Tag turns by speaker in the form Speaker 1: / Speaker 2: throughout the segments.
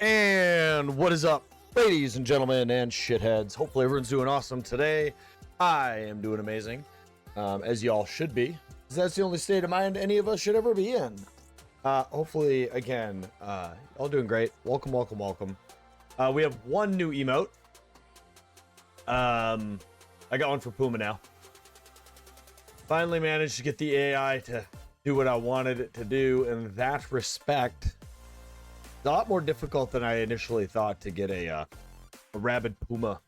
Speaker 1: And what is up, ladies and gentlemen and shitheads? Hopefully everyone's doing awesome today. I am doing amazing, as y'all should be. That's the only state of mind any of us should ever be in. Hopefully, again, all doing great. Welcome, welcome, welcome. We have one new emote. I got one for Puma now. Finally managed to get the AI to do what I wanted it to do. In that respect, it's a lot more difficult than I initially thought to get a rabid Puma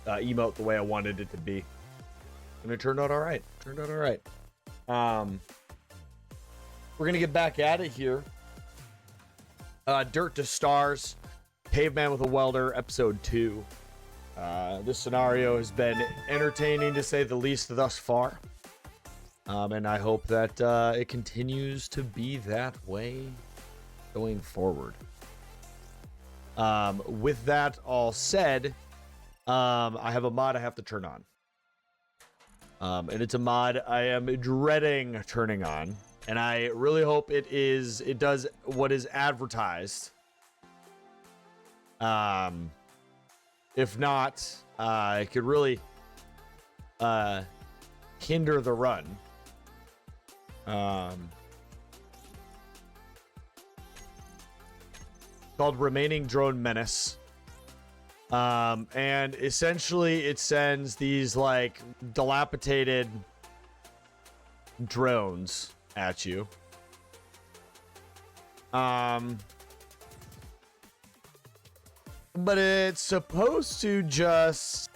Speaker 1: emote the way I wanted it to be. And it turned out all right. We're going to get back at it here. Dirt to Stars, Caveman with a Welder, episode 2. This scenario has been entertaining to say the least thus far. And I hope that it continues to be that way going forward. With that all said, I have a mod I have to turn on. And it's a mod I am dreading turning on. And I really hope it does what is advertised. If not, it could really hinder the run. Called Remaining Drone Menace. And essentially it sends these like dilapidated drones at you. But it's supposed to just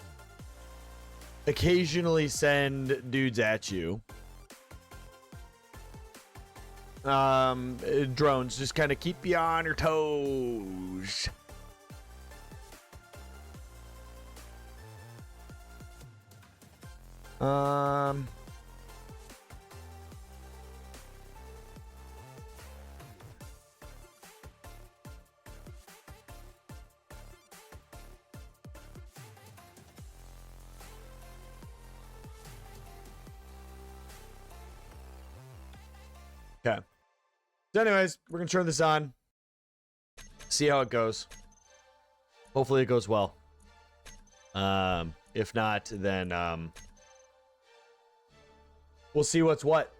Speaker 1: occasionally send dudes at you. Drones just kind of keep you on your toes. Okay. So anyways, we're going to turn this on. See how it goes. Hopefully it goes well. If not, then we'll see what's what.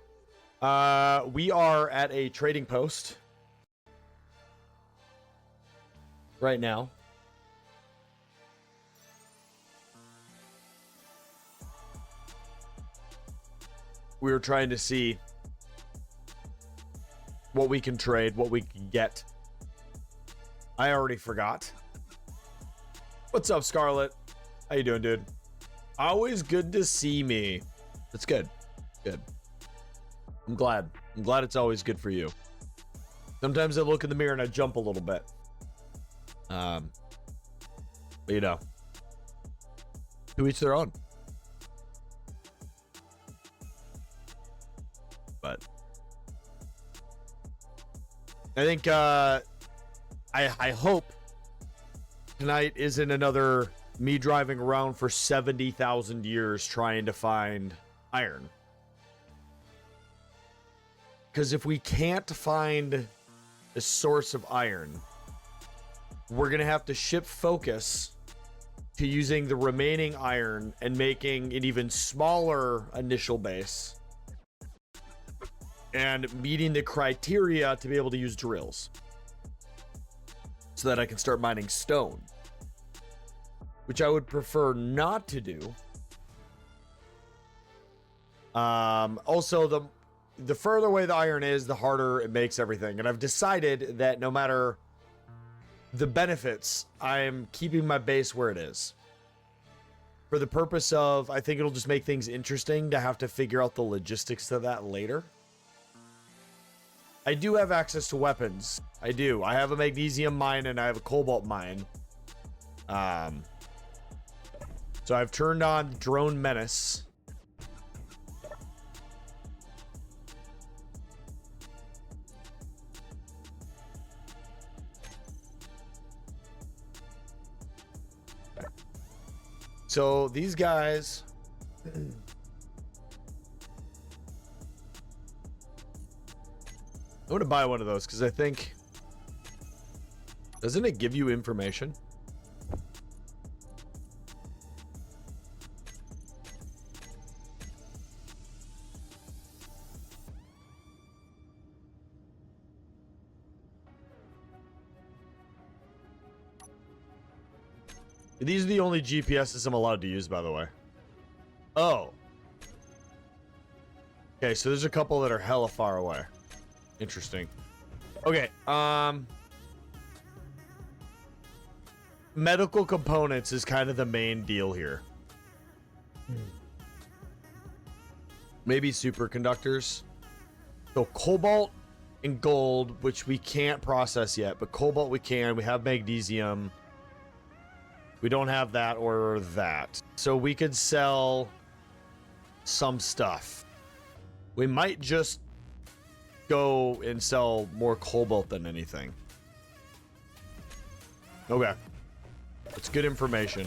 Speaker 1: We are at a trading post right now. We're trying to see what we can trade, what we can get. I already forgot. What's up, Scarlet? How you doing, dude? Always good to see me. That's good. Good. I'm glad it's always good for you. Sometimes I look in the mirror and I jump a little bit. But you know, to each their own. But I think I hope tonight isn't another me driving around for 70,000 years trying to find iron. Because if we can't find a source of iron, we're going to have to shift focus to using the remaining iron and making an even smaller initial base. And meeting the criteria to be able to use drills. So that I can start mining stone. Which I would prefer not to do. Also, the further away the iron is, the harder it makes everything. And I've decided that no matter the benefits, I'm keeping my base where it is. For the purpose of, I think it'll just make things interesting to have to figure out the logistics of that later. I do have access to weapons. I do. I have a magnesium mine and I have a cobalt mine. So I've turned on Drone Menace. So these guys... I'm going to buy one of those because I think Doesn't it give you information? These are the only GPSs I'm allowed to use, by the way. Oh. Okay, so there's a couple that are hella far away. Interesting. Okay, medical components is kind of the main deal here. Maybe superconductors. So cobalt and gold, which we can't process yet, but cobalt we can. We have magnesium. We don't have that or that. So we could sell some stuff. We might just go and sell more cobalt than anything. Okay. That's good information.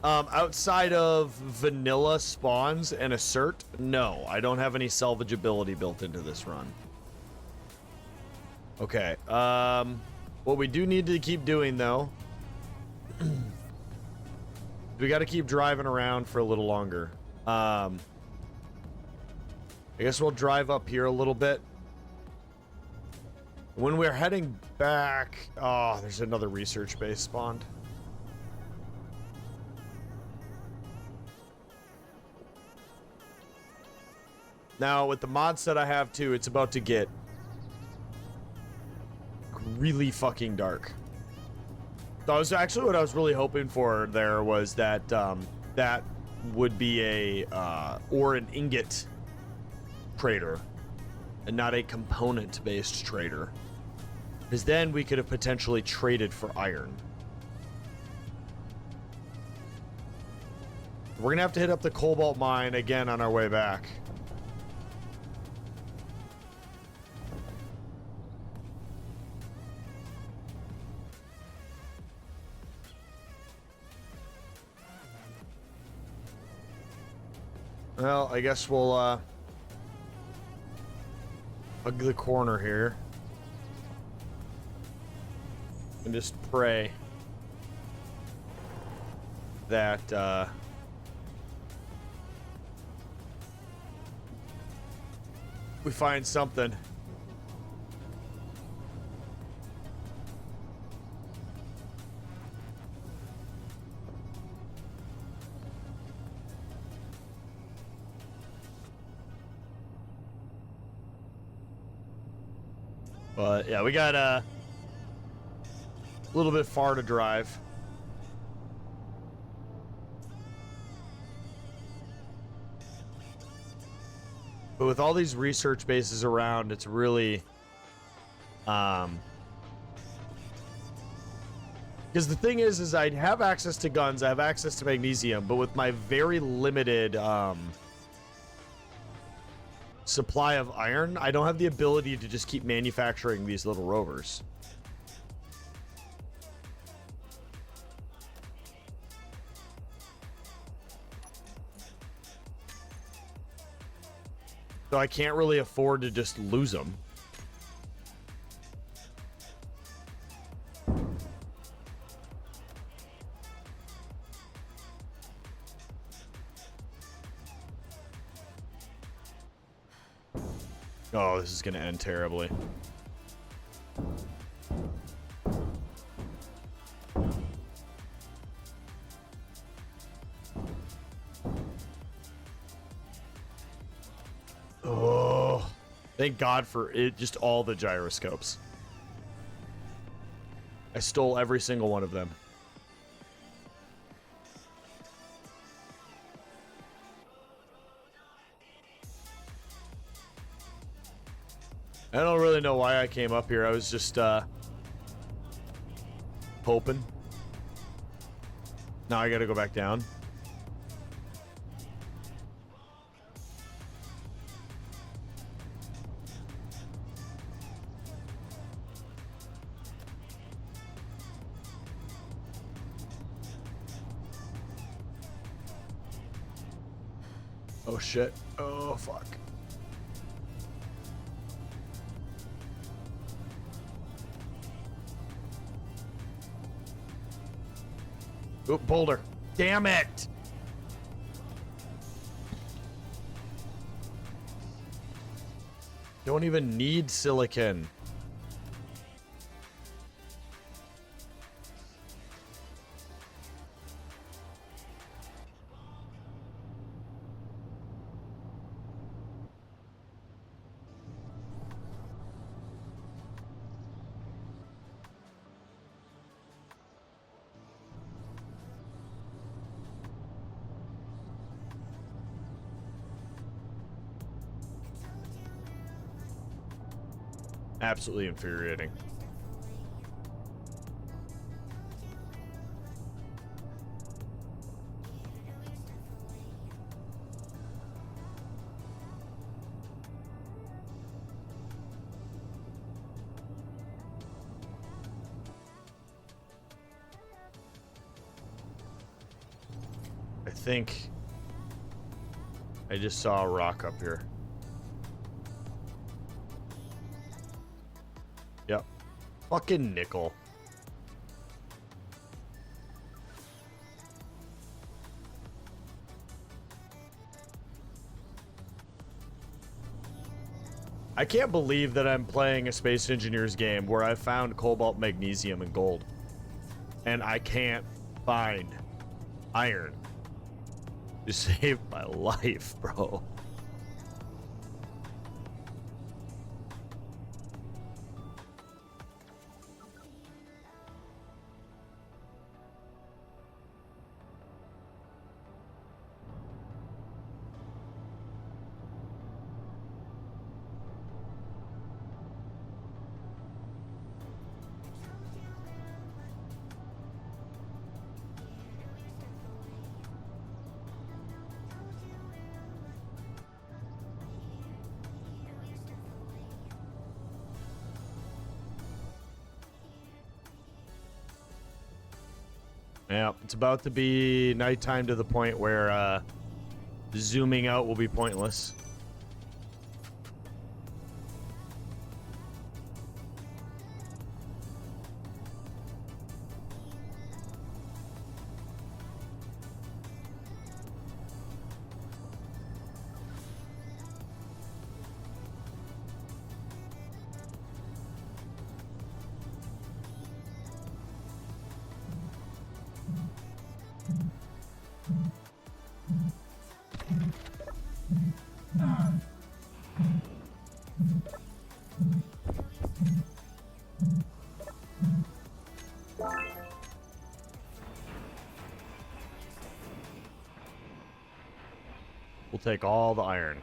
Speaker 1: Outside of vanilla spawns and assert, no, I don't have any salvageability built into this run. Okay, what we do need to keep doing, though, we got to keep driving around for a little longer. I guess we'll drive up here a little bit. When we're heading back... Oh, there's another research base spawned. Now, with the mod set I have, too, it's about to get really fucking dark. That was actually what I was really hoping for there, was that that would be a or an ingot trader and not a component based trader, because then we could have potentially traded for iron. We're gonna have to hit up the cobalt mine again on our way back. Well, I guess we'll hug the corner here and just pray that we find something. But yeah, we got a little bit far to drive. But with all these research bases around, it's really because the thing is I have access to guns, I have access to magnesium, but with my very limited supply of iron, I don't have the ability to just keep manufacturing these little rovers. So I can't really afford to just lose them. Oh, this is going to end terribly. Oh, thank God for it. Just all the gyroscopes. I stole every single one of them. I don't really know why I came up here. I was just hoping. Now I gotta go back down. Oh shit. Oh fuck. Oop, boulder. Damn it! Don't even need silicon. Absolutely infuriating. I think I just saw a rock up here. Yep. Fucking nickel. I can't believe that I'm playing a Space Engineers game where I found cobalt, magnesium, and gold. And I can't find iron. You saved my life, bro. Yeah, it's about to be nighttime to the point where zooming out will be pointless. We'll take all the iron.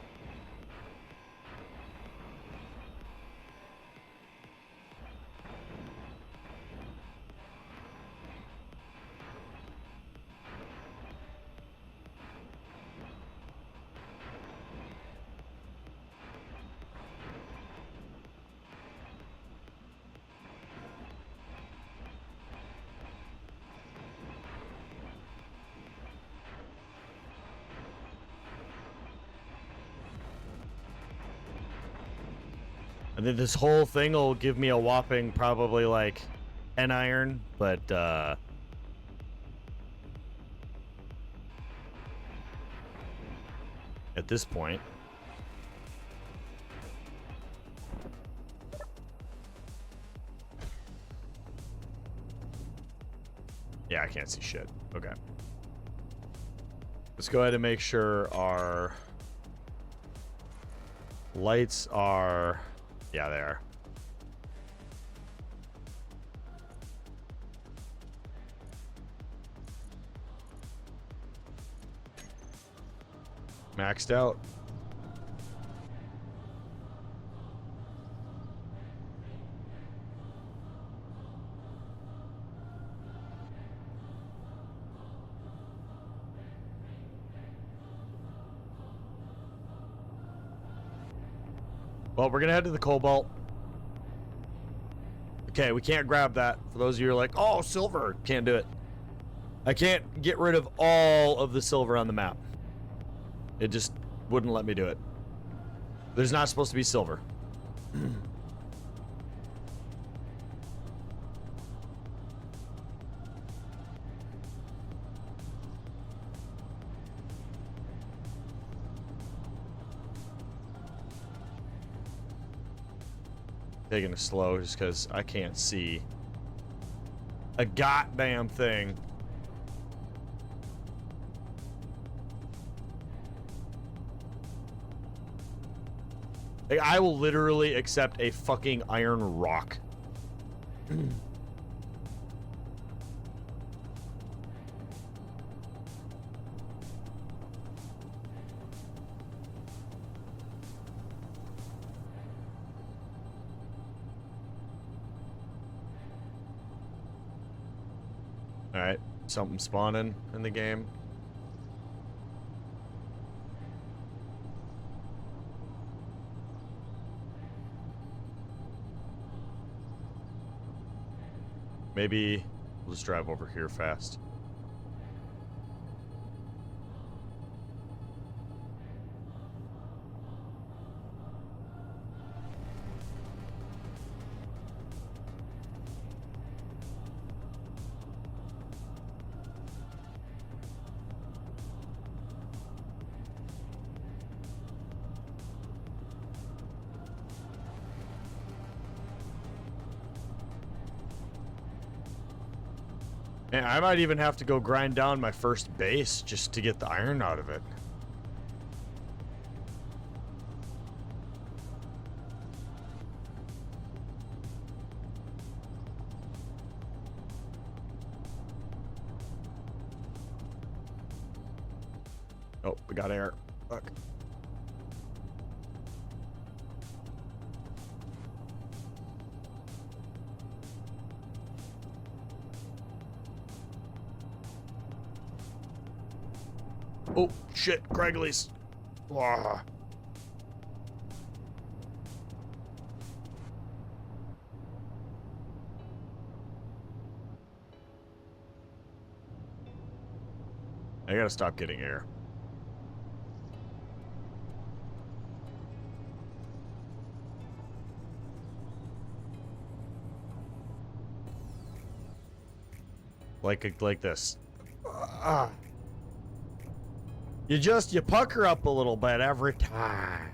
Speaker 1: I think this whole thing will give me a whopping probably like 10 iron, but at this point, yeah, I can't see shit. Okay. Let's go ahead and make sure our lights are, yeah, they are. Maxed out. Well, we're gonna head to the cobalt. Okay, we can't grab that. For those of you who are like, oh, silver, can't do it. I can't get rid of all of the silver on the map. It just wouldn't let me do it. There's not supposed to be silver. Taking it slow just because I can't see a goddamn thing. Like, I will literally accept a fucking iron rock. Alright, something spawning in the game. Maybe we'll just drive over here fast. Man, I might even have to go grind down my first base just to get the iron out of it. Oh, we got air. Fuck. Oh, shit, Craigley's. Wah. I gotta stop getting air. Like this. You pucker up a little bit every time.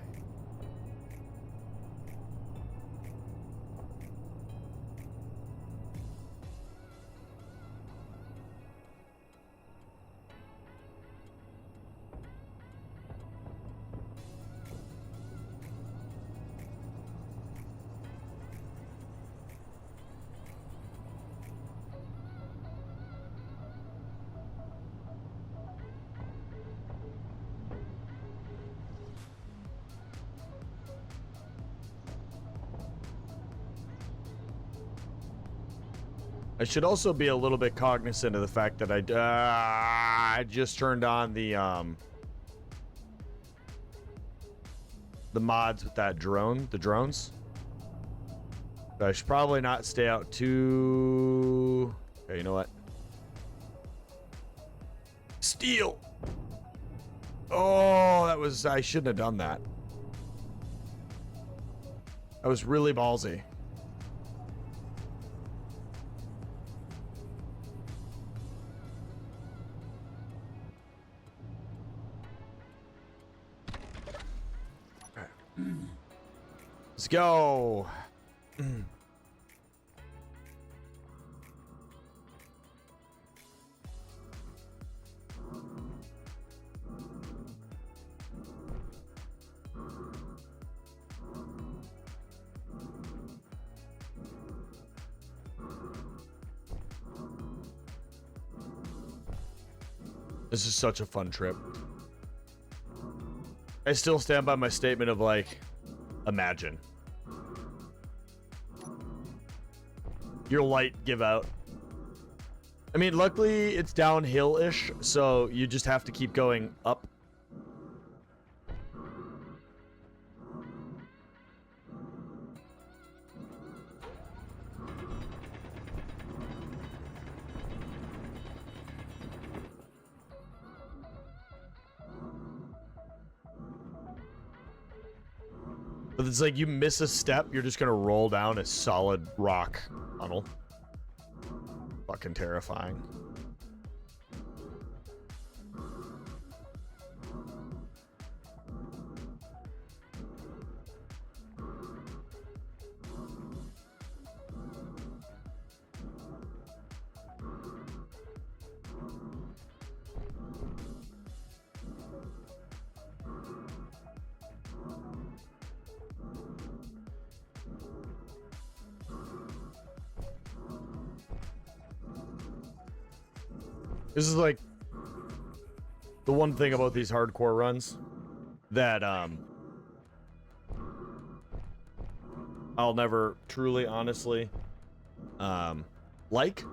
Speaker 1: I should also be a little bit cognizant of the fact that I just turned on the mods with that drone, the drones. But I should probably not stay out too... Okay, you know what? Steel! Oh, that was... I shouldn't have done that. That was really ballsy. Let's go. This is such a fun trip. I still stand by my statement of, like, imagine. Your light give out. I mean, luckily it's downhill-ish, so you just have to keep going up. But it's like you miss a step, you're just gonna roll down a solid rock tunnel. Fucking terrifying. This is like the one thing about these hardcore runs that I'll never truly, honestly, like,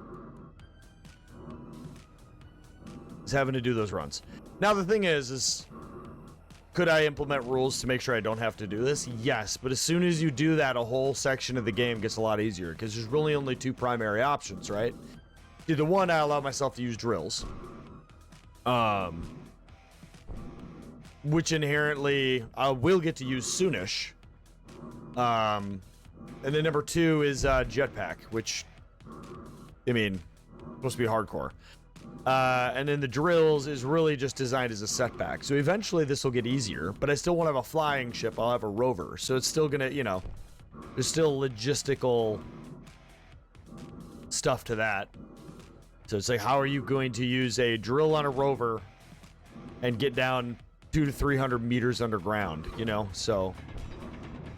Speaker 1: is having to do those runs. Now the thing is could I implement rules to make sure I don't have to do this? Yes, but as soon as you do that, a whole section of the game gets a lot easier because there's really only two primary options, right? Either one, I allow myself to use drills, which inherently I will get to use soonish. And then number two is jetpack, which, I mean, supposed to be hardcore. And then the drills is really just designed as a setback. So eventually this will get easier, but I still won't have a flying ship. I'll have a rover. So it's still gonna, you know, there's still logistical stuff to that. So it's like, how are you going to use a drill on a rover and get down 200 to 300 meters underground, you know? So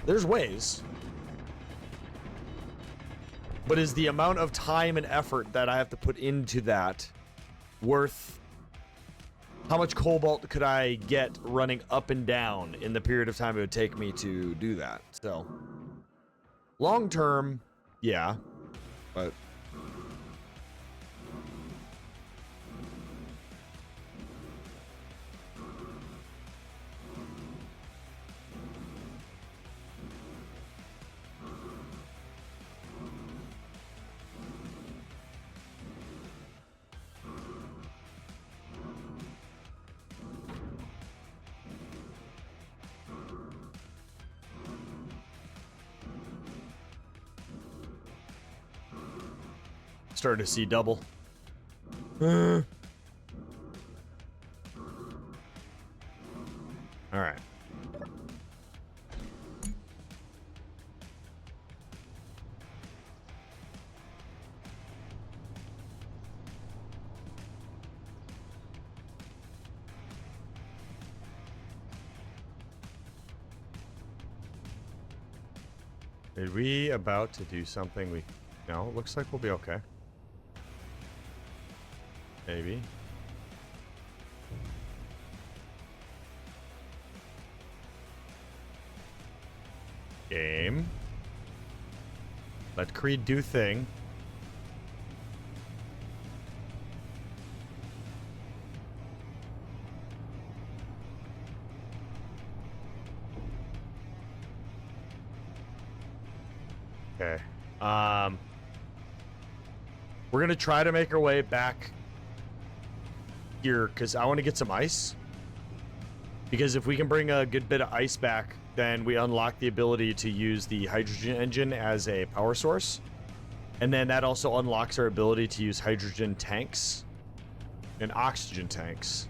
Speaker 1: there's ways. But is the amount of time and effort that I have to put into that worth? How much cobalt could I get running up and down in the period of time it would take me to do that? So long term, yeah, but starting to see double. All right. Are we about to do something we... No, it looks like we'll be okay. Maybe. Game. Let Creed do thing. Okay. We're gonna try to make our way back here because I want to get some ice. Because if we can bring a good bit of ice back, then we unlock the ability to use the hydrogen engine as a power source. And then that also unlocks our ability to use hydrogen tanks and oxygen tanks.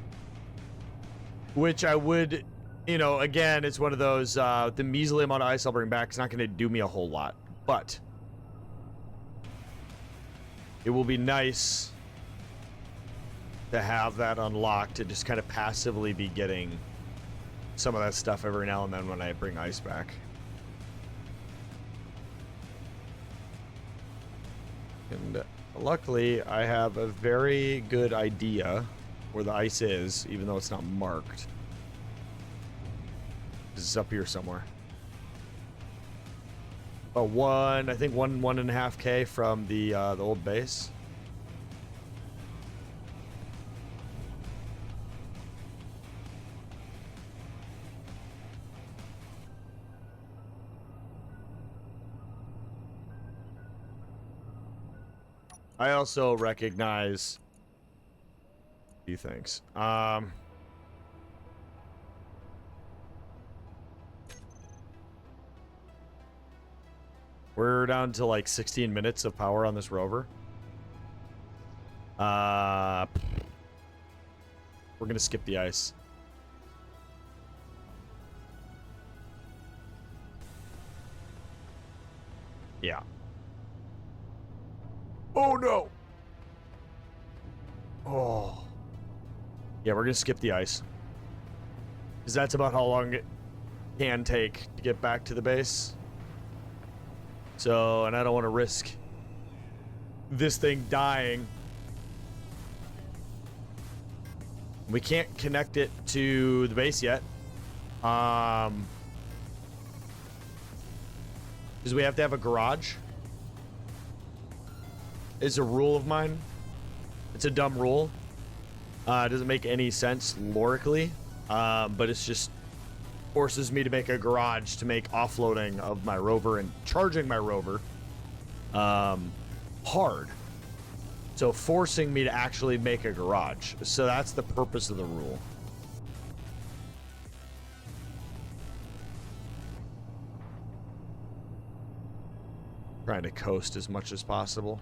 Speaker 1: Which I would, you know, again, it's one of those, the measly amount of ice I'll bring back is not going to do me a whole lot. But it will be nice to have that unlocked, to just kind of passively be getting some of that stuff every now and then when I bring ice back. And luckily, I have a very good idea where the ice is, even though it's not marked. It's up here somewhere. I think 1.5K from the old base. I also recognize a few things. We're down to like 16 minutes of power on this rover. We're gonna skip the ice. Yeah. Oh no. Oh. Yeah, we're gonna skip the ice. Because that's about how long it can take to get back to the base. So, and I don't want to risk this thing dying We can't connect it to the base yet. Because we have to have a garage. It's a rule of mine. It's a dumb rule. It doesn't make any sense lorically, but it's just forces me to make a garage to make offloading of my rover and charging my rover hard. So forcing me to actually make a garage. So that's the purpose of the rule. Trying to coast as much as possible.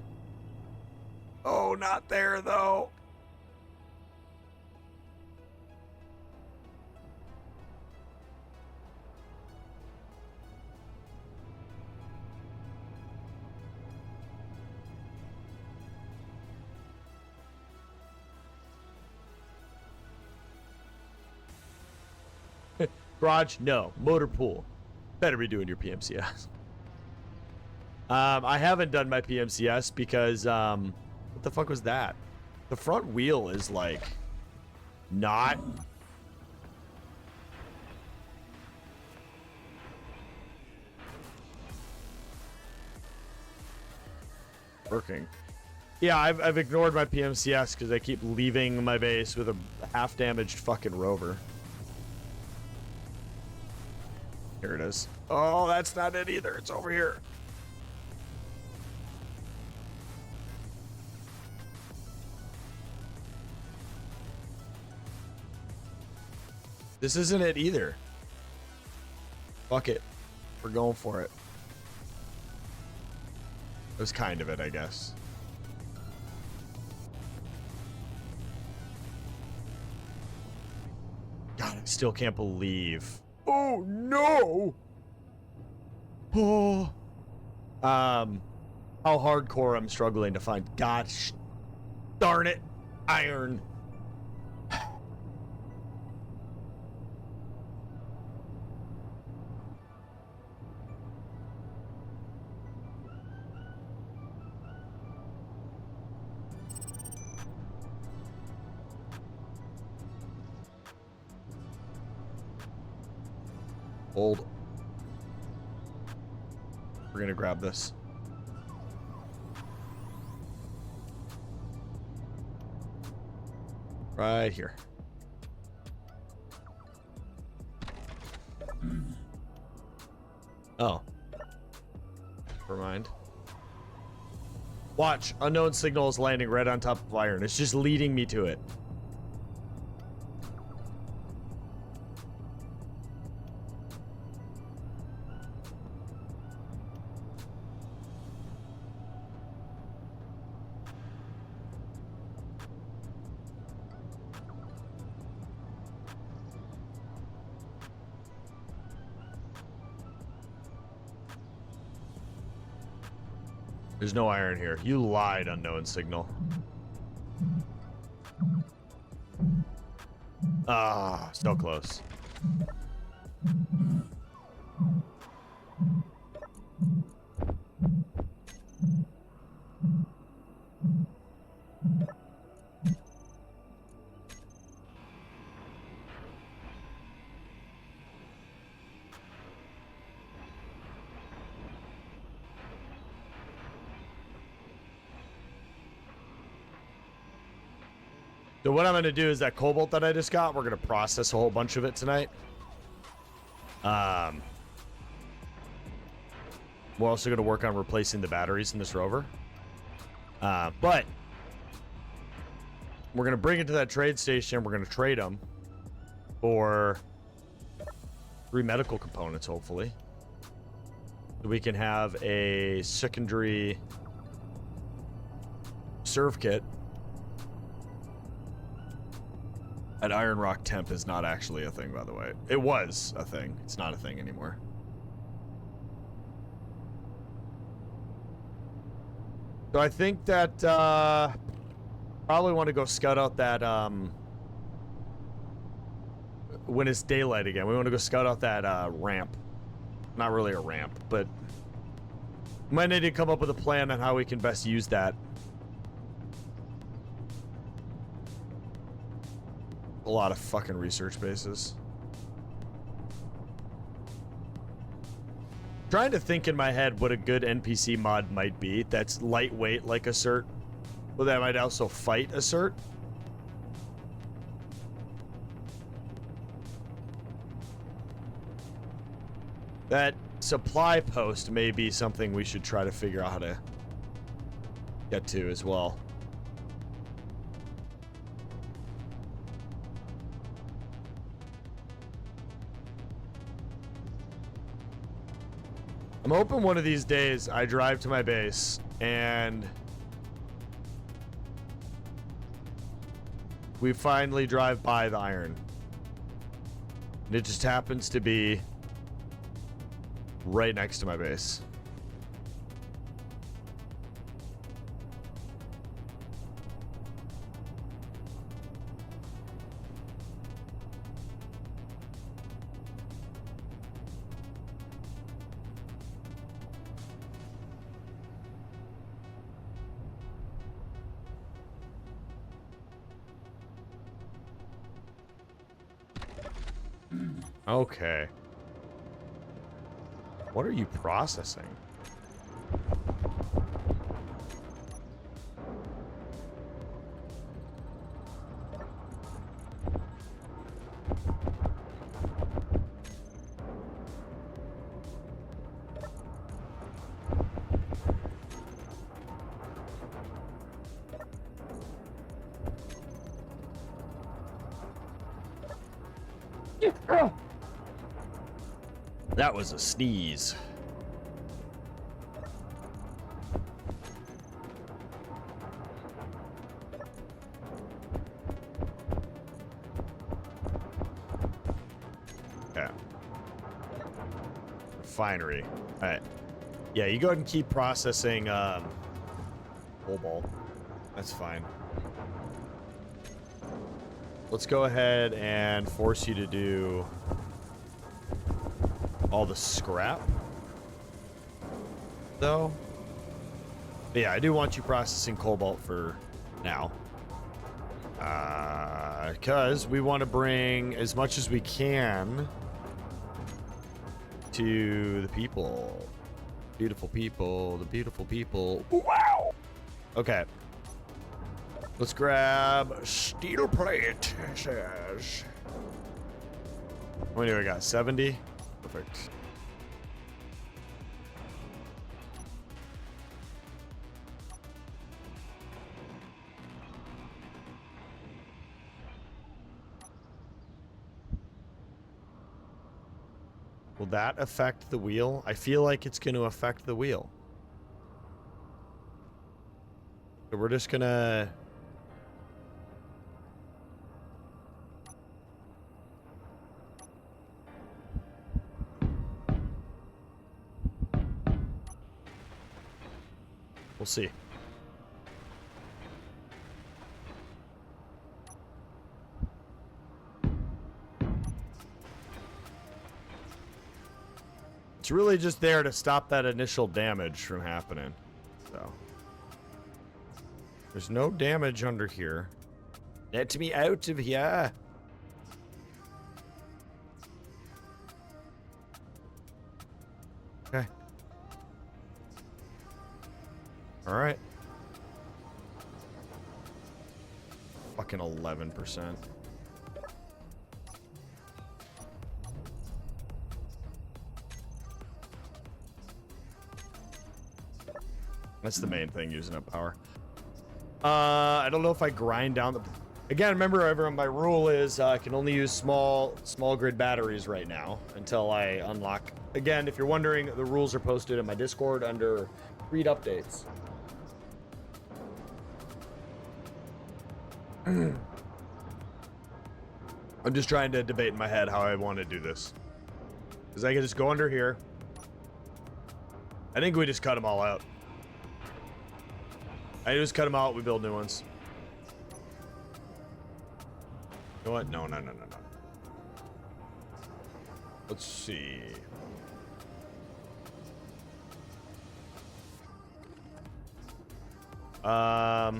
Speaker 1: Oh, not there though. Garage, no. Motor pool. Better be doing your PMCS. I haven't done my PMCS because, what the fuck was that? The front wheel is like, not. Working. Yeah, I've ignored my PMCS because I keep leaving my base with a half-damaged fucking rover. Here it is. Oh, that's not it either. It's over here. This isn't it either. Fuck it. We're going for it. It was kind of it, I guess. God, I still can't believe. Oh no! Oh. How hardcore I'm struggling to find. Gosh darn it. Iron. Hold. We're gonna grab this. Right here. Oh. Never mind. Watch. Unknown signal is landing right on top of iron. It's just leading me to it. There's no iron here. You lied, unknown signal. Ah, so close. So what I'm going to do is that cobalt that I just got, we're going to process a whole bunch of it tonight. We're also going to work on replacing the batteries in this rover. But we're going to bring it to that trade station. We're going to trade them for 3 medical components, hopefully. So we can have a secondary serve kit. At Iron Rock temp is not actually a thing, by the way. It was a thing. It's not a thing anymore. So I think that probably want to go scout out that when it's daylight again. We want to go scout out that ramp. Not really a ramp, but might need to come up with a plan on how we can best use that. A lot of fucking research bases. Trying to think in my head what a good NPC mod might be that's lightweight like Assert, but that might also fight Assert. That supply post may be something we should try to figure out how to get to as well. I'm hoping one of these days I drive to my base and we finally drive by the iron. And it just happens to be right next to my base. Okay. What are you processing? That was a sneeze. Yeah. Refinery. All right. Yeah, you go ahead and keep processing cobalt. That's fine. Let's go ahead and force you to do all the scrap, though. But yeah, I do want you processing cobalt for now. Because we want to bring as much as we can to the people. Beautiful people, the beautiful people. Wow! Okay. Let's grab steel plate. What do we got? 70? Perfect. Will that affect the wheel? I feel like it's going to affect the wheel. So we're just gonna... We'll see. It's really just there to stop that initial damage from happening. So there's no damage under here. Let me out of here. Okay. All right. Fucking 11%. That's the main thing, using up power. I don't know if I grind down the... Again, remember, everyone, my rule is I can only use small grid batteries right now until I unlock. Again, if you're wondering, the rules are posted in my Discord under read updates. I'm just trying to debate in my head how I want to do this. Because I can just go under here. I think we just cut them all out. I just cut them out, we build new ones. You know what? No. Let's see. Yeah,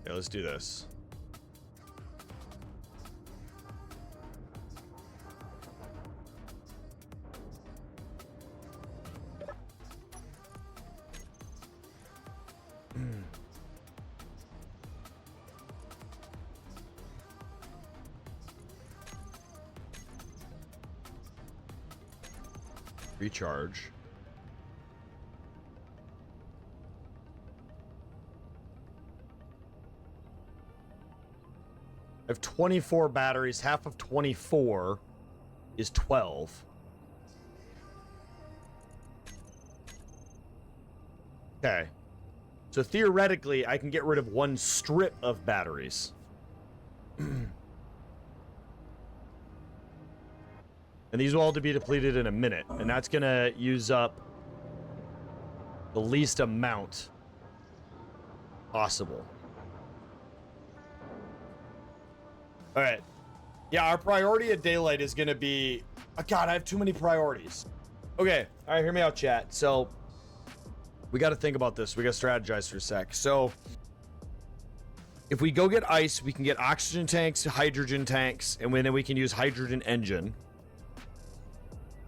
Speaker 1: let's do this. Recharge. I have 24 batteries. Half of 24 is 12. Okay. So theoretically, I can get rid of one strip of batteries. And these will all be depleted in a minute. And that's going to use up the least amount possible. All right. Yeah, our priority at daylight is going to be... Oh, God, I have too many priorities. Okay. All right, hear me out, chat. So we got to think about this. We got to strategize for a sec. So if we go get ice, we can get oxygen tanks, hydrogen tanks, and then we can use hydrogen engine.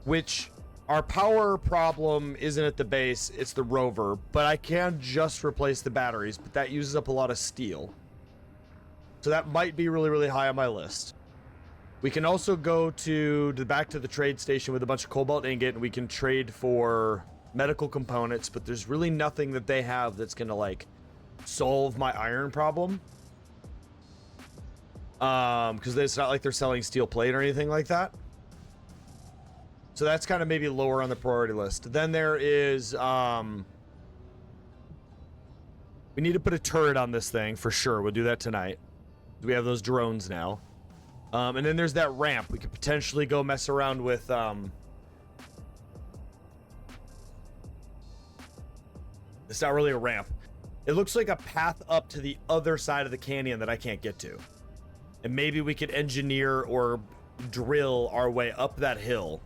Speaker 1: Which our power problem isn't at the base, it's the rover. But I can just replace the batteries, but that uses up a lot of steel. So that might be really, really high on my list. We can also go back to the trade station with a bunch of cobalt ingot, and we can trade for medical components, but there's really nothing that they have that's gonna like solve my iron problem. Because it's not like they're selling steel plate or anything like that. So that's kind of maybe lower on the priority list. Then there is we need to put a turret on this thing for sure. We'll do that tonight. We have those drones now. And then there's that ramp. We could potentially go mess around with it's not really a ramp. It looks like a path up to the other side of the canyon that I can't get to. And maybe we could engineer or drill our way up that hill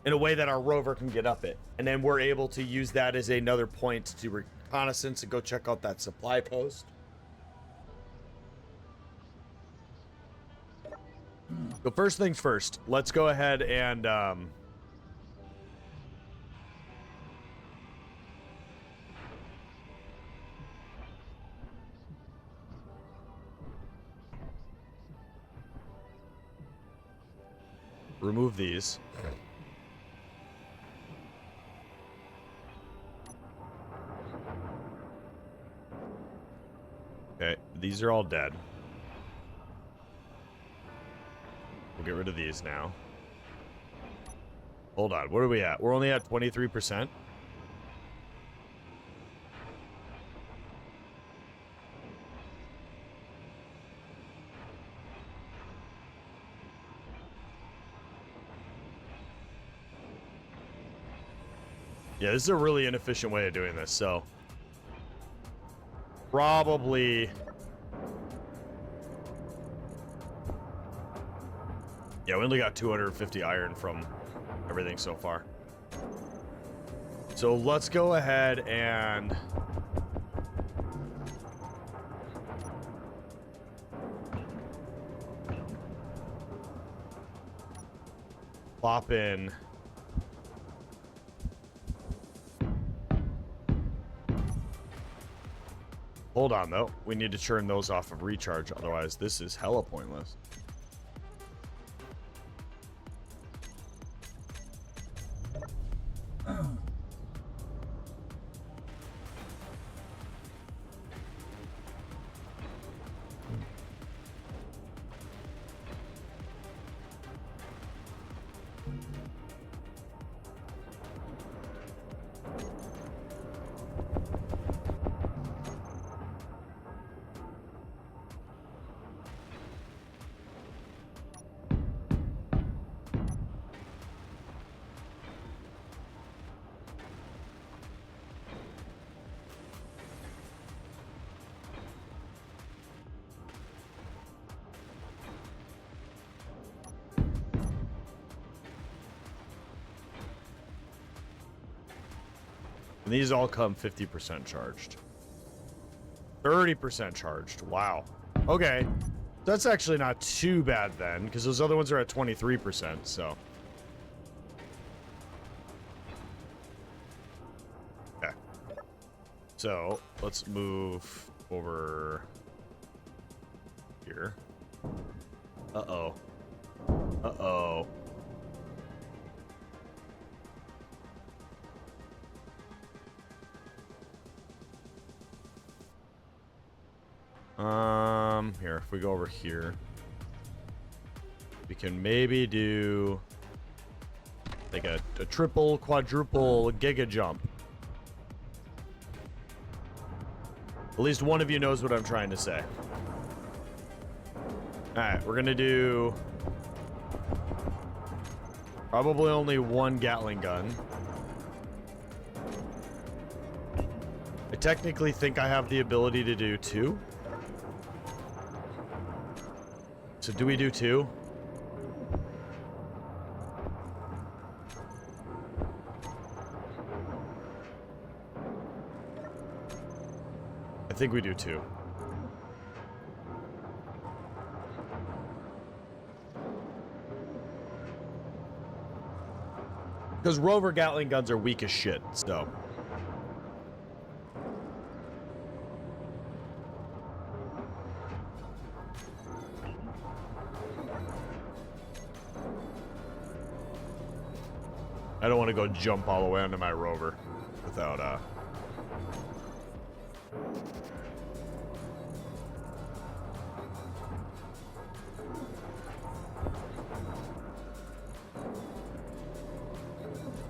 Speaker 1: in a way that our rover can get up it. And then we're able to use that as another point to reconnaissance and go check out that supply post. So first things first, let's go ahead and remove these. Okay, these are all dead. We'll get rid of these now. Hold on, what are we at? We're only at 23%. Yeah, this is a really inefficient way of doing this, so probably... Yeah, we only got 250 iron from everything so far. So let's go ahead and... plop in... Hold on, though. We need to turn those off of recharge, otherwise this is hella pointless. And these all come 50% charged. 30% charged. Wow. Okay. That's actually not too bad then, because those other ones are at 23%, so. Okay. So, let's move over here. Uh-oh. Uh-oh. Here, if we go over here, we can maybe do like a triple, quadruple giga jump. At least one of you knows what I'm trying to say. All right, we're gonna do probably only one Gatling gun. I technically think I have the ability to do 2. So do we do 2? I think we do 2. Because rover Gatling guns are weak as shit, so. I don't want to go jump all the way onto my rover without,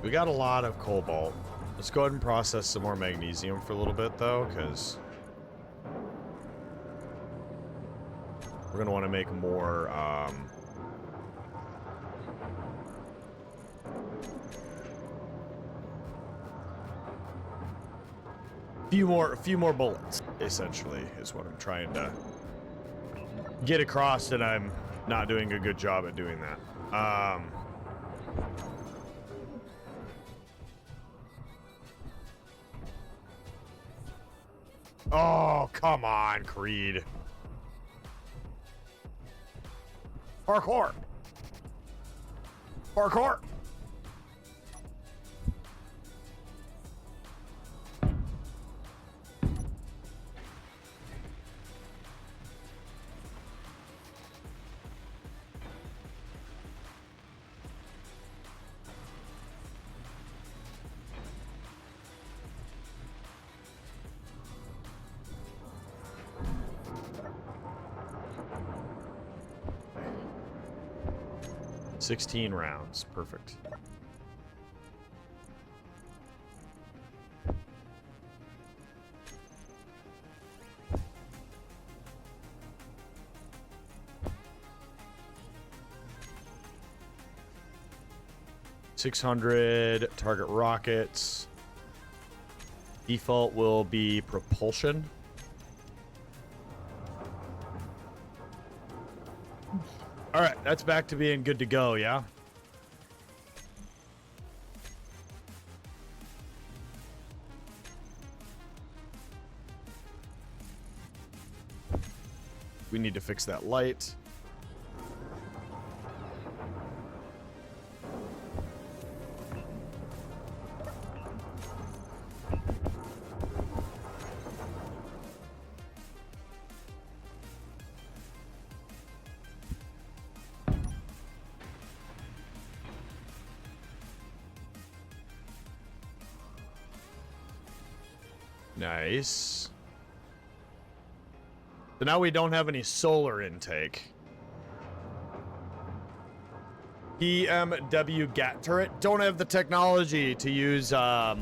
Speaker 1: We got a lot of cobalt. Let's go ahead and process some more magnesium for a little bit, though, because we're going to want to make more, a few more bullets, essentially, is what I'm trying to get across, and I'm not doing a good job at doing that. Oh, come on, Creed. Parkour. Parkour. $16 rounds. Perfect. $600 target rockets. Default will be propulsion. All right, that's back to being good to go, yeah? We need to fix that light. Nice. So now we don't have any solar intake. PMW GAT turret. Don't have the technology to use that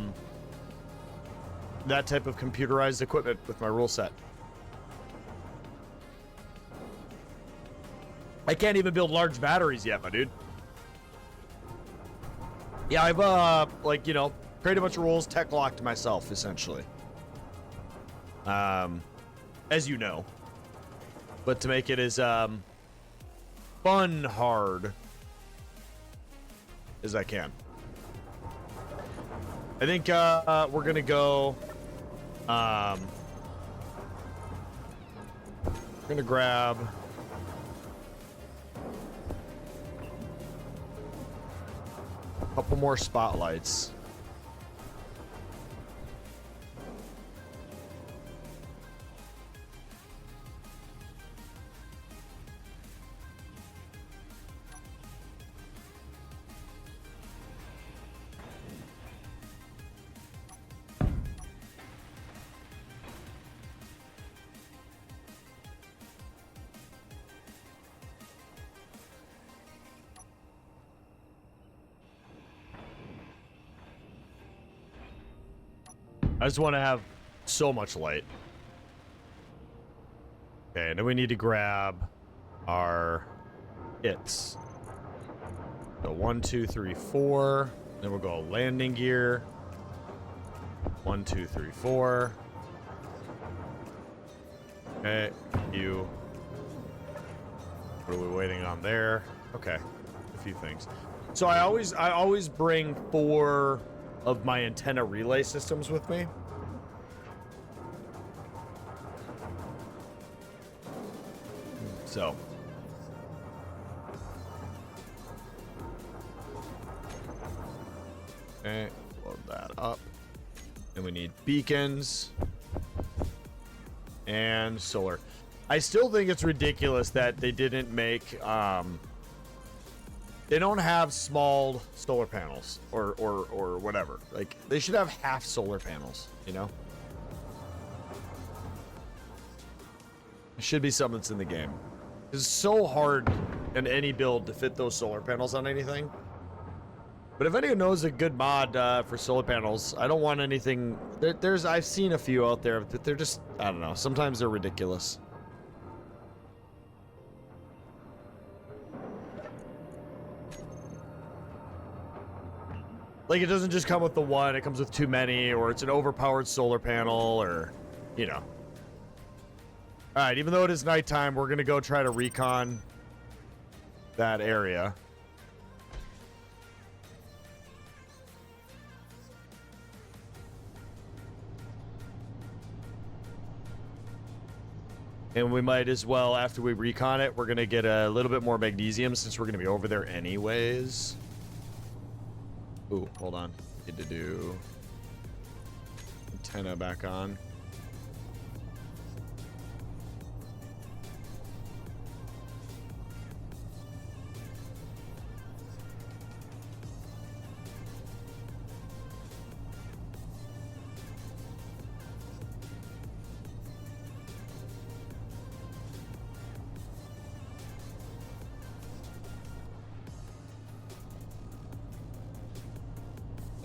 Speaker 1: type of computerized equipment with my rule set. I can't even build large batteries yet, my dude. Yeah, I've like, you know, created a bunch of rules, tech locked myself, essentially. As you know. But to make it as fun hard as I can. I think we're gonna go we're gonna grab a couple more spotlights. I just want to have so much light. Okay, and then we need to grab our hits. So 1, 2, 3, 4. Then we'll go landing gear. 1, 2, 3, 4. Okay, you. What are we waiting on there? Okay, a few things. So I always bring 4 of my antenna relay systems with me. So. Okay, load that up. And we need beacons and solar. I still think it's ridiculous that they didn't make they don't have small solar panels or whatever. Like, they should have half solar panels, you know? It should be something that's in the game. It's so hard in any build to fit those solar panels on anything. But if anyone knows a good mod for solar panels, I don't want anything. I've seen a few out there, but they're just, I don't know. Sometimes they're ridiculous. Like, it doesn't just come with the one, it comes with too many, or it's an overpowered solar panel, or, you know. Alright, even though it is nighttime, we're gonna go try to recon that area. And we might as well, after we recon it, we're gonna get a little bit more magnesium since we're gonna be over there anyways. Ooh, hold on. Need to do antenna back on.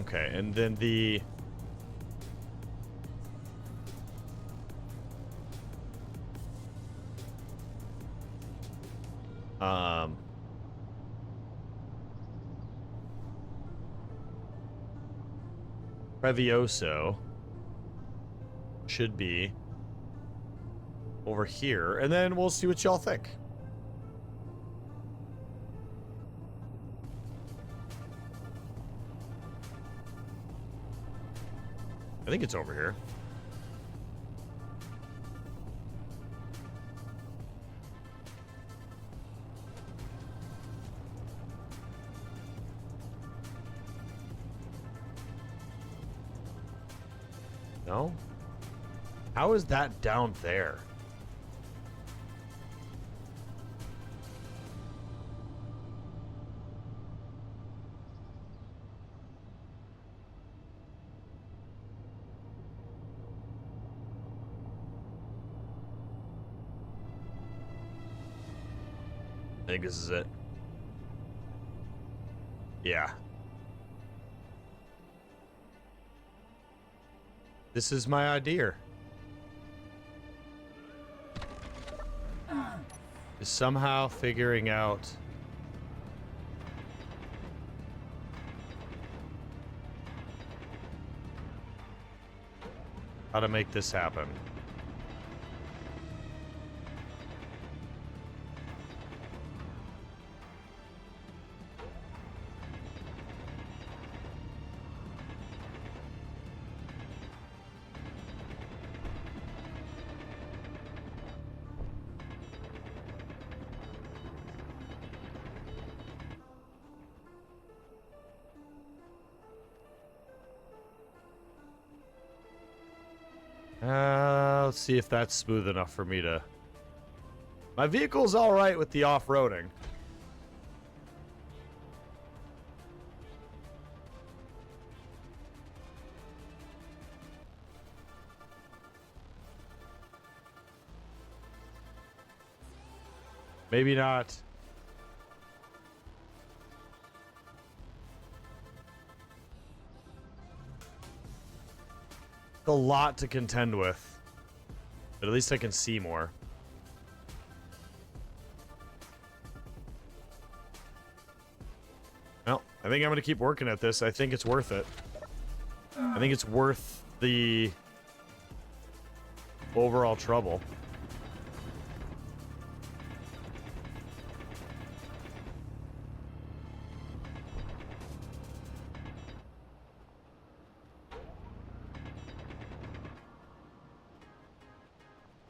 Speaker 1: Okay, and then the Previoso should be over here, and then we'll see what y'all think. I think it's over here. No? How is that down there? I think this is it. Yeah. This is my idea. Is somehow figuring out how to make this happen. Let's see if that's smooth enough for me to... My vehicle's alright with the off-roading. Maybe not. a lot to contend with. But at least I can see more. Well, I think I'm going to keep working at this. I think it's worth it. I think it's worth the overall trouble.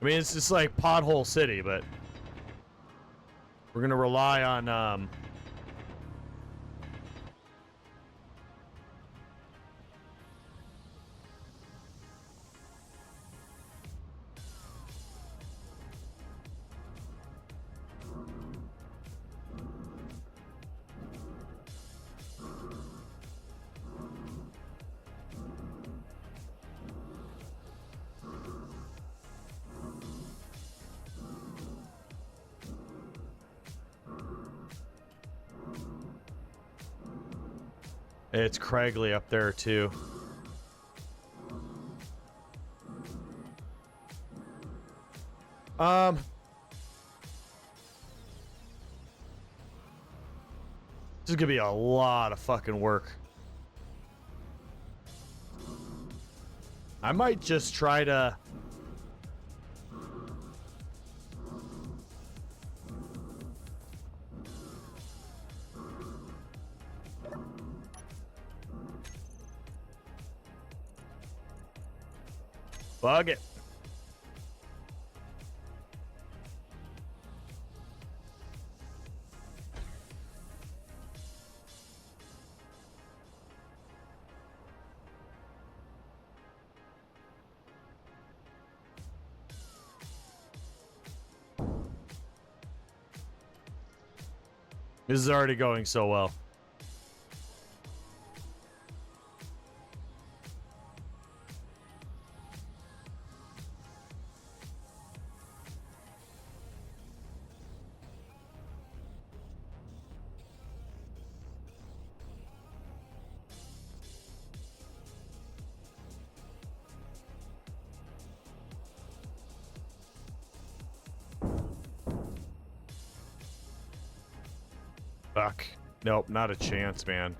Speaker 1: I mean, it's just like Pothole City, but we're going to rely on, it's Craigley up there, too. This is gonna be a lot of fucking work. I might just try to... Bug it. This is already going so well. Fuck. Nope, not a chance, man.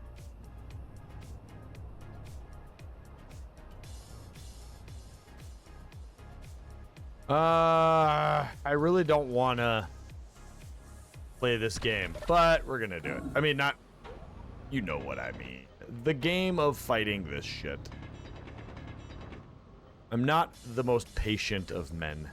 Speaker 1: I really don't want to play this game, but we're gonna do it. I mean, not... You know what I mean. The game of fighting this shit. I'm not the most patient of men.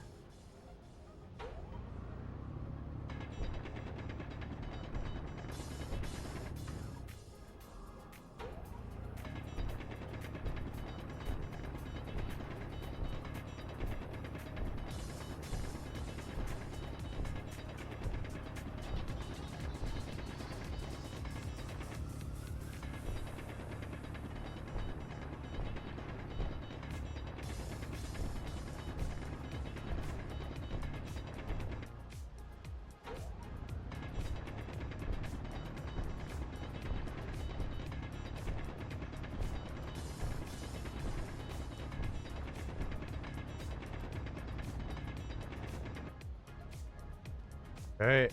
Speaker 1: Right.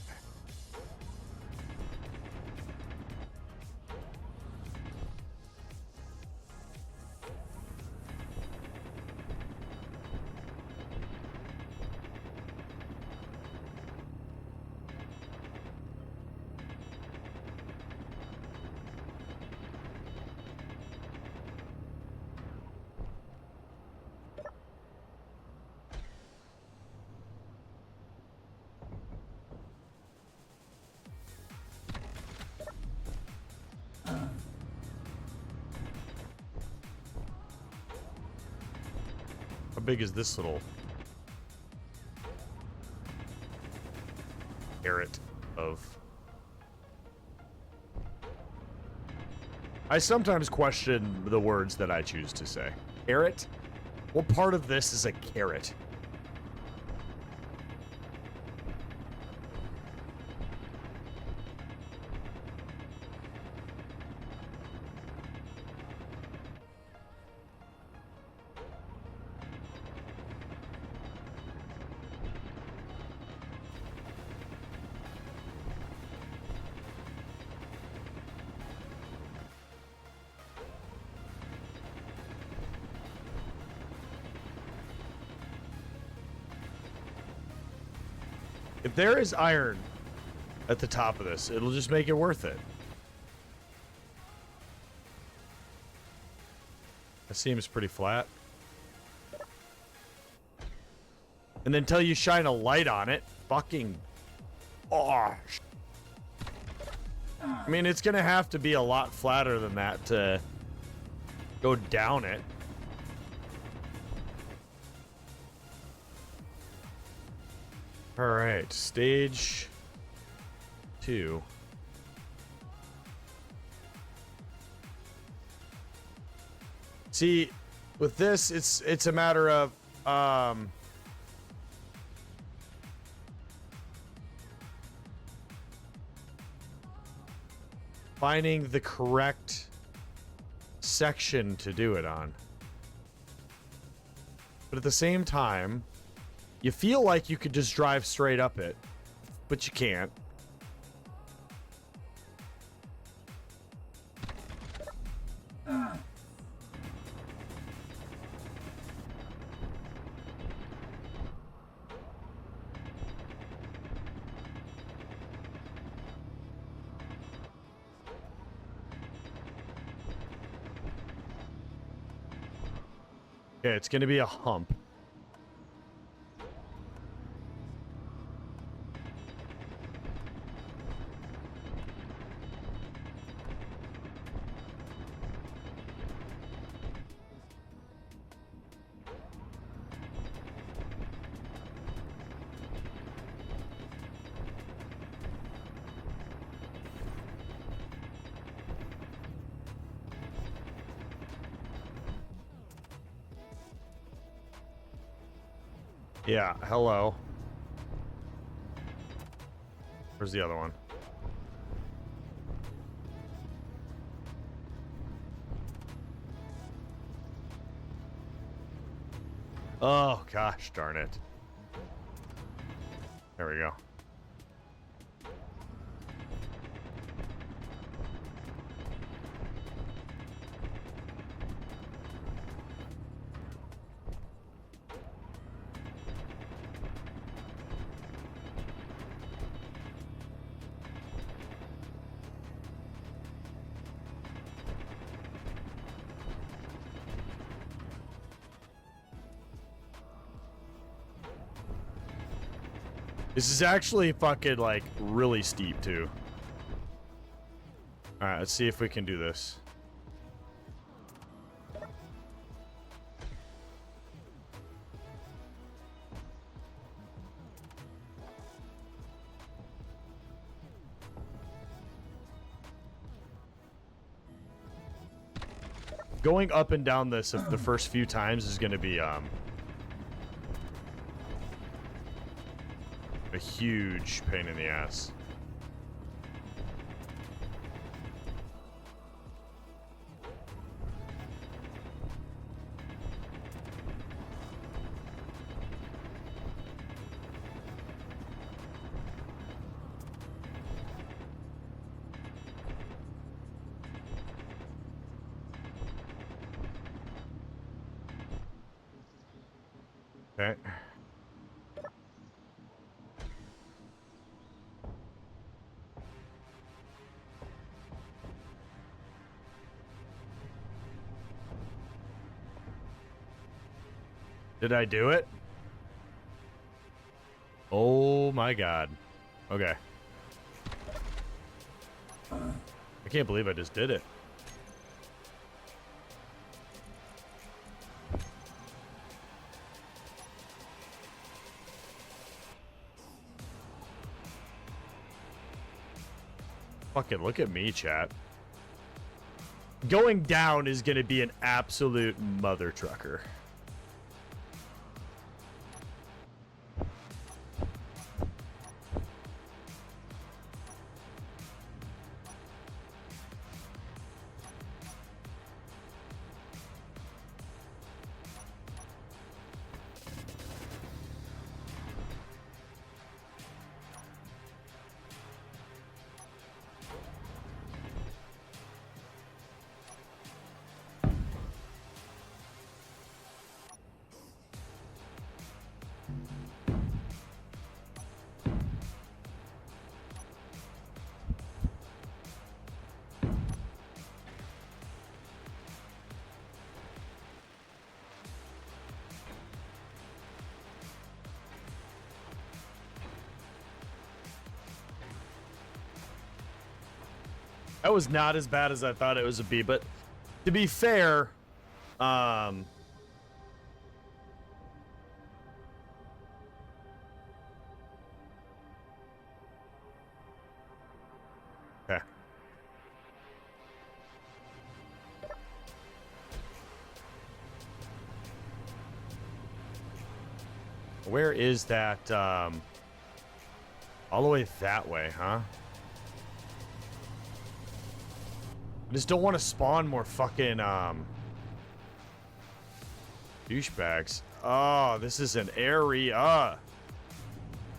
Speaker 1: How big is this little carrot of... I sometimes question the words that I choose to say. Carrot? What part of this is a carrot? If there is iron at the top of this, it'll just make it worth it. It seems pretty flat. And then until you shine a light on it, fucking... Oh, I mean, it's gonna have to be a lot flatter than that to go down it. Alright, stage 2. See, with this, it's a matter of finding the correct section to do it on. But at the same time, you feel like you could just drive straight up it, but you can't. Okay, it's gonna be a hump. Yeah, hello. Where's the other one? Oh, gosh darn it. There we go. This is actually fucking, like, really steep, too. Alright, let's see if we can do this. Going up and down this the first few times is going to be, a huge pain in the ass. Okay. Did I do it? Oh my god. Okay. I can't believe I just did it. Fucking look at me, chat. Going down is gonna be an absolute mother trucker. That was not as bad as I thought it was to be, but to be fair, okay. Where is that, all the way that way, huh? I just don't want to spawn more fucking, douchebags. Oh, this is an area.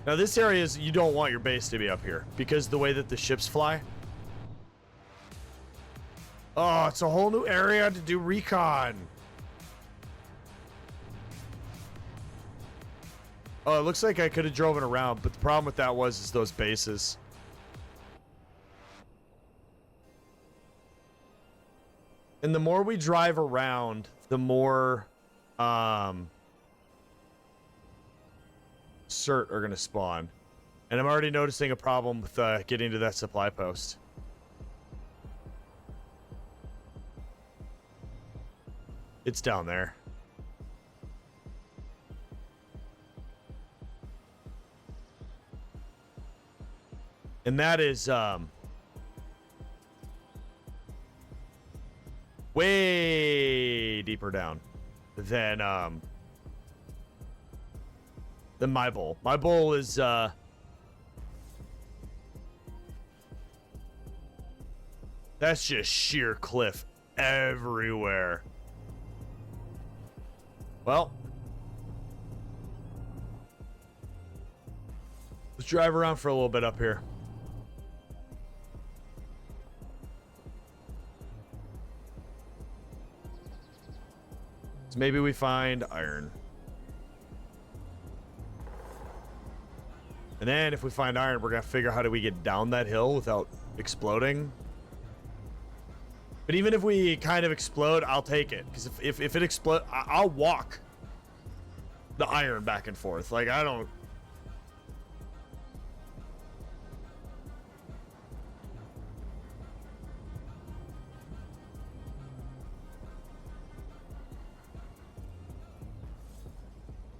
Speaker 1: Now, this area is, you don't want your base to be up here because the way that the ships fly. Oh, it's a whole new area to do recon. Oh, it looks like I could have driven around, but the problem with that was is those bases. And the more we drive around, the more cert are gonna spawn. And I'm already noticing a problem with getting to that supply post. It's down there. And that is way deeper down than my bowl. My bowl is that's just sheer cliff everywhere. Well, let's drive around for a little bit up here. So maybe we find iron. And then if we find iron, we're gonna figure out how do we get down that hill without exploding. But even if we kind of explode, I'll take it. Because if it explodes, I'll walk the iron back and forth. Like, I don't...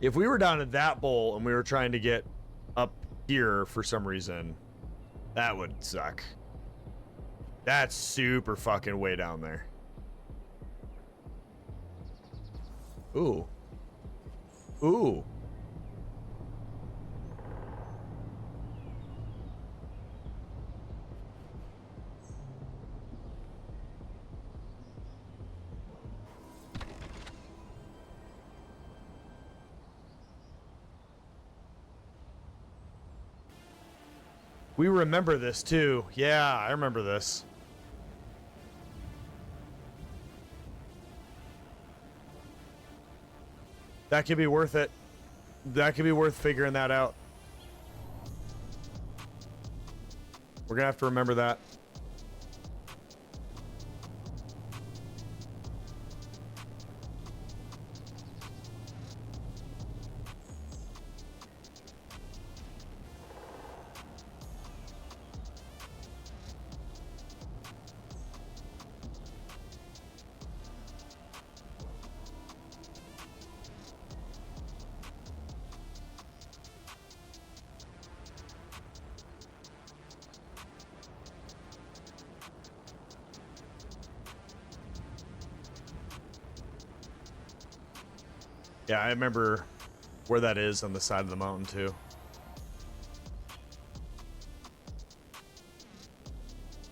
Speaker 1: If we were down at that bowl and we were trying to get up here for some reason, that would suck. That's super fucking way down there. Ooh. Ooh. We remember this too. Yeah, I remember this. That could be worth it. That could be worth figuring that out. We're gonna have to remember that. Yeah, I remember where that is on the side of the mountain too.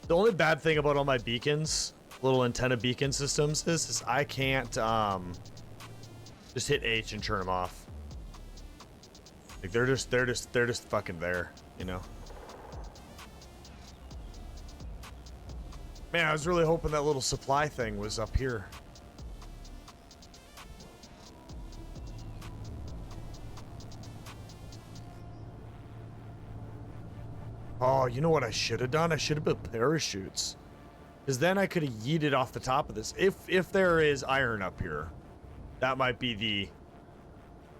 Speaker 1: The only bad thing about all my beacons, little antenna beacon systems, is I can't just hit H and turn them off. Like they're just fucking there, you know. Man, I was really hoping that little supply thing was up here. Oh, you know what I should have done? I should have put parachutes. Because then I could have yeeted off the top of this. If there is iron up here, that might be the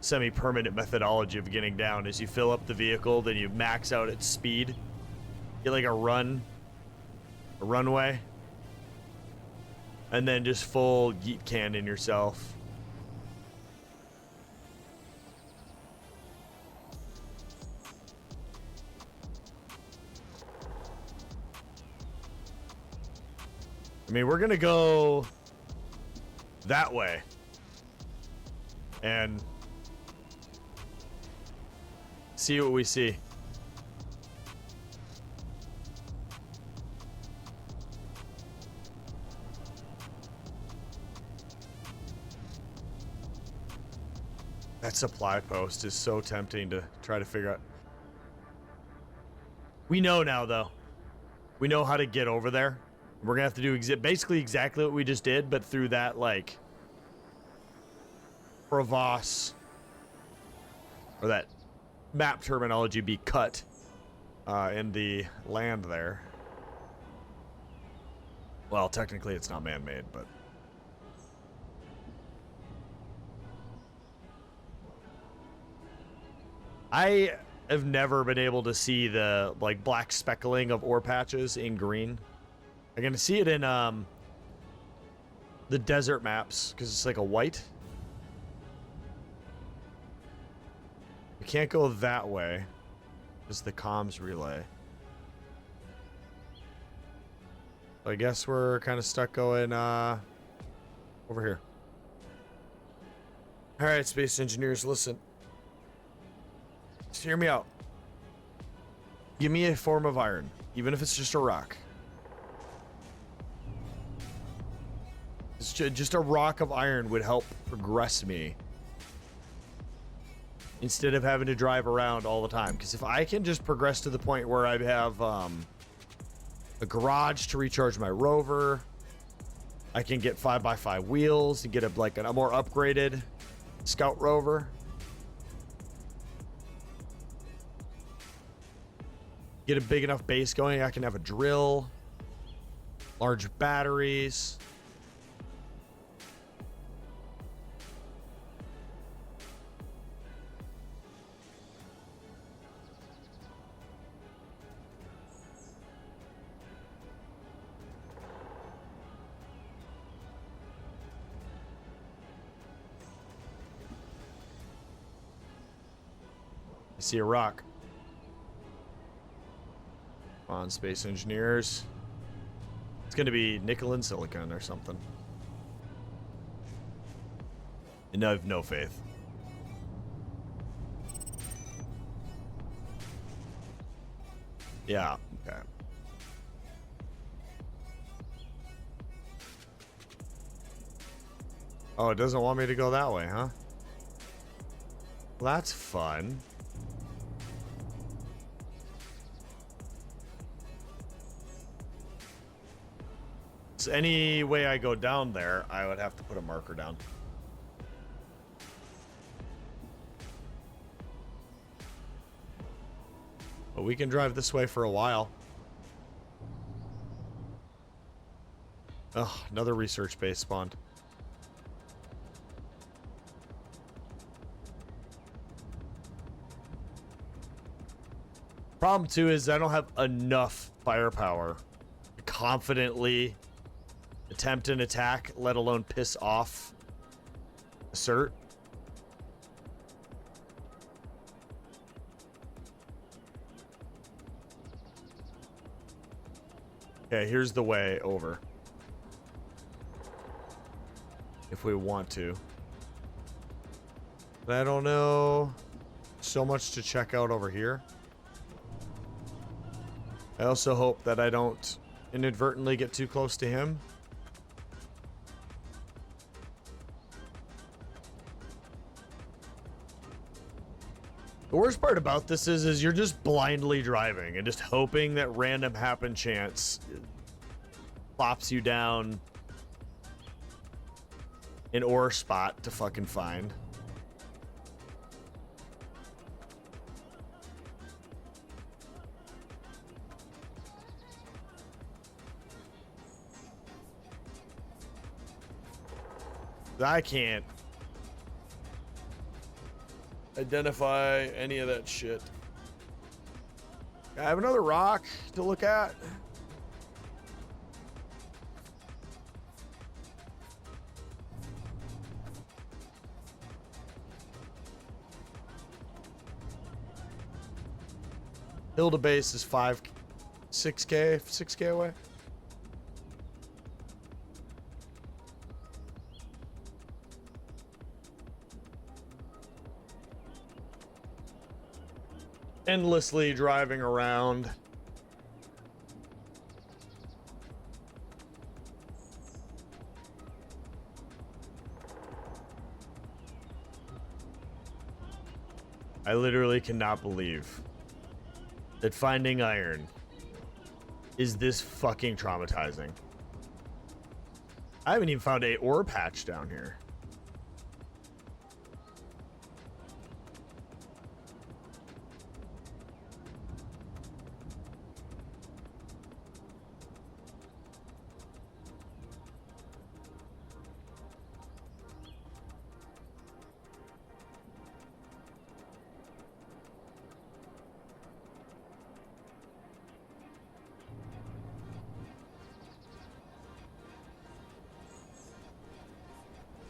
Speaker 1: semi-permanent methodology of getting down. Is you fill up the vehicle, then you max out its speed. Get like a run a runway, and then just full yeet cannon yourself. I mean, we're gonna go that way and see what we see. That supply post is so tempting to try to figure out. We know now, though. We know how to get over there. We're gonna have to do basically exactly what we just did, but through that, like, crevasse, or that map terminology be cut in the land there. Well, technically it's not man-made, but I have never been able to see the like black speckling of ore patches in green. I can see it in the desert maps because it's like a white. We can't go that way. It's the comms relay. I guess we're kind of stuck going over here. All right, space engineers, listen. Just hear me out. Give me a form of iron, even if it's just a rock. Just a rock of iron would help progress me instead of having to drive around all the time. Because if I can just progress to the point where I have a garage to recharge my rover, I can get 5x5 wheels and get a more upgraded scout rover. Get a big enough base going, I can have a drill, large batteries. I see a rock. Come on, space engineers. It's gonna be nickel and silicon or something. And I have no faith. Yeah, okay. Oh, it doesn't want me to go that way, huh? Well, that's fun. So any way I go down there, I would have to put a marker down. But we can drive this way for a while. Oh, another research base spawned. Problem too is I don't have enough firepower to confidently attempt an attack, let alone piss off assert. Okay, here's the way over. If we want to. But I don't know. So much to check out over here. I also hope that I don't inadvertently get too close to him. The worst part about this is you're just blindly driving and just hoping that random happen chance plops you down an ore spot to fucking find. I can't identify any of that shit. I have another rock to look at. Hill to base is 6K away. Endlessly driving around. I literally cannot believe that finding iron is this fucking traumatizing. I haven't even found a ore patch down here.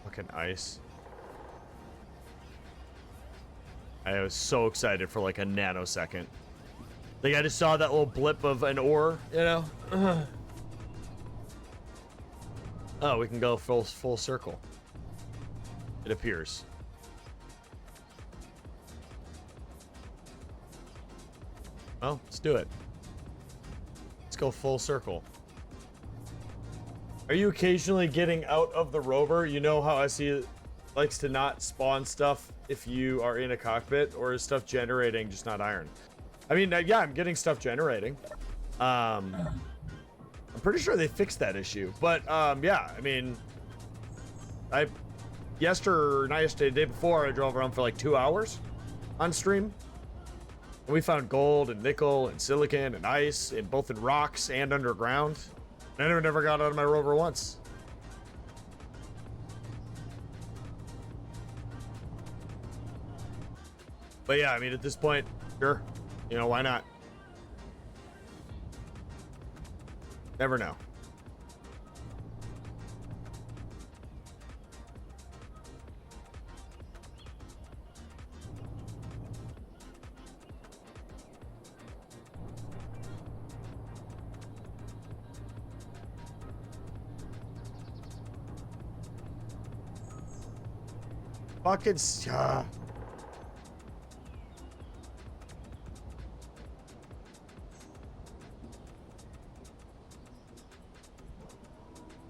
Speaker 1: Fucking ice. I was so excited for like a nanosecond. Like I just saw that little blip of an ore, you know? Oh, we can go full circle. It appears. Well, let's do it. Let's go full circle. Are you occasionally getting out of the rover? You know how I see it likes to not spawn stuff if you are in a cockpit, or is stuff generating just not iron? I mean, yeah, I'm getting stuff generating. I'm pretty sure they fixed that issue, but yeah, I mean, not yesterday, the day before, I drove around for like 2 hours on stream. And we found gold and nickel and silicon and ice in both in rocks and underground. I never got out of my rover once. But yeah, I mean, at this point, sure. You know, why not? Never know. Fucking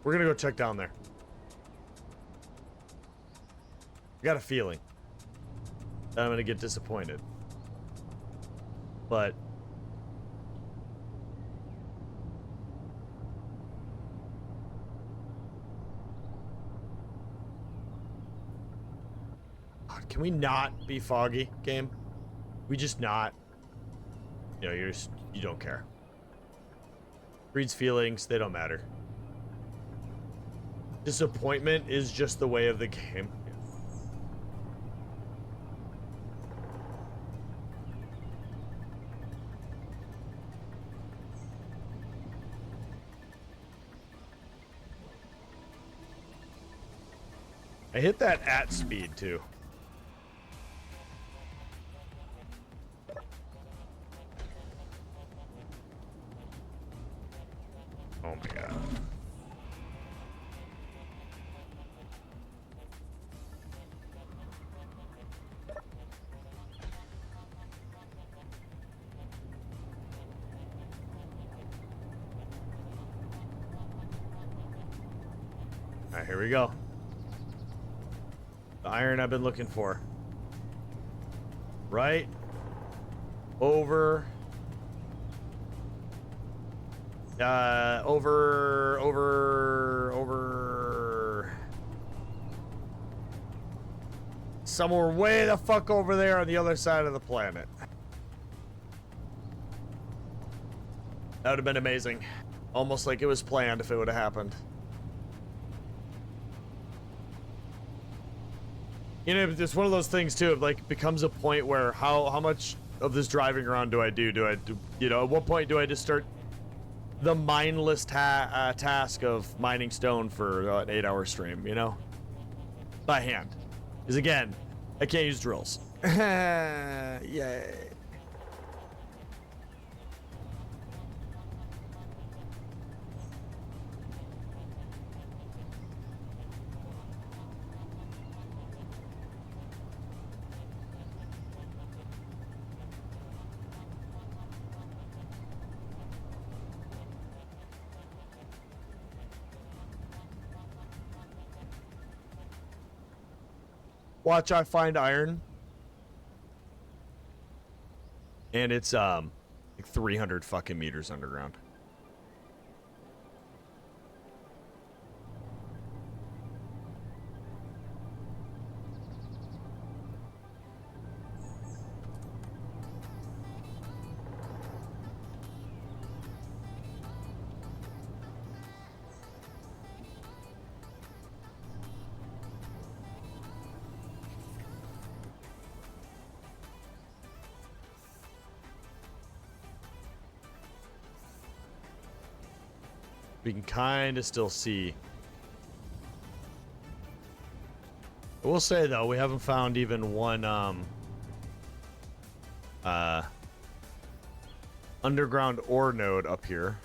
Speaker 1: we're gonna go check down there. I got a feeling that I'm gonna get disappointed, but God, can we not be foggy, game? We just not. You know, you don't care. Breeds feelings, they don't matter. Disappointment is just the way of the game. I hit that at speed too. Oh my god. All right, here we go. The iron I've been looking for. Right over. Over. Somewhere way the fuck over there on the other side of the planet. That would have been amazing. Almost like it was planned if it would have happened. You know, it's one of those things too. It like becomes a point where how much of this driving around do I do? Do I do, you know, at what point do I just start the mindless task of mining stone for an 8-hour stream? You know, by hand. Because again, I can't use drills. Yay. Watch, I find iron. And it's like 300 fucking meters underground. We can kind of still see. I will say though, we haven't found even one underground ore node up here.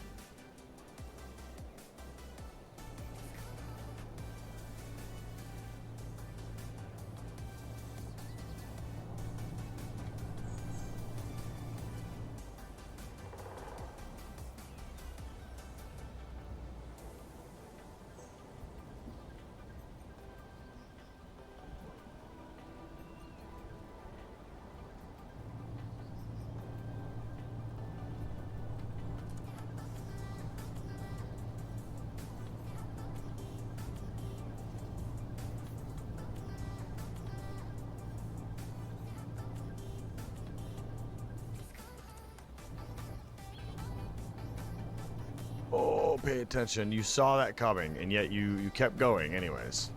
Speaker 1: Oh, pay attention. You saw that coming, and yet you kept going anyways.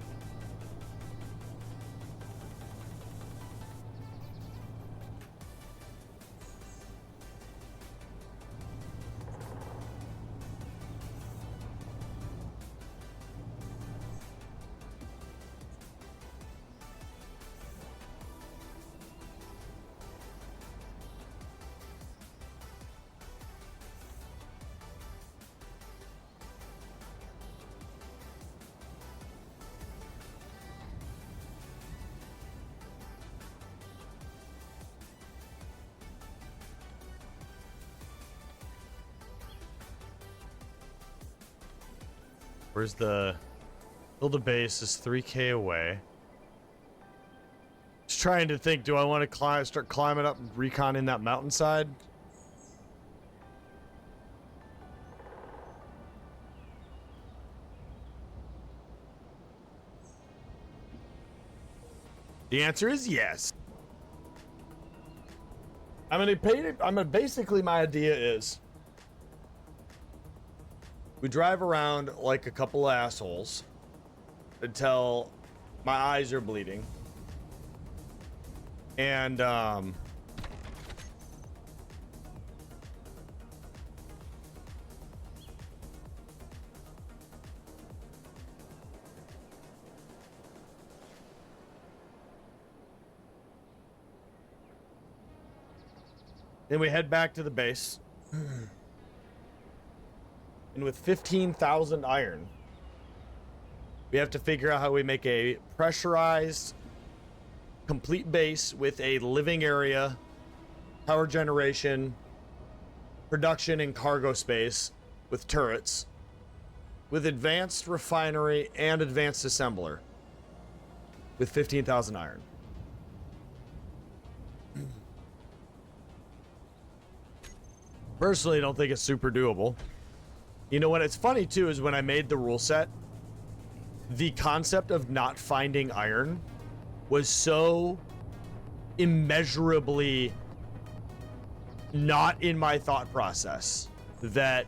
Speaker 1: Where's the... Build a base is 3K away. Just trying to think, do I want to start climbing up and reconning that mountainside? The answer is yes. Basically my idea is we drive around like a couple of assholes until my eyes are bleeding. And, then we head back to the base. And with 15,000 iron, we have to figure out how we make a pressurized, complete base with a living area, power generation, production and cargo space with turrets, with advanced refinery and advanced assembler, with 15,000 iron. Personally, I don't think it's super doable. You know what? It's funny too, is when I made the rule set, the concept of not finding iron was so immeasurably not in my thought process that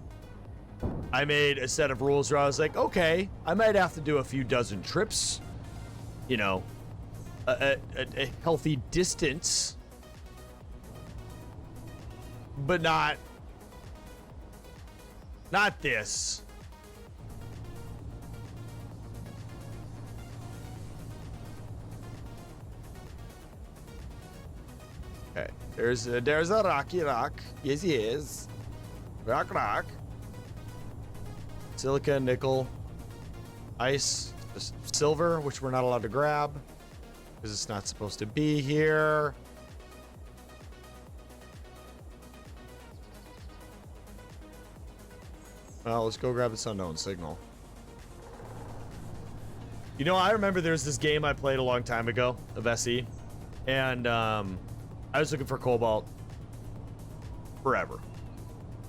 Speaker 1: I made a set of rules where I was like, okay, I might have to do a few dozen trips, you know, a healthy distance, but not this. Okay, there's a rocky rock. Yes, yes. Rock. Silica, nickel, ice, silver, which we're not allowed to grab because it's not supposed to be here. Well, let's go grab this unknown signal. You know, I remember there's this game I played a long time ago of SE, and I was looking for cobalt forever.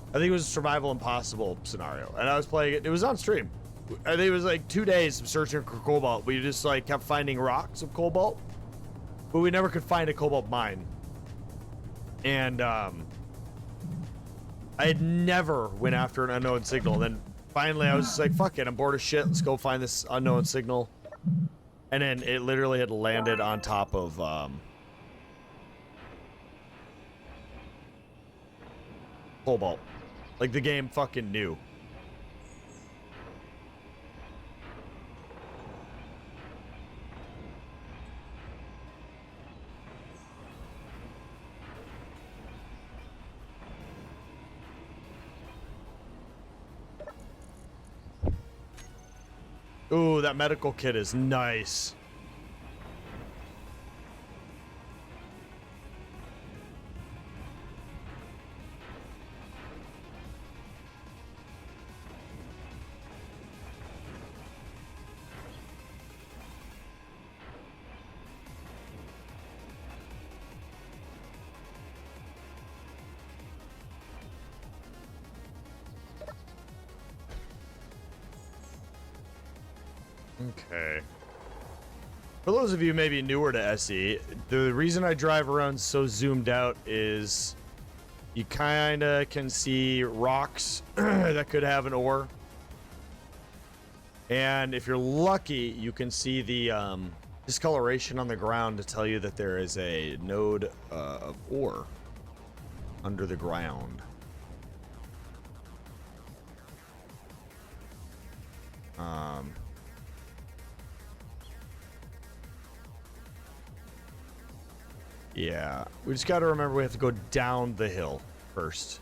Speaker 1: I think it was a survival impossible scenario, and I was playing it. It was on stream. I think it was like 2 days of searching for cobalt. We just like kept finding rocks of cobalt, but we never could find a cobalt mine. And I had never went after an unknown signal. Then finally, I was just like, "Fuck it, I'm bored of shit. Let's go find this unknown signal." And then it literally had landed on top of cobalt. Like the game fucking knew. Ooh, that medical kit is nice. Okay. For those of you maybe newer to SE, the reason I drive around so zoomed out is you kind of can see rocks that could have an ore. And if you're lucky, you can see the discoloration on the ground to tell you that there is a node of ore under the ground. Yeah, we just got to remember we have to go down the hill first.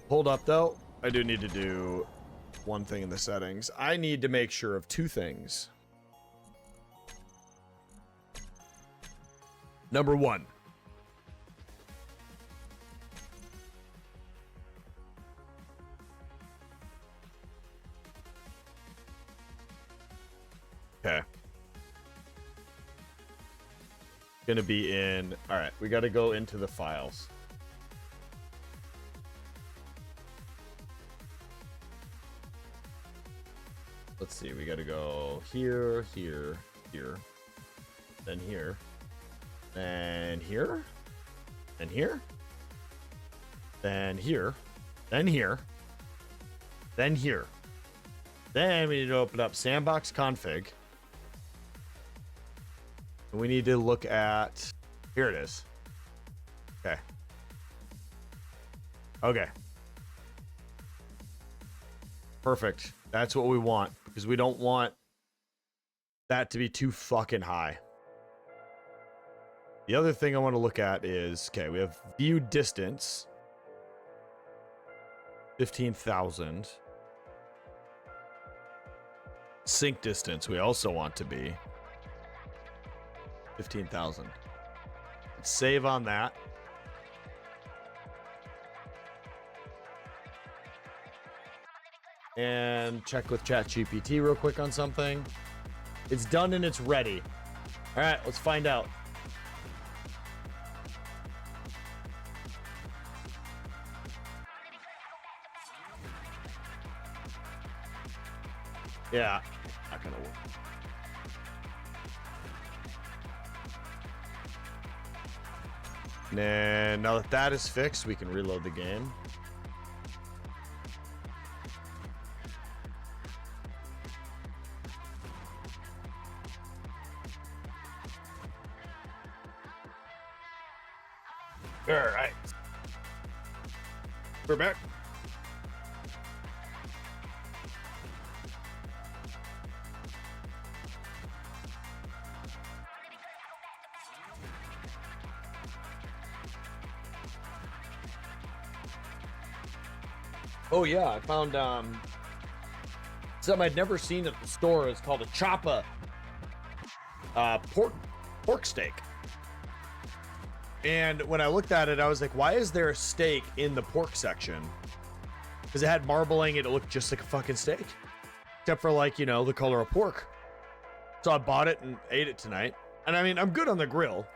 Speaker 1: Hold up, though. I do need to do one thing in the settings. I need to make sure of two things. Number one. Okay. Gonna be in. All right, we got to go into the files. Let's see. We got to go here, here, here, then here, then here, then here, then here, then here, then here. Then we need to open up sandbox config. We need to look at, here it is. Okay. Okay. Perfect. That's what we want, because we don't want that to be too fucking high. The other thing I want to look at is, okay, we have view distance. 15,000. Sync distance we also want to be 15,000. Save on that. And check with ChatGPT real quick on something. It's done and it's ready. All right, let's find out. Yeah, not gonna work. And now that that is fixed, we can reload the game. All right, we're back. Oh yeah, I found something I'd never seen at the store. It's called a choppa pork steak. And when I looked at it, I was like, why is there a steak in the pork section? Because it had marbling and it looked just like a fucking steak. Except for, like, you know, the color of pork. So I bought it and ate it tonight. And I mean, I'm good on the grill,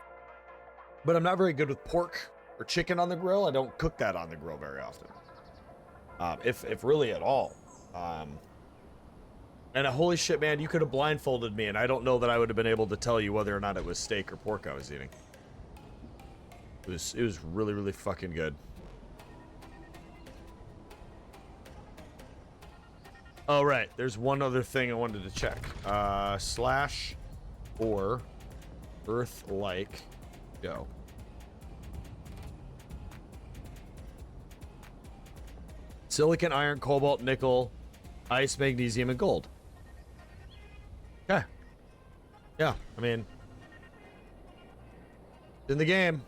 Speaker 1: but I'm not very good with pork or chicken on the grill. I don't cook that on the grill very often. If really at all. And holy shit, man, you could have blindfolded me, and I don't know that I would have been able to tell you whether or not it was steak or pork I was eating. It was really, really fucking good. Oh, right. There's one other thing I wanted to check. Slash or Earth-like. Go. Silicon, iron, cobalt, nickel, ice, magnesium, and gold. Okay. Yeah, I mean, it's in the game.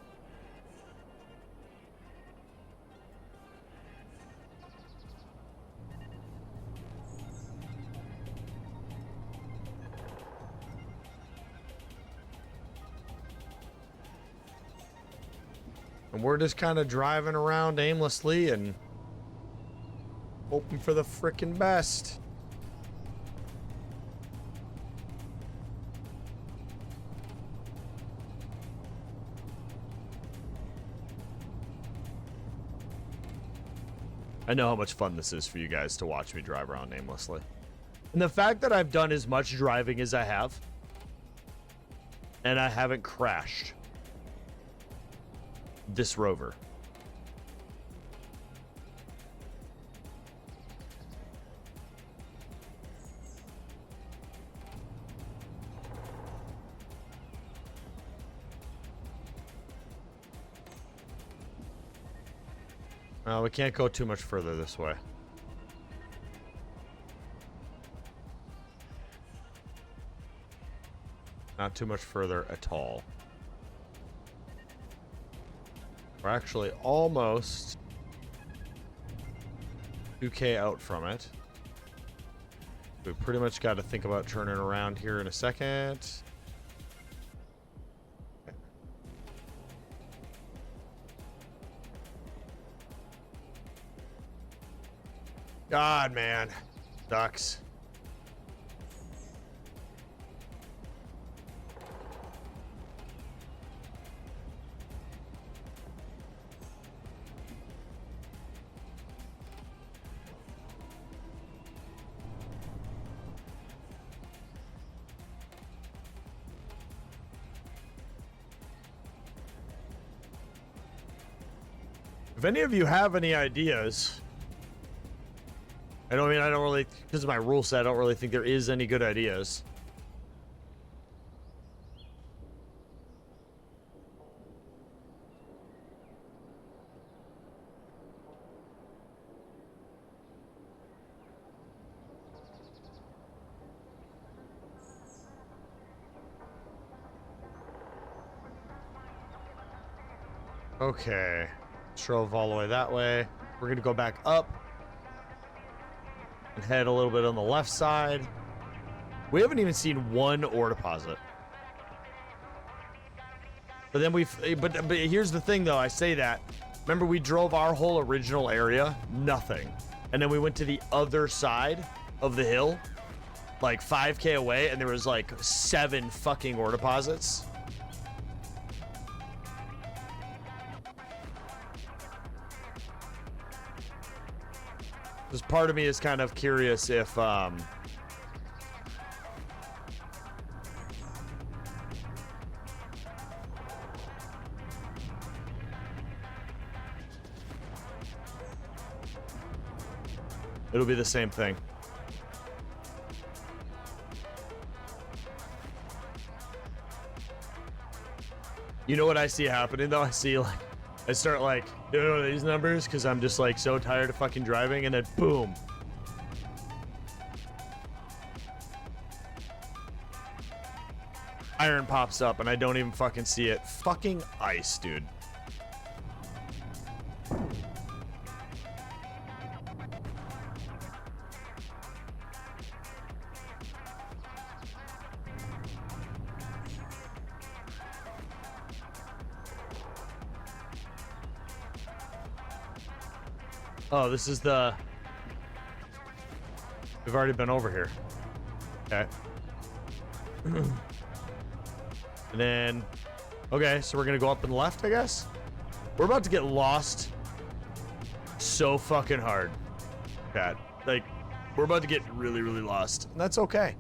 Speaker 1: And we're just kind of driving around aimlessly and hoping for the frickin' best. I know how much fun this is for you guys to watch me drive around aimlessly. And the fact that I've done as much driving as I have, and I haven't crashed this rover. We can't go too much further this way. Not too much further at all. We're actually almost 2K out from it. We pretty much got to think about turning around here in a second. God, man. Sucks. If any of you have any ideas, I don't really, because of my rule set, I don't really think there is any good ideas. Okay. Drove all the way that way. We're gonna go back up and head a little bit on the left side. We haven't even seen one ore deposit. But then but here's the thing though, I say that. Remember we drove our whole original area? Nothing. And then we went to the other side of the hill, like 5K away, and there was like 7 fucking ore deposits. This part of me is kind of curious if it'll be the same thing. You know what I see happening though? I see like I start like doing these numbers because I'm just like so tired of fucking driving, and then boom. Iron pops up and I don't even fucking see it. Fucking ice, dude. Oh, this is the We've already been over here. Okay. And then, okay, so we're gonna go up and left, I guess. We're about to get lost so fucking hard, Pat. Like, we're about to get really, really lost, and that's okay.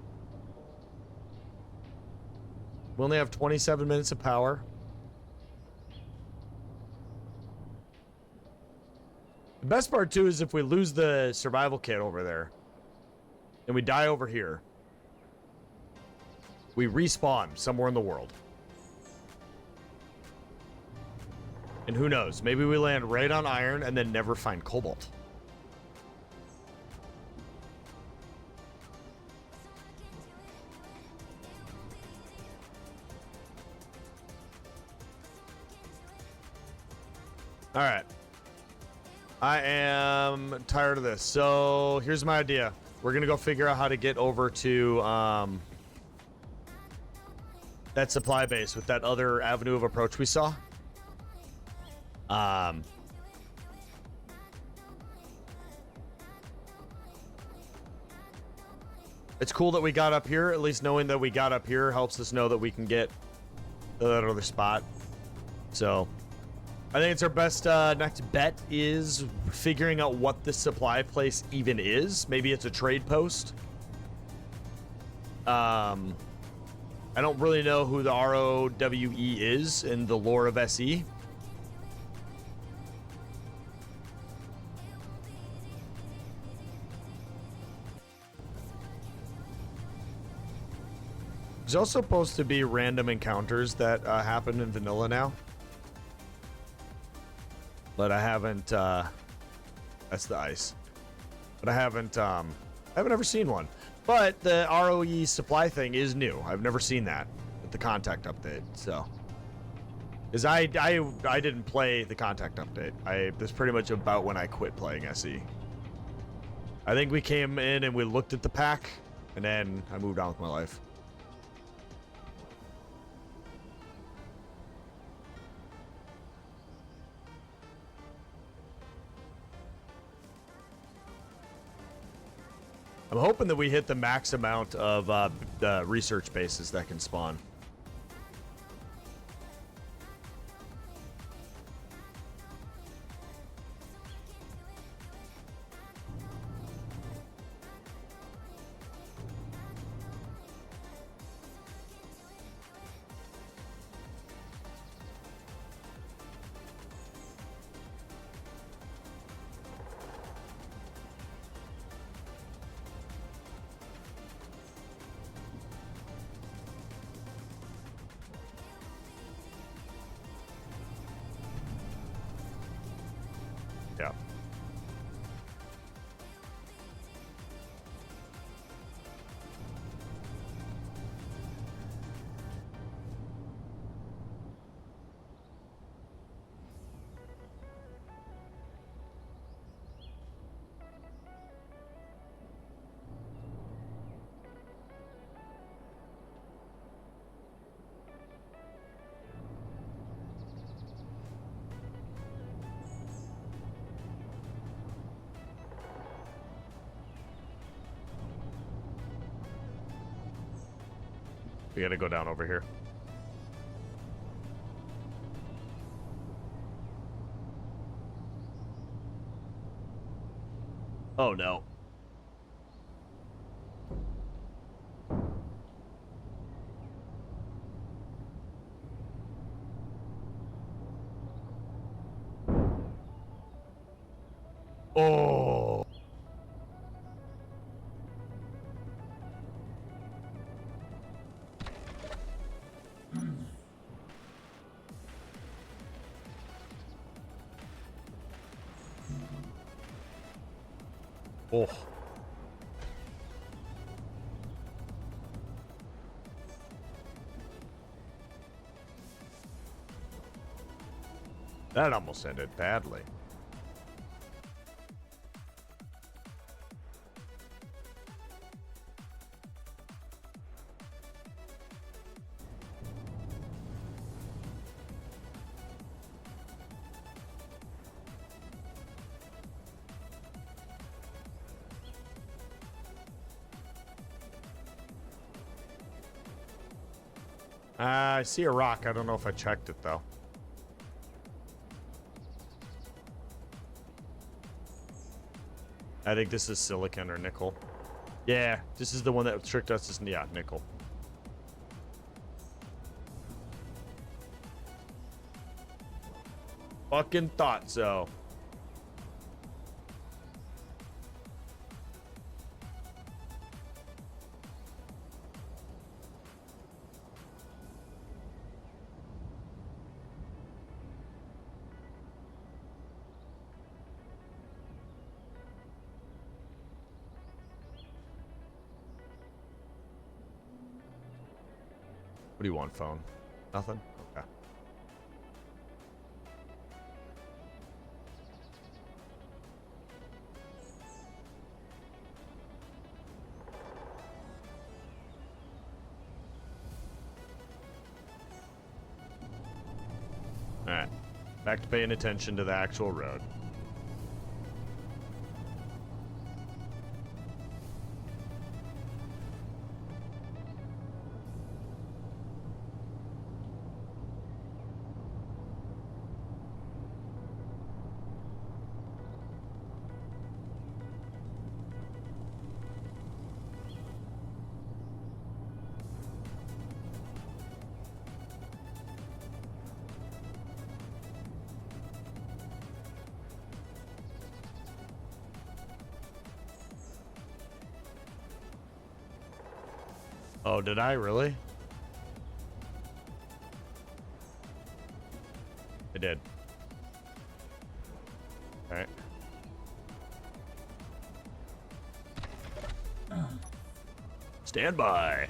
Speaker 1: We only have 27 minutes of power. The best part, too, is if we lose the survival kit over there and we die over here, we respawn somewhere in the world. And who knows? Maybe we land right on iron and then never find cobalt. All right. I am tired of this. So here's my idea. We're going to go figure out how to get over to that supply base with that other avenue of approach we saw. It's cool that we got up here. At least knowing that we got up here helps us know that we can get to that other spot. So I think it's our best next bet is figuring out what the supply place even is. Maybe it's a trade post. I don't really know who the ROWE is in the lore of SE. There's also supposed to be random encounters that happen in vanilla now. But I haven't, that's the ice. But I haven't ever seen one. But the ROE supply thing is new. I've never seen that with the contact update, so. Because I didn't play the contact update. That's pretty much about when I quit playing SE. I think we came in and we looked at the pack, and then I moved on with my life. I'm hoping that we hit the max amount of research bases that can spawn. Yeah. We gotta go down over here. Oh no. Oh. Oh. That almost ended badly. I see a rock. I don't know if I checked it, though. I think this is silicon or nickel. Yeah, this is the one that tricked us. Yeah, nickel. Fucking thought so. What do you want, phone? Nothing? Okay. Alright. Back to paying attention to the actual road. Oh, did I really? I did. All right. Stand by.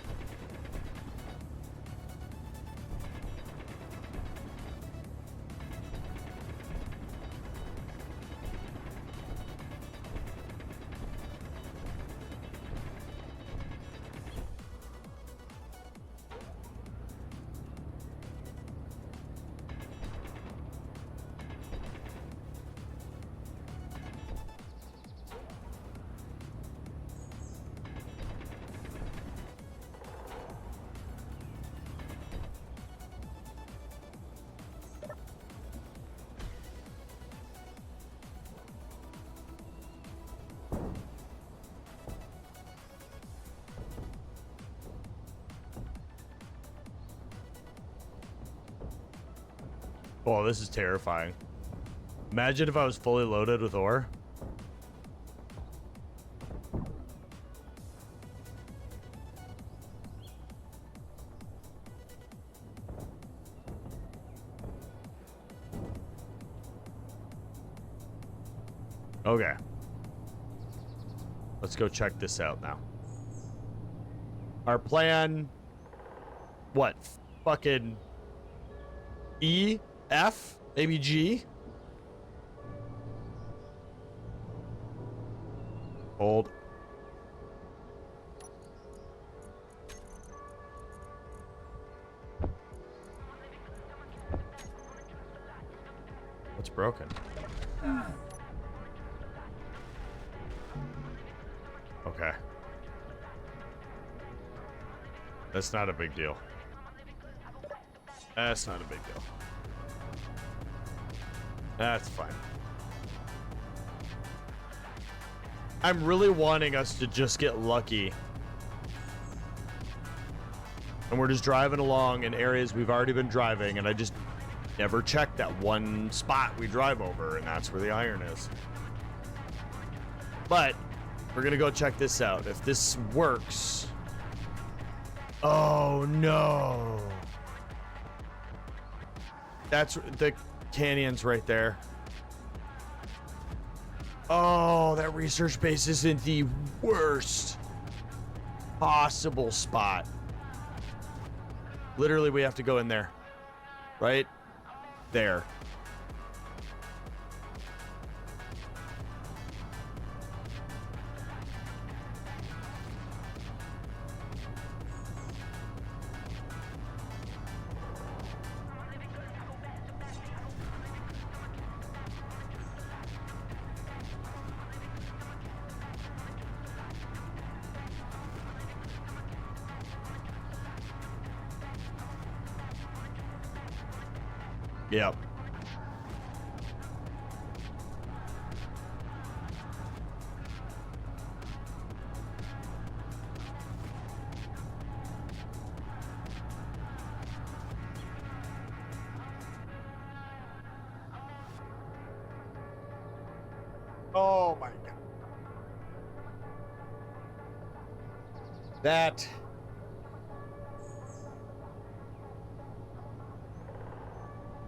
Speaker 1: Oh, this is terrifying. Imagine if I was fully loaded with ore. Okay. Let's go check this out now. Our plan... What? Fucking... E? F? Maybe G? Hold. What's broken? Okay. That's not a big deal. That's not a big deal. That's fine. I'm really wanting us to just get lucky. And we're just driving along in areas we've already been driving, and I just never checked that one spot we drive over, and that's where the iron is. But we're gonna go check this out. If this works... Oh, no. That's the canyon's right there. Oh, that research base is in the worst possible spot. Literally, we have to go in there. Right there. Yep. Oh my god.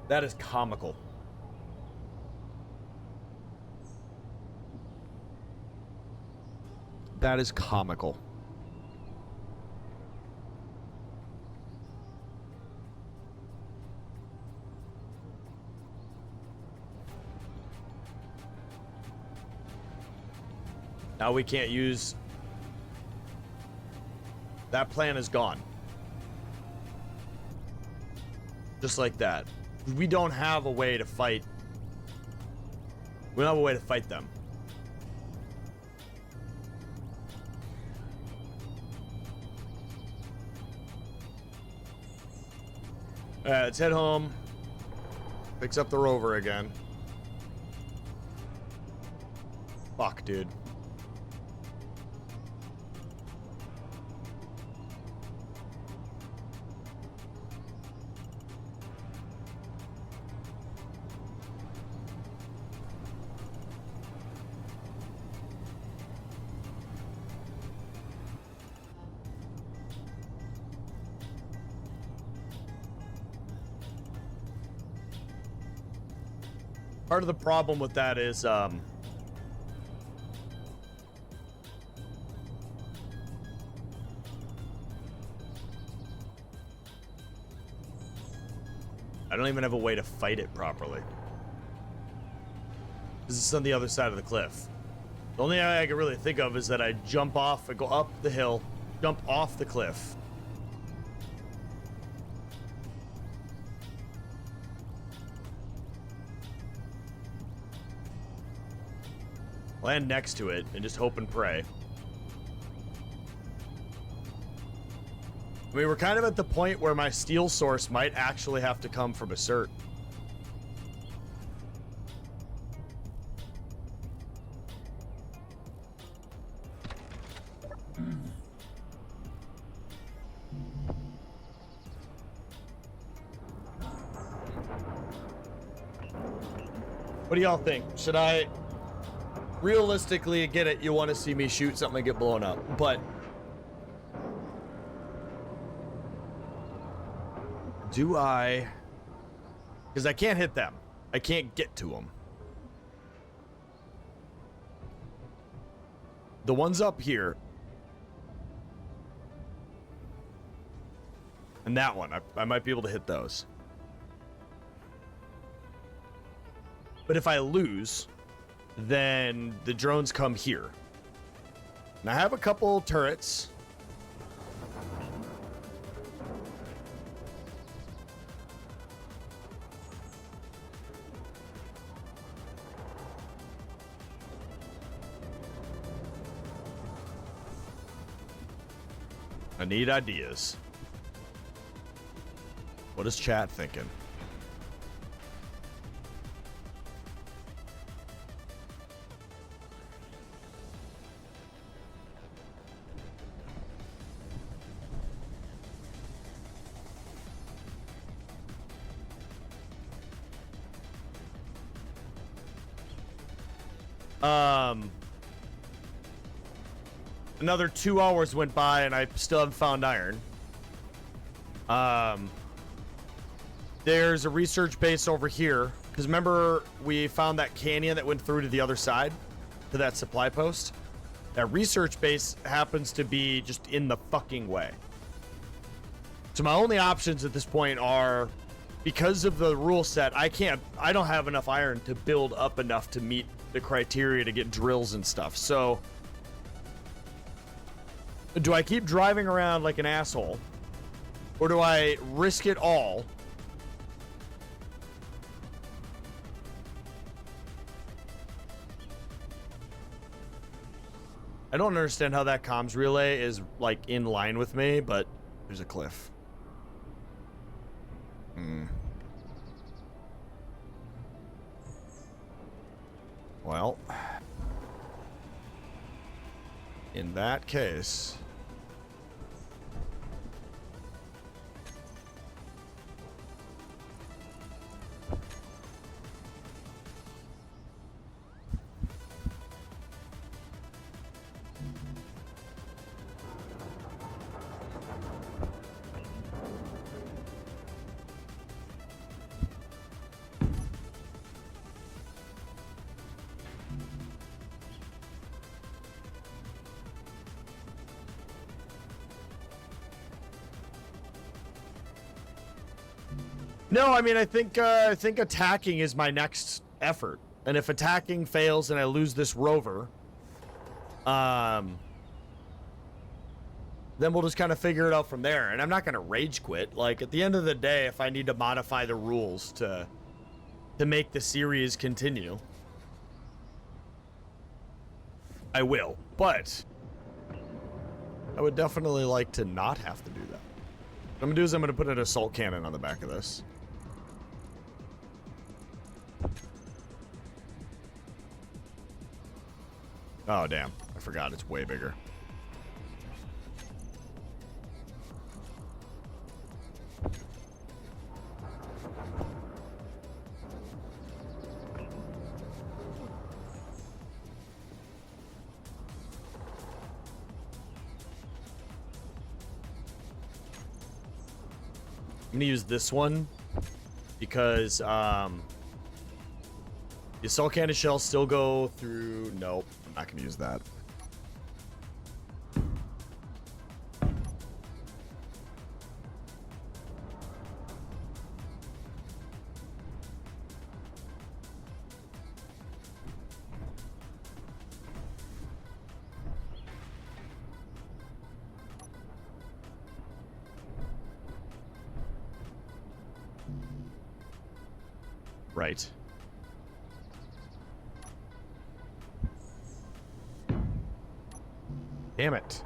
Speaker 1: That is comical. That is comical. Now we can't use... That plan is gone. Just like that. We don't have a way to fight. We don't have a way to fight them. Alright, let's head home. Fix up the rover again. Fuck, dude. Part of the problem with that is, I don't even have a way to fight it properly. This is on the other side of the cliff. The only thing I can really think of is that I jump off, I go up the hill, jump off the cliff. Land next to it and just hope and pray. I mean, we're kind of at the point where my steel source might actually have to come from a cert. What do y'all think? Should I... Realistically, I get it, you want to see me shoot something and get blown up, but... Do I... Because I can't hit them. I can't get to them. The ones up here. And that one, I might be able to hit those. But if I lose... then the drones come here. And I have a couple turrets. I need ideas. What is chat thinking? Another 2 hours went by and I still haven't found iron. There's a research base over here. Because remember, we found that canyon that went through to the other side, to that supply post. That research base happens to be just in the fucking way. So my only options at this point are, because of the rule set, I don't have enough iron to build up enough to meet the criteria to get drills and stuff. So do I keep driving around like an asshole, or do I risk it all I don't understand how that comms relay is like in line with me, but there's a cliff. Well, in that case... No, I mean, I think attacking is my next effort. And if attacking fails and I lose this rover, then we'll just kind of figure it out from there. And I'm not going to rage quit. Like, at the end of the day, if I need to modify the rules to make the series continue, I will. But I would definitely like to not have to do that. What I'm going to do is I'm going to put an assault cannon on the back of this. Oh, damn. I forgot. It's way bigger. I'm gonna use this one because the assault cannon shells still go through. Nope, I'm not gonna use that. Right. Damn it.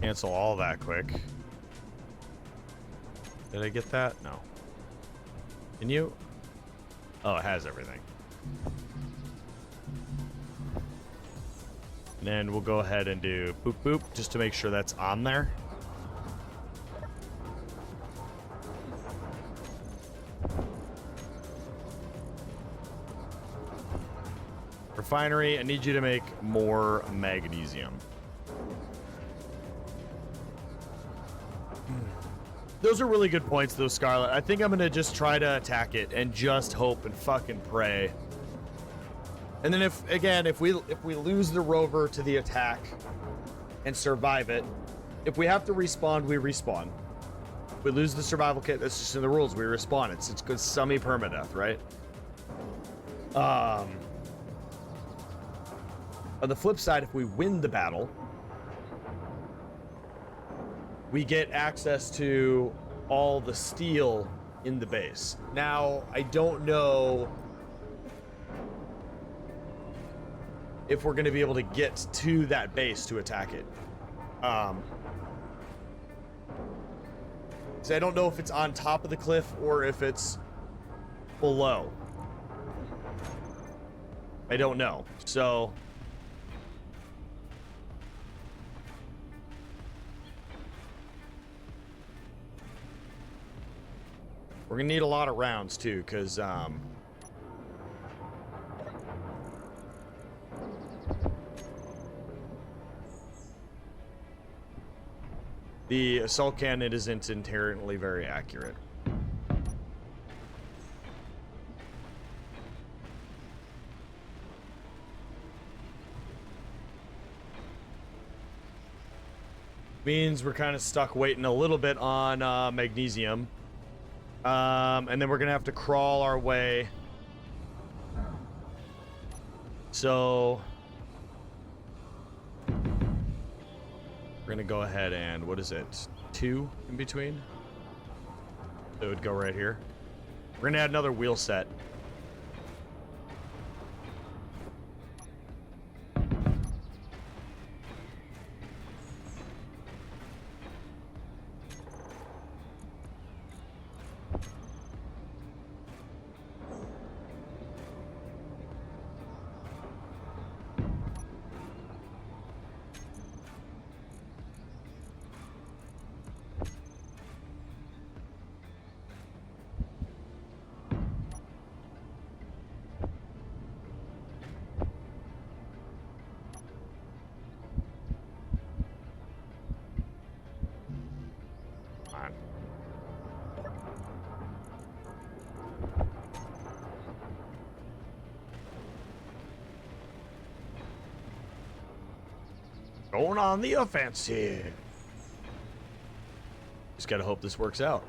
Speaker 1: Cancel all that quick. Did I get that? No. Can you? Oh, it has everything. And then we'll go ahead and do boop boop just to make sure that's on there. Refinery, I need you to make more magnesium. Those are really good points, though, Scarlet. I think I'm gonna just try to attack it and just hope and fucking pray. And then if we lose the rover to the attack and survive it, if we have to respawn, we respawn. If we lose the survival kit, that's just in the rules. We respawn. It's good semi-permadeath, right? On the flip side, if we win the battle, we get access to all the steel in the base. Now, I don't know if we're going to be able to get to that base to attack it. So I don't know if it's on top of the cliff or if it's below. I don't know. So we're gonna need a lot of rounds too, because the assault cannon isn't inherently very accurate. Means we're kind of stuck waiting a little bit on magnesium. And then we're gonna have to crawl our way So we're gonna go ahead and, what is it? 2 in between? So it would go right here. We're gonna add another wheel set. Going on the offensive. Just gotta hope this works out.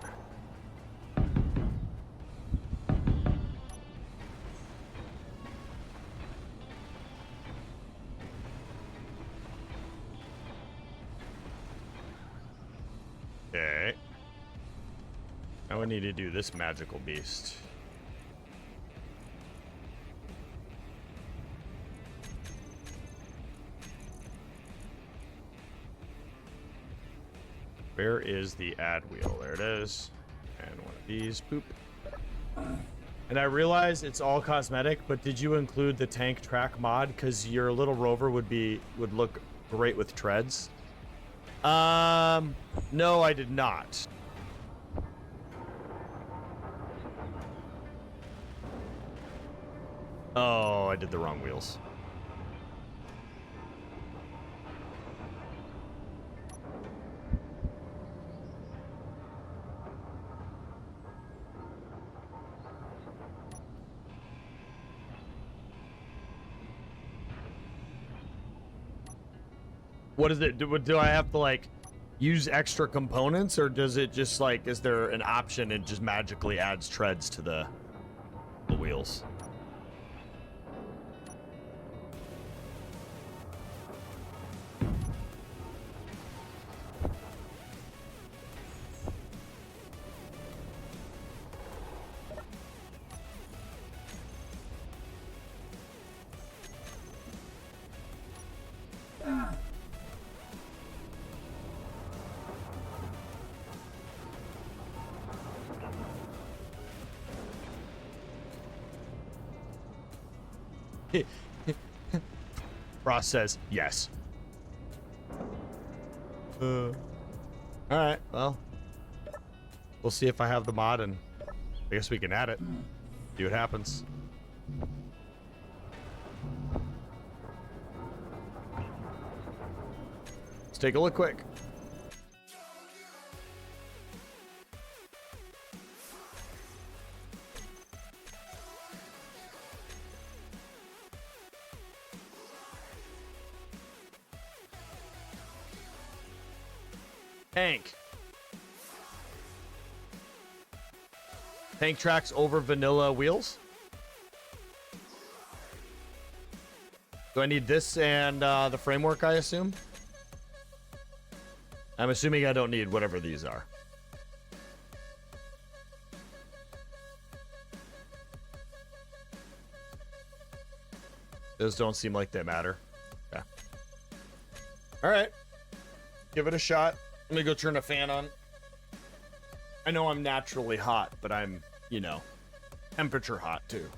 Speaker 1: Okay. Now we need to do this magical beast. Where is the add wheel? There it is. And one of these. Boop. And I realize it's all cosmetic, but did you include the tank track mod? Because your little rover would look great with treads. No, I did not. Oh, I did the wrong wheels. What is it? Do I have to like use extra components, or does it just like, is there an option it just magically adds treads to the wheels? Ross says yes. All right, well, we'll see if I have the mod, and I guess we can add it. See what happens. Let's take a look quick. Tank tracks over vanilla wheels. Do I need this and the framework, I assume? I'm assuming I don't need whatever these are. Those don't seem like they matter. Yeah. All right. Give it a shot. Let me go turn a fan on. I know I'm naturally hot, but I'm, you know, temperature hot too.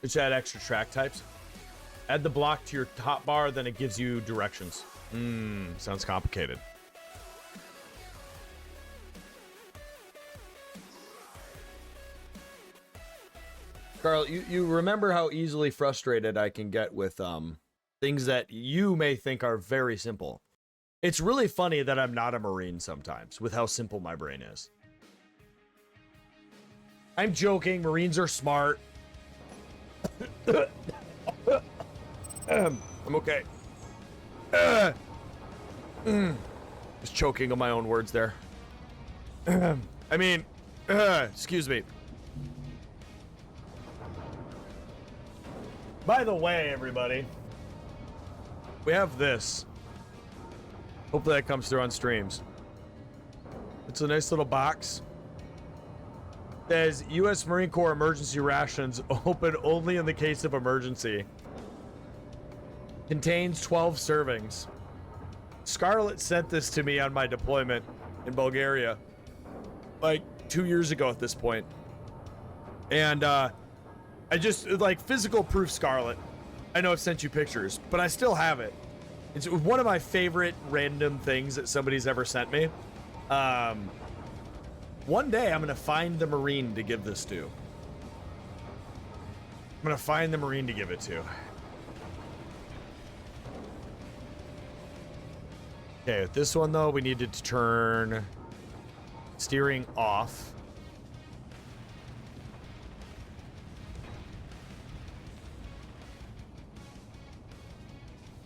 Speaker 1: Just add extra track types. Add the block to your top bar, then it gives you directions. Sounds complicated. Carl, you remember how easily frustrated I can get with things that you may think are very simple. It's really funny that I'm not a Marine sometimes with how simple my brain is. I'm joking. Marines are smart. I'm okay. Just choking on my own words there. I mean, excuse me. By the way, everybody, we have this. Hopefully that comes through on streams. It's a nice little box. It says U.S. Marine Corps emergency rations open only in the case of emergency. Contains 12 servings. Scarlett sent this to me on my deployment in Bulgaria, like 2 years ago at this point. And I just, like, physical proof, Scarlett. I know I've sent you pictures, but I still have it. It's one of my favorite random things that somebody's ever sent me. One day I'm gonna find the Marine to give this to. I'm gonna find the Marine to give it to. Okay, with this one though, we needed to turn steering off.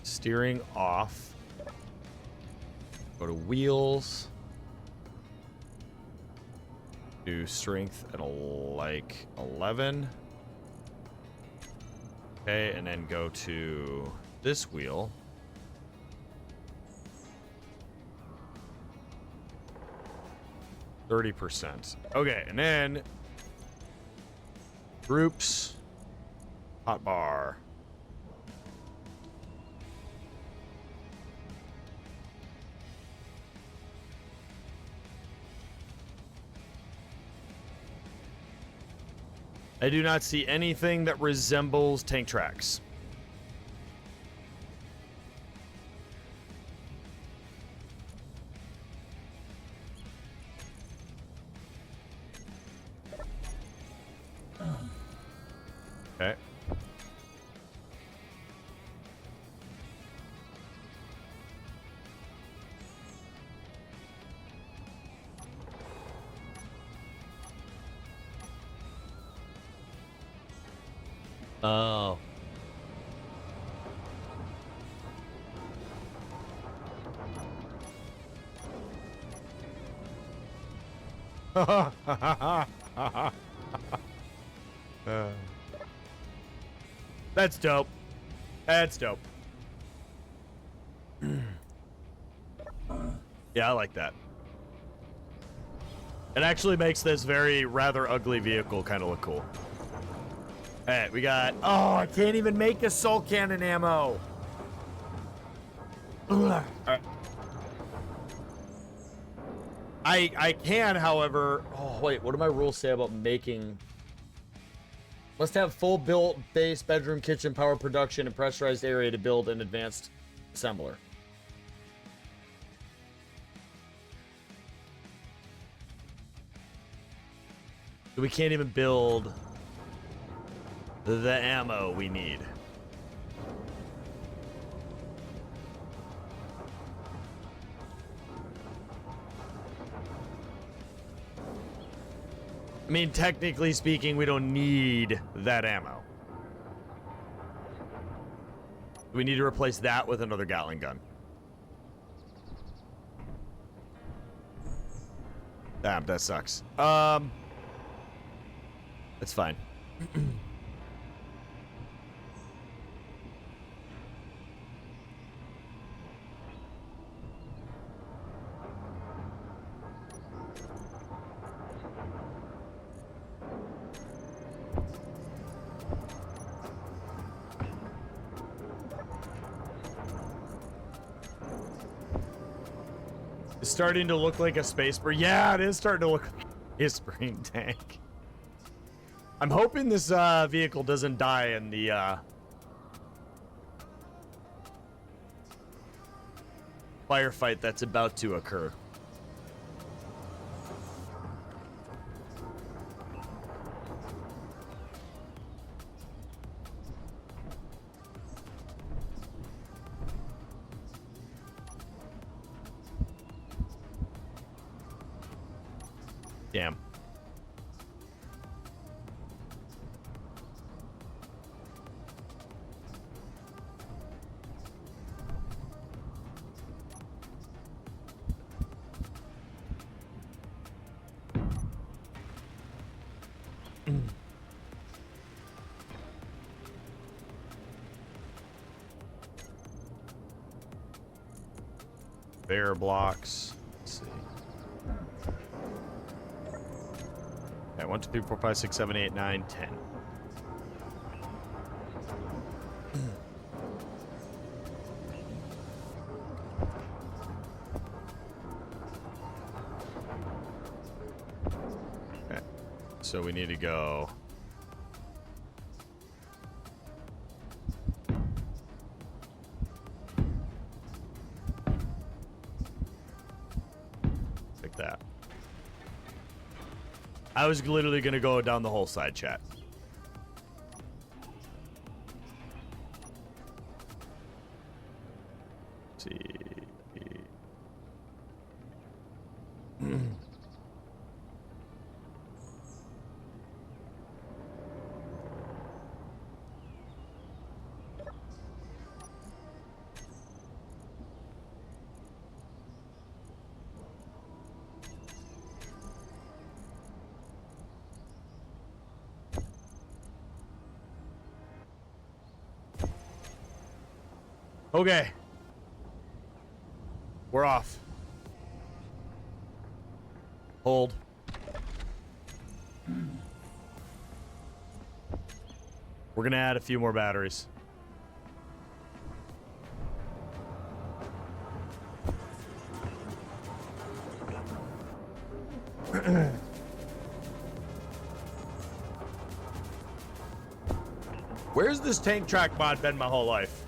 Speaker 1: Steering off. Go to wheels. Do strength at like 11. Okay, and then go to this wheel. %. Okay, and then groups, hotbar. I do not see anything that resembles tank tracks. Okay. Oh. That's dope. That's dope. Yeah, I like that. It actually makes this very rather ugly vehicle kind of look cool. All right, we got... Oh, I can't even make a soul cannon ammo. All right. I can, however... Oh, wait, what do my rules say about making... Must have full built base, bedroom, kitchen, power production, and pressurized area to build an advanced assembler. So we can't even build the ammo we need. I mean, technically speaking, we don't need that ammo. We need to replace that with another Gatling gun. Damn, that sucks. That's fine. It's starting to look like a space marine. Yeah, it is starting to look like a space marine tank. I'm hoping this vehicle doesn't die in the firefight that's about to occur. Damn. Bear blocks. Let's see. Okay, 1, 2, 3, 4, 5, 6, 7, 8, 9, 10. Okay. So we need to go. That. I was literally gonna go down the whole side, chat. Let's see. Okay. We're off. Hold. We're gonna add a few more batteries. Where's this tank track mod been my whole life?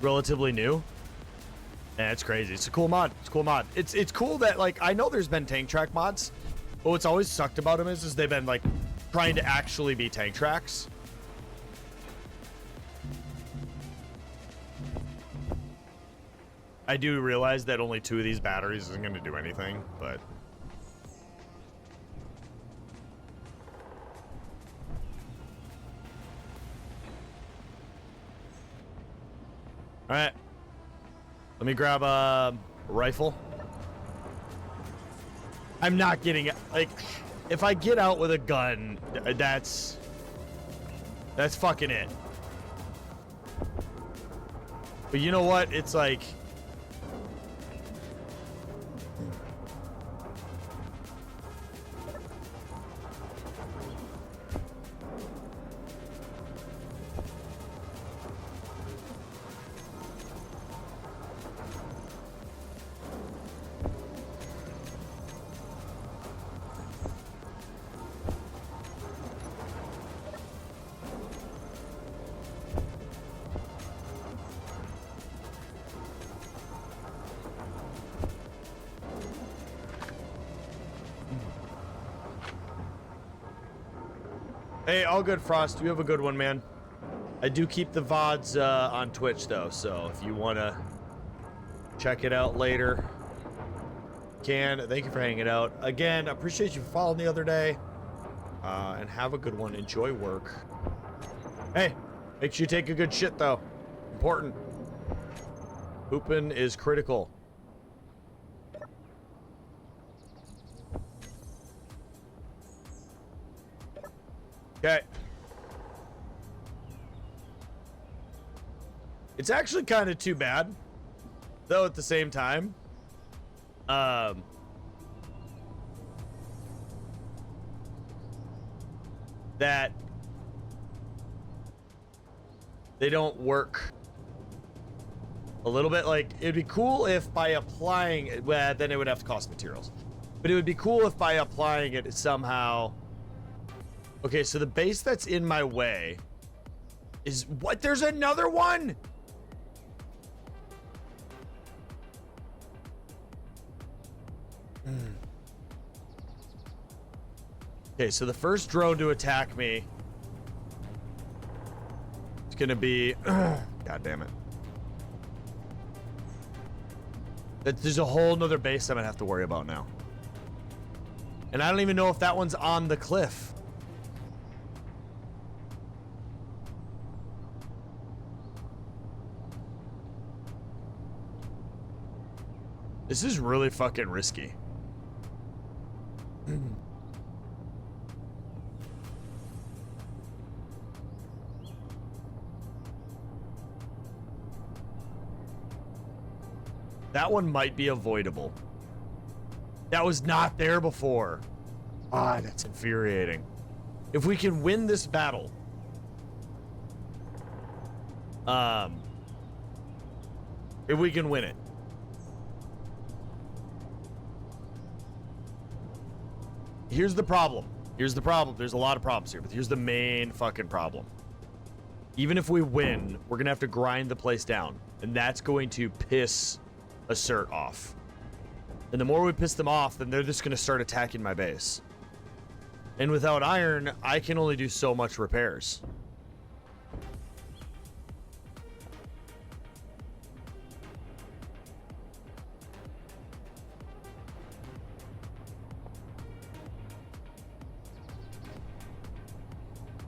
Speaker 1: Relatively new. Yeah, it's crazy. It's a cool mod. It's a cool mod. It's cool that, like, I know there's been tank track mods, but what's always sucked about them is they've been like trying to actually be tank tracks. I do realize that only 2 of these batteries isn't going to do anything, but all right. Let me grab a rifle. I'm not getting, like, if I get out with a gun, that's fucking it. But you know what? It's like, hey, all good, Frost. You have a good one, man. I do keep the VODs on Twitch, though, so if you want to check it out later, you can. Thank you for hanging out. Again, I appreciate you following the other day. And have a good one. Enjoy work. Hey, make sure you take a good shit, though. Important. Pooping is critical. Okay. It's actually kind of too bad, though, at the same time. That they don't work a little bit. Like, it'd be cool if by applying it, well, then it would have to cost materials. But it would be cool if by applying it somehow... Okay, so the base that's in my way is what? There's another one? Okay, so the first drone to attack me is gonna be God damn it. There's a whole nother base I'm gonna have to worry about now. And I don't even know if that one's on the cliff. This is really fucking risky. That one might be avoidable. That was not there before. Ah, that's infuriating. If we can win this battle, if we can win it, here's the problem. Here's the problem. There's a lot of problems here, but here's the main fucking problem. Even if we win, we're gonna have to grind the place down, and that's going to piss Assert off. And the more we piss them off, then they're just gonna start attacking my base. And without iron, I can only do so much repairs.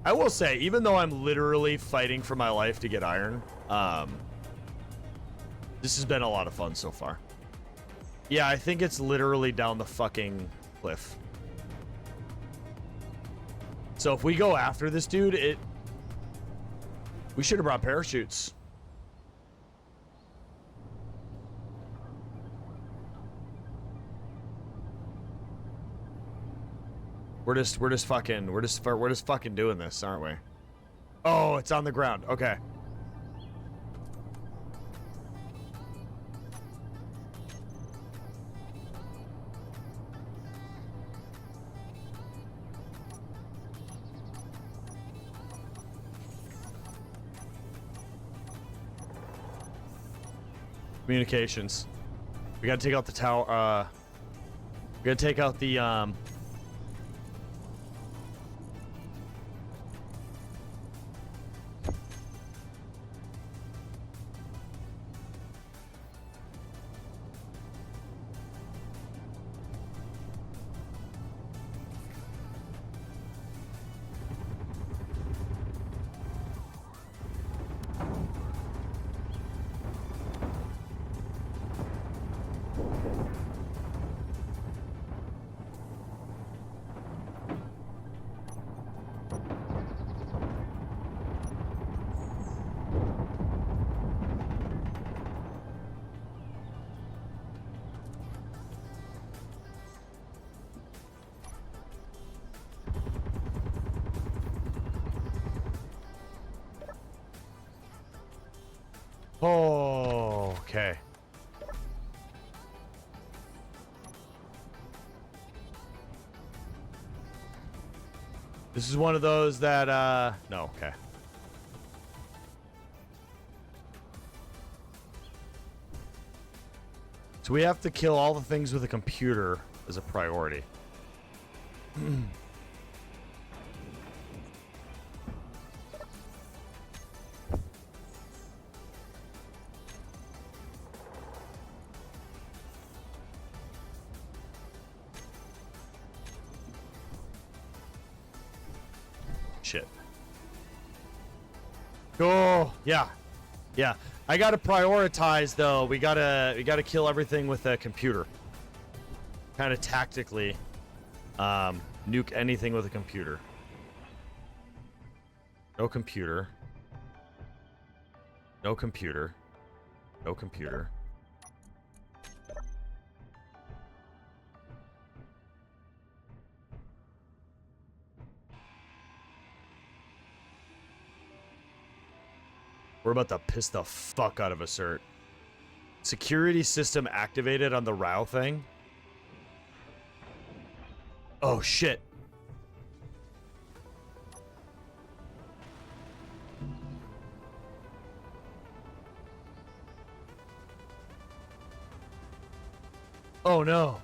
Speaker 1: I will say, even though I'm literally fighting for my life to get iron, this has been a lot of fun so far. Yeah, I think it's literally down the fucking cliff. So if we go after this dude, we should have brought parachutes. We're just fucking doing this, aren't we? Oh, it's on the ground. Okay. Communications. We gotta take out the tower. We gotta take out the Oh, okay. This is one of those that, no, okay. So we have to kill all the things with a computer as a priority. Shit. Oh, yeah. Yeah. I gotta prioritize though. We gotta kill everything with a computer. Kind of tactically. Nuke anything with a computer. No computer. No computer. No computer. We're about to piss the fuck out of Assert. Security system activated on the RAW thing. Oh, shit. Oh, no.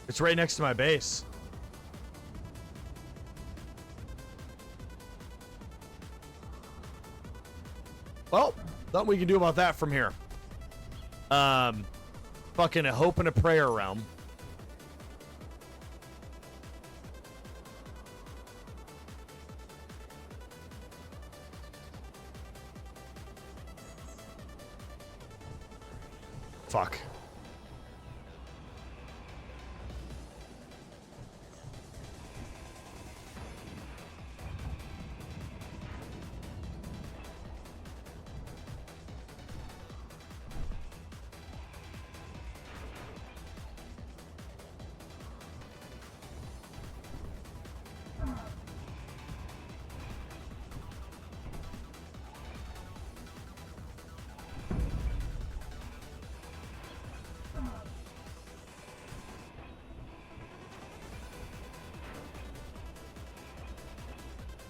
Speaker 1: It's right next to my base. Well, nothing we can do about that from here. Fucking a hope and a prayer realm. Fuck.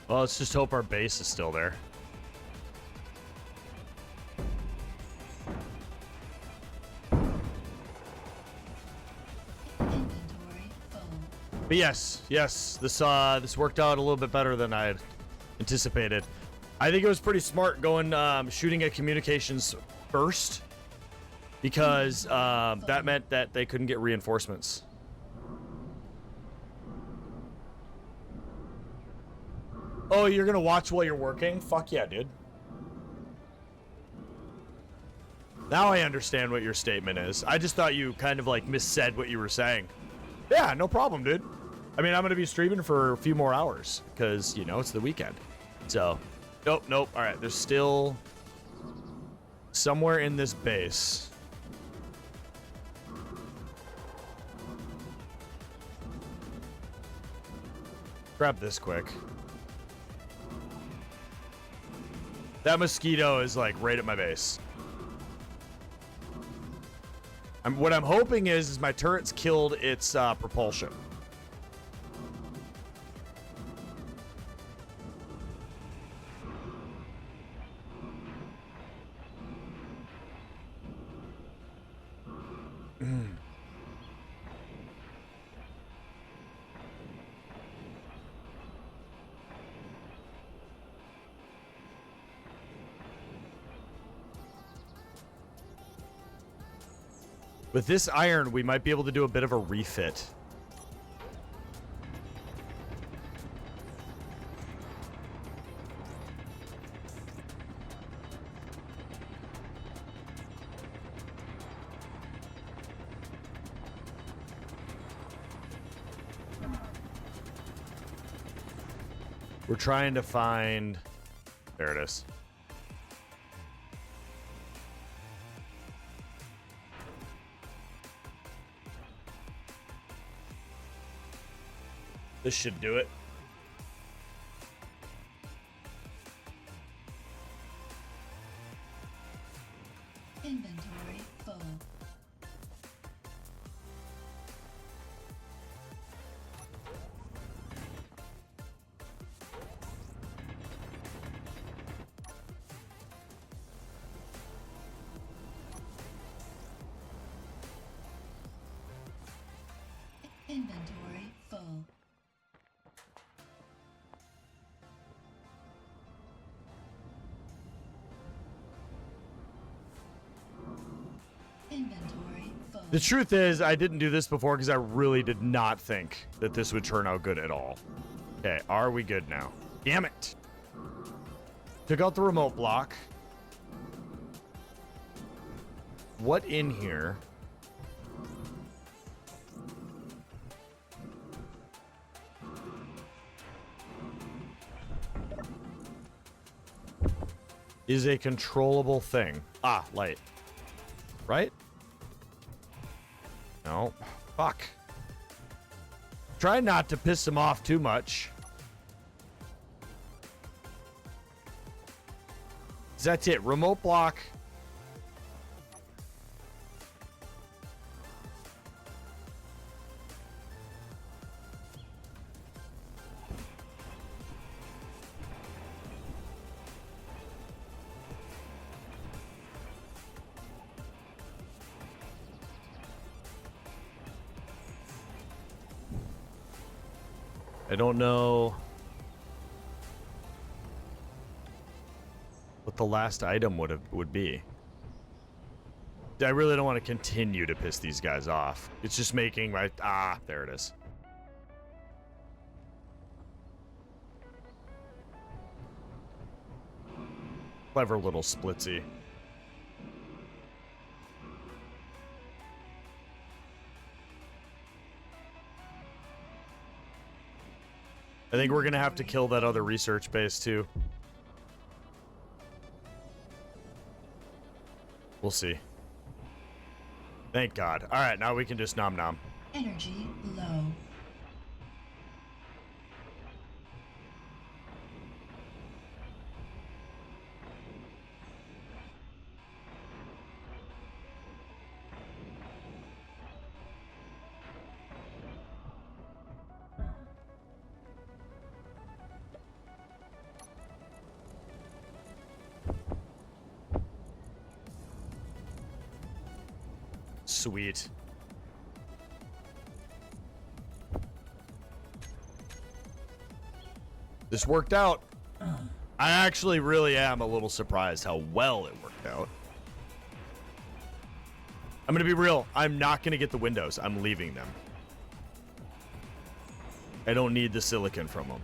Speaker 1: Well, let's just hope our base is still there. But yes, this worked out a little bit better than I had anticipated. I think it was pretty smart going shooting at communications first, because that meant that they couldn't get reinforcements. Oh, you're gonna watch while you're working? Fuck yeah, dude. Now I understand what your statement is. I just thought you kind of like missaid what you were saying. Yeah, no problem, dude. I mean, I'm gonna be streaming for a few more hours because, you know, it's the weekend. So, nope. All right, there's still somewhere in this base. Grab this quick. That mosquito is like right at my base. What I'm hoping is my turret's killed its propulsion. With this iron, we might be able to do a bit of a refit. We're trying to find... There it is. This should do it.
Speaker 2: Inventory full. Inventory full.
Speaker 1: The truth is, I didn't do this before because I really did not think that this would turn out good at all. Okay, are we good now? Damn it. Took out the remote block. What in here? Is a controllable thing. Ah, light. Right? No. Fuck. Try not to piss him off too much. That's it. Remote block. I don't know what the last item would be. I really don't want to continue to piss these guys off. It's just making my... Ah, there it is. Clever little splitsy. I think we're going to have to kill that other research base, too. We'll see. Thank God. All right, now we can just nom nom.
Speaker 2: Energy low.
Speaker 1: Sweet. This worked out. I actually really am a little surprised how well it worked out. I'm gonna be real. I'm not gonna get the windows. I'm leaving them. I don't need the silicon from them.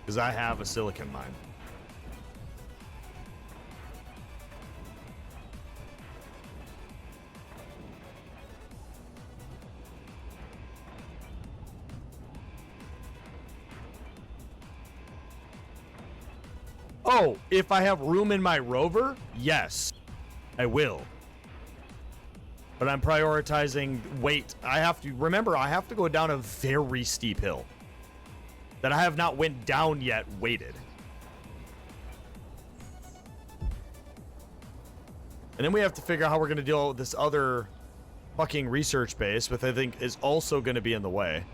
Speaker 1: Because I have a silicon mine. Oh, if I have room in my rover, yes, I will. But I'm prioritizing weight. I have to, remember, I have to go down a very steep hill that I have not went down yet, weighted. And then we have to figure out how we're going to deal with this other fucking research base, which I think is also going to be in the way.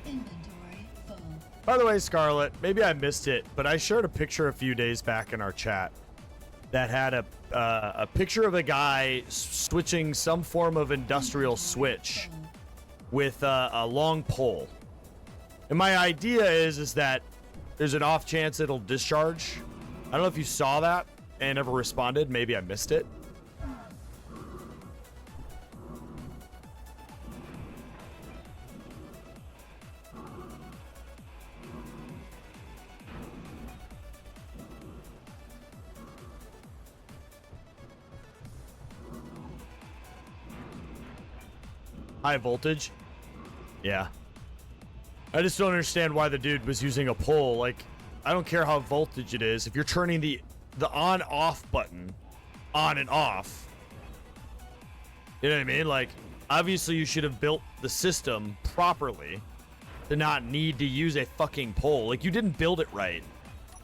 Speaker 2: Inventory full.
Speaker 1: By the way, Scarlet, maybe I missed it, but I shared a picture a few days back in our chat that had a picture of a guy switching some form of industrial switch with a long pole. And my idea is that there's an off chance it'll discharge. I don't know if you saw that and ever responded. Maybe I missed it. High voltage? Yeah. I just don't understand why the dude was using a pole. Like, I don't care how voltage it is. If you're turning the on-off button on and off, you know what I mean? Like, obviously you should have built the system properly to not need to use a fucking pole. Like, you didn't build it right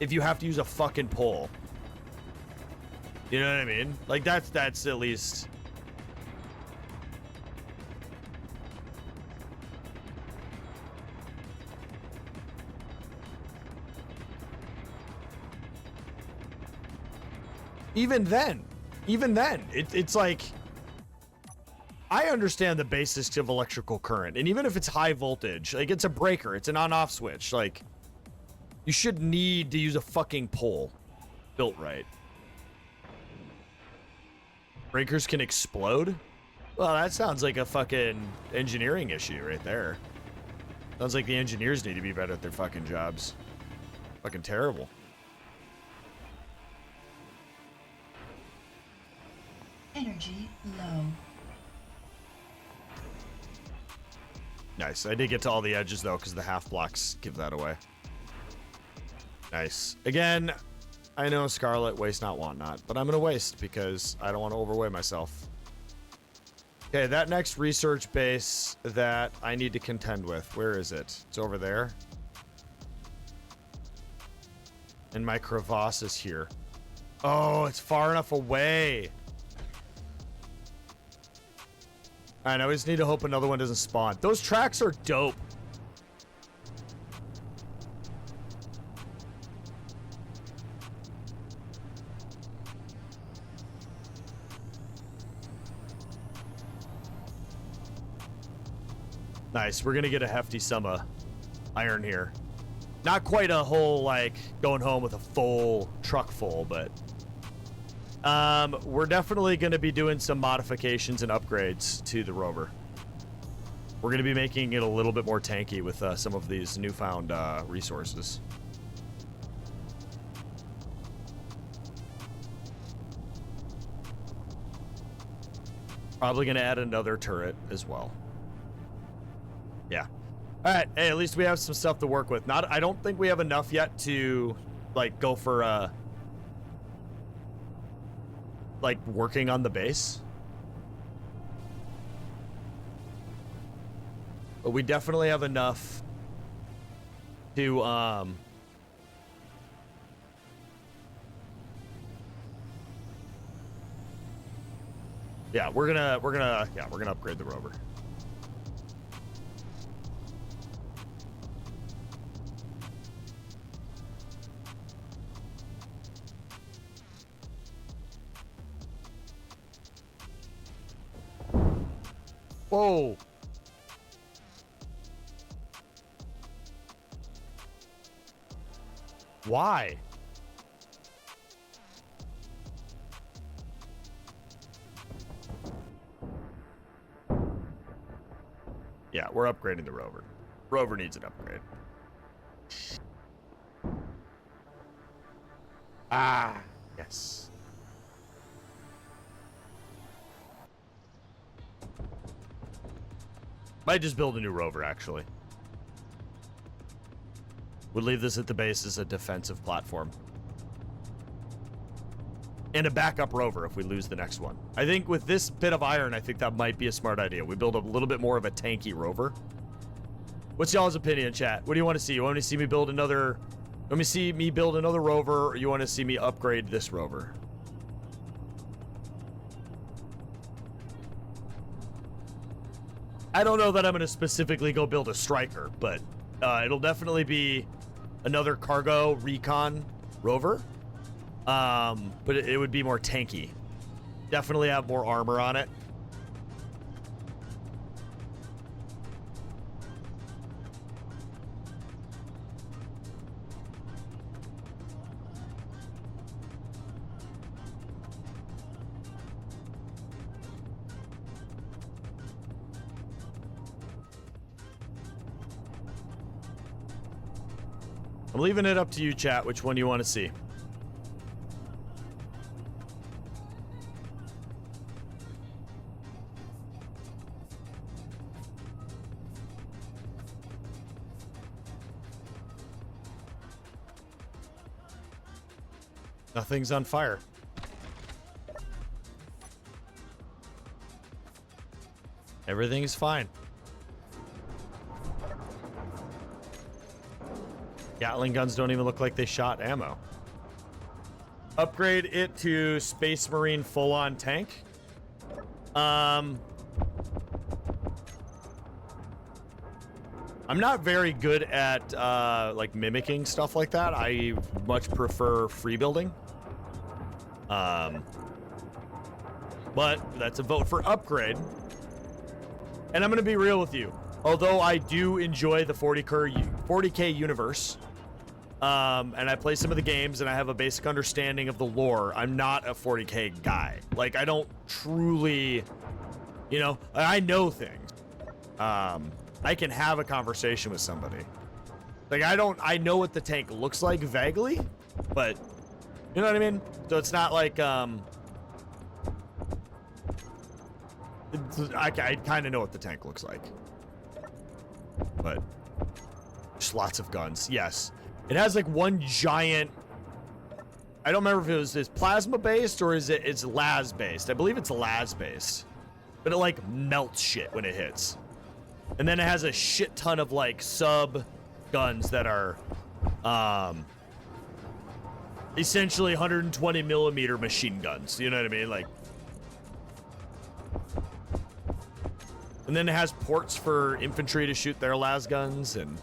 Speaker 1: if you have to use a fucking pole. You know what I mean? Like, that's at least... Even then, it's like, I understand the basics of electrical current, and even if it's high voltage, like, it's a breaker, it's an on-off switch, like, you should need to use a fucking pole built right. Breakers can explode? Well, that sounds like a fucking engineering issue right there. Sounds like the engineers need to be better at their fucking jobs. Fucking terrible.
Speaker 2: Energy low.
Speaker 1: Nice. I did get to all the edges, though, because the half blocks give that away. Nice. Again, I know Scarlet, waste not, want not, but I'm going to waste because I don't want to overweigh myself. Okay, that next research base that I need to contend with, where is it? It's over there. And my crevasse is here. Oh, it's far enough away. All right, I always need to hope another one doesn't spawn. Those tracks are dope. Nice. We're going to get a hefty sum of iron here. Not quite a whole, like, going home with a full truck full, but we're definitely going to be doing some modifications and upgrades to the rover. We're going to be making it a little bit more tanky with some of these newfound resources. Probably going to add another turret as well. Yeah. All right. Hey, at least we have some stuff to work with. I don't think we have enough yet to, like, go for, like, working on the base. But we definitely have enough to, yeah, we're gonna upgrade the rover. Whoa. Why? Yeah, we're upgrading the rover. Rover needs an upgrade. Ah, yes. Might just build a new rover, actually. We'll leave this at the base as a defensive platform. And a backup rover if we lose the next one. I think with this bit of iron, I think that might be a smart idea. We build a little bit more of a tanky rover. What's y'all's opinion, chat? What do you want to see? You want to see me build another... Let me see me build another rover, or you want to see me upgrade this rover? I don't know that I'm going to specifically go build a striker, but it'll definitely be another cargo recon rover. But it would be more tanky. Definitely have more armor on it. I'm leaving it up to you, chat, which one you want to see. Nothing's on fire. Everything's fine. Gatling guns don't even look like they shot ammo. Upgrade it to Space Marine full-on tank. I'm not very good at like mimicking stuff like that. I much prefer free building. But that's a vote for upgrade. And I'm going to be real with you. Although I do enjoy the 40K universe, and I play some of the games and I have a basic understanding of the lore, I'm not a 40K guy. Like, I don't truly, You know, I know things. I can have a conversation with somebody. Like, I know what the tank looks like vaguely, but you know what I mean? So it's not like, I kind of know what the tank looks like. But just lots of guns. Yes. It has like one giant, I don't remember if it's plasma based or it's las based. I believe it's las based. But it like melts shit when it hits. And then it has a shit ton of like sub guns that are essentially 120 millimeter machine guns. You know what I mean? Like, and then it has ports for infantry to shoot their las guns and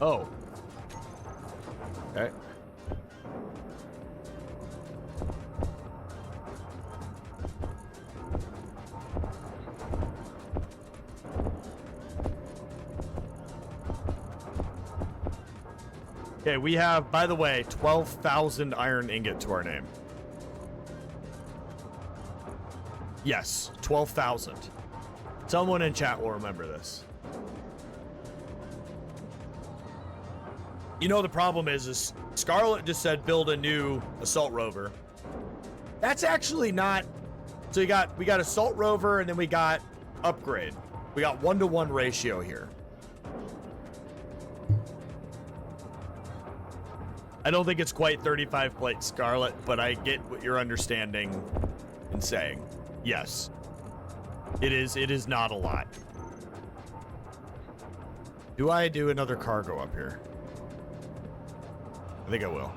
Speaker 1: oh. Okay. Okay, we have, by the way, 12,000 iron ingot to our name. Yes, 12,000. Someone in chat will remember this. You know, the problem is Scarlet just said build a new assault rover. That's actually not. So we got assault rover and then we got upgrade. We got 1-to-1 ratio here. I don't think it's quite 35 plates, Scarlet, but I get what you're understanding and saying. Yes. It is not a lot. Do I do another cargo up here? I think I will.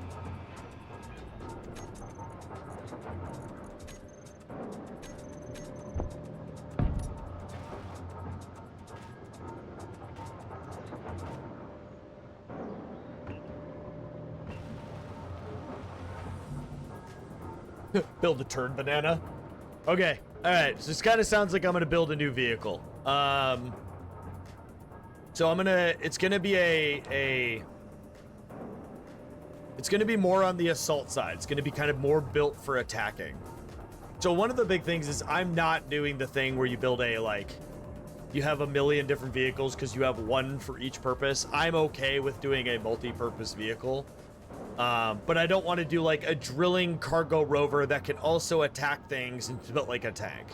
Speaker 1: Build a turd banana. Okay. All right. So this kind of sounds like I'm going to build a new vehicle. So it's going to be it's going to be more on the assault side. It's going to be kind of more built for attacking. So one of the big things is I'm not doing the thing where you build you have a million different vehicles because you have one for each purpose. I'm okay with doing a multi-purpose vehicle. But I don't want to do like a drilling cargo rover that can also attack things and build like a tank.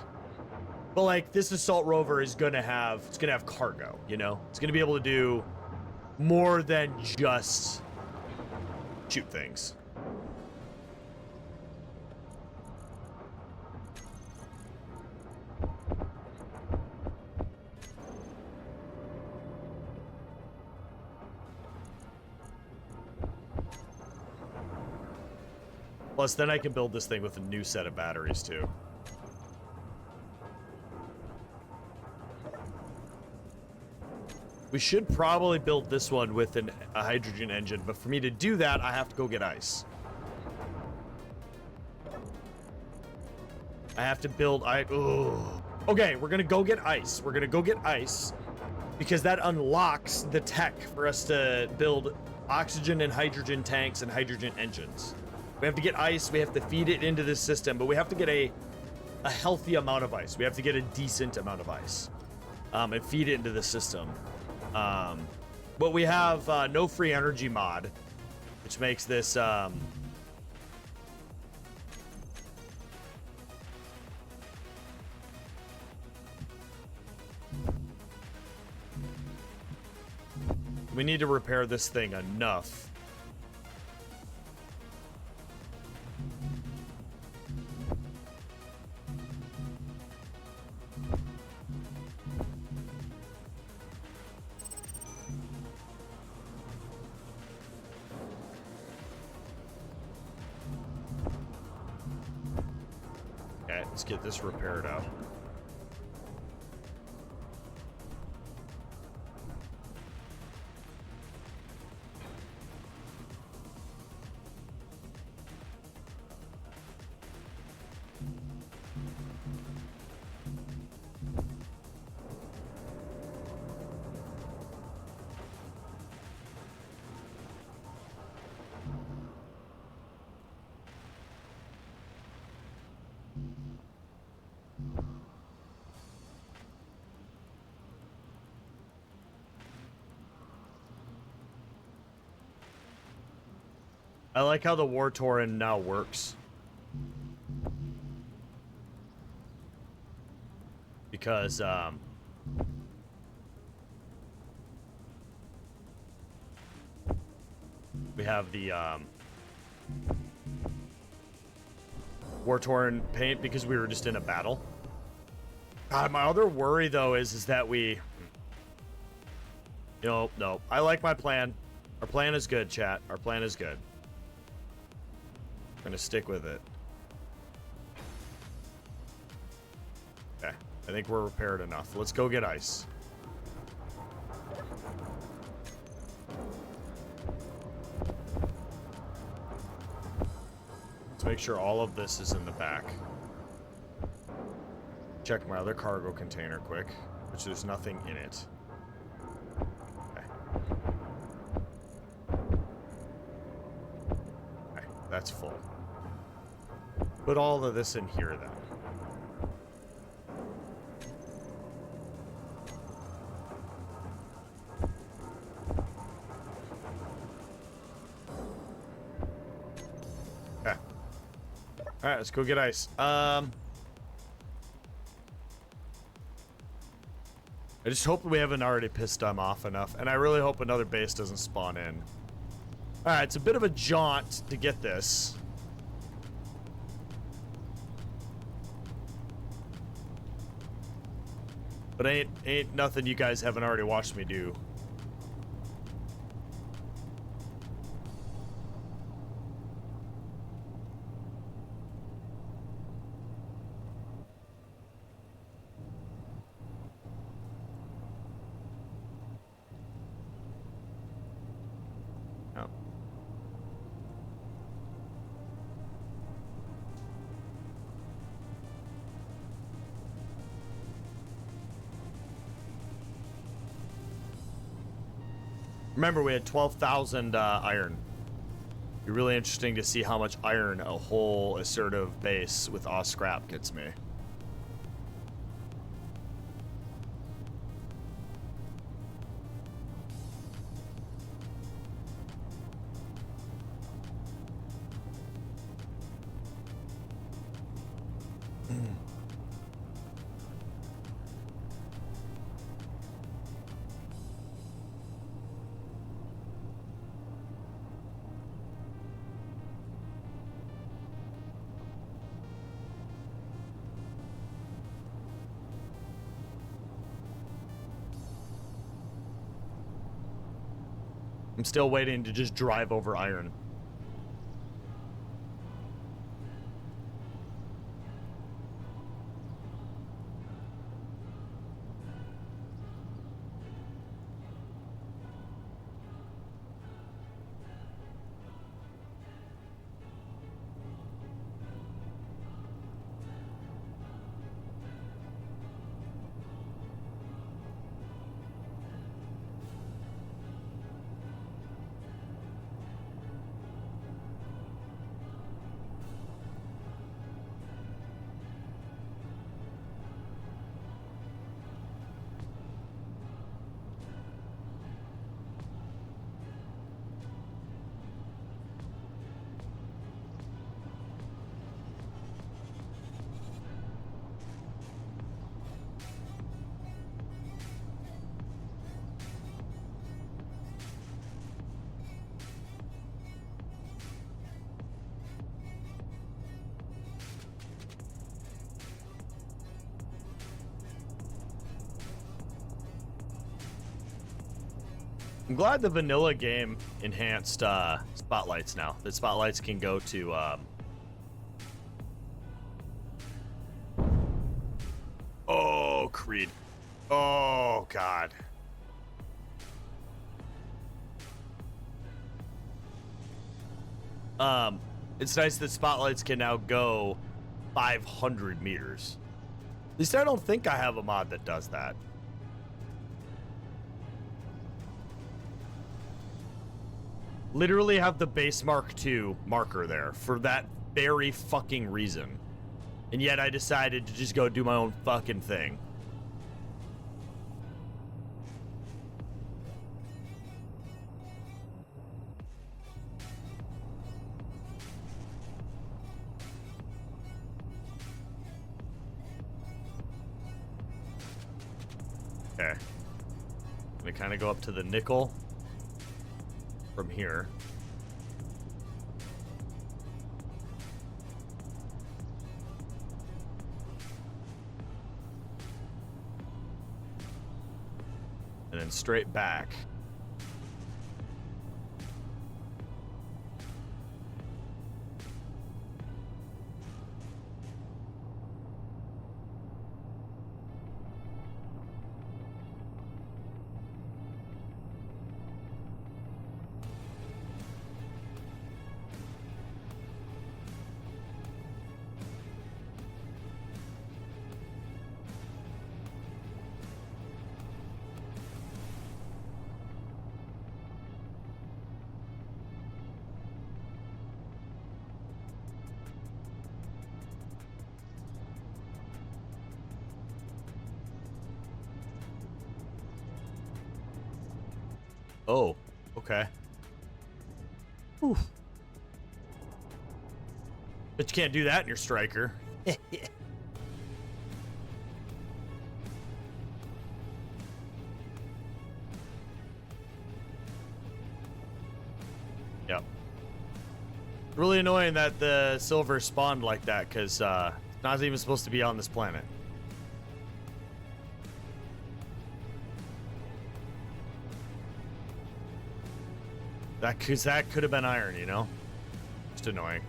Speaker 1: But like this assault rover is going to have cargo, you know? It's going to be able to do more than just shoot things. Plus, then I can build this thing with a new set of batteries, too. We should probably build this one with a hydrogen engine, but for me to do that, I have to go get ice. I have to build Okay, we're gonna go get ice. We're gonna go get ice because that unlocks the tech for us to build oxygen and hydrogen tanks and hydrogen engines. We have to get ice, we have to feed it into this system, but we have to get a healthy amount of ice. We have to get a decent amount of ice and feed it into the system. But we have no free energy mod, which makes this we need to repair this thing enough. Let's get this repaired out. I like how the War Torrent now works. Because, we have the, War Torrent paint because we were just in a battle. God, my other worry, though, is that we... No. I like my plan. Our plan is good, chat. Our plan is good. I'm gonna stick with it. Okay. I think we're repaired enough. Let's go get ice. Let's make sure all of this is in the back. Check my other cargo container quick, which there's nothing in it. Okay, that's full. Put all of this in here then. Okay. Alright, let's go get ice. I just hope we haven't already pissed them off enough, and I really hope another base doesn't spawn in. Alright, it's a bit of a jaunt to get this. But ain't nothing you guys haven't already watched me do. Oh. Remember, we had 12,000 iron. It'd be really interesting to see how much iron a whole assertive base with aw scrap gets me. I'm still waiting to just drive over iron. I'm glad the vanilla game enhanced spotlights now. The spotlights can go to oh, Creed. Oh, God. It's nice that spotlights can now go 500 meters. At least I don't think I have a mod that does that. Literally have the base Mark II marker there for that very fucking reason. And yet I decided to just go do my own fucking thing. Okay. I'm gonna kind of go up to the nickel from here. And then straight back. Oh, okay. Whew. But you can't do that in your striker. Yep. Really annoying that the silver spawned like that, because it's not even supposed to be on this planet. Because that could have been iron, you know? Just annoying.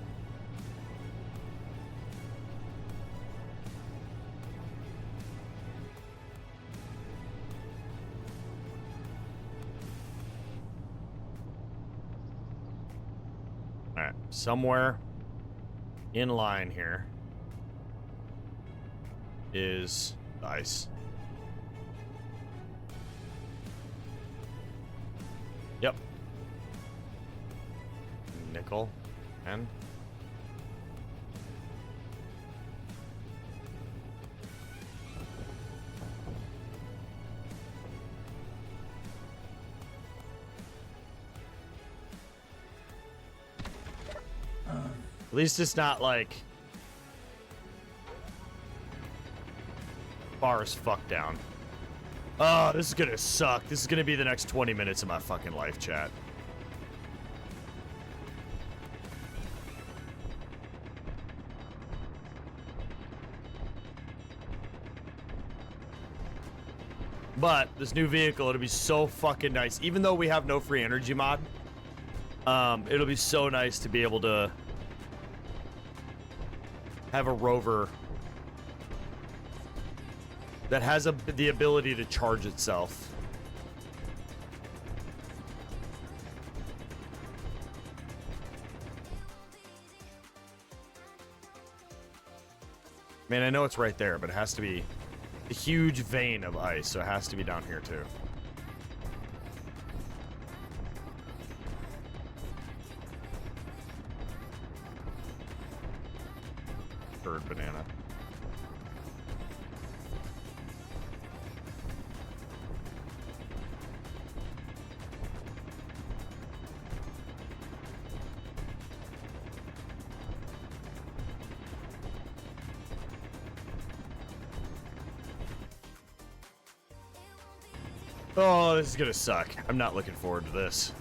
Speaker 1: Alright, somewhere in line here is the ice. Yep. Nickel and at least it's not like far as fuck down. Oh, this is gonna suck. This is gonna be the next 20 minutes of my fucking life, chat. But this new vehicle, it'll be so fucking nice. Even though we have no free energy mod, it'll be so nice to be able to have a rover that has the ability to charge itself. Man, I know it's right there, but it has to be a huge vein of ice, so it has to be down here too. Third banana. Oh, this is gonna suck. I'm not looking forward to this.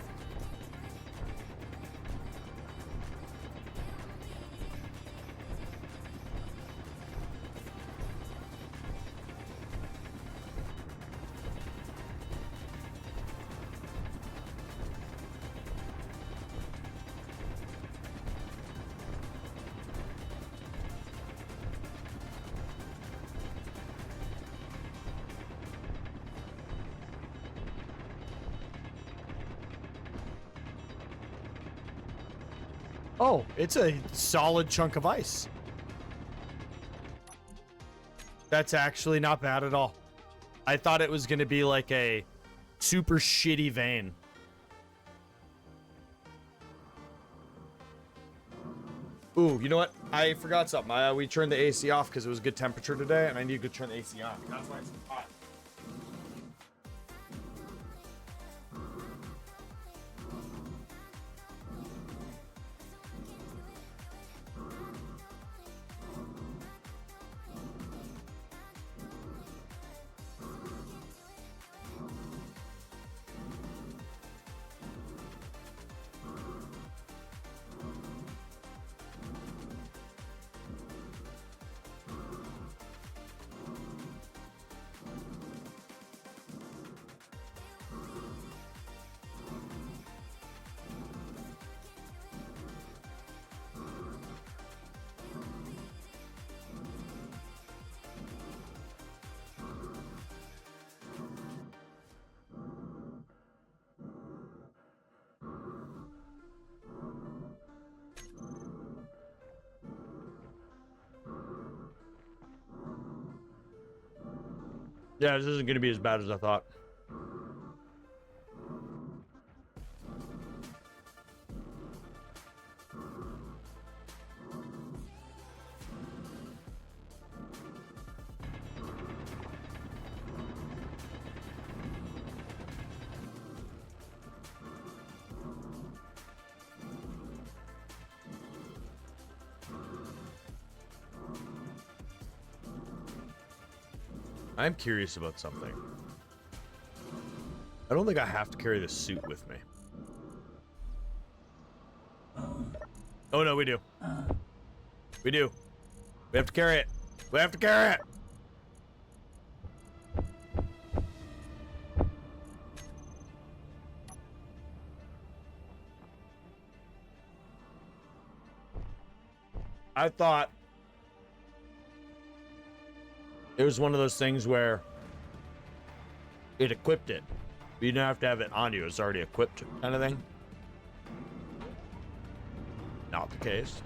Speaker 1: Oh, it's a solid chunk of ice. That's actually not bad at all. I thought it was going to be like a super shitty vein. Ooh, you know what? I forgot something. We turned the AC off because it was good temperature today, and I need to turn the AC on. That's why it's hot. Yeah, this isn't going to be as bad as I thought. I'm curious about something. I don't think I have to carry this suit with me. Oh no, we do. We do. We have to carry it. We have to carry it. I thought it was one of those things where it equipped it. You didn't have to have it on you. It's already equipped kind of thing. Not the case.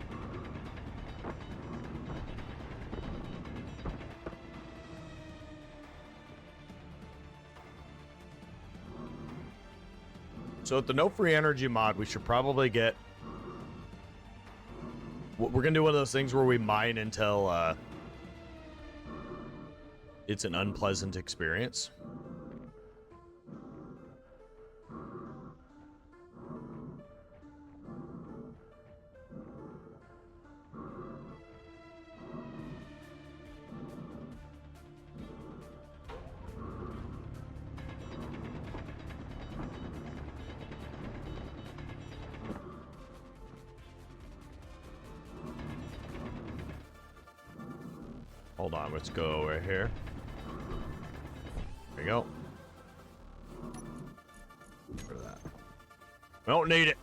Speaker 1: So with the no free energy mod, we should probably get... We're going to do one of those things where we mine until it's an unpleasant experience. Hold on, let's go right here. There we go. For that. We don't need it.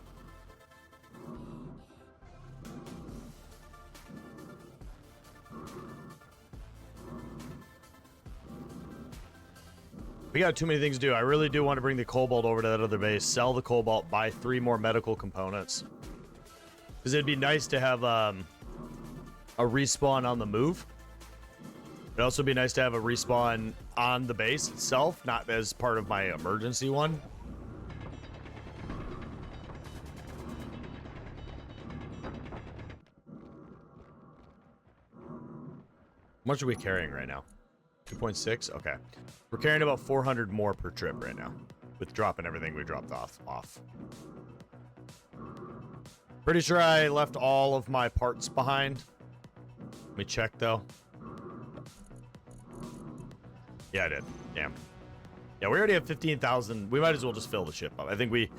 Speaker 1: We got too many things to do. I really do want to bring the cobalt over to that other base, sell the cobalt, buy 3 more medical components. Because it'd be nice to have a respawn on the move. It'd also be nice to have a respawn on the base itself, not as part of my emergency one. How much are we carrying right now? 2.6? Okay. We're carrying about 400 more per trip right now, with dropping everything we dropped off. Pretty sure I left all of my parts behind. Let me check, though. Yeah, I did. Damn. Yeah, we already have 15,000. We might as well just fill the ship up. I think we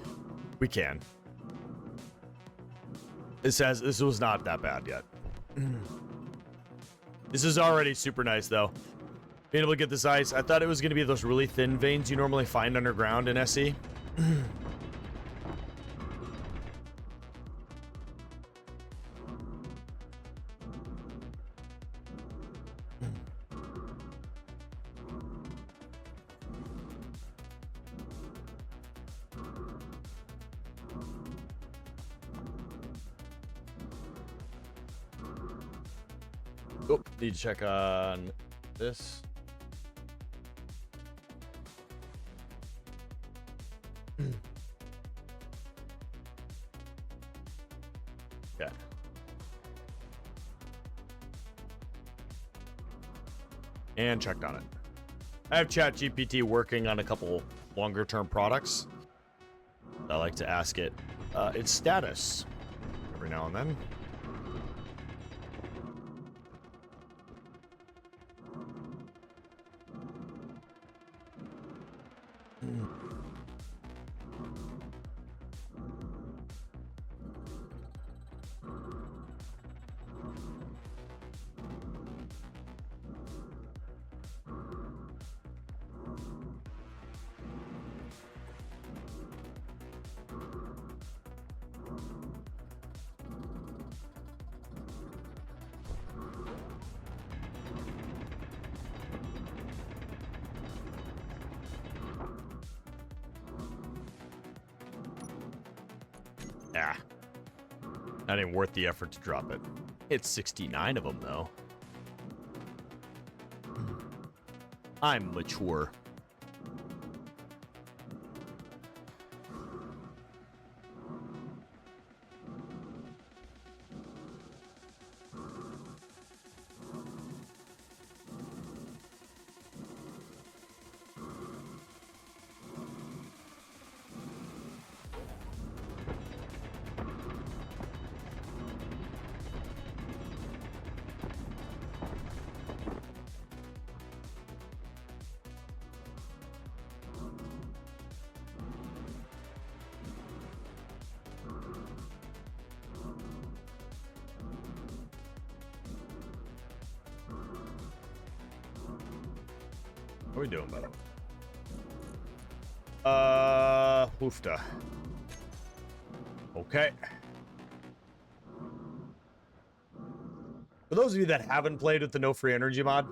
Speaker 1: can. It says this was not that bad yet. This is already super nice, though. Being able to get this ice. I thought it was going to be those really thin veins you normally find underground in SE. Oh, need to check on This. Okay. And checked on it. I have ChatGPT working on a couple longer term products. I like to ask it its status every now and then. Ah. Not even worth the effort to drop it. It's 69 of them, though. I'm mature. What are we doing, by the way? Hoofda. Okay. For those of you that haven't played with the no free energy mod,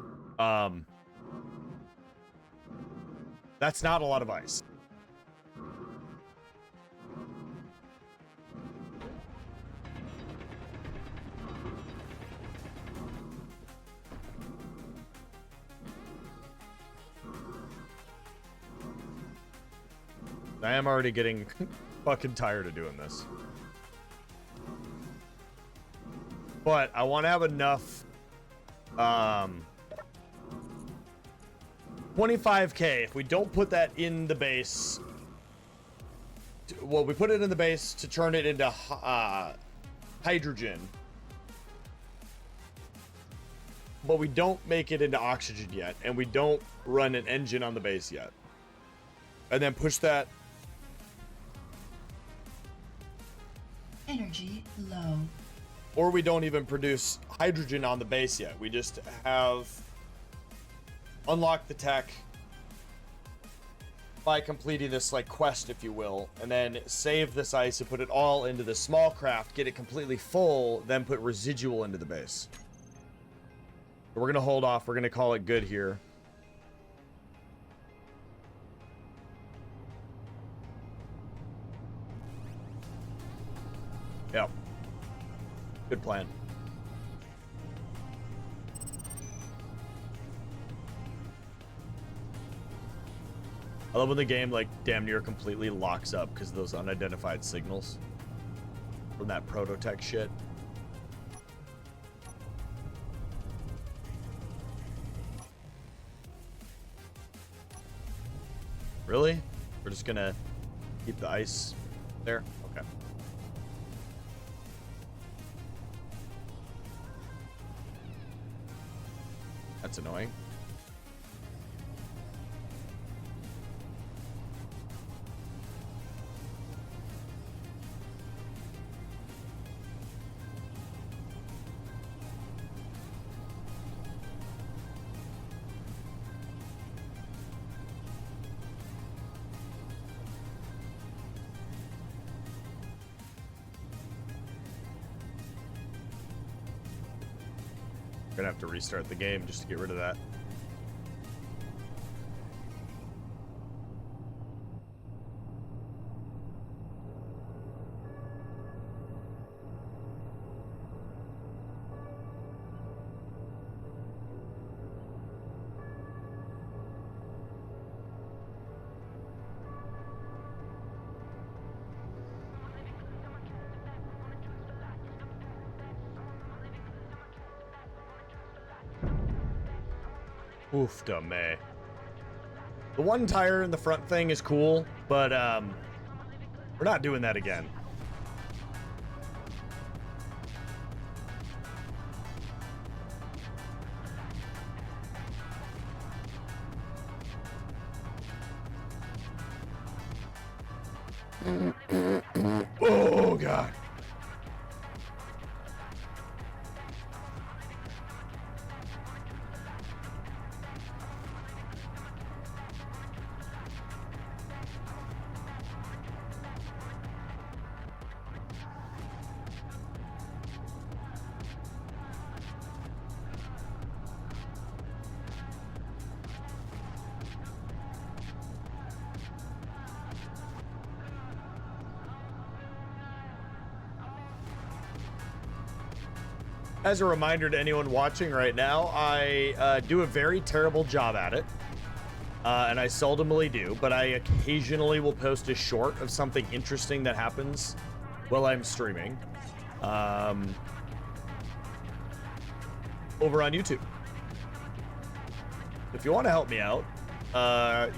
Speaker 1: that's not a lot of ice. I am already getting fucking tired of doing this. But I want to have enough 25k. If we don't put that in the base, well, we put it in the base to turn it into hydrogen, but we don't make it into oxygen yet, and we don't run an engine on the base yet, and then push that.
Speaker 2: Energy low.
Speaker 1: Or we don't even produce hydrogen on the base yet. We just have unlocked the tech by completing this like quest, if you will, and then save this ice and put it all into the small craft, get it completely full, then put residual into the base. But we're gonna hold off. We're gonna call it good here. Yep. Good plan. I love when the game like damn near completely locks up because of those unidentified signals from that prototech shit. Really? We're just gonna keep the ice there? Okay. That's annoying. Gonna have to restart the game just to get rid of that. Oofda me. The one tire in the front thing is cool, but we're not doing that again. Oh, God. As a reminder to anyone watching right now, I do a very terrible job at it. And I seldomly do, but I occasionally will post a short of something interesting that happens while I'm streaming. Over on YouTube. If you want to help me out,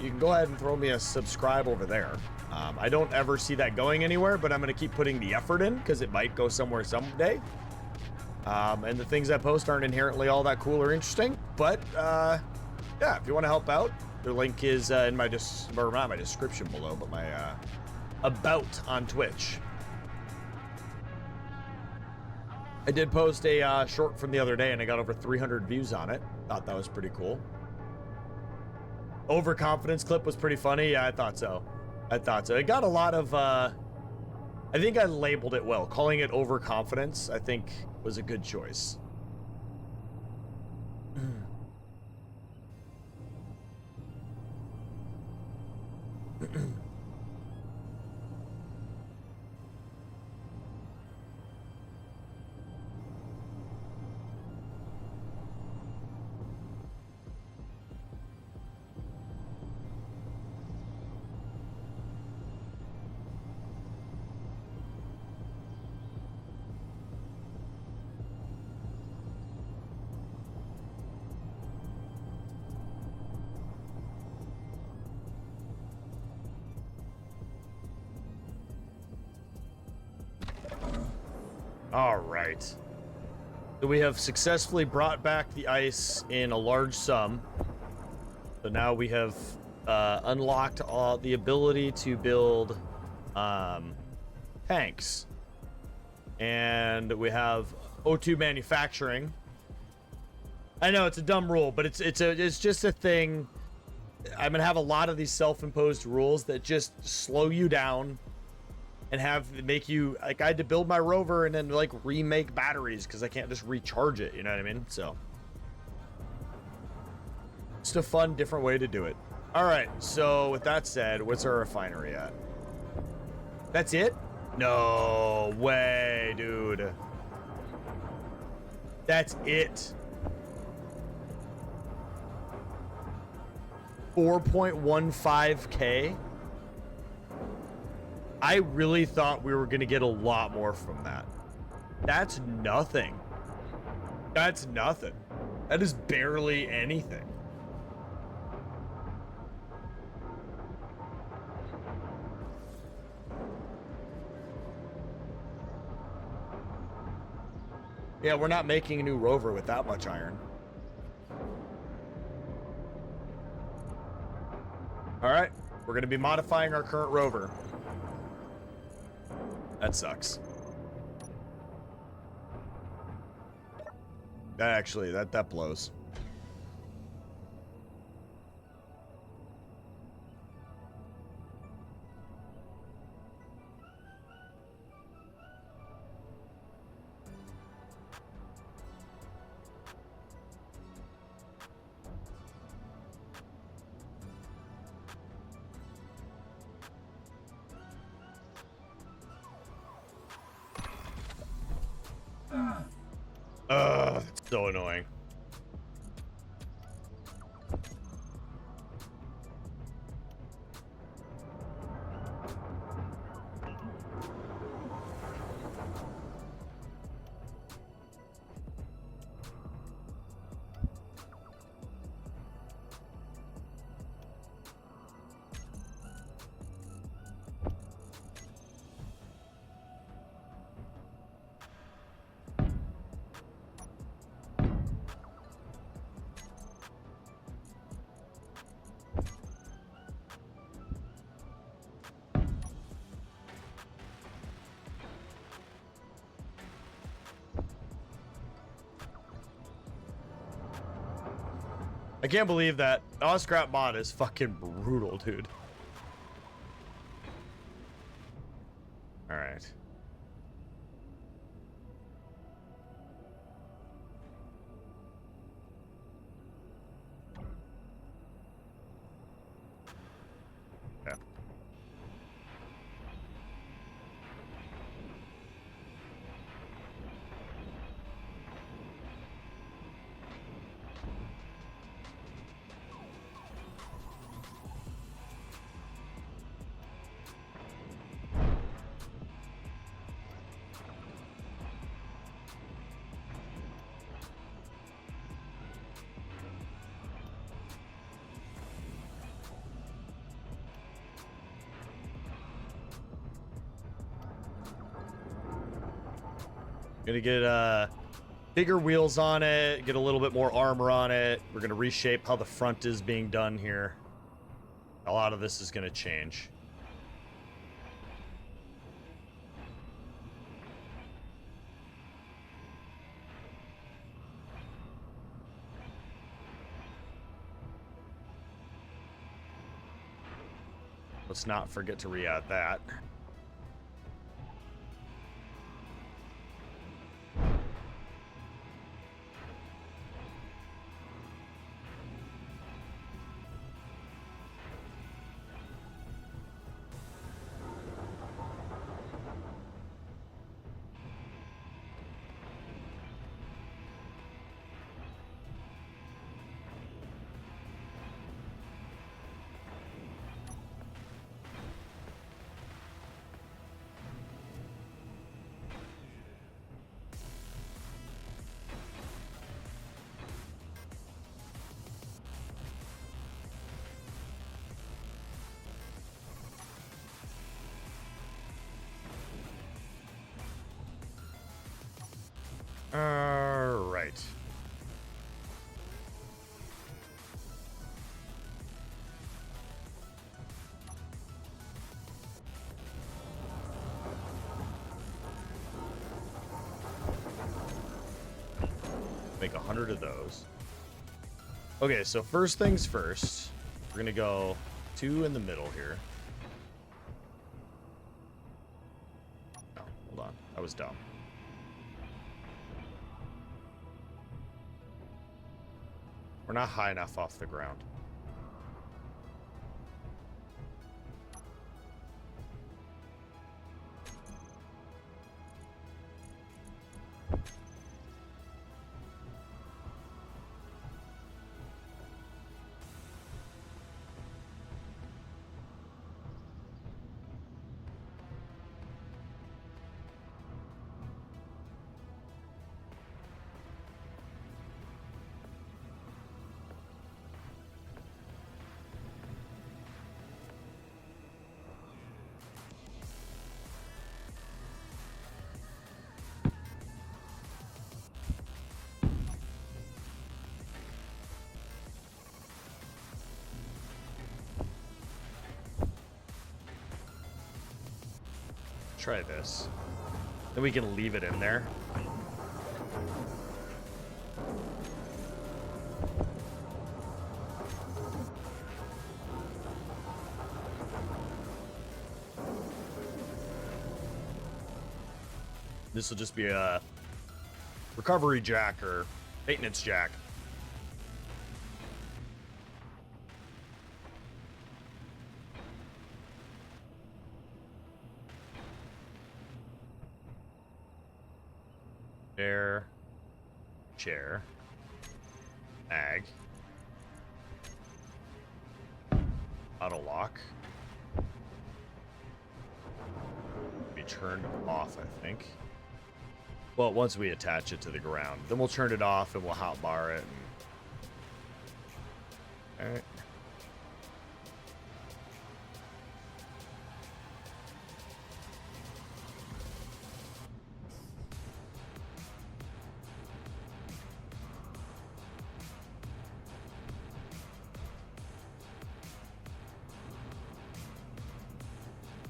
Speaker 1: you can go ahead and throw me a subscribe over there. I don't ever see that going anywhere, but I'm going to keep putting the effort in because it might go somewhere someday. And the things I post aren't inherently all that cool or interesting, but yeah, if you want to help out, the link is in my not my description below, but my about on Twitch. I did post a short from the other day, and I got over 300 views on it. Thought that was pretty cool. Overconfidence clip was pretty funny. Yeah, I thought so. It got a lot of. I think I labeled it well. Calling it overconfidence, I think, was a good choice. All right. So we have successfully brought back the ice in a large sum. So now we have unlocked the ability to build tanks. And we have O2 manufacturing. I know it's a dumb rule, but it's just a thing. I'm gonna have a lot of these self-imposed rules that just slow you down and make you like I had to build my rover and then like remake batteries because I can't just recharge it, you know what I mean? So it's a fun different way to do it. All right, so with that said, what's our refinery at? That's it? No way, dude. That's it. 4.15K. I really thought we were going to get a lot more from that. That's nothing. That's nothing. That is barely anything. Yeah, we're not making a new rover with that much iron. All right, we're going to be modifying our current rover. That sucks. That actually, that blows. It's so annoying. I can't believe that. Oh, scrap mod is fucking brutal, dude. All right. Yeah. Gonna get bigger wheels on it, get a little bit more armor on it. We're gonna reshape how the front is being done here. A lot of this is gonna change. Let's not forget to re-add that. All right. Make 100 of those. Okay, so first things first, we're gonna go 2 in the middle here. Oh, hold on, that was dumb. We're not high enough off the ground. Try this. Then we can leave it in there. This will just be a recovery jack or maintenance jack. Chair, ag, auto lock, be turned off, I think. Well, once we attach it to the ground, then we'll turn it off and we'll hotbar it. All right.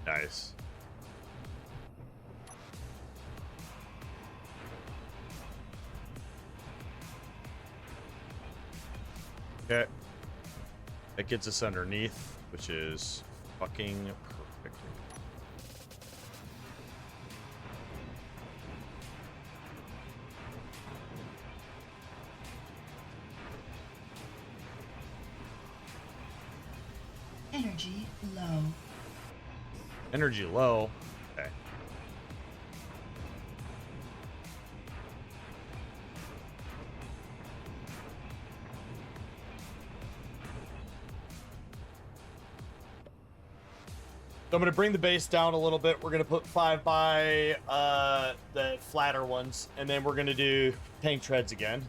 Speaker 1: Nice. Okay. That gets us underneath, which is fucking perfect.
Speaker 2: Energy low.
Speaker 1: Energy low. Okay. So I'm going to bring the base down a little bit. We're going to put 5 by the flatter ones, and then we're going to do tank treads again.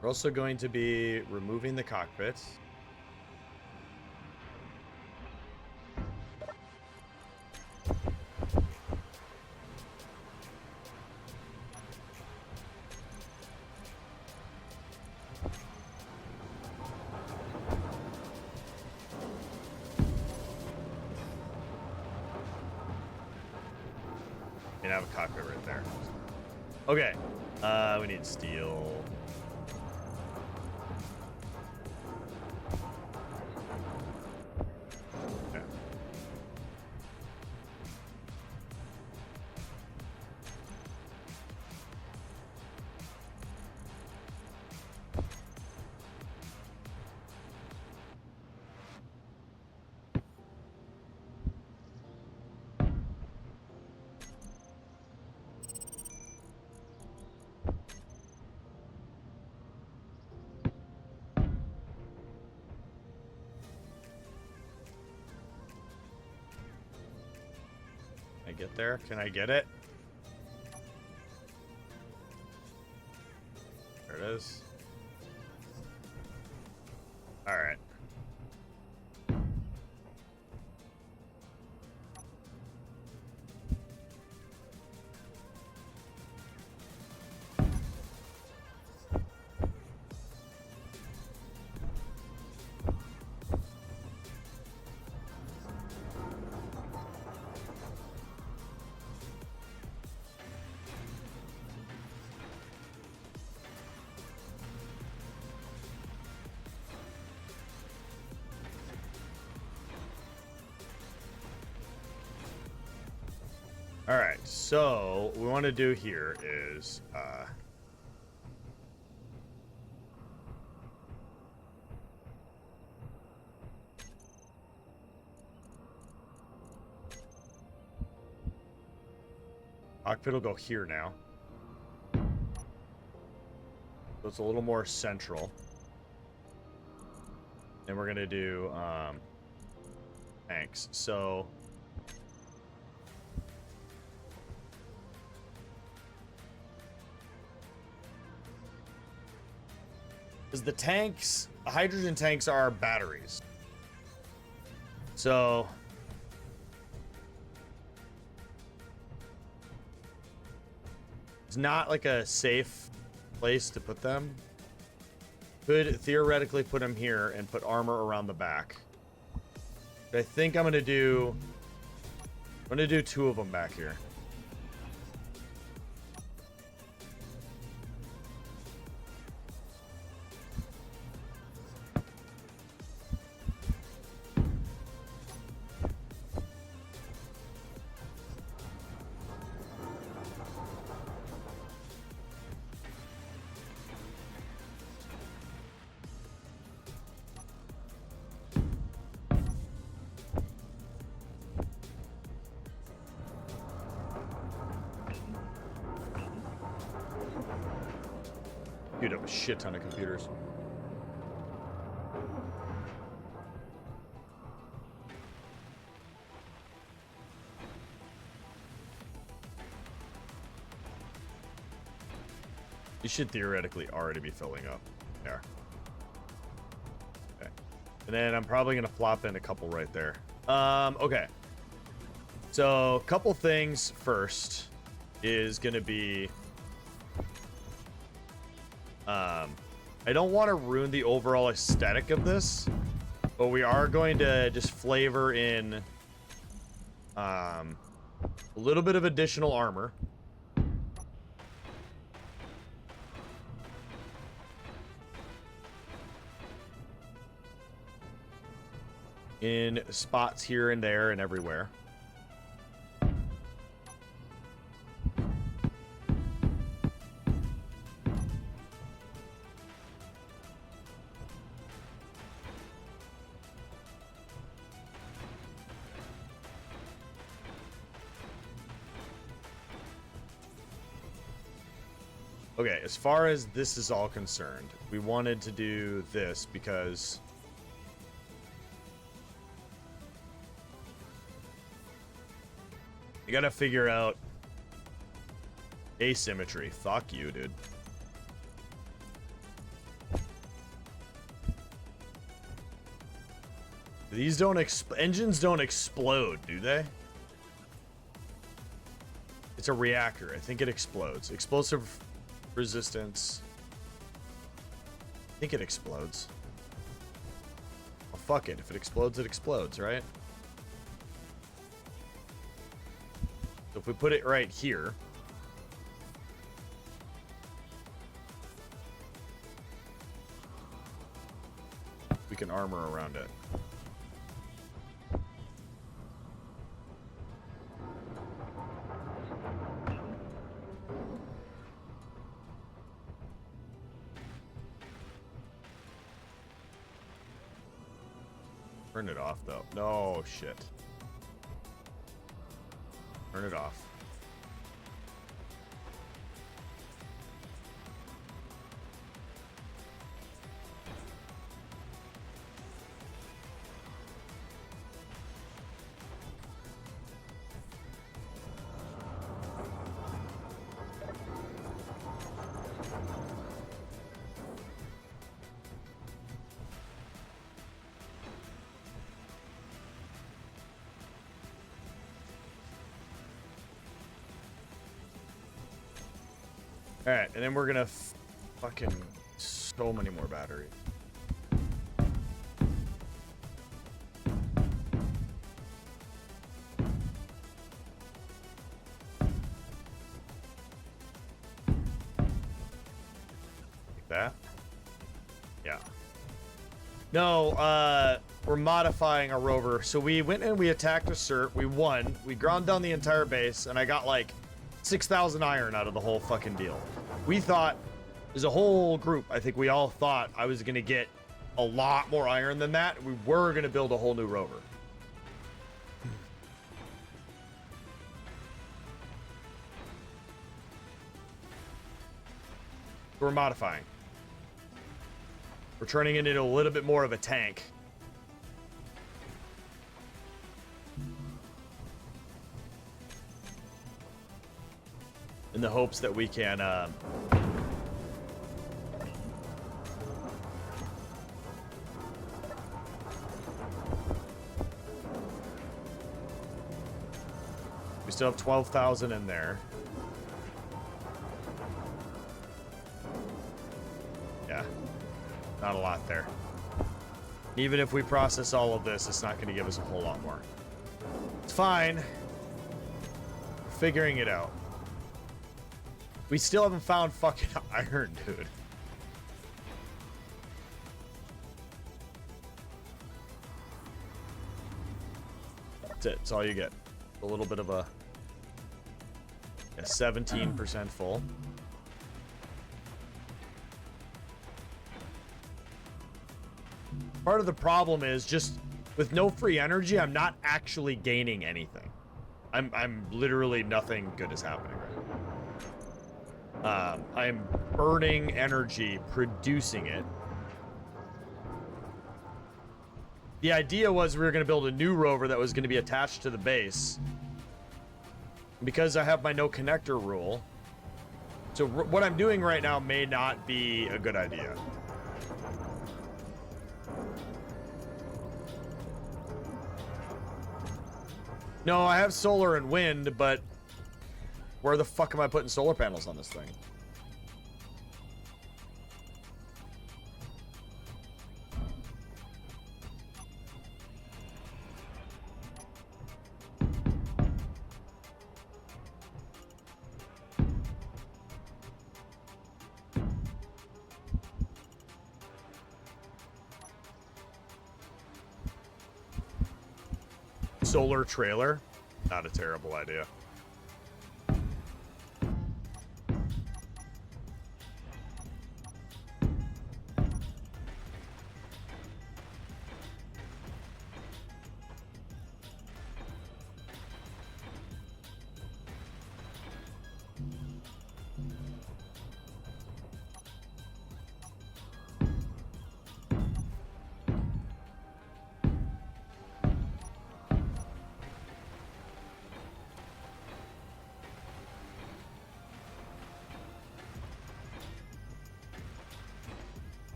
Speaker 1: We're also going to be removing the cockpit. And I have a cockpit right there. Okay. We need steel. Okay. Get there? Can I get it? There it is. All right. All right, so what we want to do here is cockpit will go here now. So it's a little more central. And we're gonna do tanks. So the tanks, hydrogen tanks are batteries. So it's not like a safe place to put them. Could theoretically put them here and put armor around the back. But I think I'm gonna do 2 of them back here. Dude, I have a shit ton of computers. You should theoretically already be filling up there. Okay. And then I'm probably going to flop in a couple right there. Okay. So, a couple things first is going to be... I don't want to ruin the overall aesthetic of this, but we are going to just flavor in A little bit of additional armor. In spots here and there and everywhere. Okay, as far as this is all concerned, we wanted to do this because you gotta figure out asymmetry. Fuck you, dude. These engines don't explode, do they? It's a reactor. I think it explodes. Explosive resistance. I think it explodes. Well, fuck it. If it explodes, right? So if we put it right here. We can armor around it. Turn it off, though. No, shit. Turn it off. Alright, and then we're gonna fucking so many more batteries. Like that? Yeah. No, we're modifying a rover. So we went and we attacked a cert, we won, we ground down the entire base, and I got like 6,000 iron out of the whole fucking deal. We thought, as a whole group, I think we all thought I was going to get a lot more iron than that. We were going to build a whole new rover. We're modifying. We're turning it into a little bit more of a tank. In the hopes that we can, we still have 12,000 in there. Yeah, not a lot there. Even if we process all of this, it's not going to give us a whole lot more. It's fine. We're figuring it out. We still haven't found fucking iron, dude. That's it. That's all you get. A little bit of a 17% full. Part of the problem is just with no free energy, I'm not actually gaining anything. I'm literally nothing good is happening right now. I'm burning energy, producing it. The idea was we were going to build a new rover that was going to be attached to the base. Because I have my no connector rule. So what I'm doing right now may not be a good idea. No, I have solar and wind, but where the fuck am I putting solar panels on this thing? solar trailer. Not a terrible idea.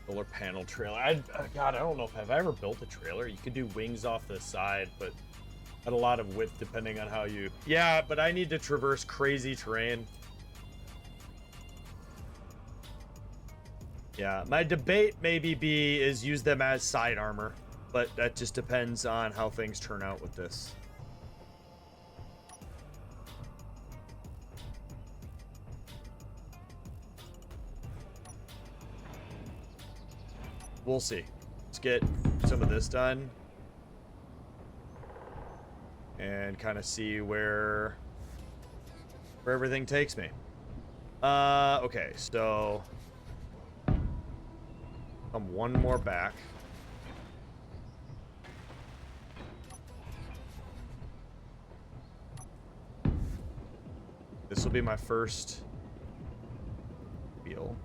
Speaker 1: Solar panel trailer. God, I don't know if I've ever built a trailer. You could do wings off the side, but at a lot of width depending on how you... Yeah, but I need to traverse crazy terrain. Yeah, my debate maybe is use them as side armor, but that just depends on how things turn out with this. We'll see. Let's get some of this done. And kind of see where everything takes me. Okay, so... come one more back. This will be my first wheel.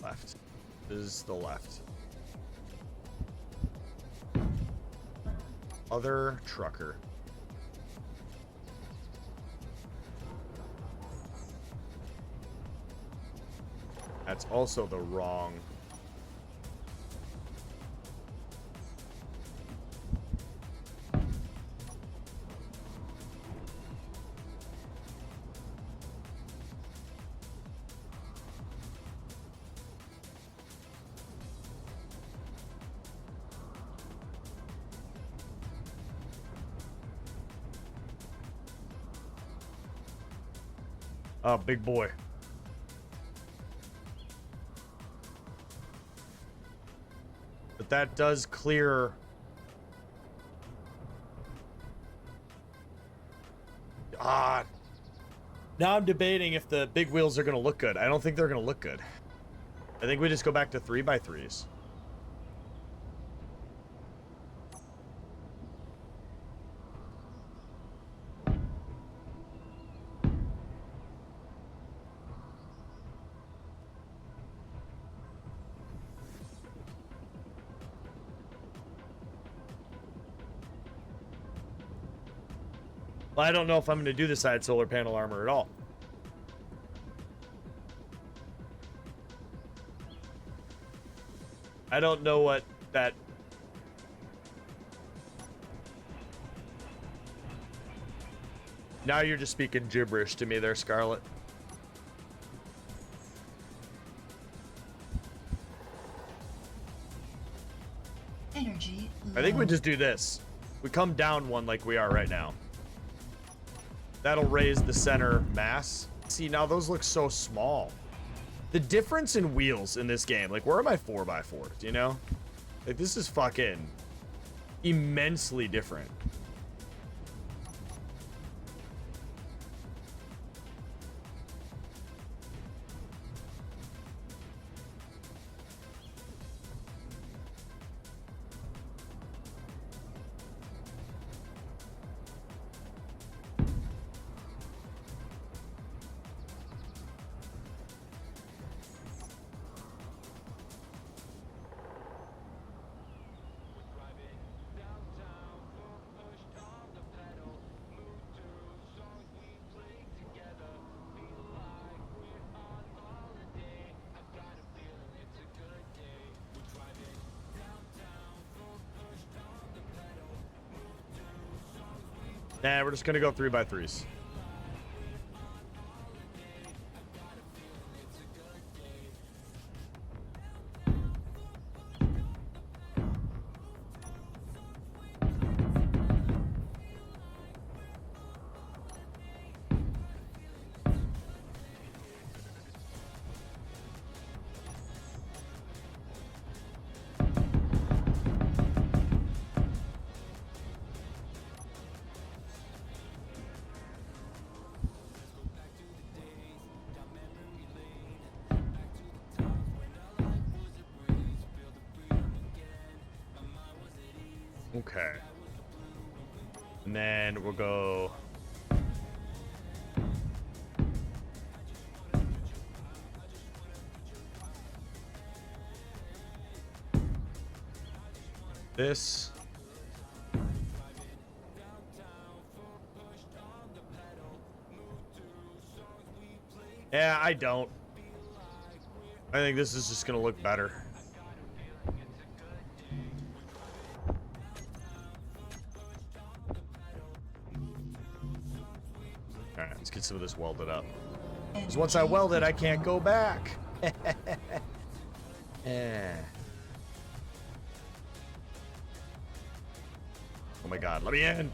Speaker 1: Left. This is the left. Other trucker. That's also the wrong. Oh, big boy. But that does clear... Ah. Now I'm debating if the big wheels are going to look good. I don't think they're going to look good. I think we just go back to 3x3s. Well, I don't know if I'm going to do the side solar panel armor at all. I don't know what that... Now you're just speaking gibberish to me there, Scarlet.
Speaker 2: Energy low.
Speaker 1: I think we just do this. We come down one like we are right now. That'll raise the center mass. See, now those look so small. The difference in wheels in this game, like, where are my 4x4s, you know? Like, this is fucking immensely different. Nah, we're just gonna go 3x3s. Okay. And then we'll go... this. Yeah, I don't. I think this is just gonna look better. Alright, let's get some of this welded up. Because once I weld it, I can't go back. Yeah. Oh my god, let me in.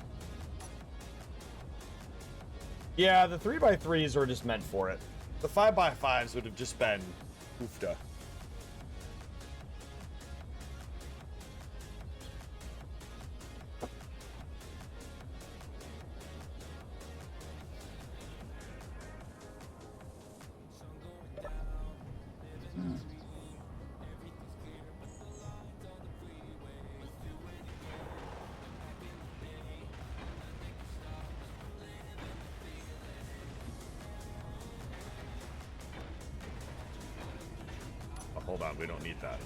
Speaker 1: Yeah, the 3x3s are just meant for it. The 5x5s would have just been oofda. Hold on, we don't need that.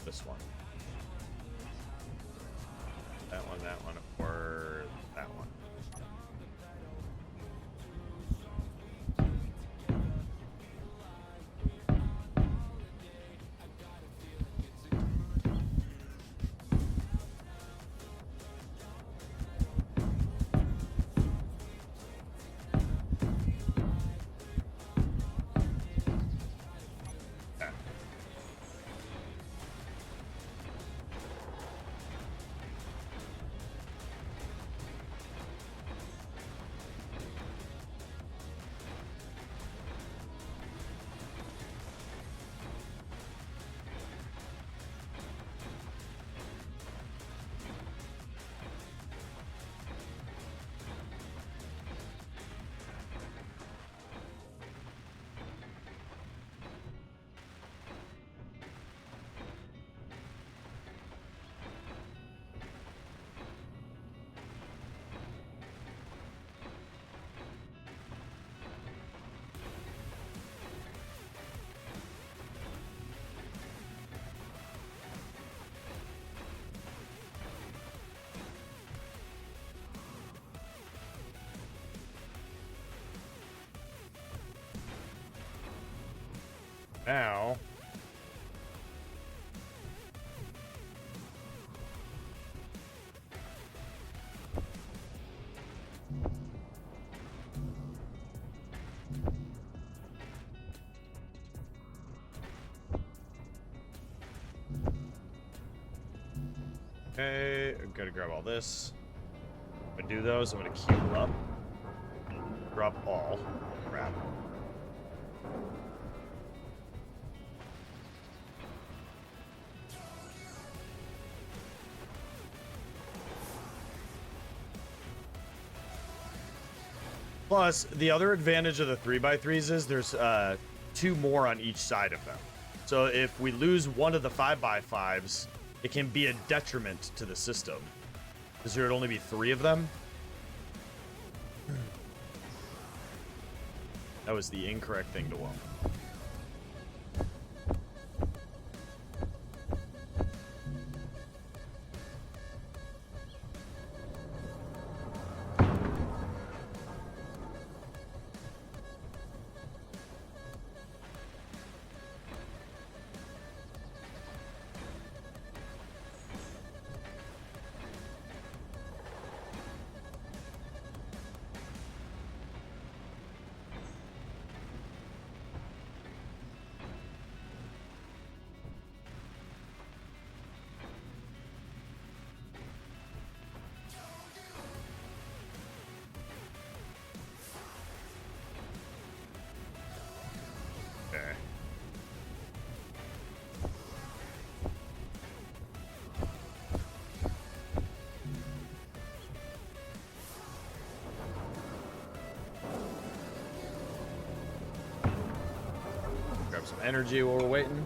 Speaker 1: This one. That one, or that one. Now, okay, I'm gonna grab all this. I'm gonna do those. I'm gonna queue up, drop all. Crap. Plus, the other advantage of the 3x3s is there's two more on each side of them. So if we lose one of the 5x5s, it can be a detriment to the system. Because there would only be 3 of them. That was the incorrect thing to weld. Grab some energy while we're waiting.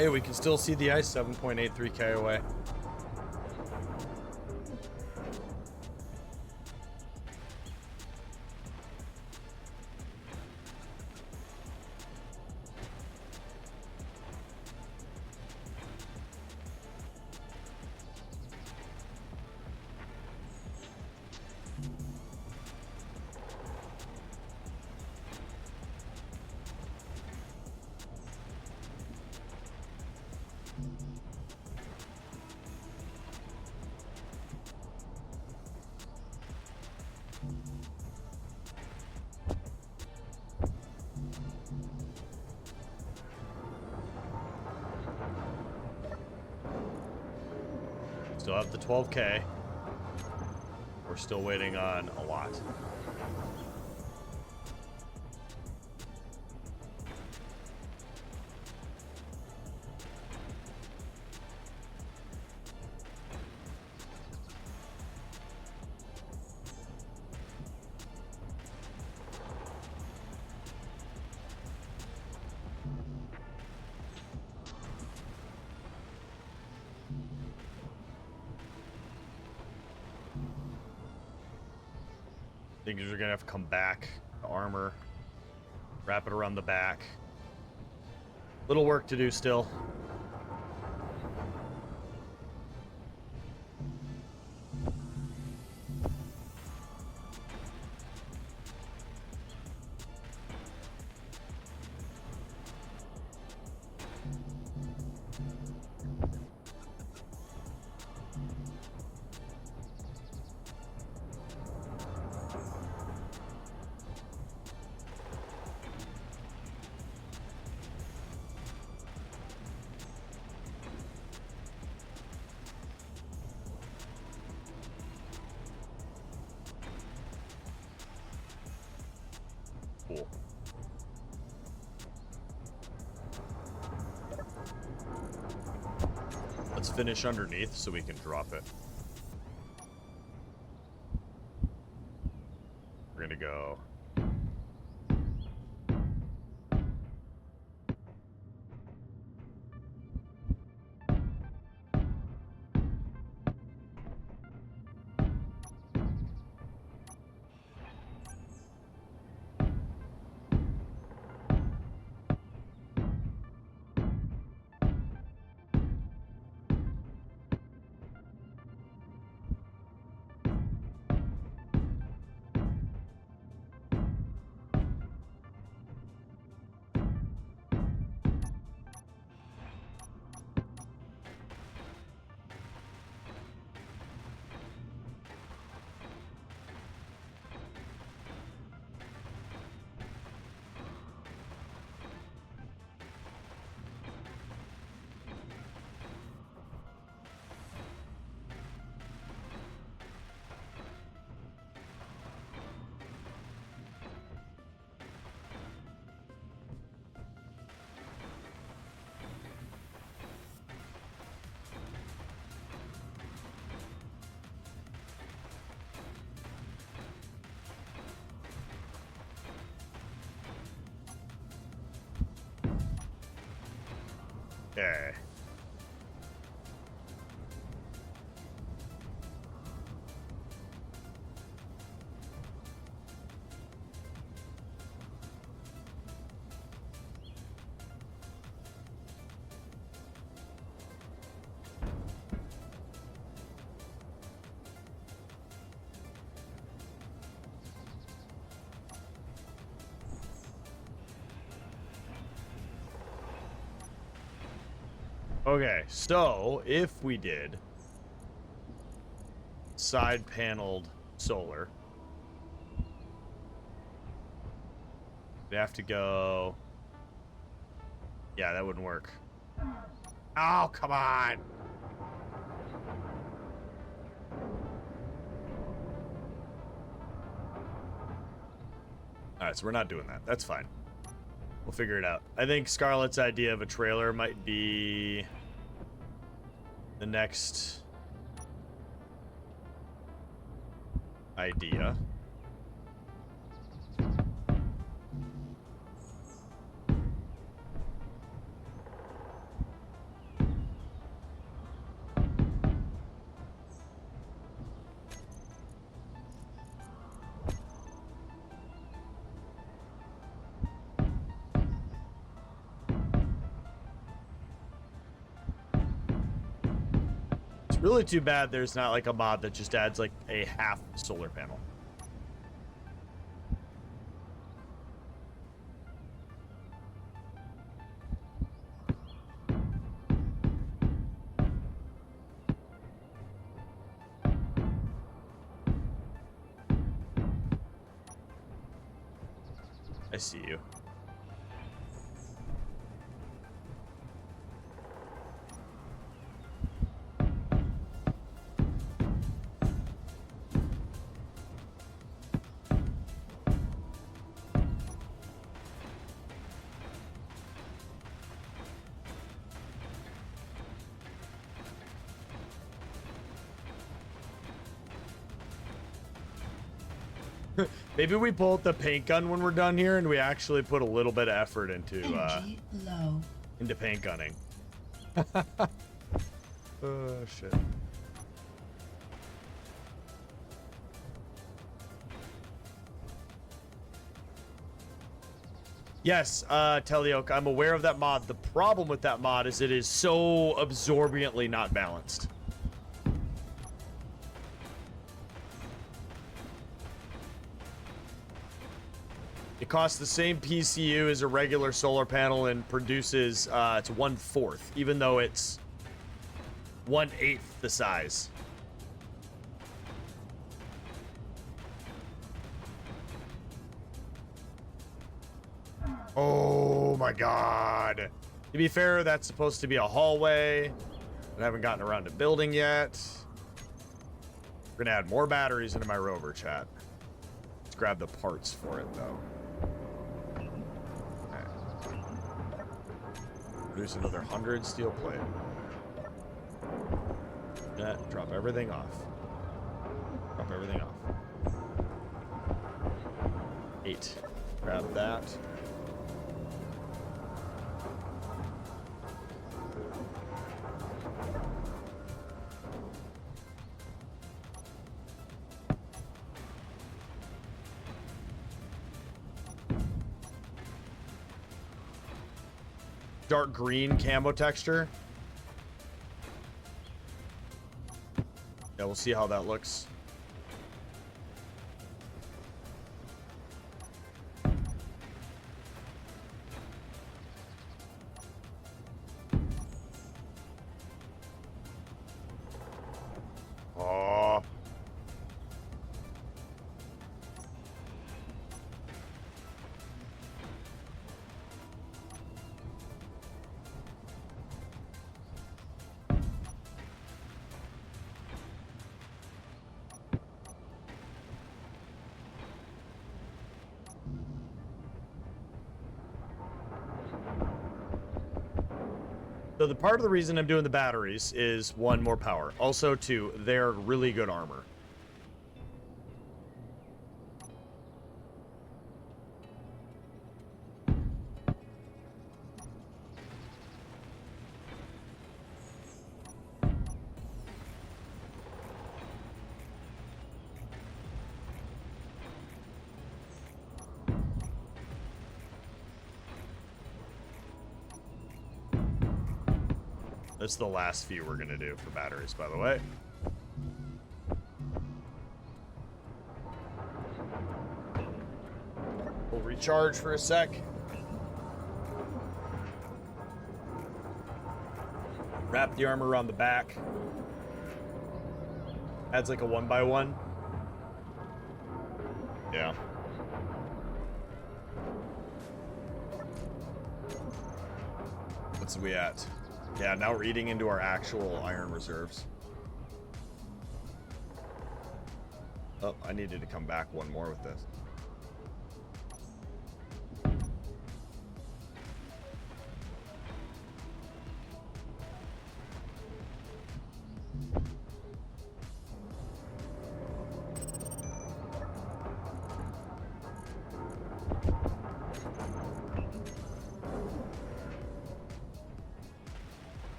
Speaker 1: Hey, we can still see the ice 7.83k away. Still have the 12k. We're still waiting on a lot. I think you're gonna have to come back. The armor. Wrap it around the back. Little work to do still. Cool. Let's finish underneath so we can drop it. We're gonna go. Okay. Okay, so if we did side paneled solar, we'd have to go. Yeah, that wouldn't work. Oh, come on. All right, so we're not doing that. That's fine. We'll figure it out. I think Scarlett's idea of a trailer might be the next idea. Really too bad there's not like a mod that just adds like a half solar panel. I see you. Maybe we pull out the paint gun when we're done here and we actually put a little bit of effort into
Speaker 2: Energy low.
Speaker 1: into paint gunning. Oh shit. Yes, Telioke, I'm aware of that mod. The problem with that mod is it is so absorbently not balanced. It costs the same PCU as a regular solar panel and produces, it's 1/4, even though it's 1/8 the size. Oh my god. To be fair, that's supposed to be a hallway. I haven't gotten around to building yet. We're gonna add more batteries into my rover, chat. Let's grab the parts for it, though. Okay. Produce another 100 steel plate. Yeah, drop everything off. Drop everything off. 8. Grab that. Dark green camo texture. Yeah, we'll see how that looks. Oh. So the part of the reason I'm doing the batteries is, 1, more power. Also, 2, they're really good armor. That's the last few we're gonna do for batteries, by the way. We'll recharge for a sec. Wrap the armor around the back. Adds like a 1x1. Yeah. What's we at? Yeah, now we're eating into our actual iron reserves. Oh, I needed to come back one more with this.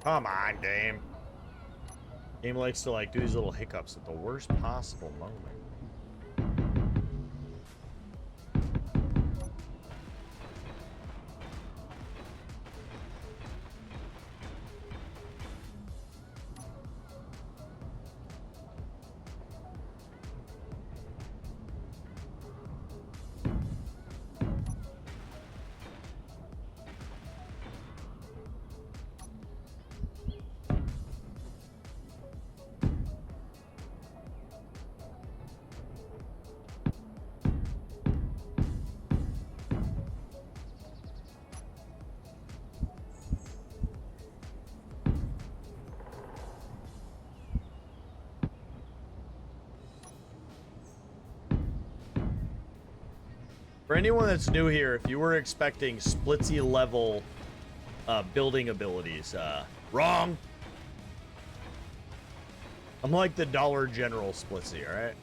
Speaker 1: Come on, game. Game likes to like do these little hiccups at the worst possible moment. For anyone that's new here, if you were expecting splitsy level building abilities, wrong. I'm like the Dollar General splitsy, alright?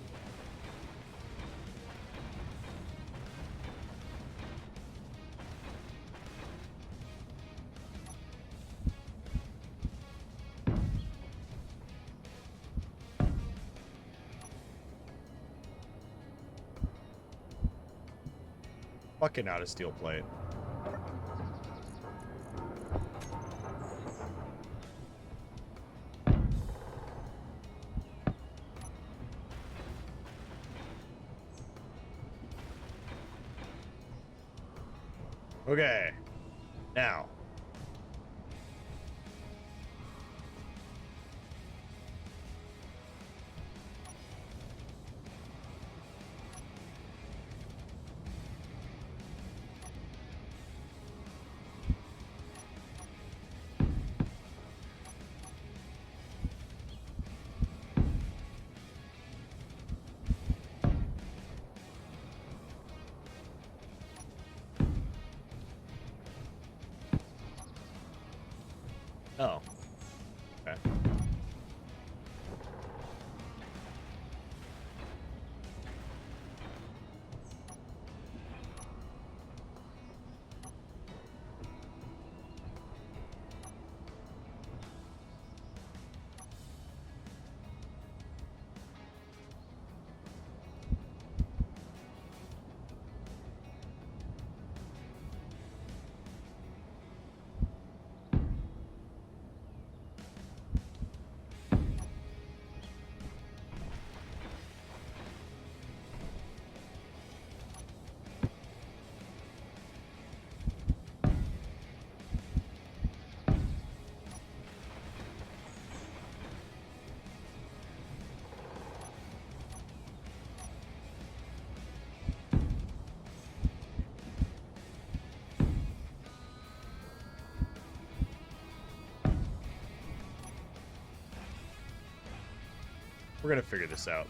Speaker 1: Fucking out of steel plate. Okay. Now. Oh. Okay. We're gonna figure this out.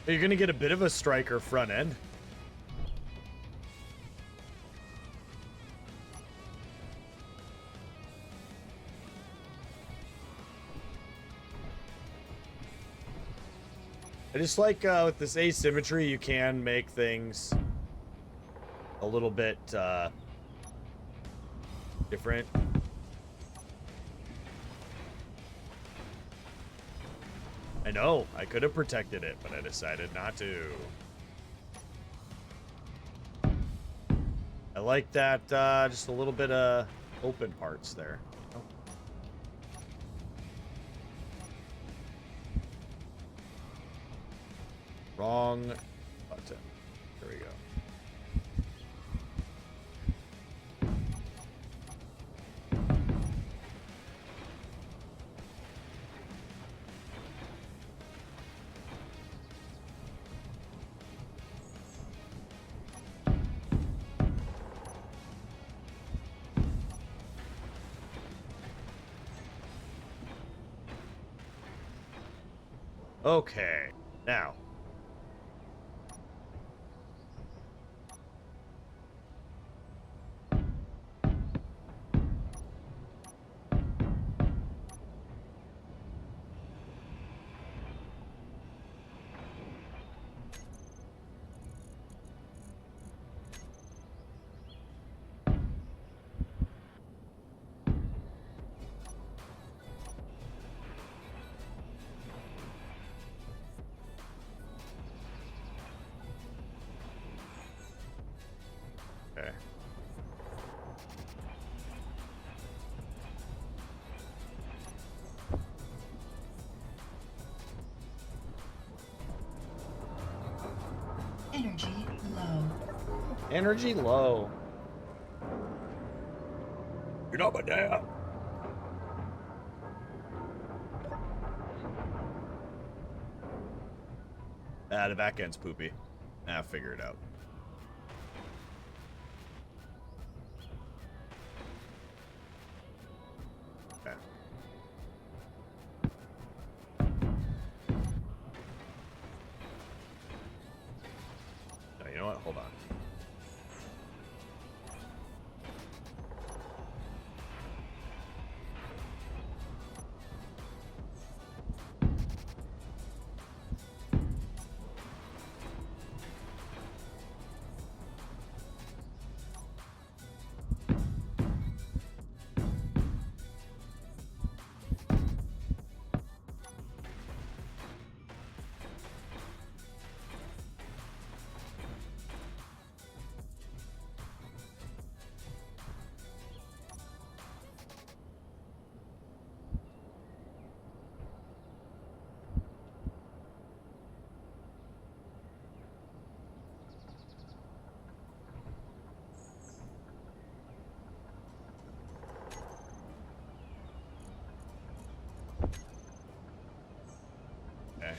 Speaker 1: You're gonna get a bit of a striker front end. I just like with this asymmetry, you can make things a little bit different. I know, I could have protected it, but I decided not to. I like that just a little bit of open parts there. Oh. Wrong button. There we go. Okay, now. Energy low. You're not my dad. The back end's poopy. Nah, figure it out. Okay. No, you know what? Hold on. Okay.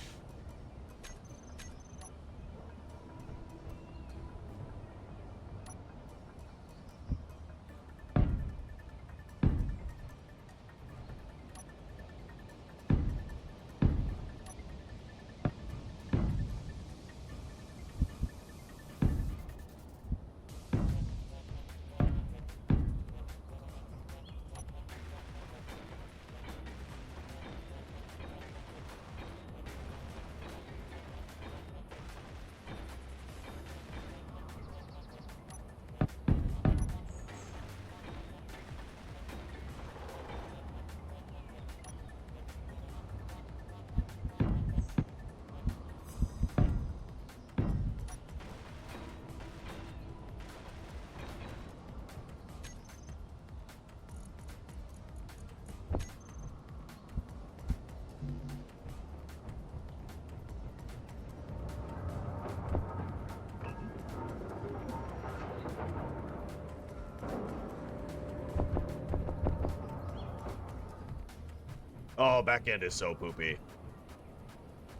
Speaker 1: Oh, back end is so poopy.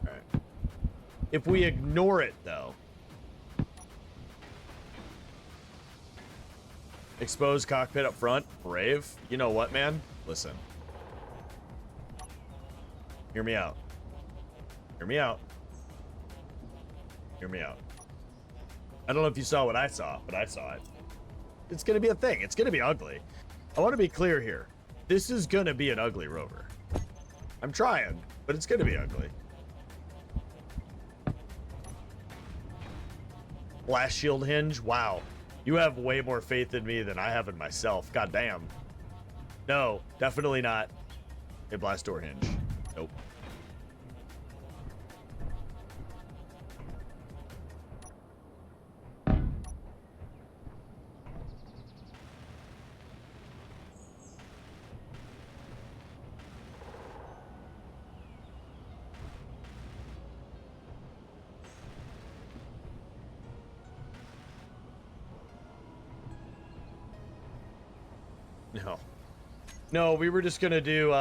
Speaker 1: All right. If we ignore it, though. Exposed cockpit up front. Brave. You know what, man? Listen. Hear me out. Hear me out. Hear me out. I don't know if you saw what I saw, but I saw it. It's going to be a thing. It's going to be ugly. I want to be clear here. This is going to be an ugly rover. I'm trying, but it's going to be ugly. Blast shield hinge? Wow. You have way more faith in me than I have in myself. God damn. No, definitely not. A blast door hinge. Nope. No. No, we were just gonna do,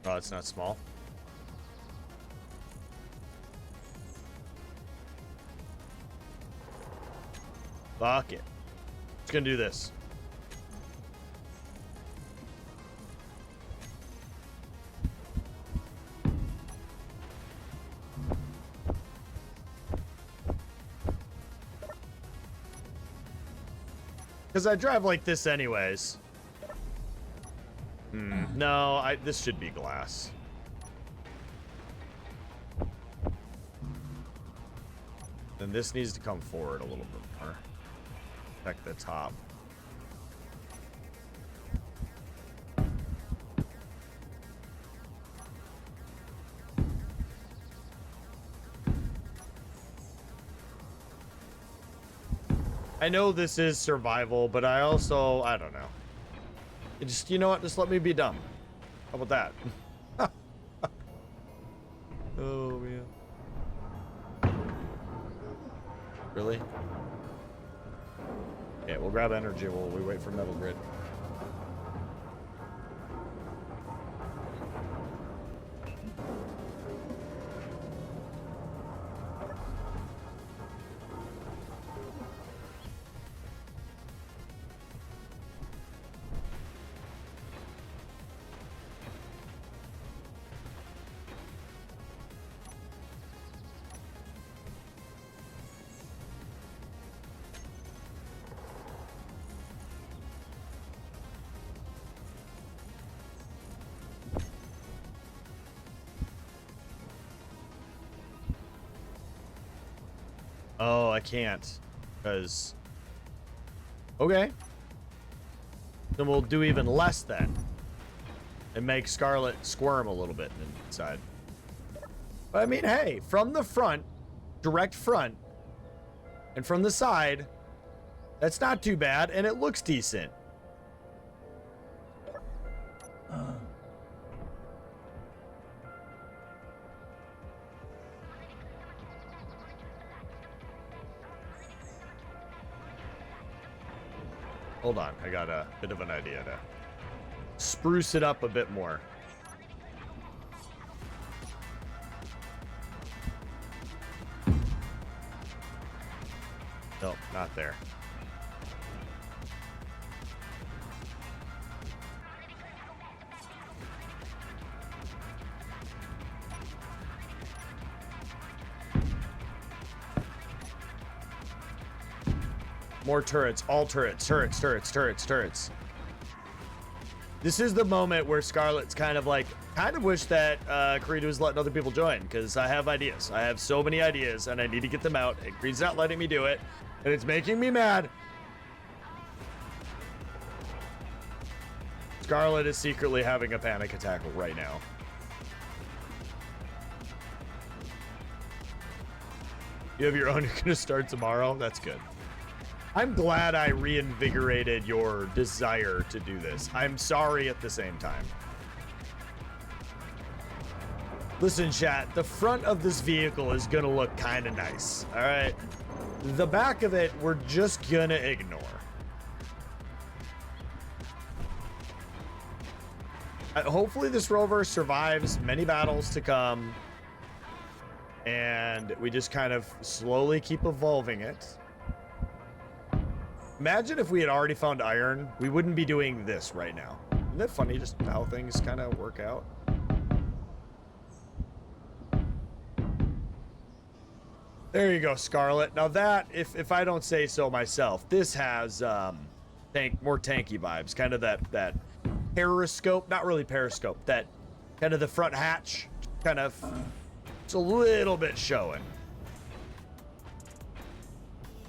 Speaker 1: Oh, it's not small. Fuck it. It's gonna do this. Because I drive like this anyways. No, this should be glass. Then this needs to come forward a little bit more. Check the top. I know this is survival, but I also, I don't know. It just, you know what? Just let me be dumb. How about that? Oh, man. Really? Okay, we'll grab energy while we wait for metal grid. Oh, I can't. Because... Okay. Then we'll do even less then. And make Scarlet squirm a little bit inside. But I mean, hey, from the front, direct front, and from the side, that's not too bad, and it looks decent. Hold on, I got a bit of an idea to spruce it up a bit more. Nope, not there. More turrets, all turrets, turrets. This is the moment where Scarlet's kind of wish that Creed was letting other people join, because I have ideas. I have so many ideas, and I need to get them out, and Creed's not letting me do it, and it's making me mad. Scarlet is secretly having a panic attack right now. You have your own, you're gonna start tomorrow? That's good. I'm glad I reinvigorated your desire to do this. I'm sorry at the same time. Listen, chat, the front of this vehicle is gonna look kind of nice, all right? The back of it, we're just gonna ignore. Hopefully this rover survives many battles to come, and we just kind of slowly keep evolving it. Imagine if we had already found iron, we wouldn't be doing this right now. Isn't that funny, just how things kind of work out? There you go, Scarlet. Now that, if I don't say so myself, this has more tanky vibes. Kind of that periscope, not really periscope, that kind of the front hatch, kind of, it's a little bit showing.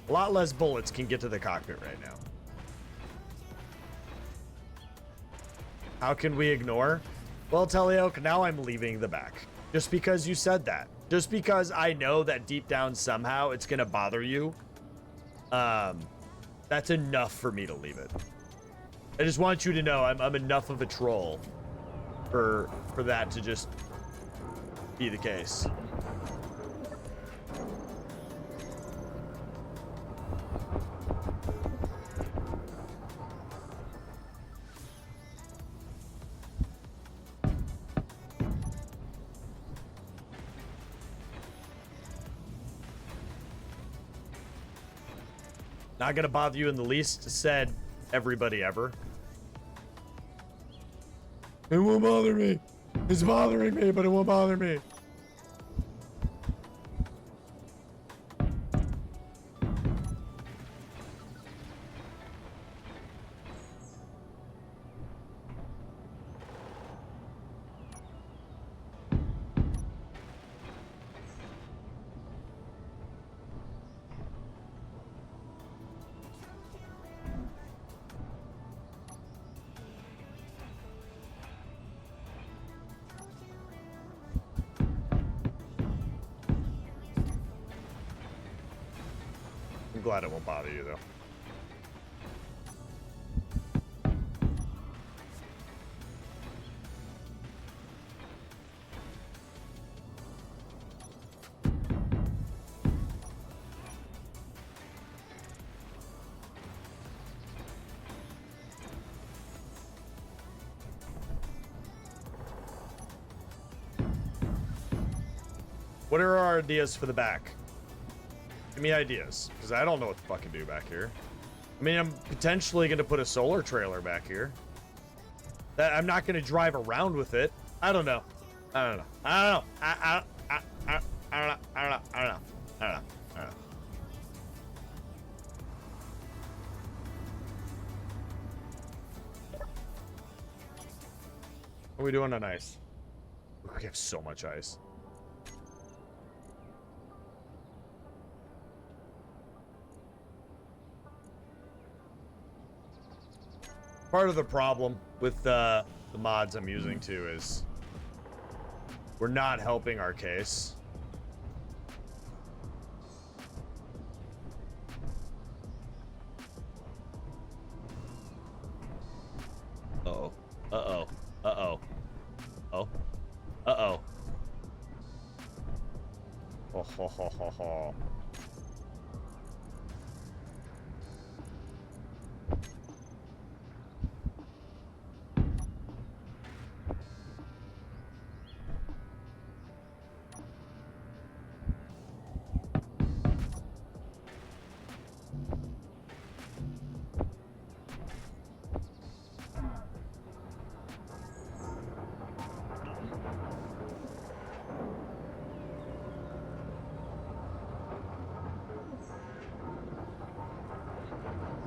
Speaker 1: A lot less bullets can get to the cockpit right now. How can we ignore? Well, Teleoke, now I'm leaving the back. Just because you said that. Just because I know that deep down somehow it's gonna bother you. That's enough for me to leave it. I just want you to know I'm enough of a troll for that to just be the case. Not gonna bother you in the least, said everybody ever. It won't bother me. It's bothering me, but it won't bother me. Glad it won't bother you though. What are our ideas for the back? Give me ideas, because I don't know what to fucking do back here. I mean, I'm potentially going to put a solar trailer back here. That I'm not going to drive around with it. I don't know. I don't know. I don't know. I don't know. I don't know. I don't know. I don't know. I don't know. What are we doing on ice? We have so much ice. Part of the problem with the mods I'm using too is we're not helping our case. Uh-oh. Uh-oh. Uh-oh. Oh. Uh-oh. Ho ho ho ho ho.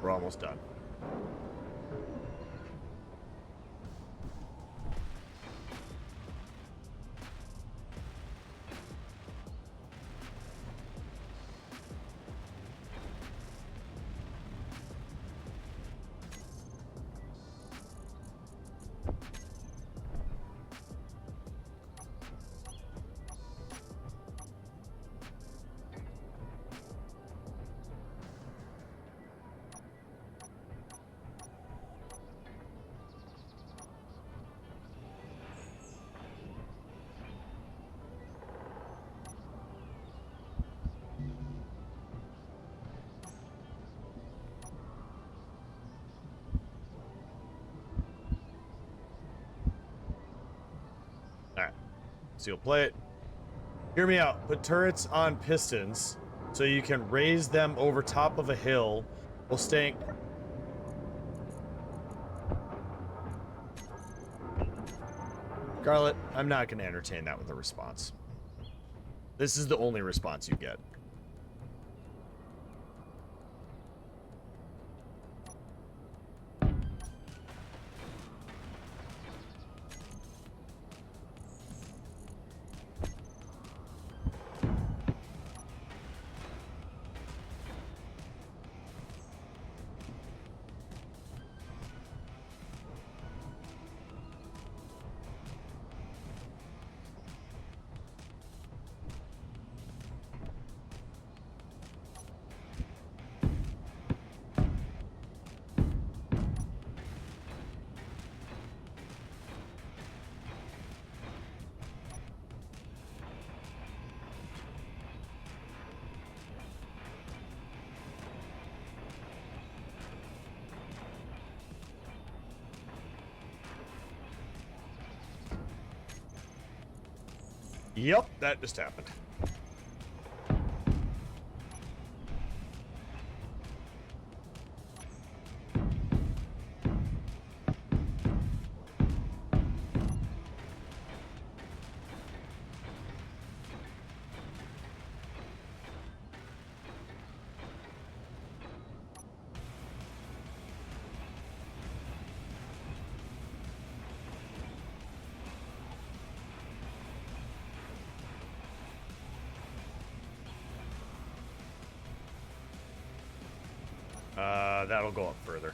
Speaker 1: We're almost done. Alright. So you'll play it. Hear me out. Put turrets on pistons so you can raise them over top of a hill while staying... Scarlet, I'm not going to entertain that with a response. This is the only response you get. Yep, that just happened. That'll go up further.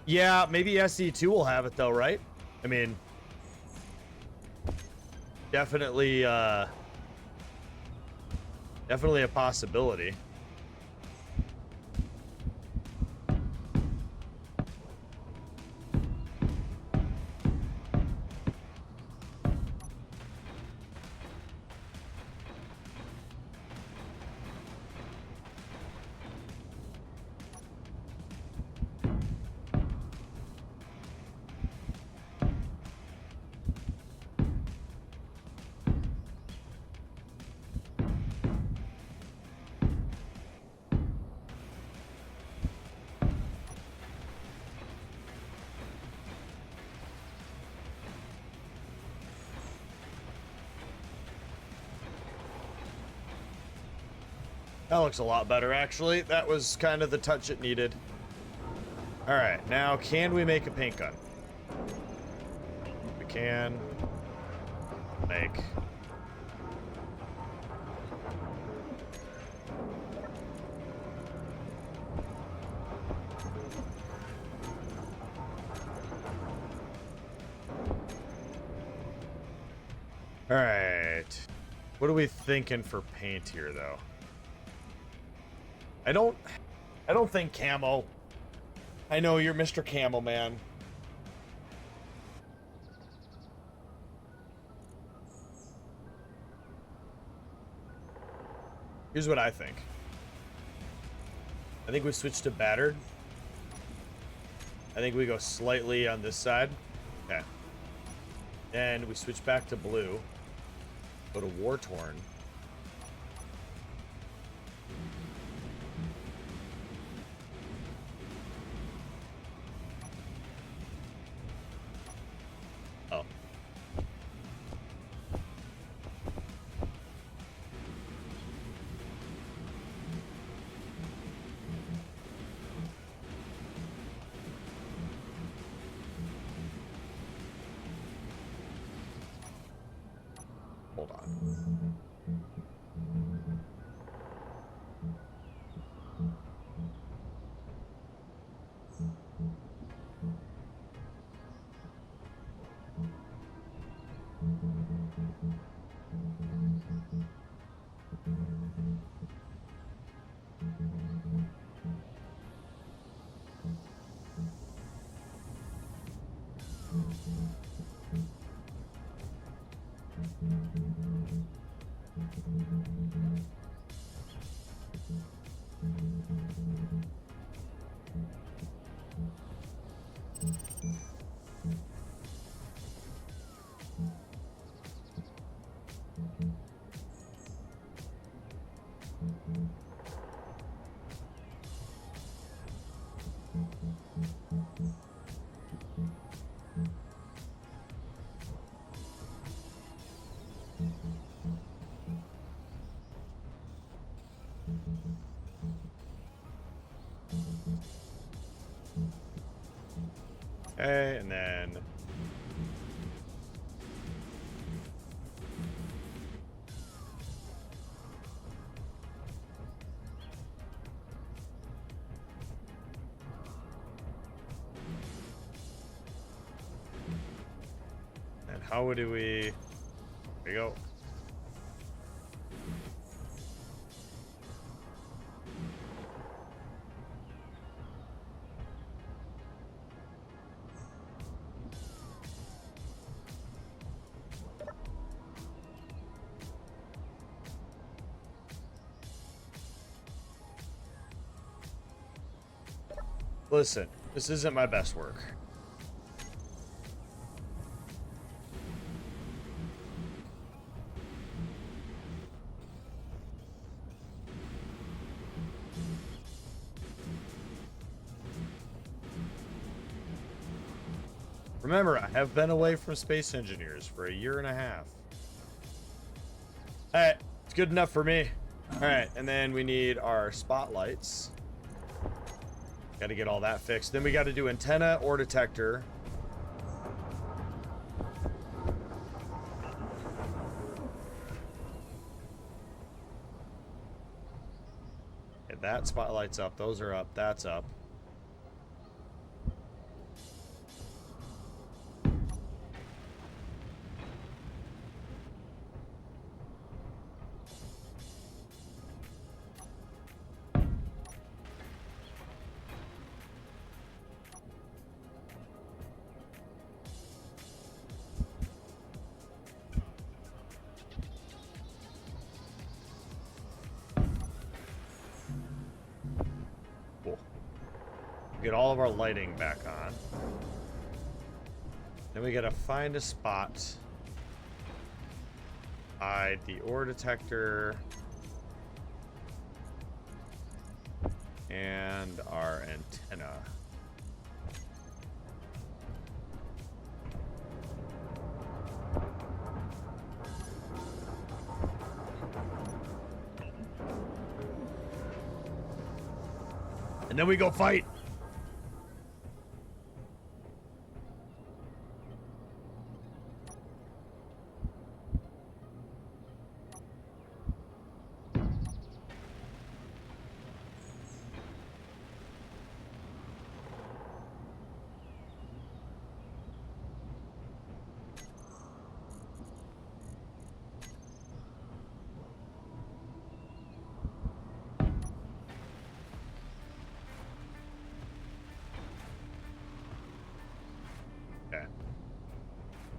Speaker 1: Yeah, maybe SE2 will have it though, right? I mean, definitely, definitely a possibility. That looks a lot better, actually. That was kind of the touch it needed. All right, now can we make a paint gun? We can make. All right. What are we thinking for paint here, though? I don't think camo. I know you're Mr. Camo Man. Here's what I think. I think we switch to battered. I think we go slightly on this side. Okay. Then we switch back to blue. Go to war-torn. Oh. Hold on. Okay, and then how do we, there we go. Listen, this isn't my best work. Remember, I have been away from Space Engineers for a year and a half. Alright, it's good enough for me. Alright, and then we need our spotlights. Got to get all that fixed. Then we got to do antenna or detector. Get that spotlight's up. Those are up. That's up. Get all of our lighting back on. Then we gotta find a spot. Hide the ore detector. And our antenna. And then we go fight.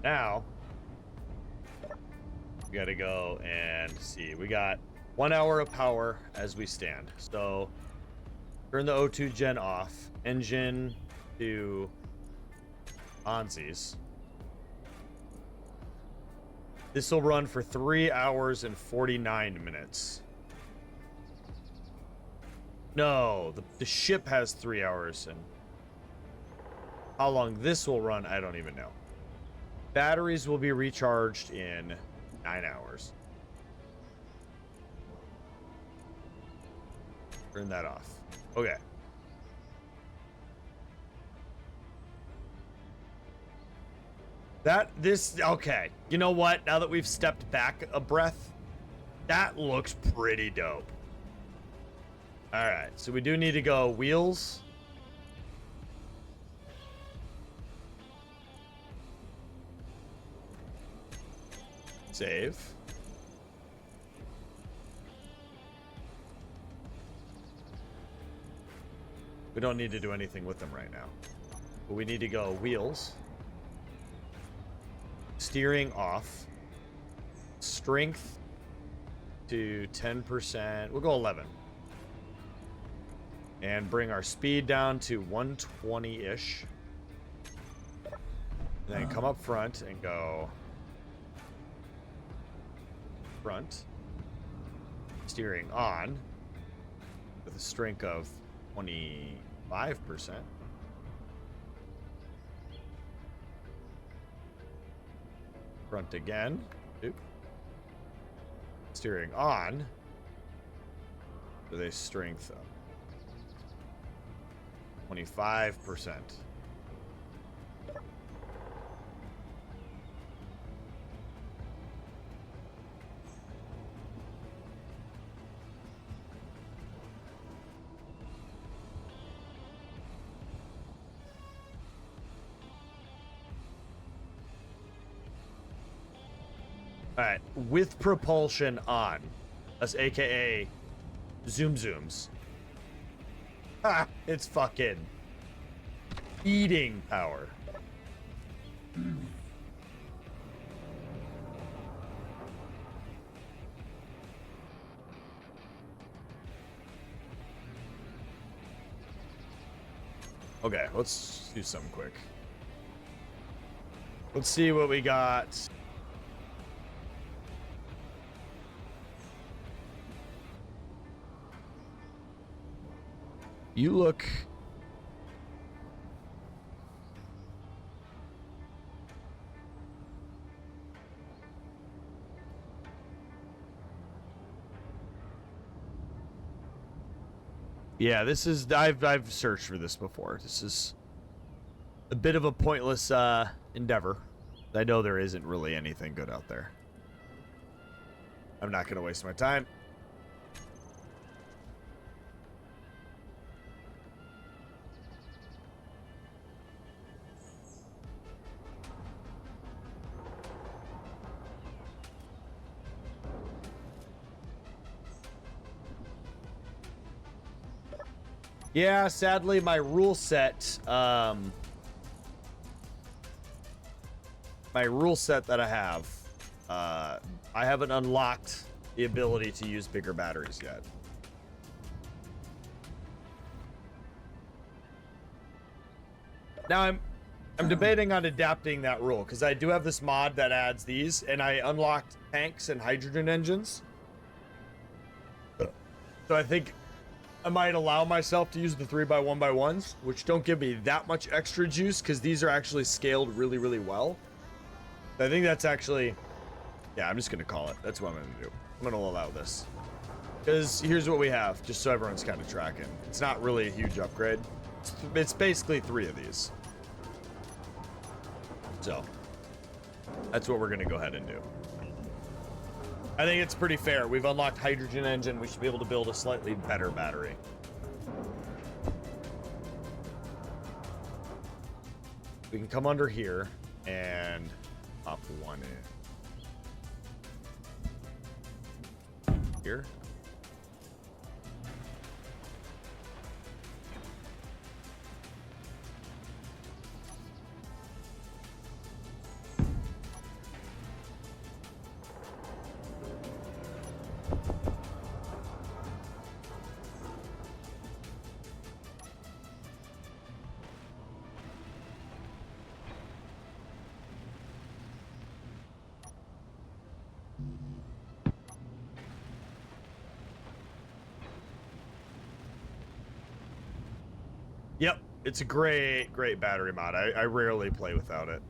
Speaker 1: Now, we gotta go and see. We got 1 hour of power as we stand. So, turn the O2 gen off. Engine to onsies. This will run for 3 hours and 49 minutes. No, the ship has 3 hours, and how long this will run, I don't even know. Batteries will be recharged in 9 hours. Turn that off. Okay. Okay. You know what? Now that we've stepped back a breath, that looks pretty dope. All right. So we do need to go wheels. Save. We don't need to do anything with them right now. But we need to go wheels. Steering off. Strength to 10%. We'll go 11. And bring our speed down to 120-ish. And then come up front and go front. Steering on with a strength of 25%. Front again. Oop. Steering on with a strength of 25%. All right, with propulsion on, that's AKA zoom zooms. Ha! It's fucking eating power. Okay, let's do something quick. Let's see what we got. You look... Yeah, this is... I've searched for this before. This is a bit of a pointless endeavor. I know there isn't really anything good out there. I'm not going to waste my time. Yeah, sadly, my rule set, that I haven't unlocked the ability to use bigger batteries yet. Now I'm debating on adapting that rule because I do have this mod that adds these, and I unlocked tanks and hydrogen engines. So I think I might allow myself to use the 3x1x1s, which don't give me that much extra juice because these are actually scaled really, really well. I think that's actually... Yeah, I'm just going to call it. That's what I'm going to do. I'm going to allow this. Because here's what we have, just so everyone's kind of tracking. It's not really a huge upgrade. It's basically 3 of these. So, that's what we're going to go ahead and do. I think it's pretty fair. We've unlocked hydrogen engine. We should be able to build a slightly better battery. We can come under here and pop 1 in. Here. Yep, it's a great battery mod. I rarely play without it.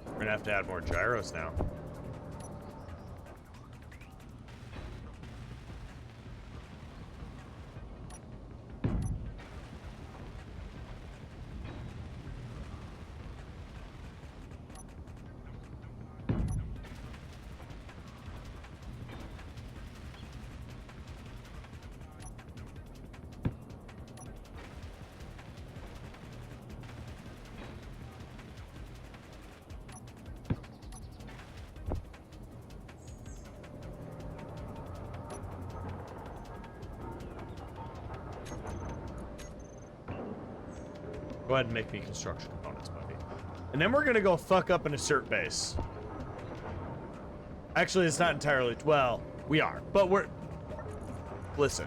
Speaker 1: We're gonna have to add more gyros now. Go ahead and make me construction components, buddy. And then we're gonna go fuck up an assert base. Actually, it's not entirely, well, we are, but we're, listen.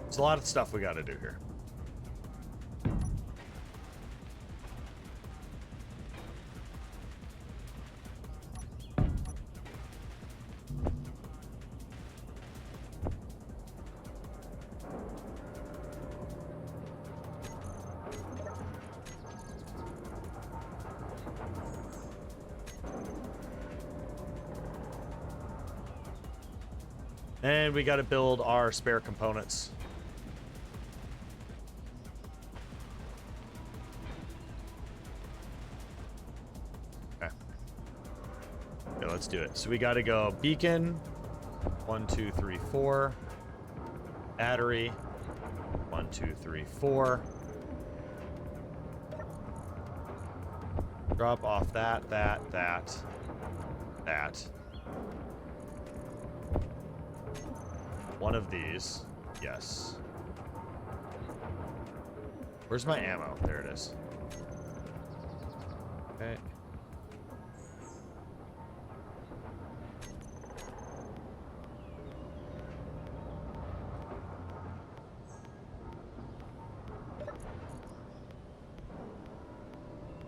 Speaker 1: There's a lot of stuff we gotta do here. And we got to build our spare components. Okay. Okay, let's do it. So we got to go beacon. 1, 2, 3, 4. Battery. 1, 2, 3, 4. Drop off that. One of these. Yes. Where's my ammo? There it is. Okay.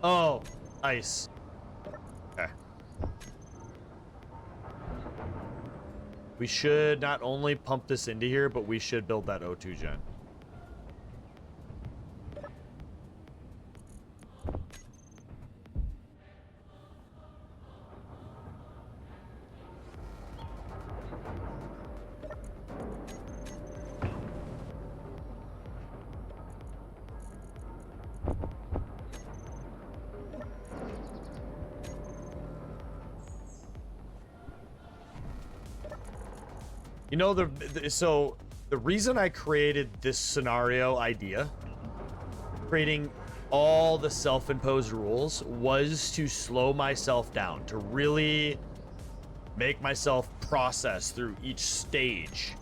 Speaker 1: Oh, nice. Okay. We should not only pump this into here, but we should build that O2 gen. You know, so the reason I created this scenario idea, creating all the self-imposed rules, was to slow myself down, to really make myself process through each stage.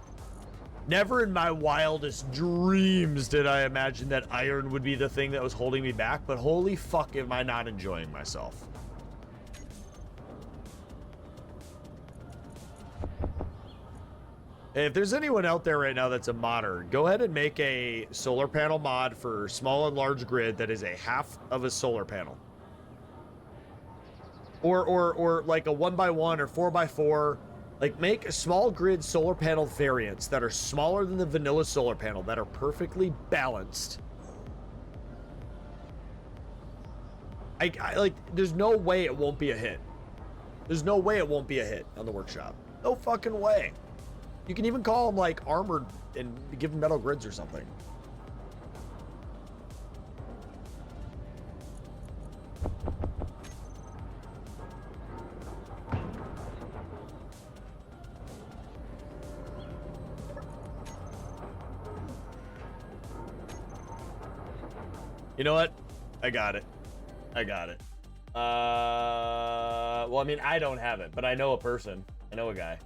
Speaker 1: Never in my wildest dreams did I imagine that iron would be the thing that was holding me back, but holy fuck am I not enjoying myself. If there's anyone out there right now that's a modder, go ahead and make a solar panel mod for small and large grid that is a half of a solar panel. Or like a 1x1 or 4x4. Like, make a small grid solar panel variants that are smaller than the vanilla solar panel, that are perfectly balanced. I like, there's no way it won't be a hit. There's no way it won't be a hit on the workshop. No fucking way. You can even call them like armored and give them metal grids or something. You know what? I got it. I got it. Well, I mean, I don't have it, but I know a person. I know a guy.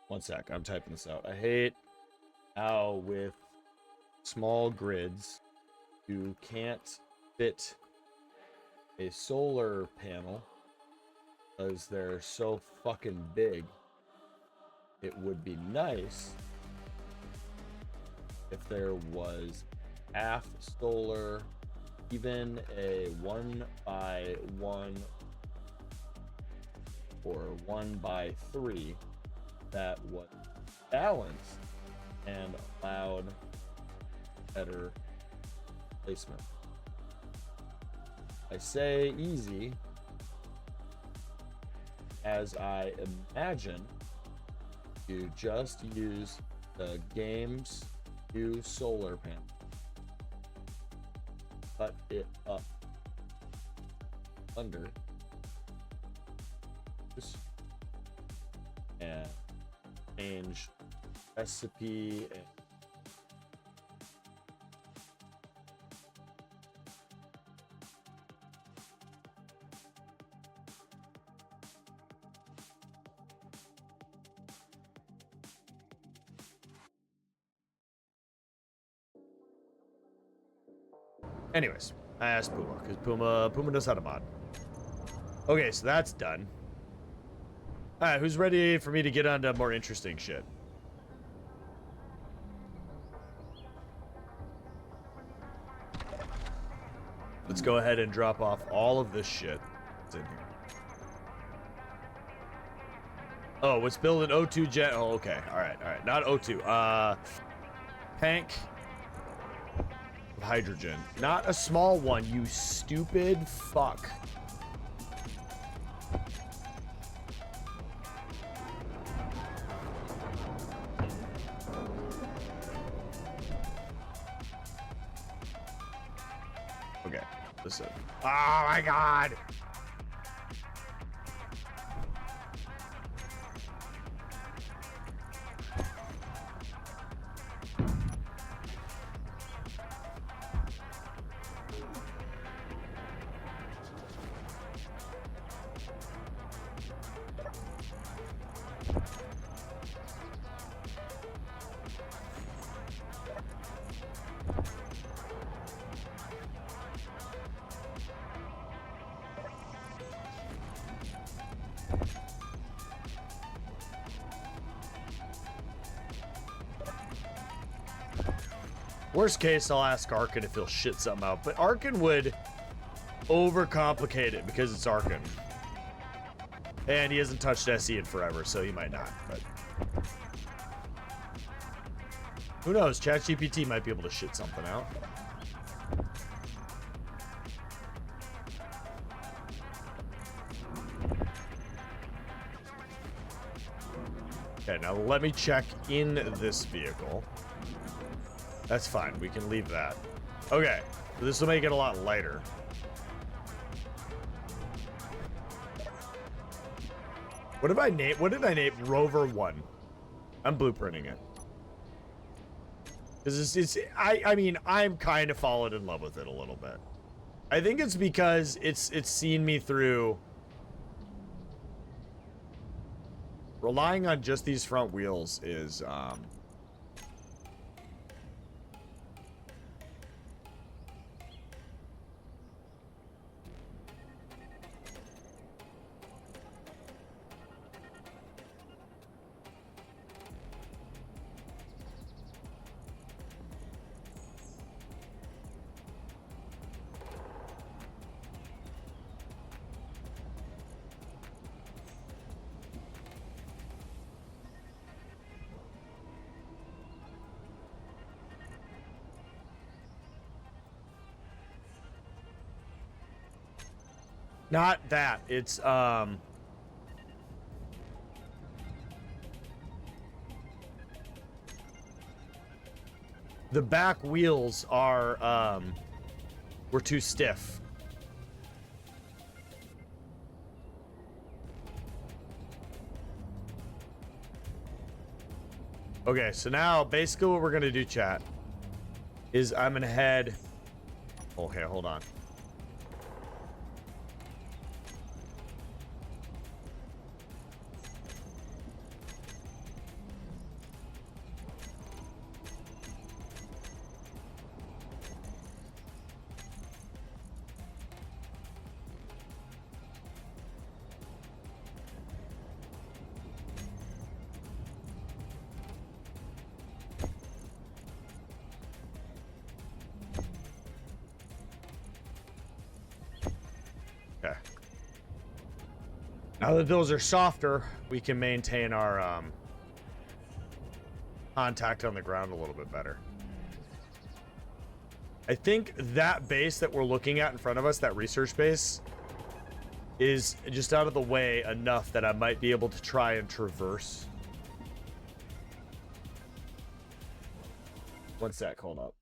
Speaker 1: One sec, I'm typing this out. I hate how with small grids, you can't fit a solar panel because they're so fucking big. It would be nice if there was half solar, even a 1x1 or 1x3 that was balanced and allowed better placement. I say easy as I imagine you just use the game's new solar panel, cut it up under this, and change recipe and anyways, I asked Puma because Puma knows how to mod. Okay, so that's done. All right, who's ready for me to get on to more interesting shit? Let's go ahead and drop off all of this shit that's in here. Oh, let's build an O2 jet. Oh, okay. All right. Not O2. Tank of hydrogen. Not a small one, you stupid fuck. Okay, listen. Oh my god! Worst case, I'll ask Arkin if he'll shit something out, but Arkin would overcomplicate it because it's Arkin. And he hasn't touched SE in forever, so he might not, but who knows? ChatGPT might be able to shit something out. Okay, now let me check in this vehicle. That's fine. We can leave that. Okay, so this will make it a lot lighter. What did I name Rover 1? I'm blueprinting it. Because I mean, I'm kind of fallen in love with it a little bit. I think it's because it's seen me through relying on just these front wheels is not that. It's the back wheels are were too stiff. Okay, so now basically what we're gonna do, chat, is I'm gonna head. Okay, hold on. Okay. Now that those are softer, we can maintain our contact on the ground a little bit better. I think that base that we're looking at in front of us, that research base, is just out of the way enough that I might be able to try and traverse. One sec, hold up.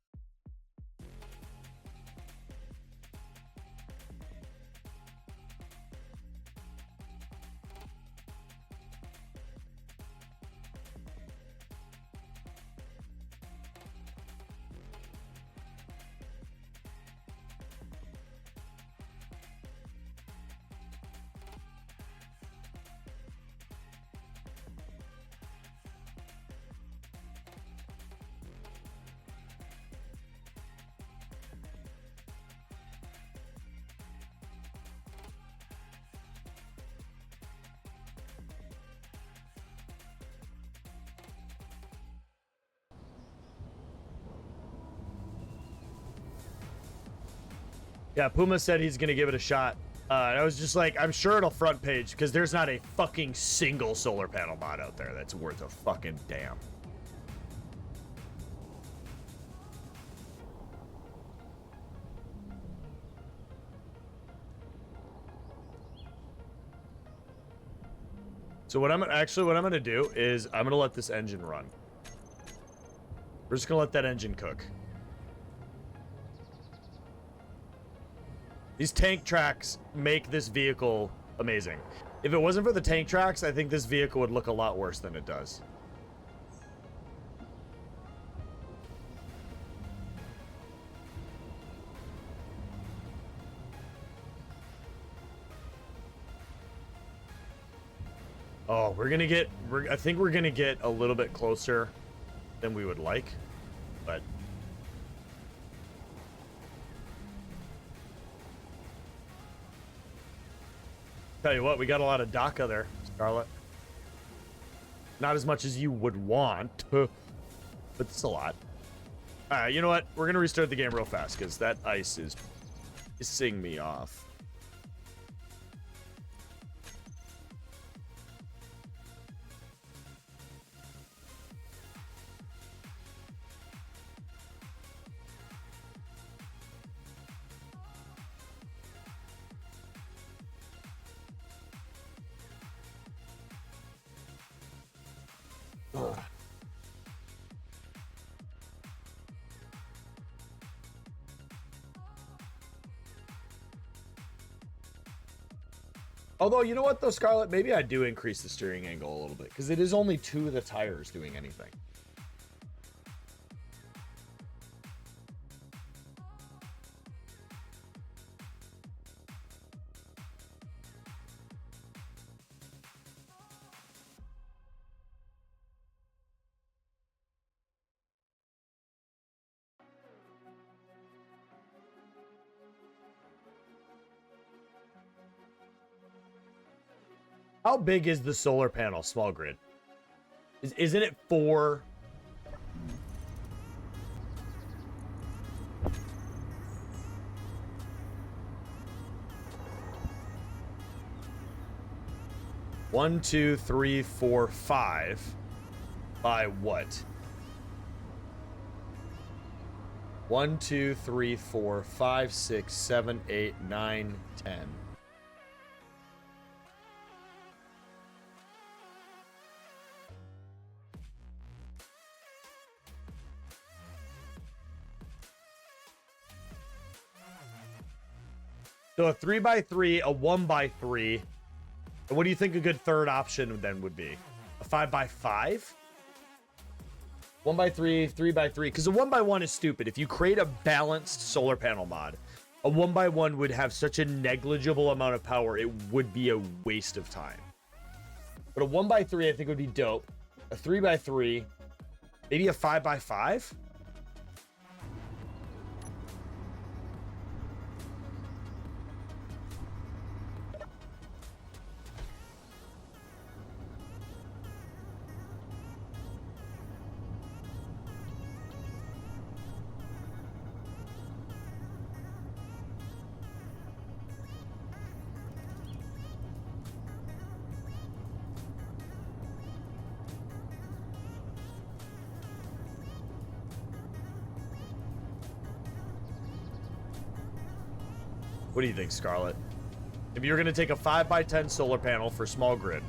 Speaker 1: Yeah, Puma said he's gonna give it a shot. I was just like, I'm sure it'll front page because there's not a fucking single solar panel mod out there that's worth a fucking damn. So what I'm gonna do is I'm gonna let this engine run. We're just gonna let that engine cook. These tank tracks make this vehicle amazing. If it wasn't for the tank tracks, I think this vehicle would look a lot worse than it does. Oh, I think we're gonna get a little bit closer than we would like, but tell you what, we got a lot of DACA there, Scarlet. Not as much as you would want, but it's a lot. Alright, you know what? We're gonna restart the game real fast because that ice is pissing me off. Although, you know what, though, Scarlet? Maybe I do increase the steering angle a little bit, because it is only 2 of the tires doing anything. How big is the solar panel, small grid? Isn't it 4? One, 2, 3, 4, 5. By what? 1, 2, 3, 4, 5, 6, 7, 8, 9, 10. So a 3x3, a 1x3. And what do you think a good third option then would be? A 5x5? 1x3, 3x3. Because a 1x1 is stupid. If you create a balanced solar panel mod, a 1x1 would have such a negligible amount of power, it would be a waste of time. But a 1x3 I think would be dope. A 3x3, maybe a 5x5? What do you think, Scarlet? If you're going to take a 5x10 solar panel for small grid,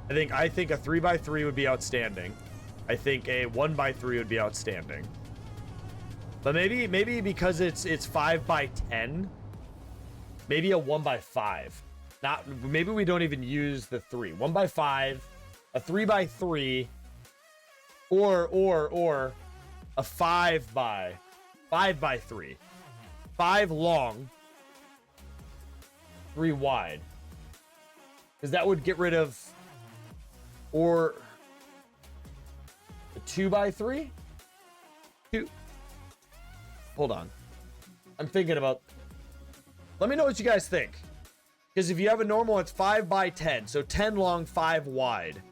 Speaker 1: I think a 3x3 would be outstanding. I think a 1x3 would be outstanding. But maybe because it's 5x10, maybe a 1x5. Maybe we don't even use the 3. 1x5, a 3x3, or a 5x3. 5 long, 3 wide, because that would get rid of, or a 2x3. Hold on, I'm thinking about. Let me know what you guys think, because if you have a normal, it's 5x10, so 10 long, 5 wide.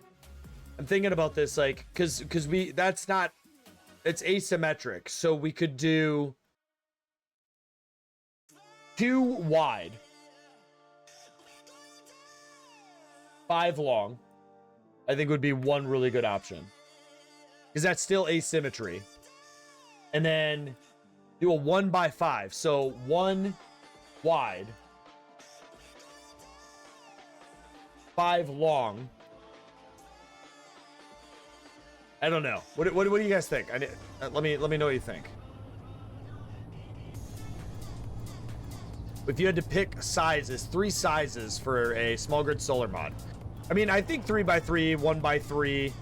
Speaker 1: I'm thinking about this, like, because it's asymmetric, so we could do 2 wide, 5 long, I think would be one really good option. Because that's still asymmetry. And then do a 1x5. So 1 wide, 5 long. I don't know. What do you guys think? Let me know what you think. If you had to pick sizes, 3 sizes for a small grid solar mod. I mean, I think 3x3, 1x3,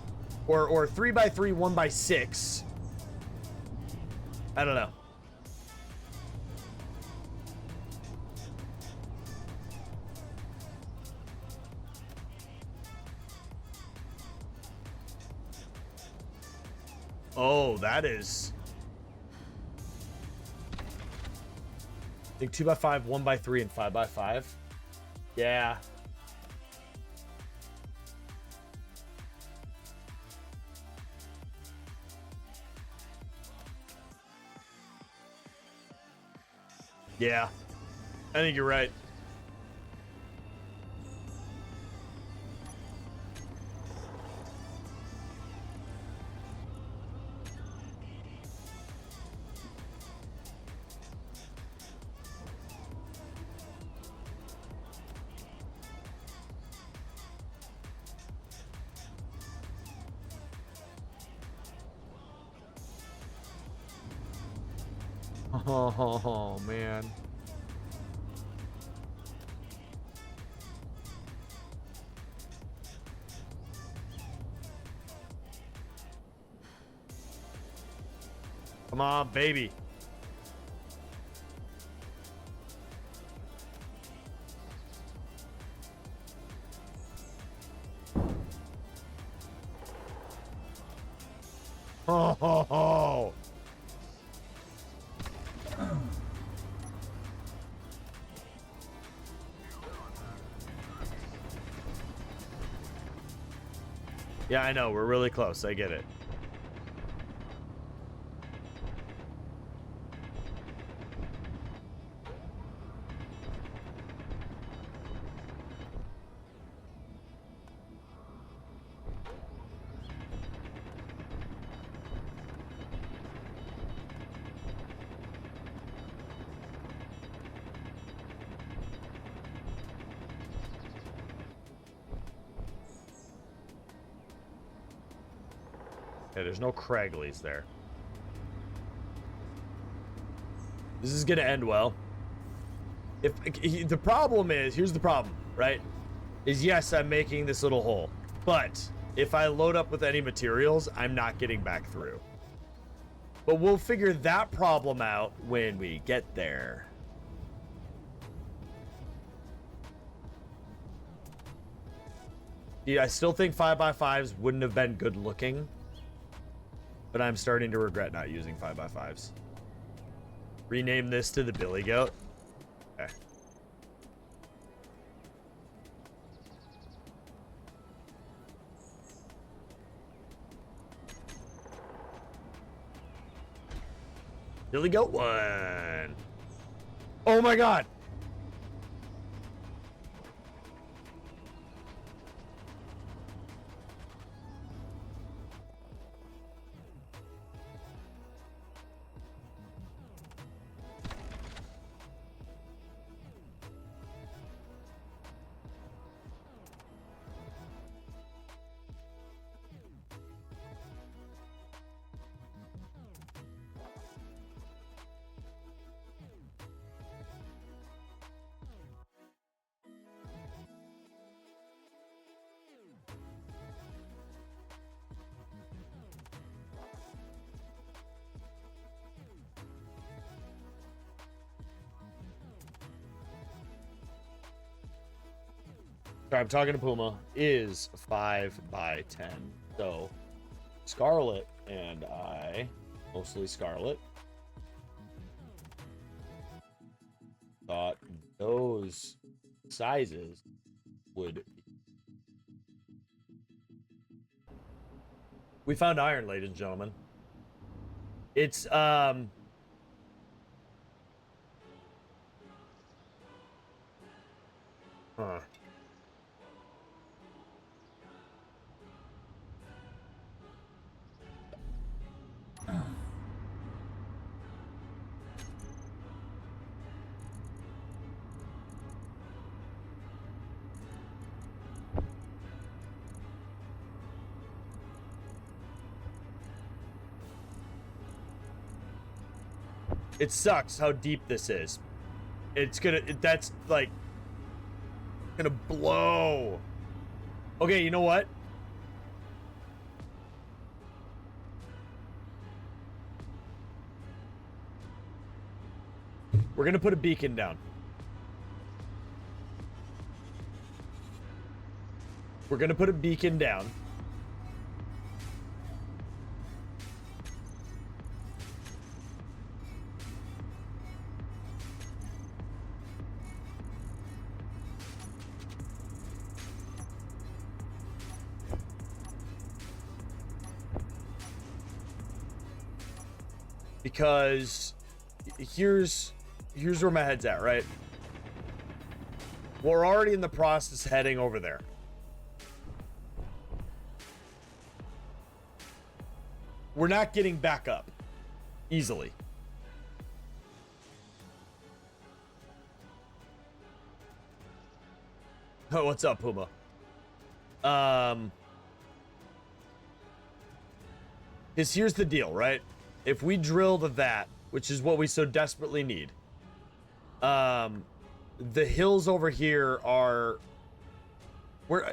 Speaker 1: or 3x3, 1x6. I don't know. Oh, that is. I think 2x5, 1x3, and 5x5. Yeah. Yeah, I think you're right. Oh, man. Come on, baby. Oh, ho, ho. Yeah, I know. We're really close. I get it. Yeah, there's no Craiglies there. This is gonna end well. If the problem is, here's the problem, right? Is yes, I'm making this little hole, but if I load up with any materials, I'm not getting back through. But we'll figure that problem out when we get there. Yeah, I still think 5x5s wouldn't have been good looking, but I'm starting to regret not using 5x5s. Rename this to the Billy Goat. Okay. Billy Goat 1. Oh my god. Sorry, I'm talking to Puma. Is 5x10. So, Scarlet and I, mostly Scarlet, thought those sizes would. We found iron, ladies and gentlemen. It's huh. It sucks how deep this is. It's gonna, that's like, gonna blow. Okay, you know what? We're gonna put a beacon down. We're gonna put a beacon down. Because here's where my head's at, right? We're already in the process heading over there. We're not getting back up easily. Oh, what's up, Puma? Here's the deal, right? If we drill to that, which is what we so desperately need, the hills over here are... We're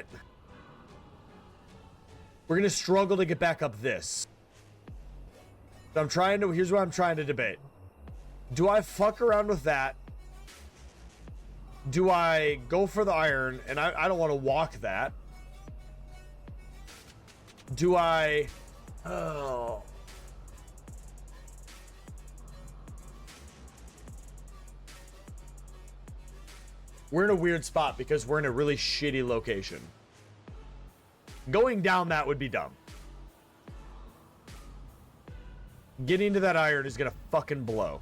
Speaker 1: gonna struggle to get back up this. I'm trying to, here's what I'm trying to debate. Do I fuck around with that? Do I go for the iron? And I don't want to walk that. Do I... Oh... We're in a weird spot because we're in a really shitty location. Going down that would be dumb. Getting to that iron is gonna fucking blow.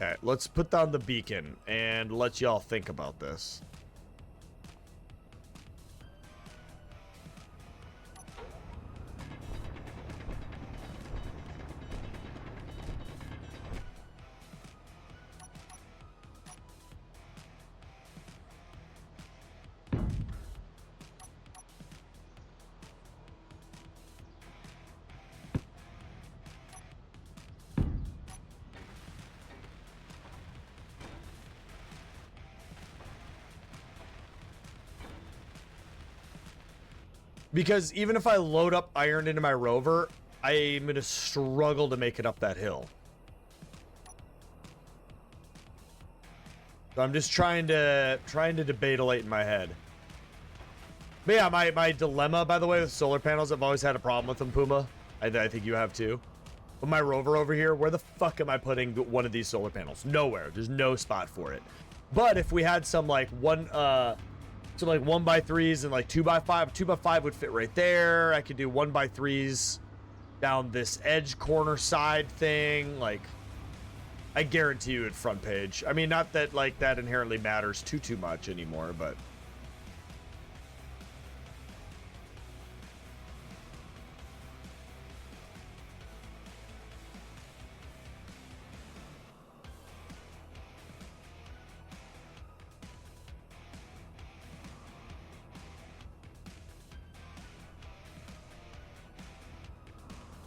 Speaker 1: Okay, let's put down the beacon and let y'all think about this. Because even if I load up iron into my rover, I'm gonna struggle to make it up that hill. So I'm just trying to debate-alate in my head. But yeah, my dilemma, by the way, with solar panels, I've always had a problem with them, Puma. I think you have too. But my rover over here, where the fuck am I putting one of these solar panels? Nowhere. There's no spot for it. But if we had some like one like 1x3s and like 2x5, 2x5 would fit right there. I could do 1x3s down this edge corner side thing. Like, I guarantee you at front page. I mean, not that like that inherently matters too much anymore, but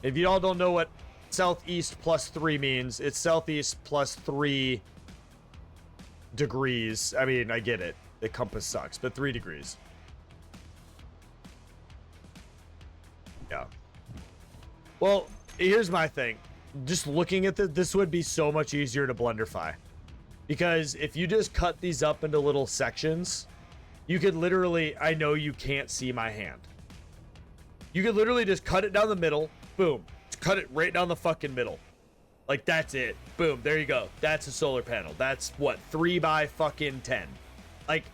Speaker 1: if you all don't know what southeast +3 means, it's southeast +3 degrees. I mean, I get it. The compass sucks, but 3 degrees. Yeah. Well, here's my thing. Just looking at this would be so much easier to blenderify. Because if you just cut these up into little sections, you could literally, I know you can't see my hand. You could literally just cut it down the middle. Boom. Cut it right down the fucking middle. Like, that's it. Boom. There you go. That's a solar panel. That's what? 3x10. Like,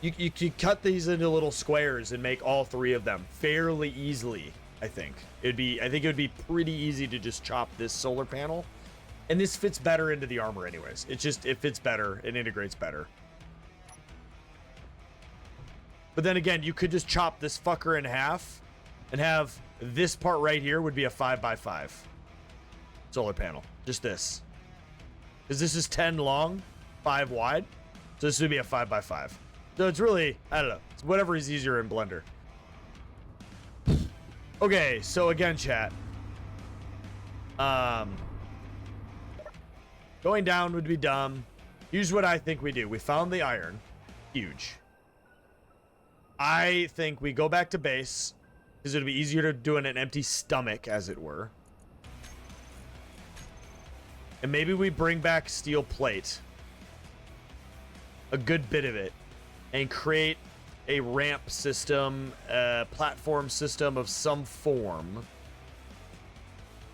Speaker 1: you could cut these into little squares and make all 3 of them fairly easily, I think. I think it would be pretty easy to just chop this solar panel. And this fits better into the armor anyways. It fits better. It integrates better. But then again, you could just chop this fucker in half and have this part right here would be a 5x5 solar panel. Just this. Because this is 10 long, 5 wide. So this would be a 5x5. So it's really, I don't know. It's whatever is easier in Blender. Okay, so again, chat. Going down would be dumb. Here's what I think we do. We found the iron. Huge. I think we go back to base. Because it'll be easier to do in an empty stomach, as it were. And maybe we bring back steel plate. A good bit of it. And create a ramp system, a platform system of some form.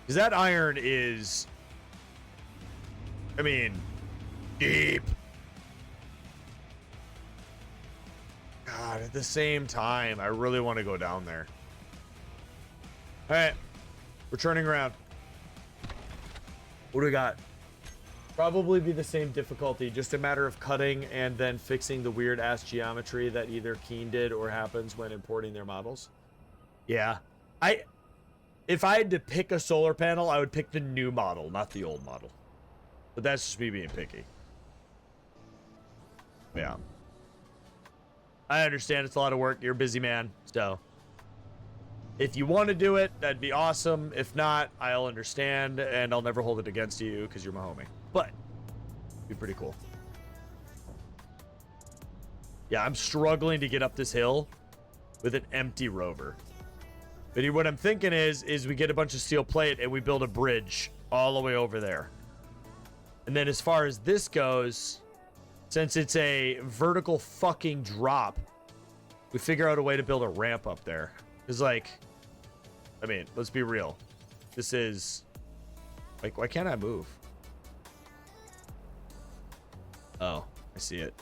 Speaker 1: Because that iron is... I mean, deep. God, at the same time, I really want to go down there. All right, we're turning around. What do we got? Probably be the same difficulty, just a matter of cutting and then fixing the weird ass geometry that either Keen did or happens when importing their models. Yeah, if I had to pick a solar panel, I would pick the new model, not the old model. But that's just me being picky. Yeah. I understand it's a lot of work. You're a busy man, so. If you want to do it, that'd be awesome. If not, I'll understand, and I'll never hold it against you because you're my homie. But it'd be pretty cool. Yeah, I'm struggling to get up this hill with an empty rover. But what I'm thinking is we get a bunch of steel plate and we build a bridge all the way over there. And then as far as this goes, since it's a vertical fucking drop, we figure out a way to build a ramp up there. It's like, I mean, let's be real. This is, like, why can't I move? Oh, I see it.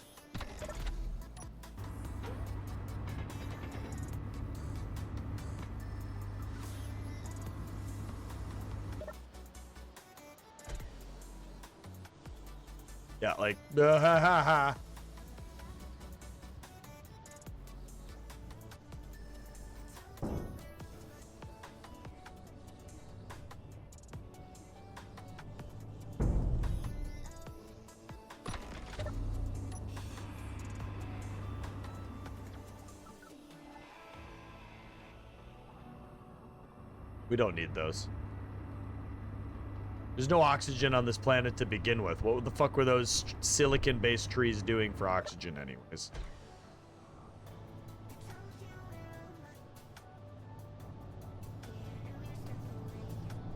Speaker 1: Yeah, like, ha ha ha. We don't need those. There's no oxygen on this planet to begin with. What the fuck were those silicon-based trees doing for oxygen anyways?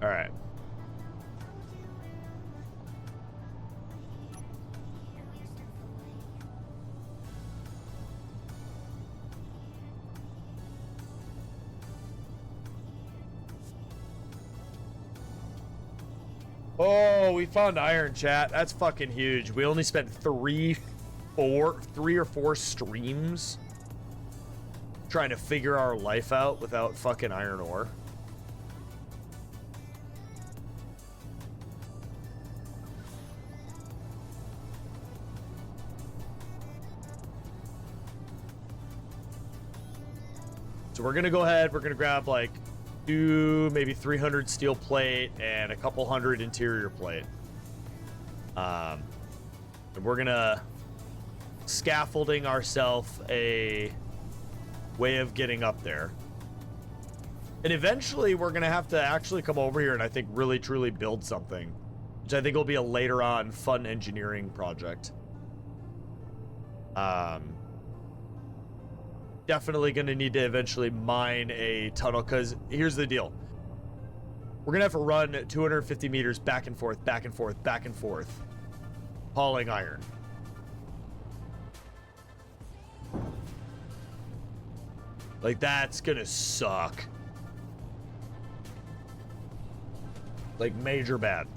Speaker 1: All right. Oh, we found iron, chat. That's fucking huge. We only spent three or four streams trying to figure our life out without fucking iron ore. So we're gonna go ahead, we're gonna grab like maybe 300 steel plate and a couple hundred interior plate. And we're gonna scaffolding ourselves a way of getting up there. And eventually we're gonna have to actually come over here and I think really truly build something, which I think will be a later on fun engineering project. Definitely going to need to eventually mine a tunnel, because here's the deal. We're going to have to run 250 meters back and forth, back and forth, back and forth, hauling iron. Like, that's going to suck. Like, major bad.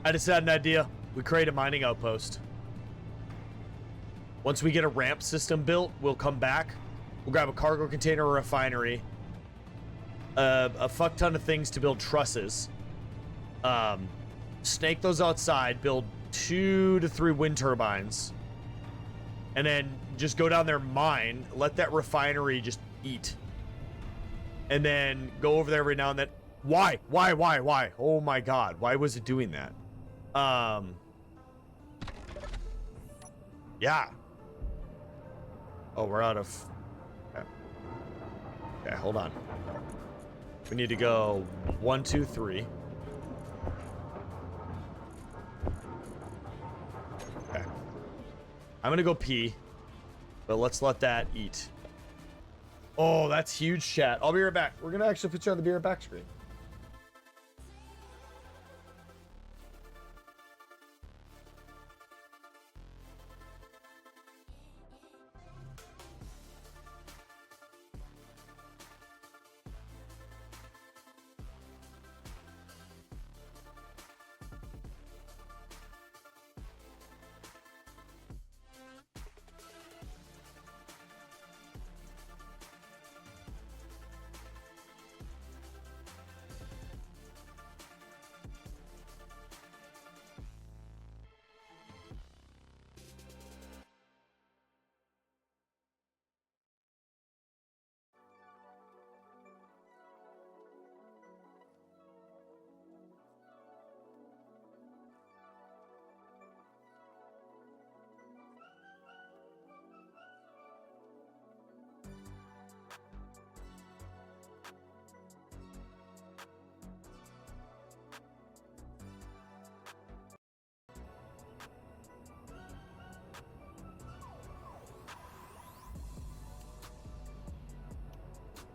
Speaker 1: I just had an idea. We create a mining outpost. Once we get a ramp system built, we'll come back. We'll grab a cargo container or refinery. A fuck ton of things to build trusses. Snake those outside, build 2 to 3 wind turbines. And then just go down there, mine, let that refinery just eat. And then go over there every now and then. Why? Oh my God. Why was it doing that? Yeah. Oh, we're out of... Okay, hold on. We need to go 1, 2, 3. Okay. I'm gonna go pee, but let's let that eat. Oh, that's huge, chat. I'll be right back. We're gonna actually put you on the be right back screen.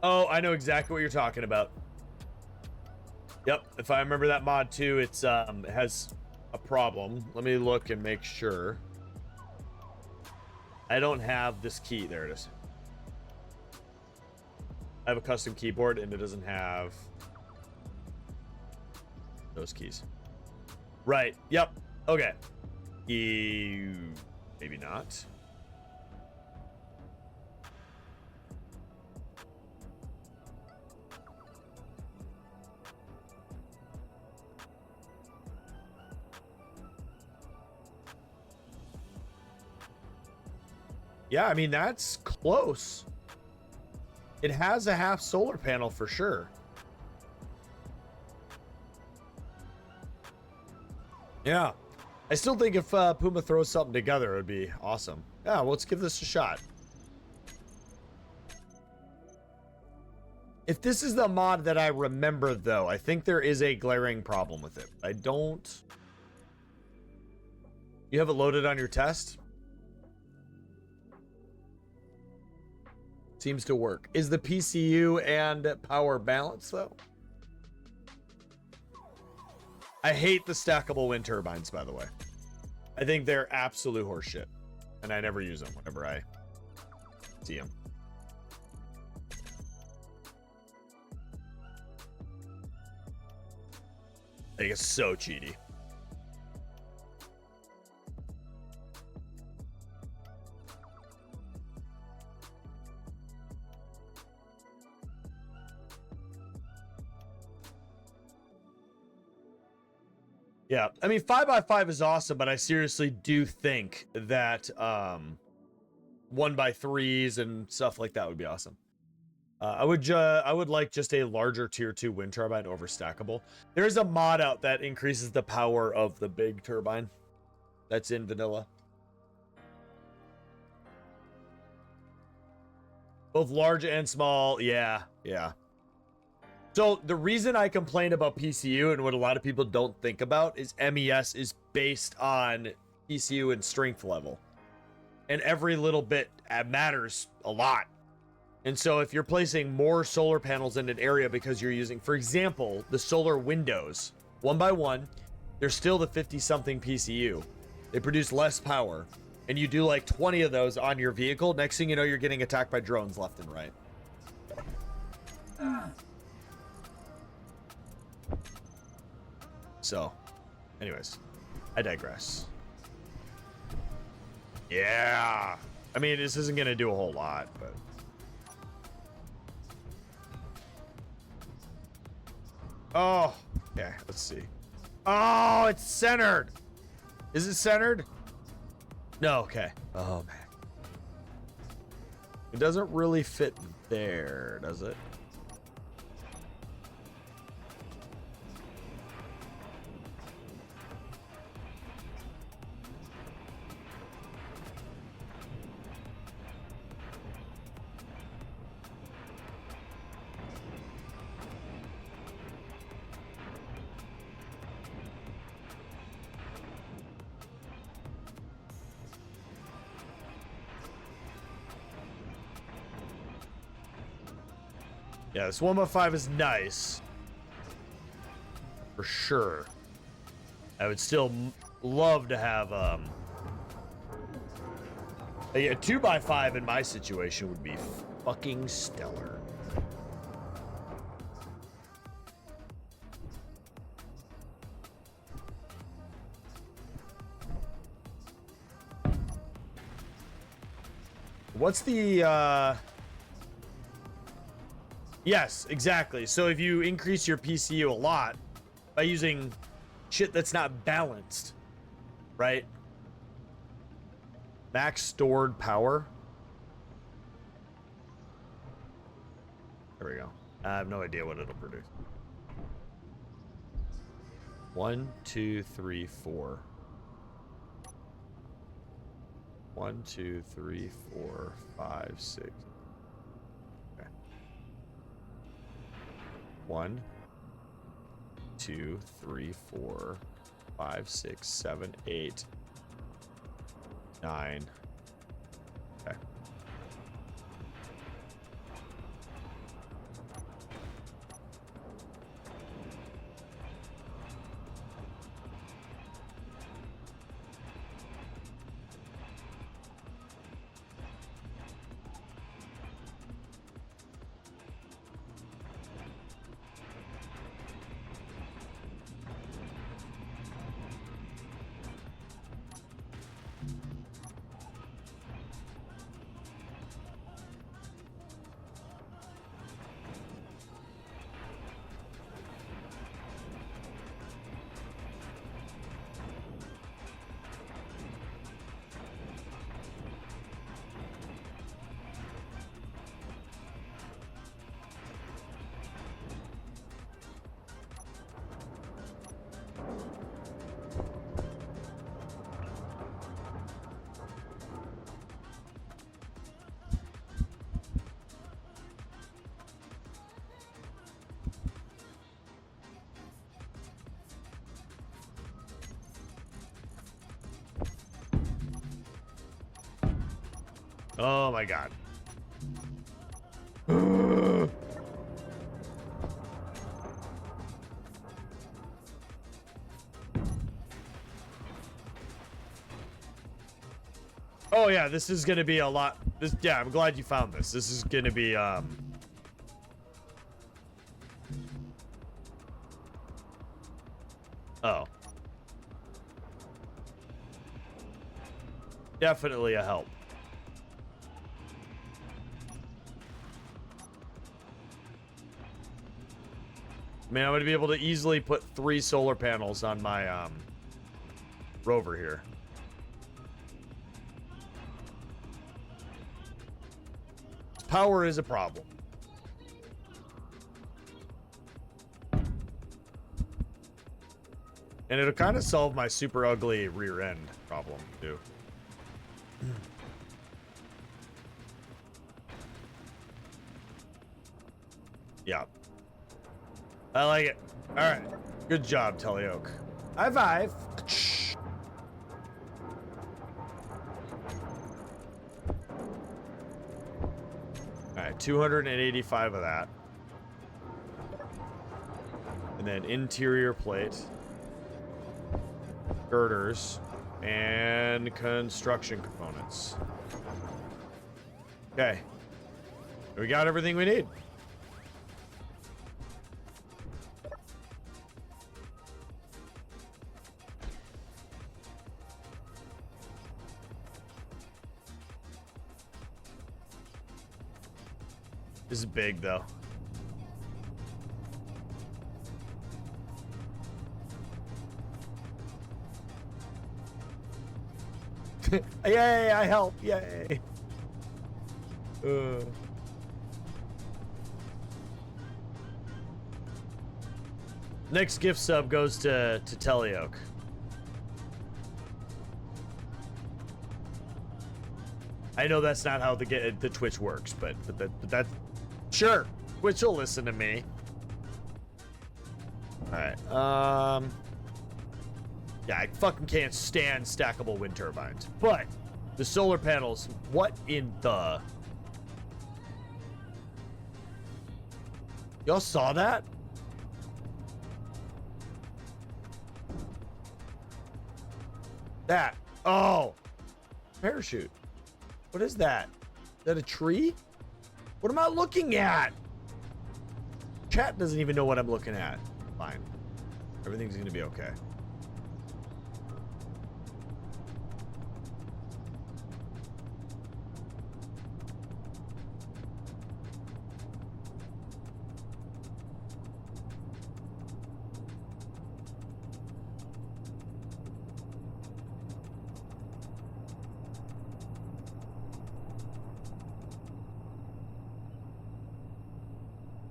Speaker 1: Oh, I know exactly what you're talking about. Yep, if I remember that mod too, it has a problem. Let me look and make sure. I don't have this key. There it is. I have a custom keyboard and it doesn't have those keys. Right. Yep. Okay. Maybe not. Yeah, I mean, that's close. It has a half solar panel for sure. Yeah. I still think if Puma throws something together, it would be awesome. Yeah, well, let's give this a shot. If this is the mod that I remember, though, I think there is a glaring problem with it. I don't... You have it loaded on your test? Seems to work. Is the PCU and power balanced, though? I hate the stackable wind turbines, by the way. I think they're absolute horseshit. And I never use them whenever I see them. I think it's so cheaty. Yeah, I mean, 5x5 is awesome, but I seriously do think that 1x3s and stuff like that would be awesome. I would like just a larger tier 2 wind turbine over stackable. There's a mod out that increases the power of the big turbine. That's in vanilla. Both large and small, yeah. So the reason I complain about PCU and what a lot of people don't think about is MES is based on PCU and strength level. And every little bit matters a lot. And so if you're placing more solar panels in an area because you're using, for example, the solar windows, one by one, they're still the 50-something PCU. They produce less power. And you do like 20 of those on your vehicle. Next thing you know, you're getting attacked by drones left and right. So, anyways, I digress. Yeah. I mean, this isn't going to do a whole lot, but... Oh, okay, let's see. Oh, it's centered. Is it centered? No, okay. Oh, man. It doesn't really fit there, does it? Yeah, this 1x5 is nice. For sure. I would still love to have, a 2x5 in my situation would be fucking stellar. What's the, Yes, exactly. So if you increase your PCU a lot by using shit that's not balanced, right? Max stored power. There we go. I have no idea what it'll produce. 1, 2, 3, 4. 1, 2, 3, 4, 5, 6. 1, 2, 3, 4, 5, 6, 7, 8, 9. Okay. Oh my god. Oh yeah, this is gonna be a lot. Yeah, I'm glad you found this. This is gonna be Oh. Definitely a help. Man, I'm gonna be able to easily put 3 solar panels on my rover here. Power is a problem. And it'll kind of solve my super ugly rear end problem, too. Yeah. I like it. All right. Good job, Telioak. High five. All right, 285 of that. And then interior plate. Girders. And construction components. Okay. We got everything we need. This is big, though. Yay, I help. Yay. Next gift sub goes to Telioak. I know that's not how the Twitch works, but that sure, Twitch will listen to me. All right. Yeah, I fucking can't stand stackable wind turbines, but the solar panels. What in the? Y'all saw that? That. Oh, parachute. What is that? Is that a tree? What am I looking at? Chat doesn't even know what I'm looking at. Fine. Everything's gonna be okay.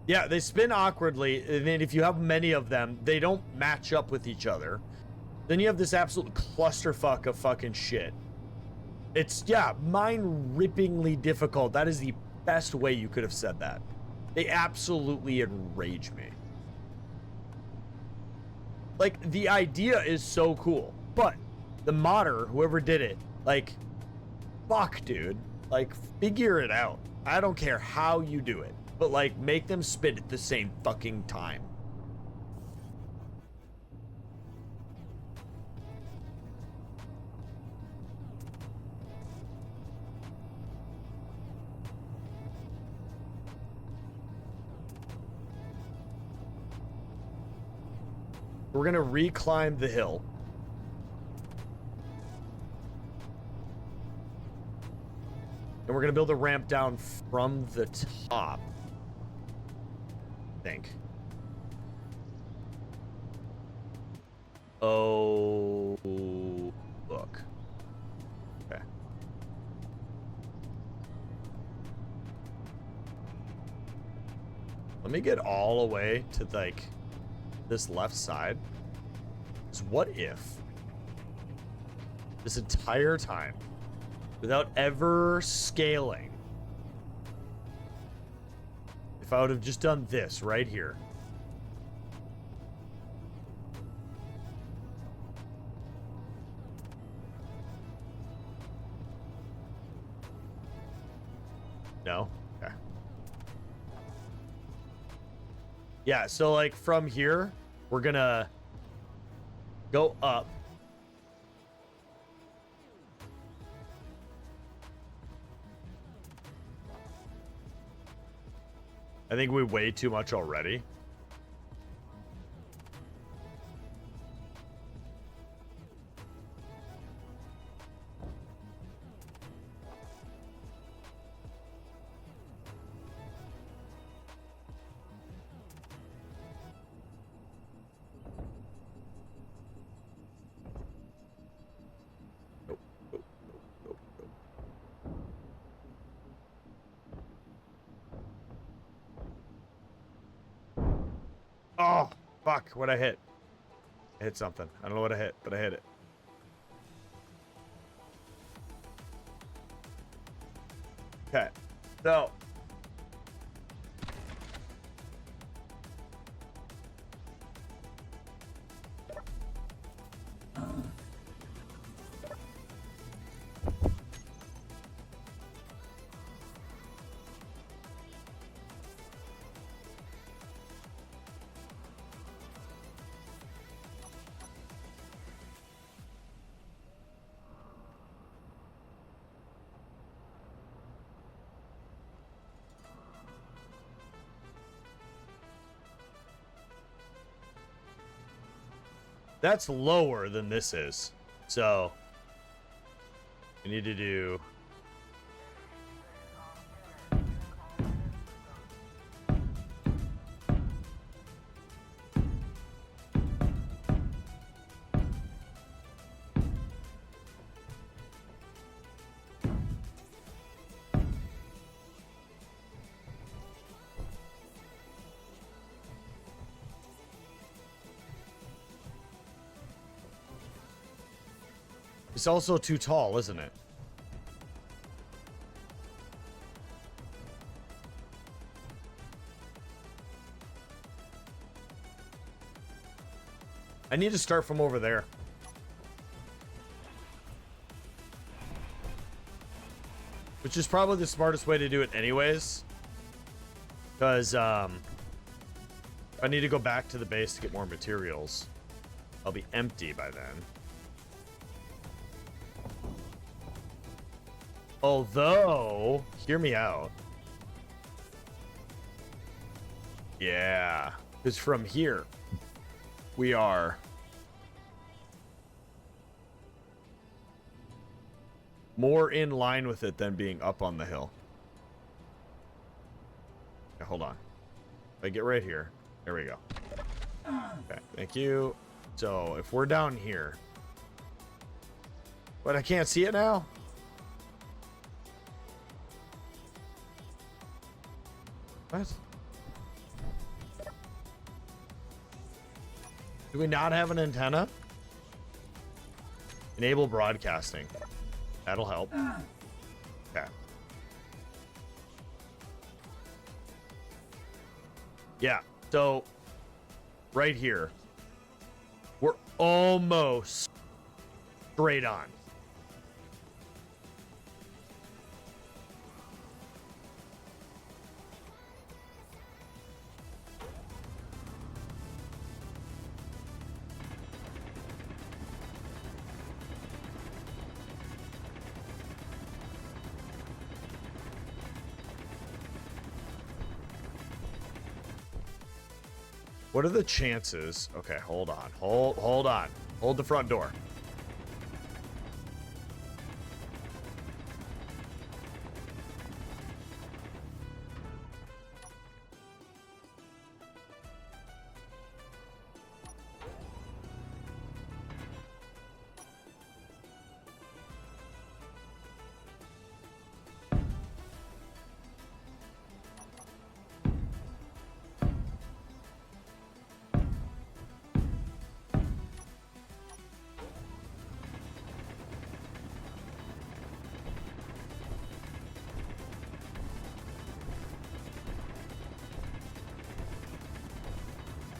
Speaker 1: Yeah, they spin awkwardly, and then if you have many of them, they don't match up with each other. Then you have this absolute clusterfuck of fucking shit. It's, yeah, mind-rippingly difficult. That is the best way you could have said that. They absolutely enrage me. Like, the idea is so cool, but the modder, whoever did it, like, fuck, dude. Like, figure it out. I don't care how you do it. But, like, make them spit at the same fucking time. We're gonna reclimb the hill. And we're gonna build a ramp down from the top. Think. Oh, look. Okay. Let me get all the way to like this left side. Because what if this entire time, without ever scaling, if I would have just done this right here. No? Okay. Yeah, so like from here, we're gonna go up. I think we weigh too much already. Nope, nope, nope, nope, nope. Oh, fuck, what I hit. I hit something. I don't know what I hit, but I hit it. Okay, so that's lower than this is. So we need to do. It's also too tall, isn't it? I need to start from over there. Which is probably the smartest way to do it anyways. Because, I need to go back to the base to get more materials. I'll be empty by then. Although, hear me out. Yeah, because from here, we are more in line with it than being up on the hill. Okay, hold on. If I get right here, there we go. Okay, thank you. So if we're down here, but I can't see it now. What? Do we not have an antenna? Enable broadcasting. That'll help. Okay. Yeah, so right here, we're almost straight on. What are the chances? Okay, hold on. Hold on. Hold the front door.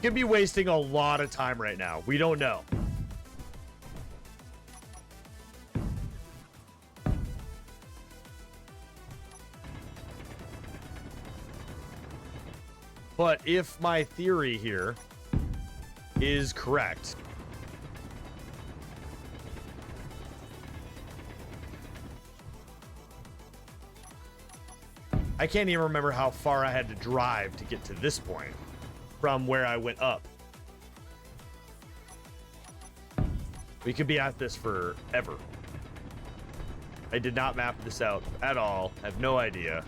Speaker 1: Could be wasting a lot of time right now. We don't know. But if my theory here is correct, I can't even remember how far I had to drive to get to this point from where I went up. We could be at this forever. I did not map this out at all. I have no idea.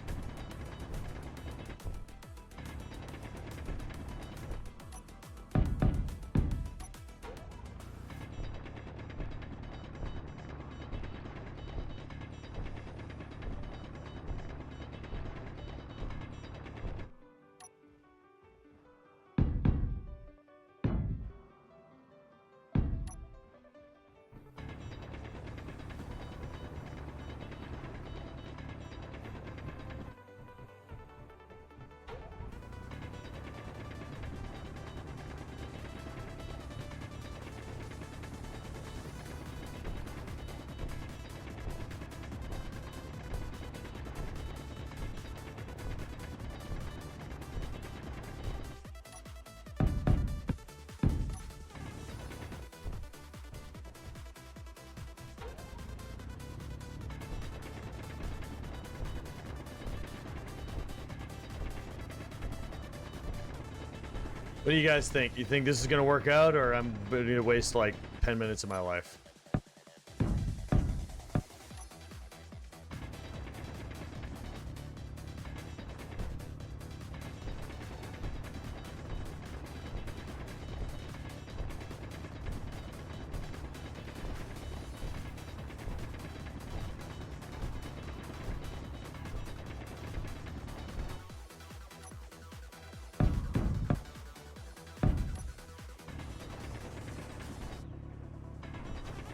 Speaker 1: What do you guys think? You think this is gonna work out, or I'm gonna waste like 10 minutes of my life?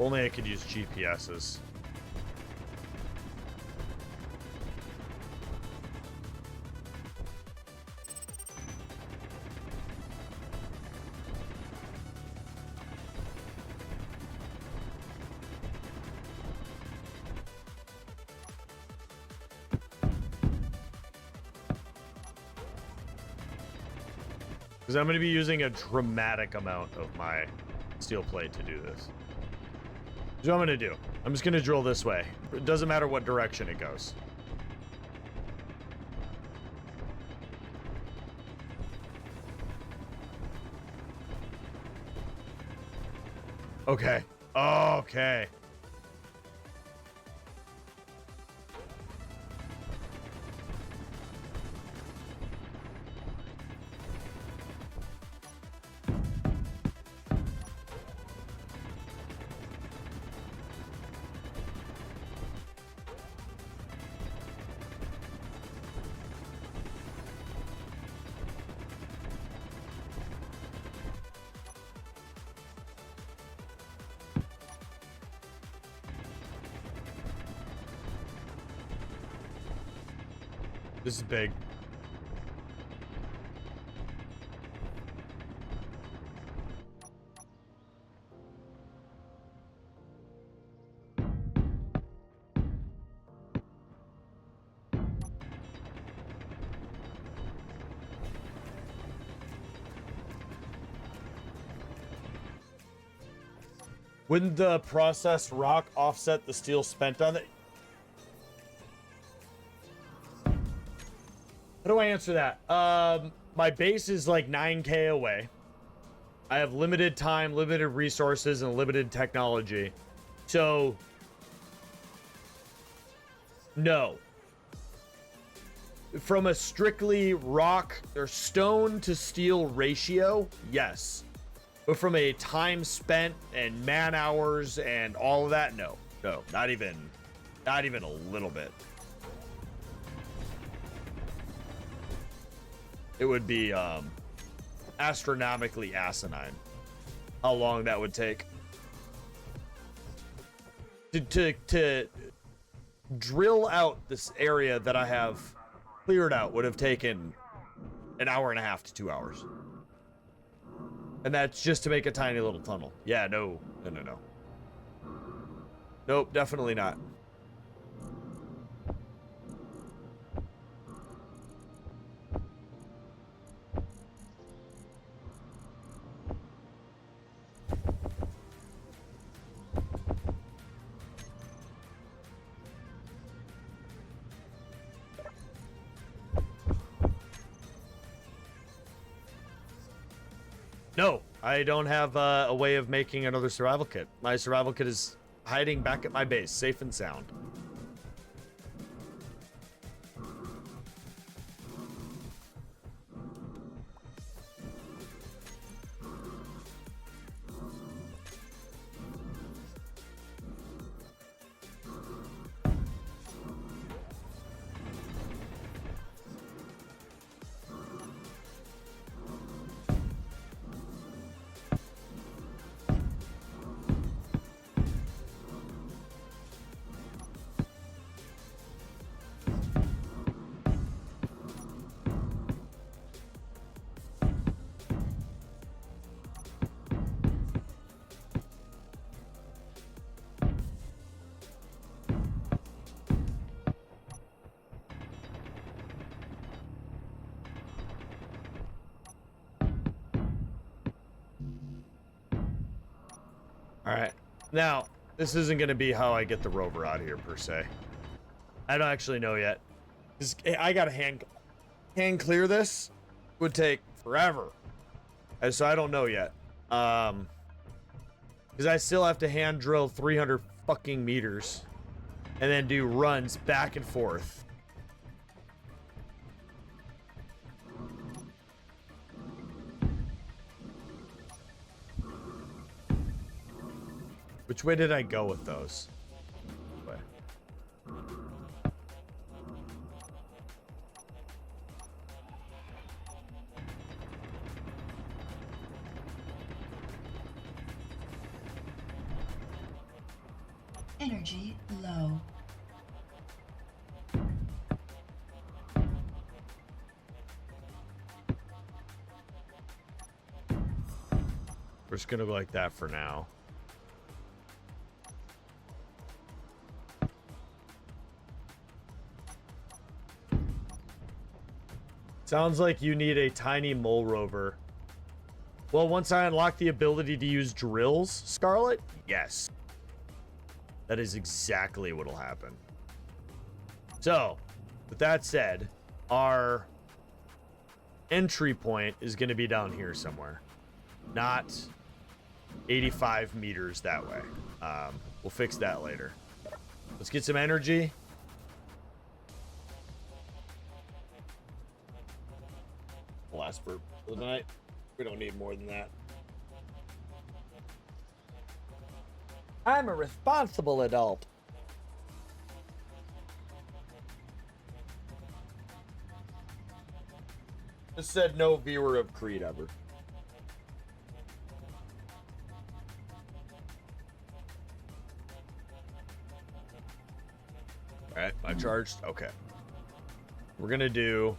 Speaker 1: Only I could use GPSs. Because I'm going to be using a dramatic amount of my steel plate to do this. Here's what I'm gonna do. I'm just gonna drill this way. It doesn't matter what direction it goes. Okay. Okay. This is big. Wouldn't the processed rock offset the steel spent on it? How do I answer that? My base is like 9K away. I have limited time, limited resources, and limited technology. So, no. From a strictly rock or stone to steel ratio, yes. But from a time spent and man hours and all of that, no. No, not even a little bit. It would be astronomically asinine how long that would take. To drill out this area that I have cleared out would have taken an hour and a half to 2 hours. And that's just to make a tiny little tunnel. Yeah, no. Nope, definitely not. No, I don't have a way of making another survival kit. My survival kit is hiding back at my base, safe and sound. All right, now this isn't gonna be how I get the rover out of here per se. I don't actually know yet. I gotta hand clear this. Would take forever, and so I don't know yet. Because I still have to hand drill 300 fucking meters, and then do runs back and forth. Which way did I go with those? Way.
Speaker 2: Energy low.
Speaker 1: We're just gonna go like that for now. Sounds like you need a tiny mole rover. Well, once I unlock the ability to use drills, Scarlet, yes. That is exactly what'll happen. So, with that said, our entry point is going to be down here somewhere. Not 85 meters that way. We'll fix that later. Let's get some energy. Last for the night. We don't need more than that. I'm a responsible adult. Just said no viewer of Creed ever. All right, I charged. Okay. We're gonna do.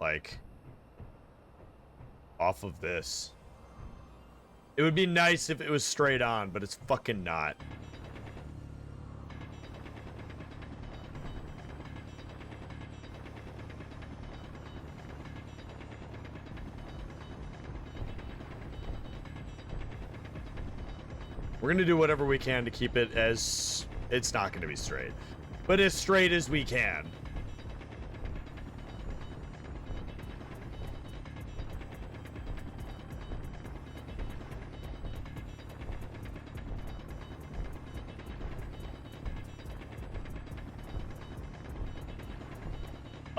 Speaker 1: Like off of this. It would be nice if it was straight on, but it's fucking not. We're gonna do whatever we can to keep it as, it's not gonna be straight, but as straight as we can.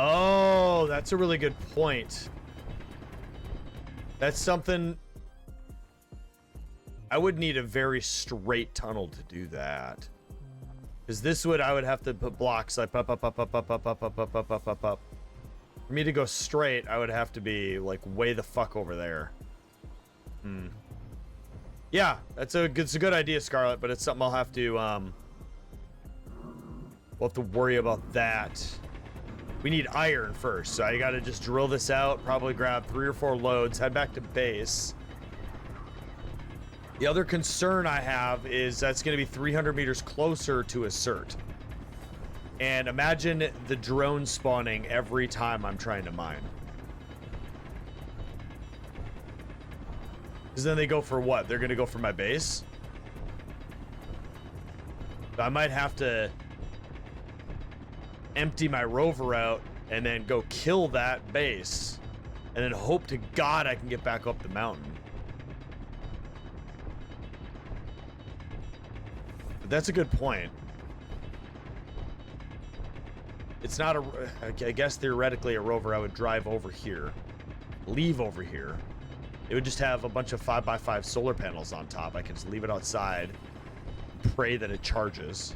Speaker 1: Oh, that's a really good point. That's something. I would need a very straight tunnel to do that. Because this would, I would have to put blocks like up. For me to go straight, I would have to be like way the fuck over there. Yeah, it's a good idea, Scarlet, but it's something I'll have to, we'll have to worry about that. We need iron first, so I gotta just drill this out, probably grab 3 or 4 loads, head back to base. The other concern I have is that's gonna be 300 meters closer to assert. And imagine the drone spawning every time I'm trying to mine. Because then they go for what? They're gonna go for my base? I might have to empty my rover out and then go kill that base and then hope to God I can get back up the mountain. But that's a good point. It's not a, I guess theoretically a rover I would drive over here, leave over here. It would just have a bunch of 5x5 solar panels on top. I can just leave it outside, pray that it charges.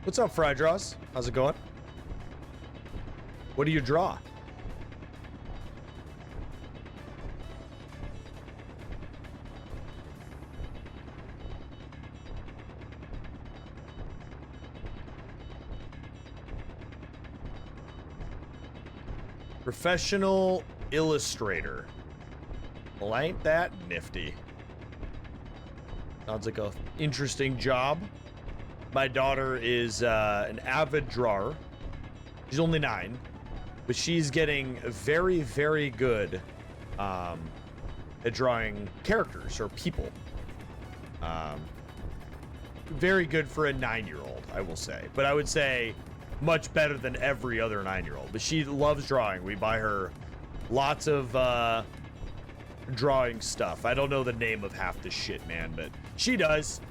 Speaker 1: What's up, Fry Draws? How's it going? What do you draw? Professional illustrator. Well, ain't that nifty? Sounds like a interesting job. My daughter is an avid drawer. She's only 9, but she's getting very, very good at drawing characters or people. Very good for a 9-year-old, I will say. But I would say much better than every other 9-year-old. But she loves drawing. We buy her lots of drawing stuff. I don't know the name of half the shit, man, but she does.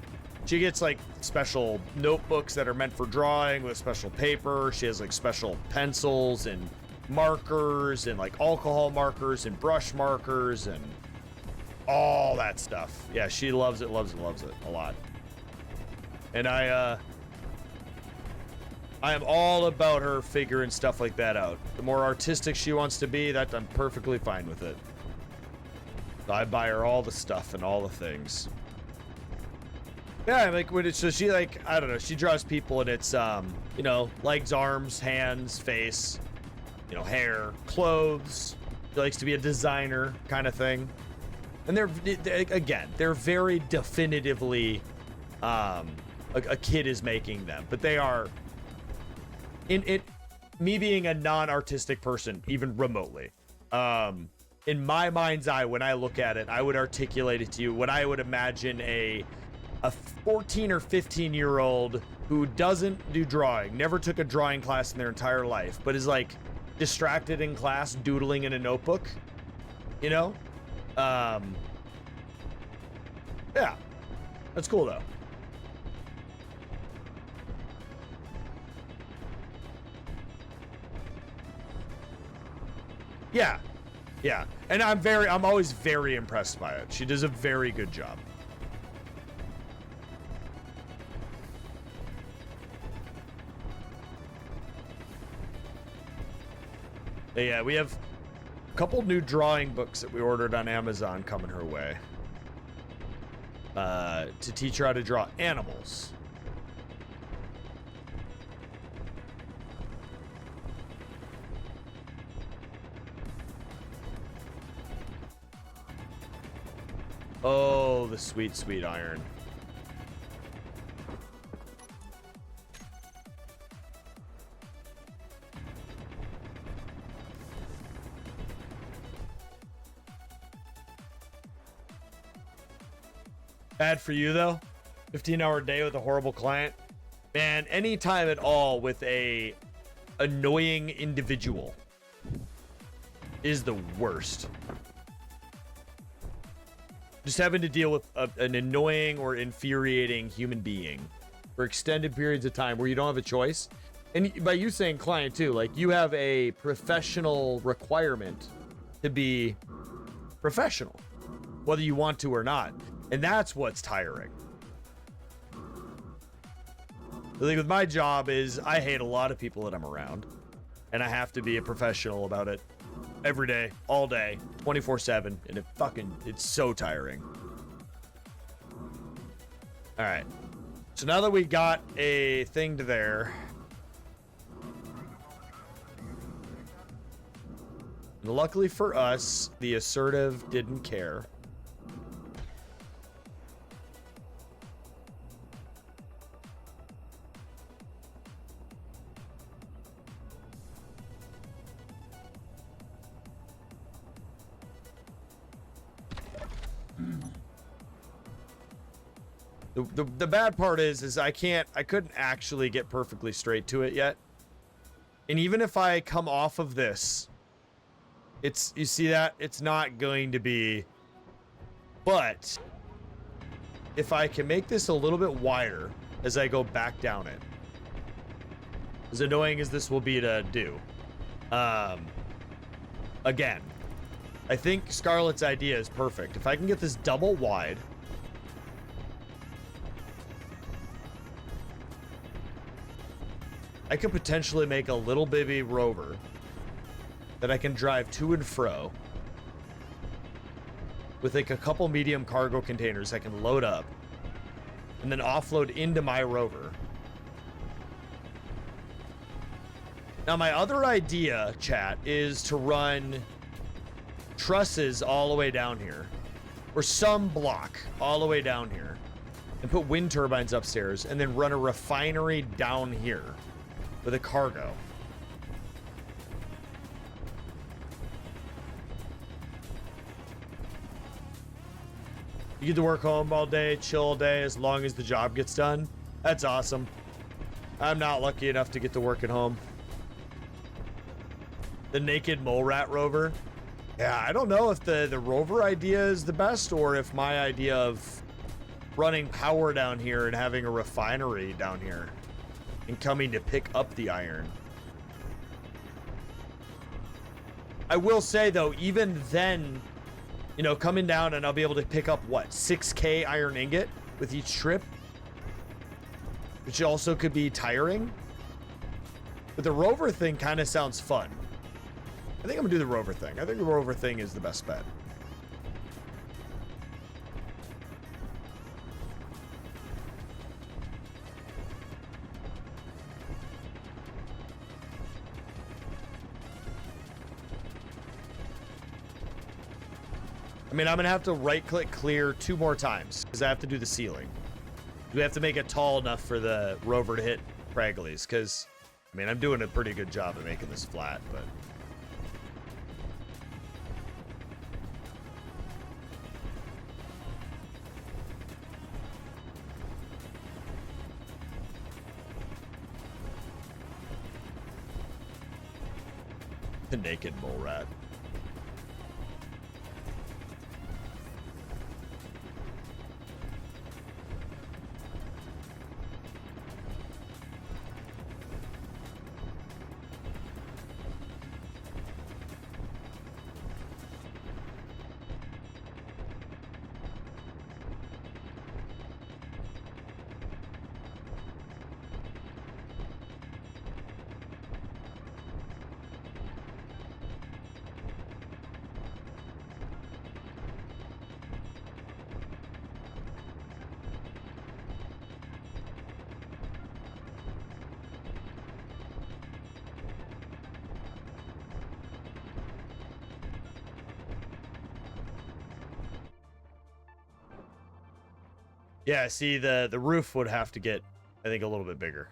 Speaker 1: She gets like special notebooks that are meant for drawing with special paper. She has like special pencils and markers and like alcohol markers and brush markers and all that stuff. Yeah, she loves it, loves it, loves it a lot. And I am all about her figuring stuff like that out. The more artistic she wants to be, that I'm perfectly fine with it. So I buy her all the stuff and all the things. Yeah, like when it's so she like I don't know, she draws people and it's you know, legs, arms, hands, face, you know, hair, clothes. She likes to be a designer kind of thing. And they're again, they're very definitively a kid is making them, but they are in me being a non-artistic person, even remotely. In my mind's eye, when I look at it, I would articulate it to you what I would imagine a 14 or 15-year-old who doesn't do drawing, never took a drawing class in their entire life, but is like distracted in class, doodling in a notebook, you know? Yeah, that's cool though. Yeah, yeah, and I'm always very impressed by it. She does a very good job. Yeah, we have a couple new drawing books that we ordered on Amazon coming her way. To teach her how to draw animals. Oh, the sweet, sweet iron. Bad for you though. 15-hour day with a horrible client. Man, any time at all with a annoying individual is the worst. Just having to deal with an annoying or infuriating human being for extended periods of time where you don't have a choice. And by you saying client too, like you have a professional requirement to be professional, whether you want to or not. And that's what's tiring. The thing with my job is I hate a lot of people that I'm around, and I have to be a professional about it every day, all day, 24/7, and it's so tiring. All right. So now that we got a thing to there, Luckily for us, the assertive didn't care. The bad part is I couldn't actually get perfectly straight to it yet. And even if I come off of this, you see that? It's not going to be, but if I can make this a little bit wider as I go back down it, as annoying as this will be to do, again, I think Scarlett's idea is perfect. If I can get this double wide, I could potentially make a little baby rover that I can drive to and fro with like a couple medium cargo containers I can load up and then offload into my rover. Now, my other idea, chat, is to run trusses all the way down here, or some block all the way down here, and put wind turbines upstairs, and then run a refinery down here with a cargo. You get to work home all day, chill all day, as long as the job gets done. That's awesome. I'm not lucky enough to get to work at home. The naked mole rat rover. Yeah, I don't know if the rover idea is the best, or if my idea of running power down here and having a refinery down here and coming to pick up the iron. I will say, though, even then, you know, coming down and I'll be able to pick up, what, 6K iron ingot with each trip? Which also could be tiring. But the rover thing kind of sounds fun. I think I'm gonna do the rover thing. I think the rover thing is the best bet. I mean, I'm gonna have to right-click clear 2 more times because I have to do the ceiling. We have to make it tall enough for the rover to hit Cragglies, because, I mean, I'm doing a pretty good job of making this flat, but... The naked mole rat. Yeah, see, the roof would have to get, I think, a little bit bigger.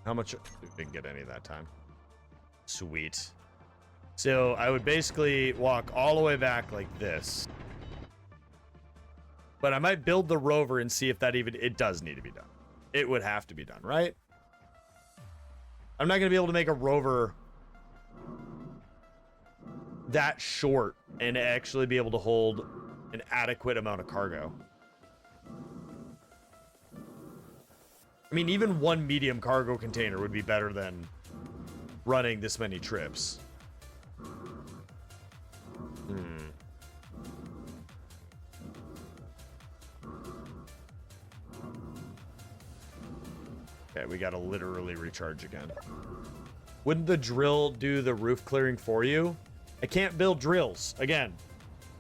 Speaker 1: How much? We didn't get any that time. Sweet. So I would basically walk all the way back like this. But I might build the rover and see if that even, it does need to be done. It would have to be done, right? I'm not going to be able to make a rover that short and actually be able to hold an adequate amount of cargo. I mean, even one medium cargo container would be better than running this many trips. Okay, we gotta literally recharge again. Wouldn't the drill do the roof clearing for you? I can't build drills. Again,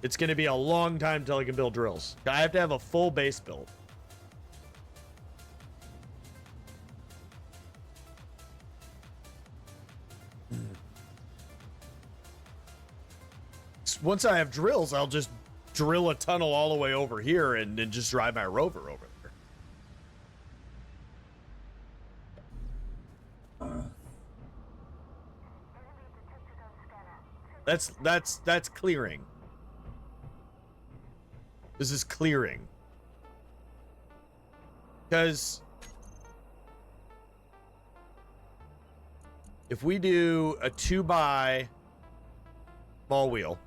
Speaker 1: it's going to be a long time till I can build drills. I have to have a full base built. once I have drills, I'll just drill a tunnel all the way over here and then just drive my rover over there. That's clearing. This is clearing. Because if we do a 2x small wheel,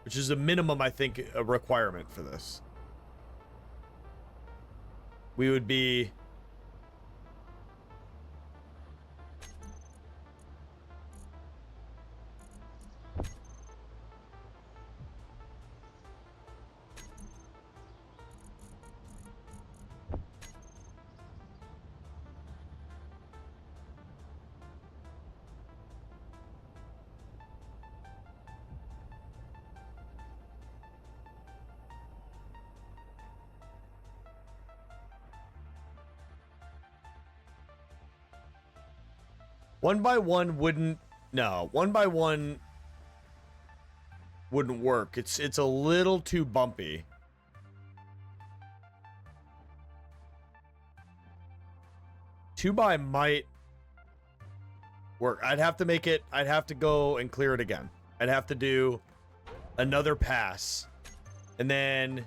Speaker 1: which is a minimum, I think, a requirement for this, we would be one by one wouldn't work. It's a little too bumpy. Two by might work. I'd have to go and clear it again. I'd have to do another pass, and then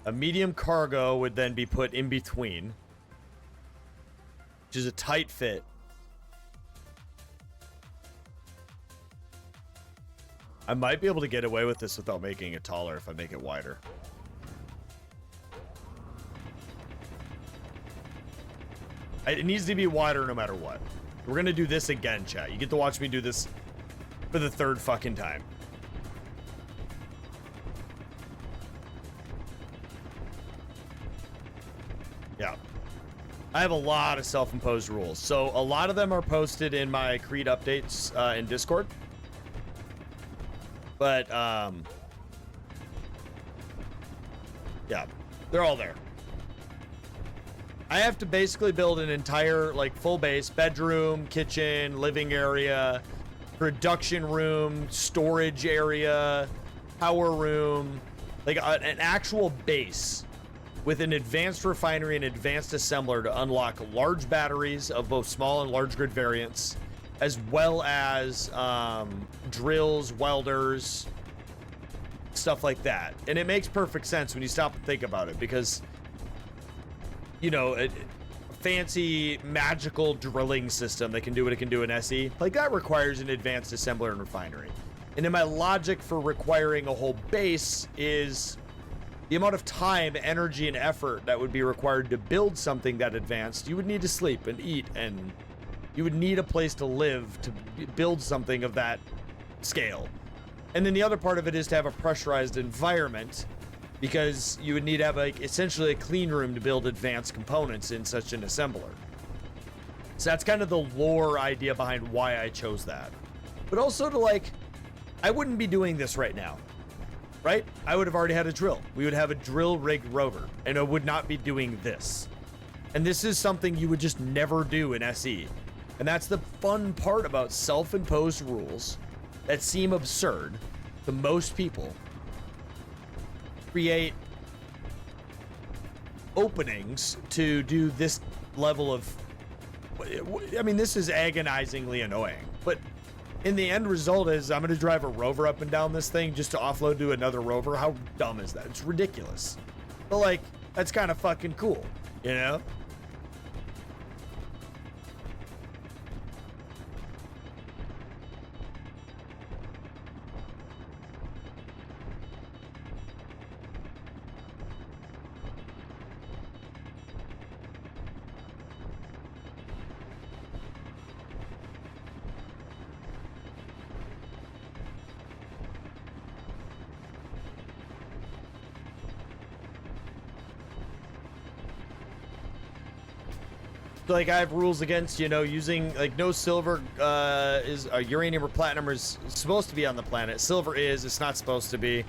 Speaker 1: a medium cargo would then be put in between, which is a tight fit. I might be able to get away with this without making it taller if I make it wider. It needs to be wider no matter what. We're gonna do this again, chat. You get to watch me do this for the third fucking time. Yeah. I have a lot of self-imposed rules. So a lot of them are posted in my Creed updates in Discord. But, yeah, they're all there. I have to basically build an entire, like, full base, bedroom, kitchen, living area, production room, storage area, power room, like an actual base with an advanced refinery and advanced assembler to unlock large batteries of both small and large grid variants, as well as drills, welders, stuff like that. And it makes perfect sense when you stop and think about it, because, you know, a fancy magical drilling system that can do what it can do in SE, like, that requires an advanced assembler and refinery. And then my logic for requiring a whole base is the amount of time, energy, and effort that would be required to build something that advanced. You would need to sleep and eat, and you would need a place to live to build something of that scale. And then the other part of it is to have a pressurized environment, because you would need to have, like, essentially a clean room to build advanced components in such an assembler. So that's kind of the lore idea behind why I chose that. But also to, like, I wouldn't be doing this right now, right? I would have already had a drill. We would have a drill rigged rover, and I would not be doing this. And this is something you would just never do in SE. And that's the fun part about self-imposed rules that seem absurd to most people. Create openings to do this level of, I mean, this is agonizingly annoying, but in the end result is I'm going to drive a rover up and down this thing just to offload to another rover. How dumb is that? It's ridiculous. But, like, that's kind of fucking cool, you know? Like, I have rules against, you know, using, like, no silver is uranium or platinum is supposed to be on the planet. Silver is, it's not supposed to be.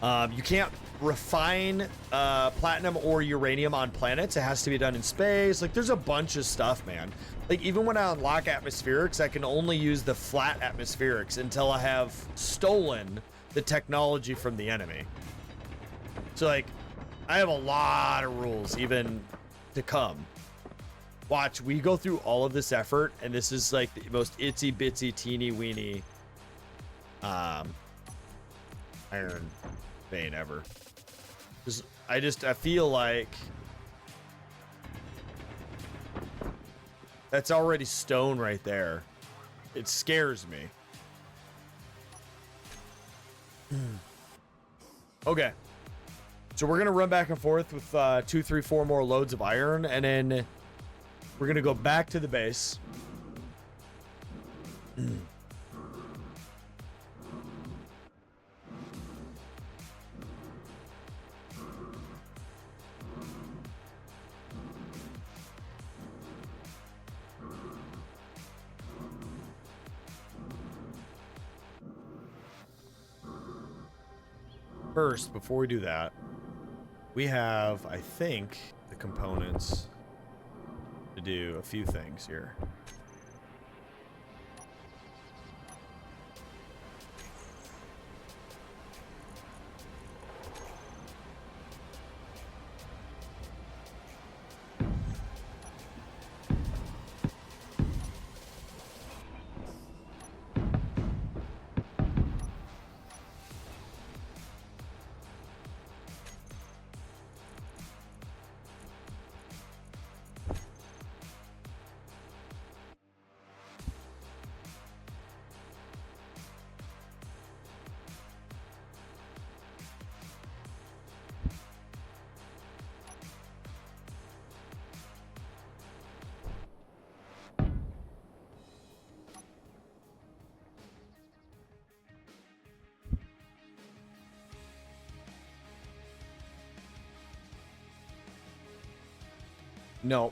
Speaker 1: You can't refine platinum or uranium on planets. It has to be done in space. Like, there's a bunch of stuff, man. Like, even when I unlock atmospherics, I can only use the flat atmospherics until I have stolen the technology from the enemy. So like, I have a lot of rules even to come. Watch, we go through all of this effort, and this is like the most itsy bitsy teeny weeny iron vein ever. I feel like that's already stone right there. It scares me. Okay. So we're going to run back and forth with 2, 3, 4 more loads of iron, and then we're going to go back to the base. First, before we do that, we have, I think, the components to do a few things here. No.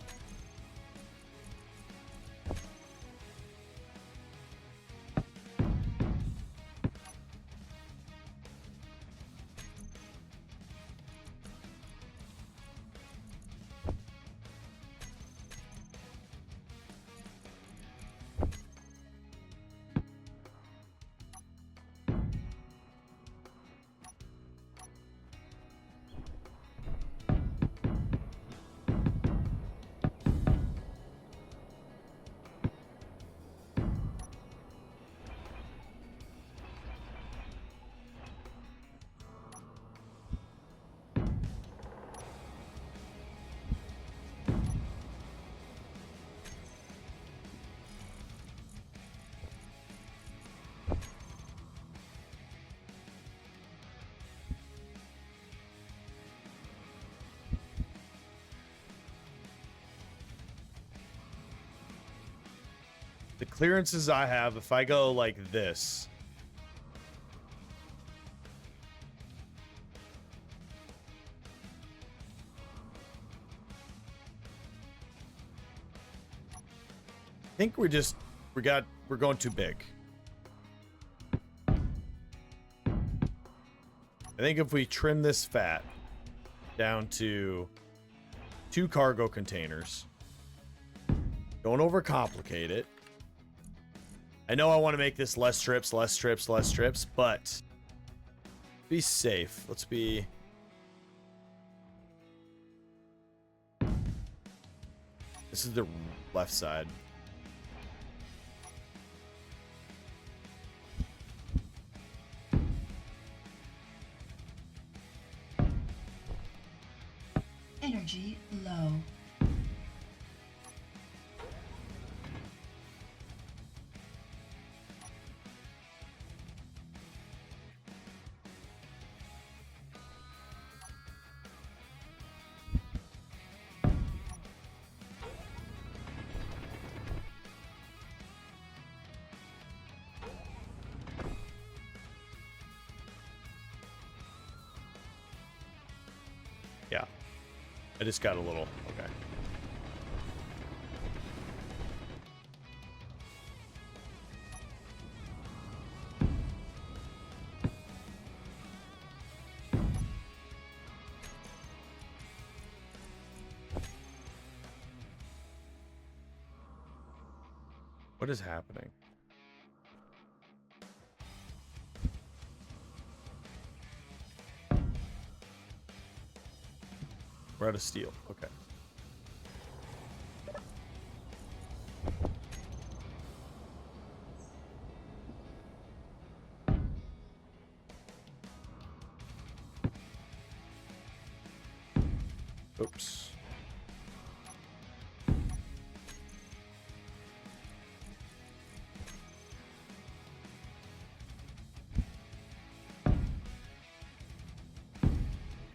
Speaker 1: The clearances I have, if I go like this, I think we're going too big. I think if we trim this fat down to 2 cargo containers, don't overcomplicate it. I know I want to make this less trips, but be safe. Let's be... This is the left side.
Speaker 2: Energy low.
Speaker 1: Yeah. I just got a little... Okay. What is happening? We're out of steel. Okay. Oops.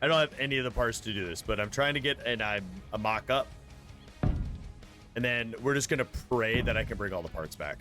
Speaker 1: I don't have any of the parts to do this, but I'm trying to get a mock-up. And then we're just going to pray that I can bring all the parts back.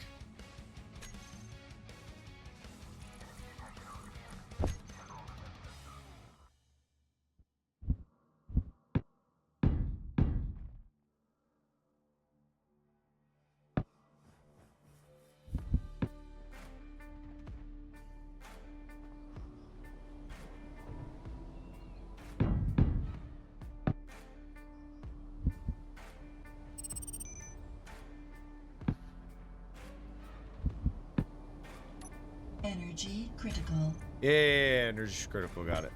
Speaker 2: Energy critical.
Speaker 1: Yeah, energy critical, got it.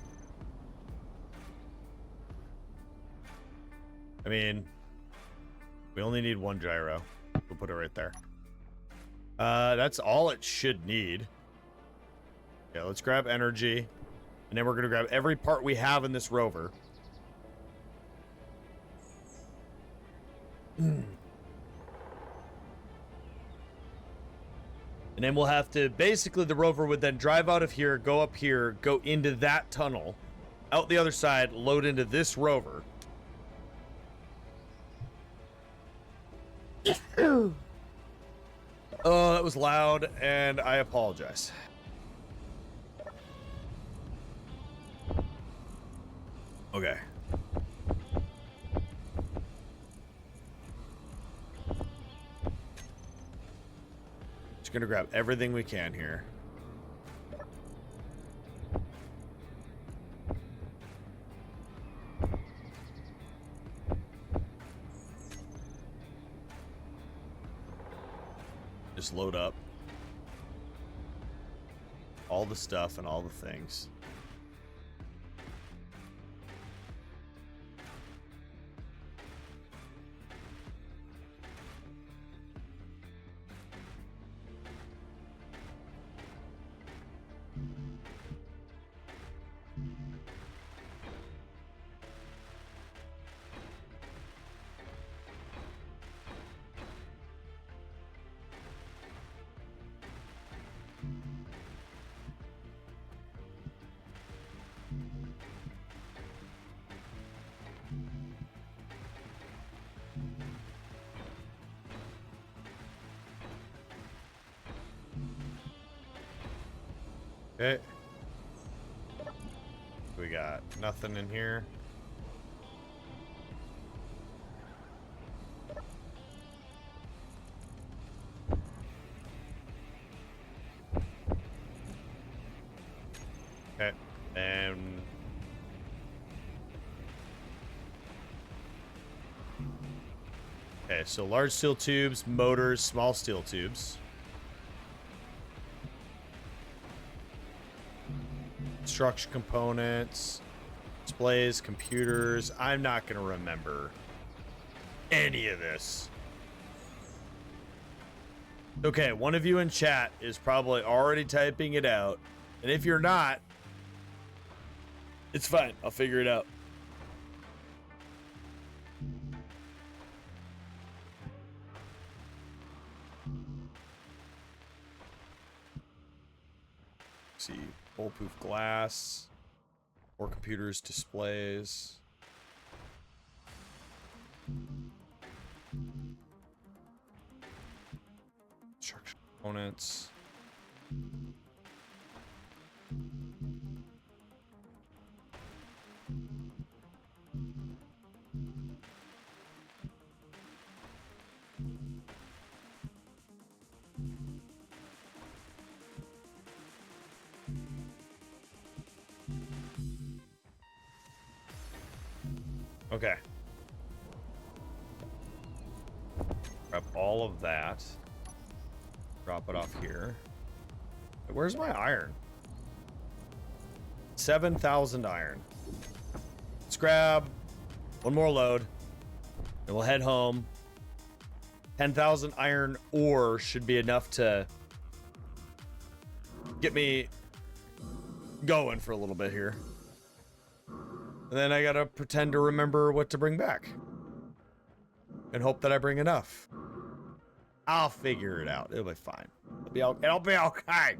Speaker 1: I mean, we only need one gyro. We'll put it right there. That's all it should need. Yeah, let's grab energy. And then we're going to grab every part we have in this rover. And then we'll have to, basically the rover would then drive out of here, go up here, go into that tunnel, out the other side, load into this rover. Oh, that was loud, and I apologize. Okay. Just gonna grab everything we can here. Just load up all the stuff and all the things. Okay. We got nothing in here. Okay. And okay, so large steel tubes, motors, small steel tubes. Structure components, displays, computers. I'm not going to remember any of this. Okay, one of you in chat is probably already typing it out. And if you're not, it's fine. I'll figure it out. Let's see. Bulletproof glass, more computers, displays. Structure components. Okay. Grab all of that. Drop it off here. Where's my iron? 7,000 iron. Let's grab One more load. And we'll head home. 10,000 iron ore should be enough to get me going for a little bit here. And then I gotta pretend to remember what to bring back. And hope that I bring enough. I'll figure it out. It'll be fine. It'll be okay.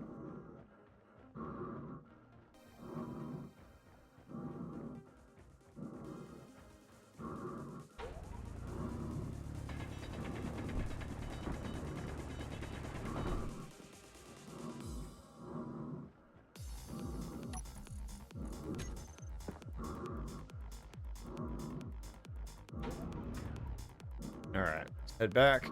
Speaker 1: All right, head back.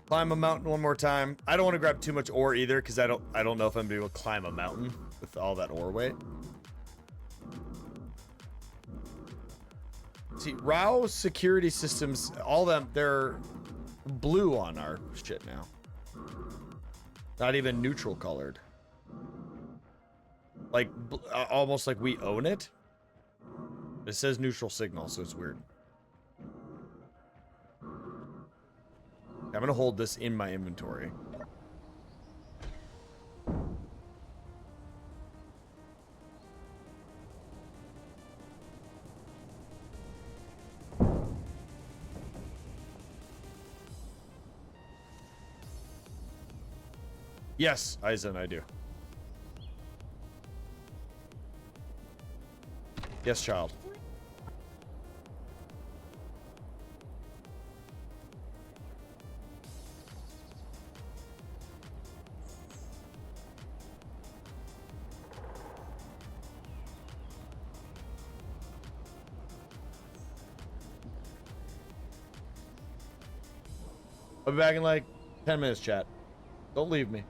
Speaker 1: Climb a mountain one more time. I don't want to grab too much ore either, because I don't know if I'm gonna be able to climb a mountain with all that ore weight. See, RAW security systems, all them, they're blue on our shit now. Not even neutral colored. Like, almost like we own it. It says neutral signal, so it's weird. I'm gonna hold this in my inventory. Yes, Aizen, I do. Yes, child. I'll be back in like 10 minutes, chat. Don't leave me.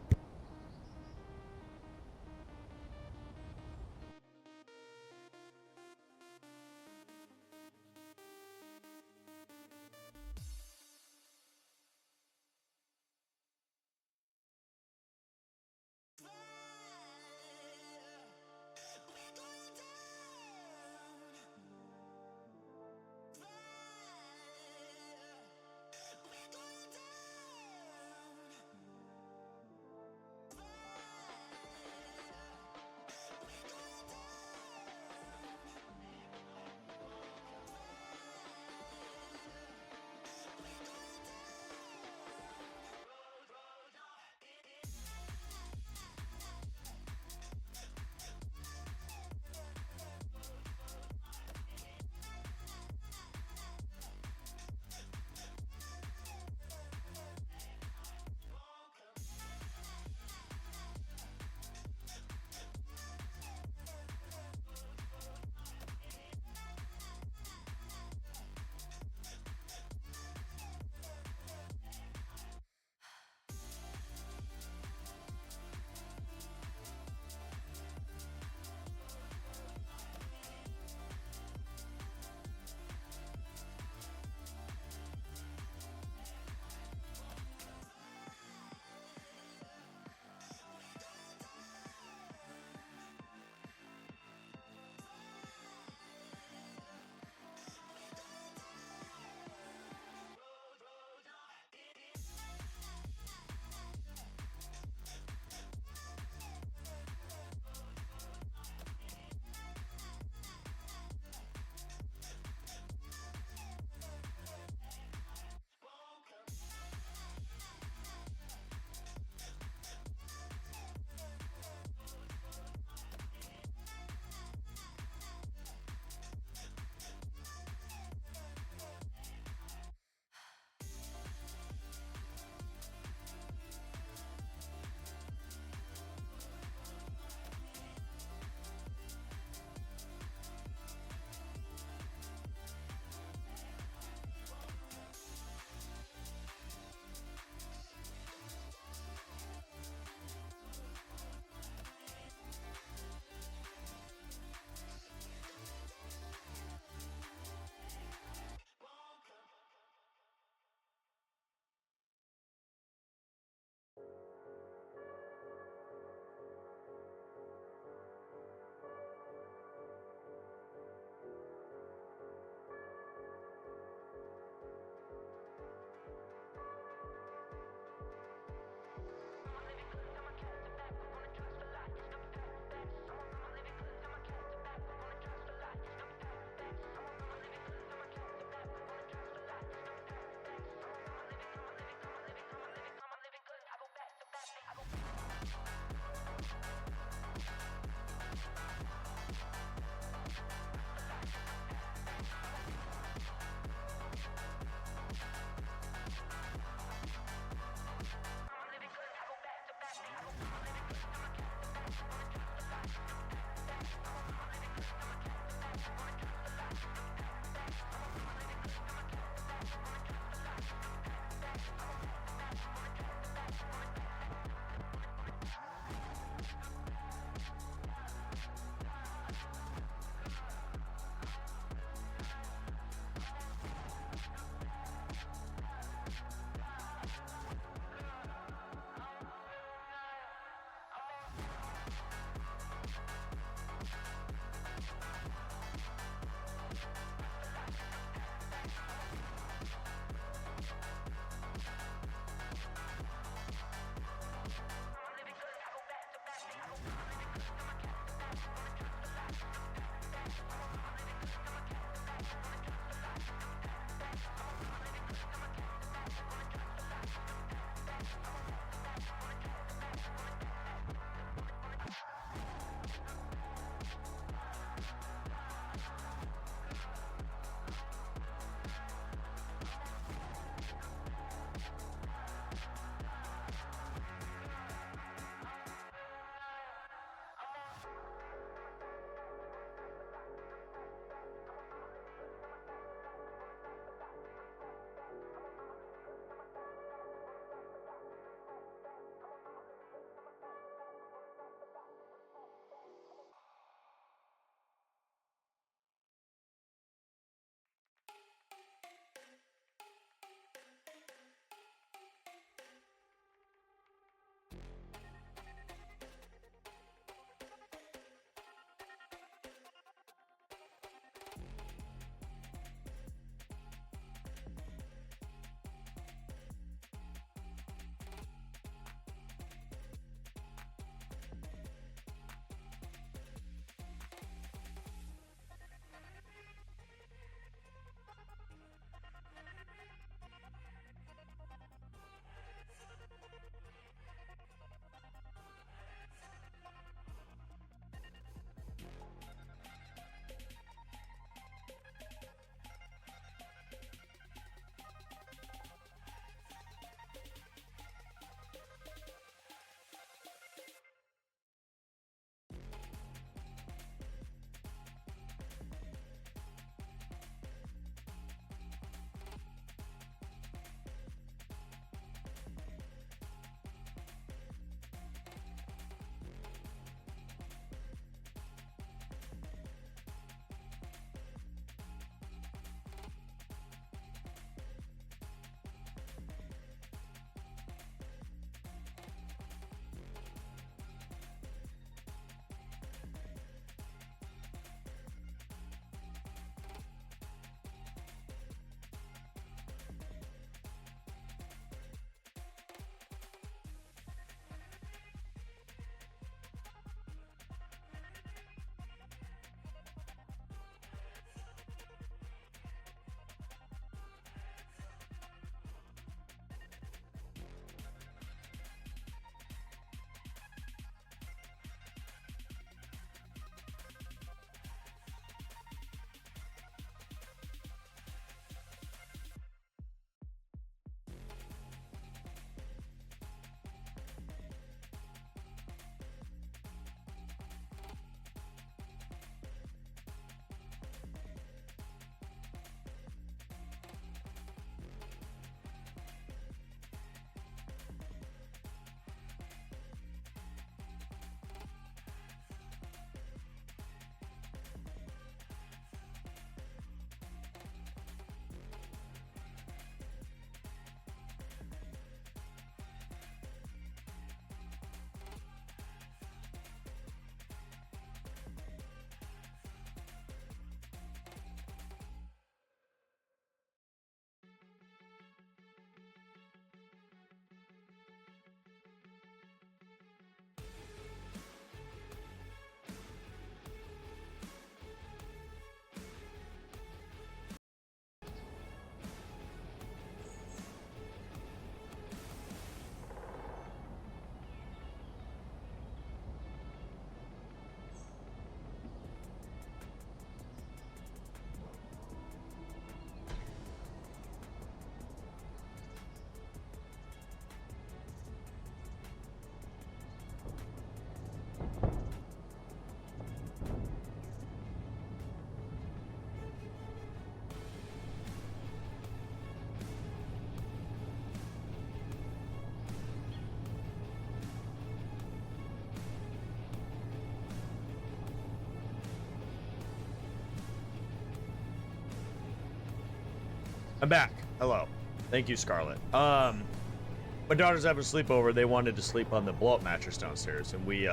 Speaker 1: I'm back. Hello. Thank you, Scarlett. My daughter's having a sleepover. They wanted to sleep on the blow-up mattress downstairs, and we,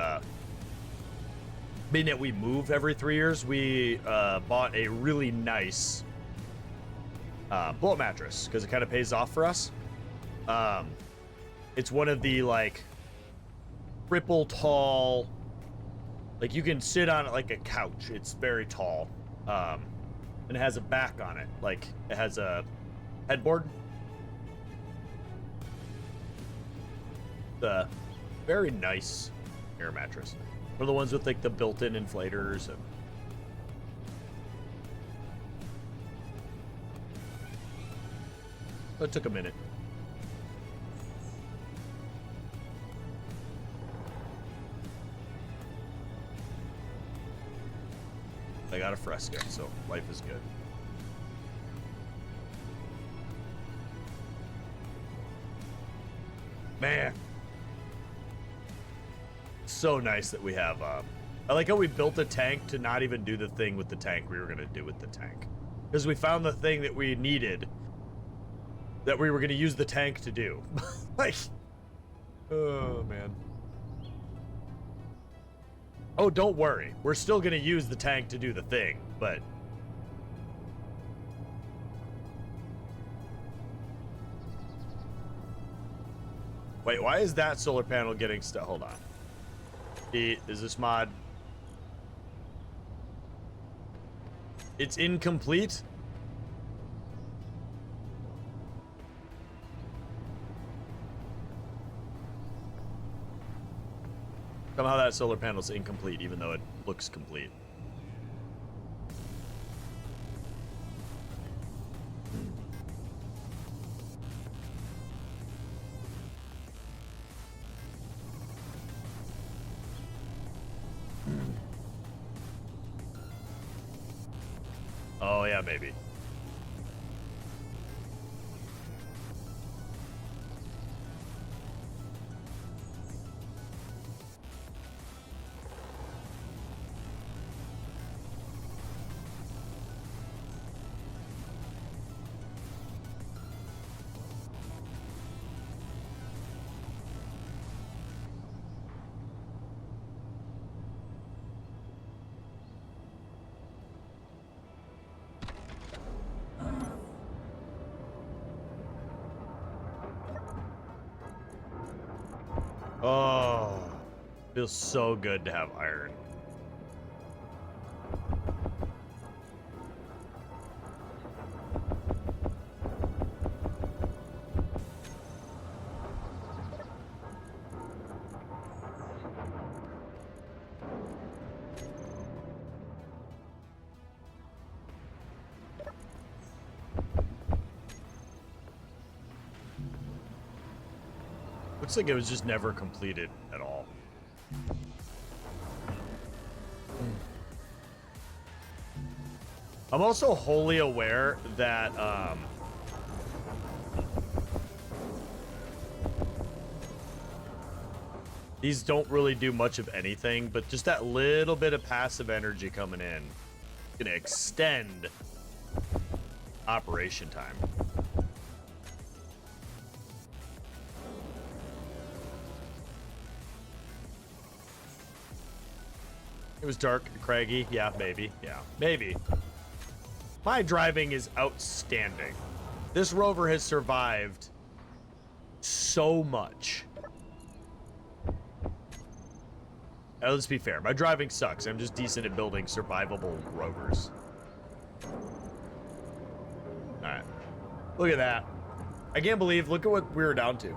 Speaker 1: being that we move every 3 years, we bought a really nice blow-up mattress because it kind of pays off for us. It's one of the like triple tall, like you can sit on it like a couch. It's very tall, and it has a back on it, like it has a headboard. The very nice air mattress. One of the ones with like the built-in inflators and it took a minute. I got a Fresca, so life is good. Man. So nice that we have, I like how we built a tank to not even do the thing with the tank we were going to do with the tank. Because we found the thing that we needed that we were going to use the tank to do. Like, oh, man. Oh, don't worry. We're still going to use the tank to do the thing, but... Wait, why is that solar panel getting stuck? Hold on. Is this mod? It's incomplete? Somehow that solar panel's incomplete, even though it looks complete. Oh, yeah, maybe. Oh, feels so good to have iron. Looks like it was just never completed at all. I'm also wholly aware that these don't really do much of anything, but just that little bit of passive energy coming in is gonna extend operation time. It was dark and craggy. Yeah, maybe. Yeah, maybe. My driving is outstanding. This rover has survived so much. Now, let's be fair. My driving sucks. I'm just decent at building survivable rovers. All right. Look at that. I can't believe, look at what we were down to.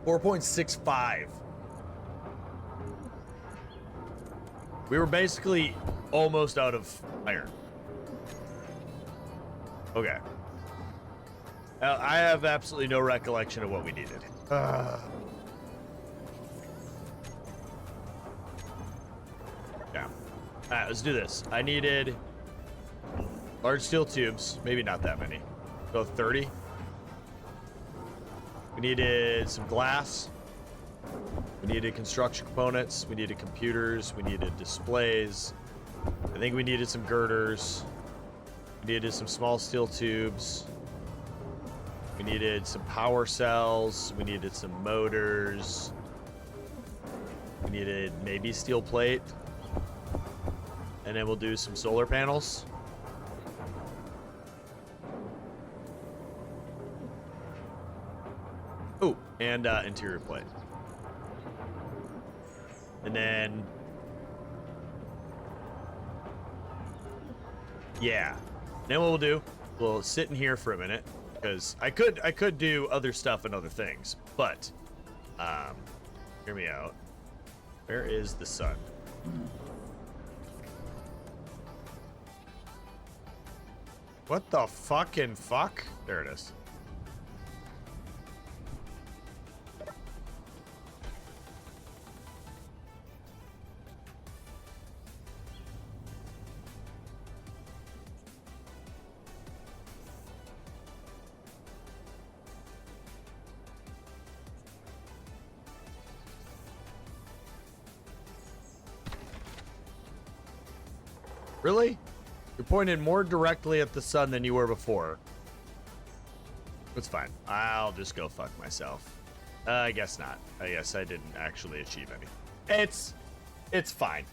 Speaker 1: 4.65. We were basically almost out of iron. Okay. I have absolutely no recollection of what we needed. Yeah. All right, let's do this. I needed large steel tubes. Maybe not that many. So 30. We needed some glass. We needed construction components, we needed computers, we needed displays. I think we needed some girders. We needed some small steel tubes. We needed some power cells. We needed some motors. We needed maybe steel plate. And then we'll do some solar panels. Oh, and interior plate. And then... yeah. Then what we'll do, we'll sit in here for a minute. Because I could do other stuff and other things. But, hear me out. Where is the sun? What the fucking fuck? There it is. Really? You're pointed more directly at the sun than you were before. It's fine. I'll just go fuck myself. I guess not. I guess I didn't actually achieve any. It's fine.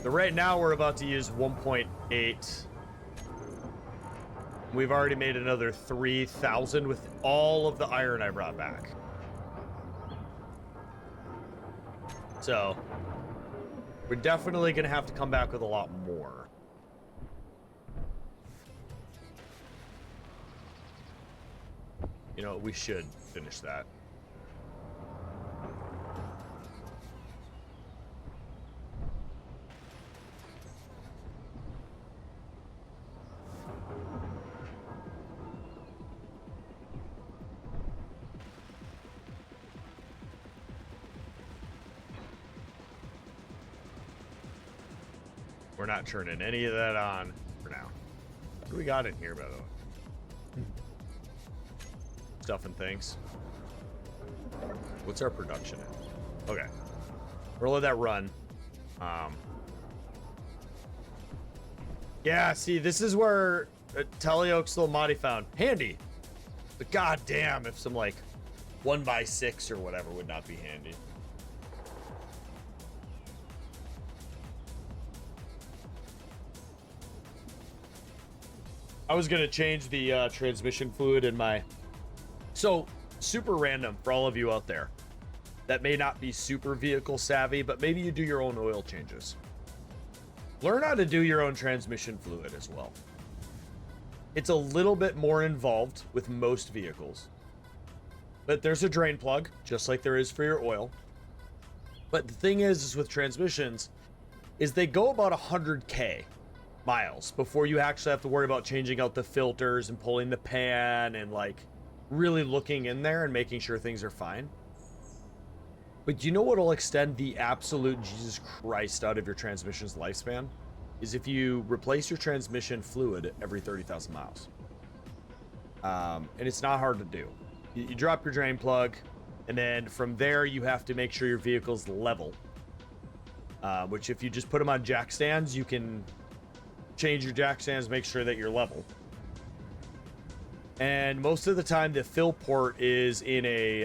Speaker 1: So right now we're about to use 1.8. We've already made another 3,000 with all of the iron I brought back. So, we're definitely going to have to come back with a lot more. You know, we should finish that. We're not turning any of that on for now. What do we got in here, by the way? Stuff and things. What's our production in? Okay. We'll let that run. Yeah, see, this is where Teleox Lomati found handy. But goddamn, if some like 1x6 or whatever would not be handy. I was gonna change the transmission fluid in my... So, super random for all of you out there that may not be super vehicle savvy, but maybe you do your own oil changes. Learn how to do your own transmission fluid as well. It's a little bit more involved with most vehicles. But there's a drain plug, just like there is for your oil. But the thing is with transmissions, is they go about 100K miles before you actually have to worry about changing out the filters and pulling the pan and like really looking in there and making sure things are fine. But you know what will extend the absolute Jesus Christ out of your transmission's lifespan? Is if you replace your transmission fluid every 30,000 miles. And it's not hard to do. You drop your drain plug, and then from there you have to make sure your vehicle's level. Which if you just put them on jack stands, you can change your jack stands, make sure that you're level. And most of the time the fill port is in a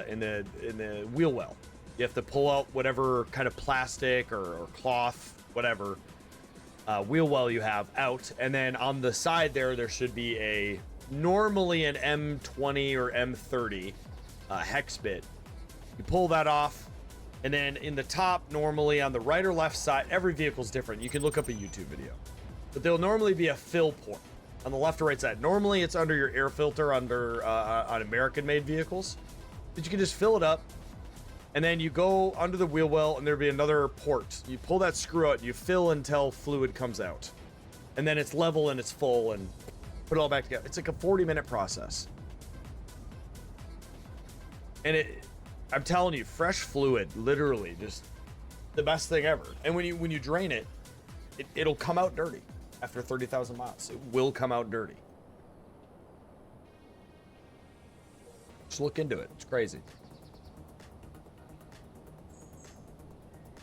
Speaker 1: in the wheel well. You have to pull out whatever kind of plastic or cloth, whatever wheel well you have out, and then on the side there should be a normally an M20 or M30 hex bit. You pull that off, and then in the top, normally on the right or left side, every vehicle's different. You can look up a YouTube video. But there'll normally be a fill port on the left or right side. Normally it's under your air filter under on American-made vehicles. But you can just fill it up, and then you go under the wheel well, and there'll be another port. You pull that screw out, and you fill until fluid comes out. And then it's level and it's full, and put it all back together. It's like a 40-minute process. And I'm telling you, fresh fluid, literally, just the best thing ever. And when you drain it, it'll come out dirty. After 30,000 miles, it will come out dirty. Just look into it. It's crazy.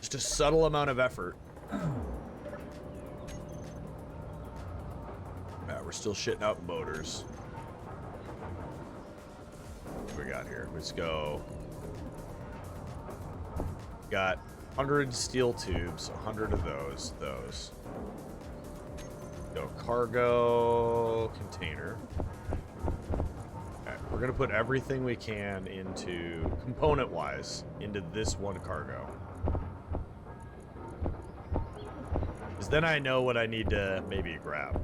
Speaker 1: Just a subtle amount of effort. Yeah, we're still shitting out motors. What we got here? Let's go. Got 100 steel tubes, 100 of those. Go cargo container. Okay, we're gonna put everything we can into, component-wise, into this one cargo. Because then I know what I need to maybe grab.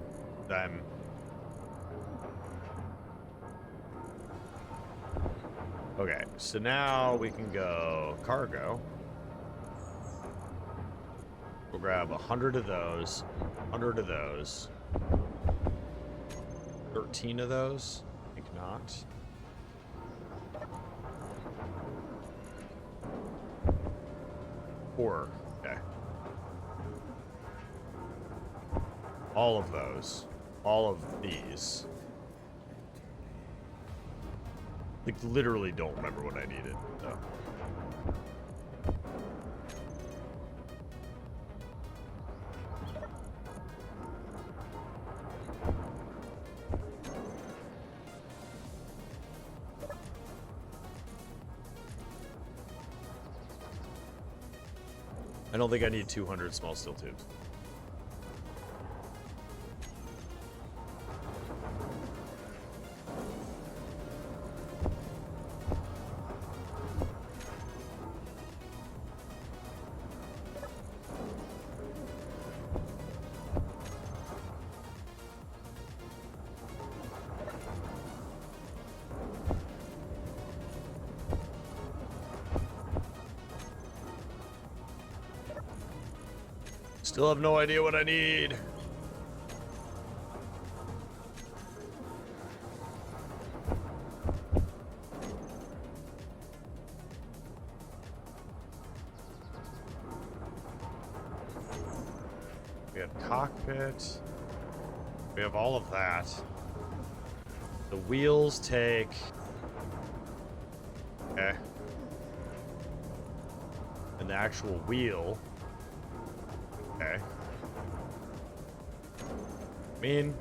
Speaker 1: Okay, so now we can go cargo. We'll grab 100 of those, 100 of those, 13 of those. I think not. Four. Okay. All of those. All of these. Like, literally don't remember what I needed, though. I don't think I need 200 small steel tubes. Still have no idea what I need. We have cockpit. We have all of that. The wheels take... Okay. And the actual wheel... Okay. I mean...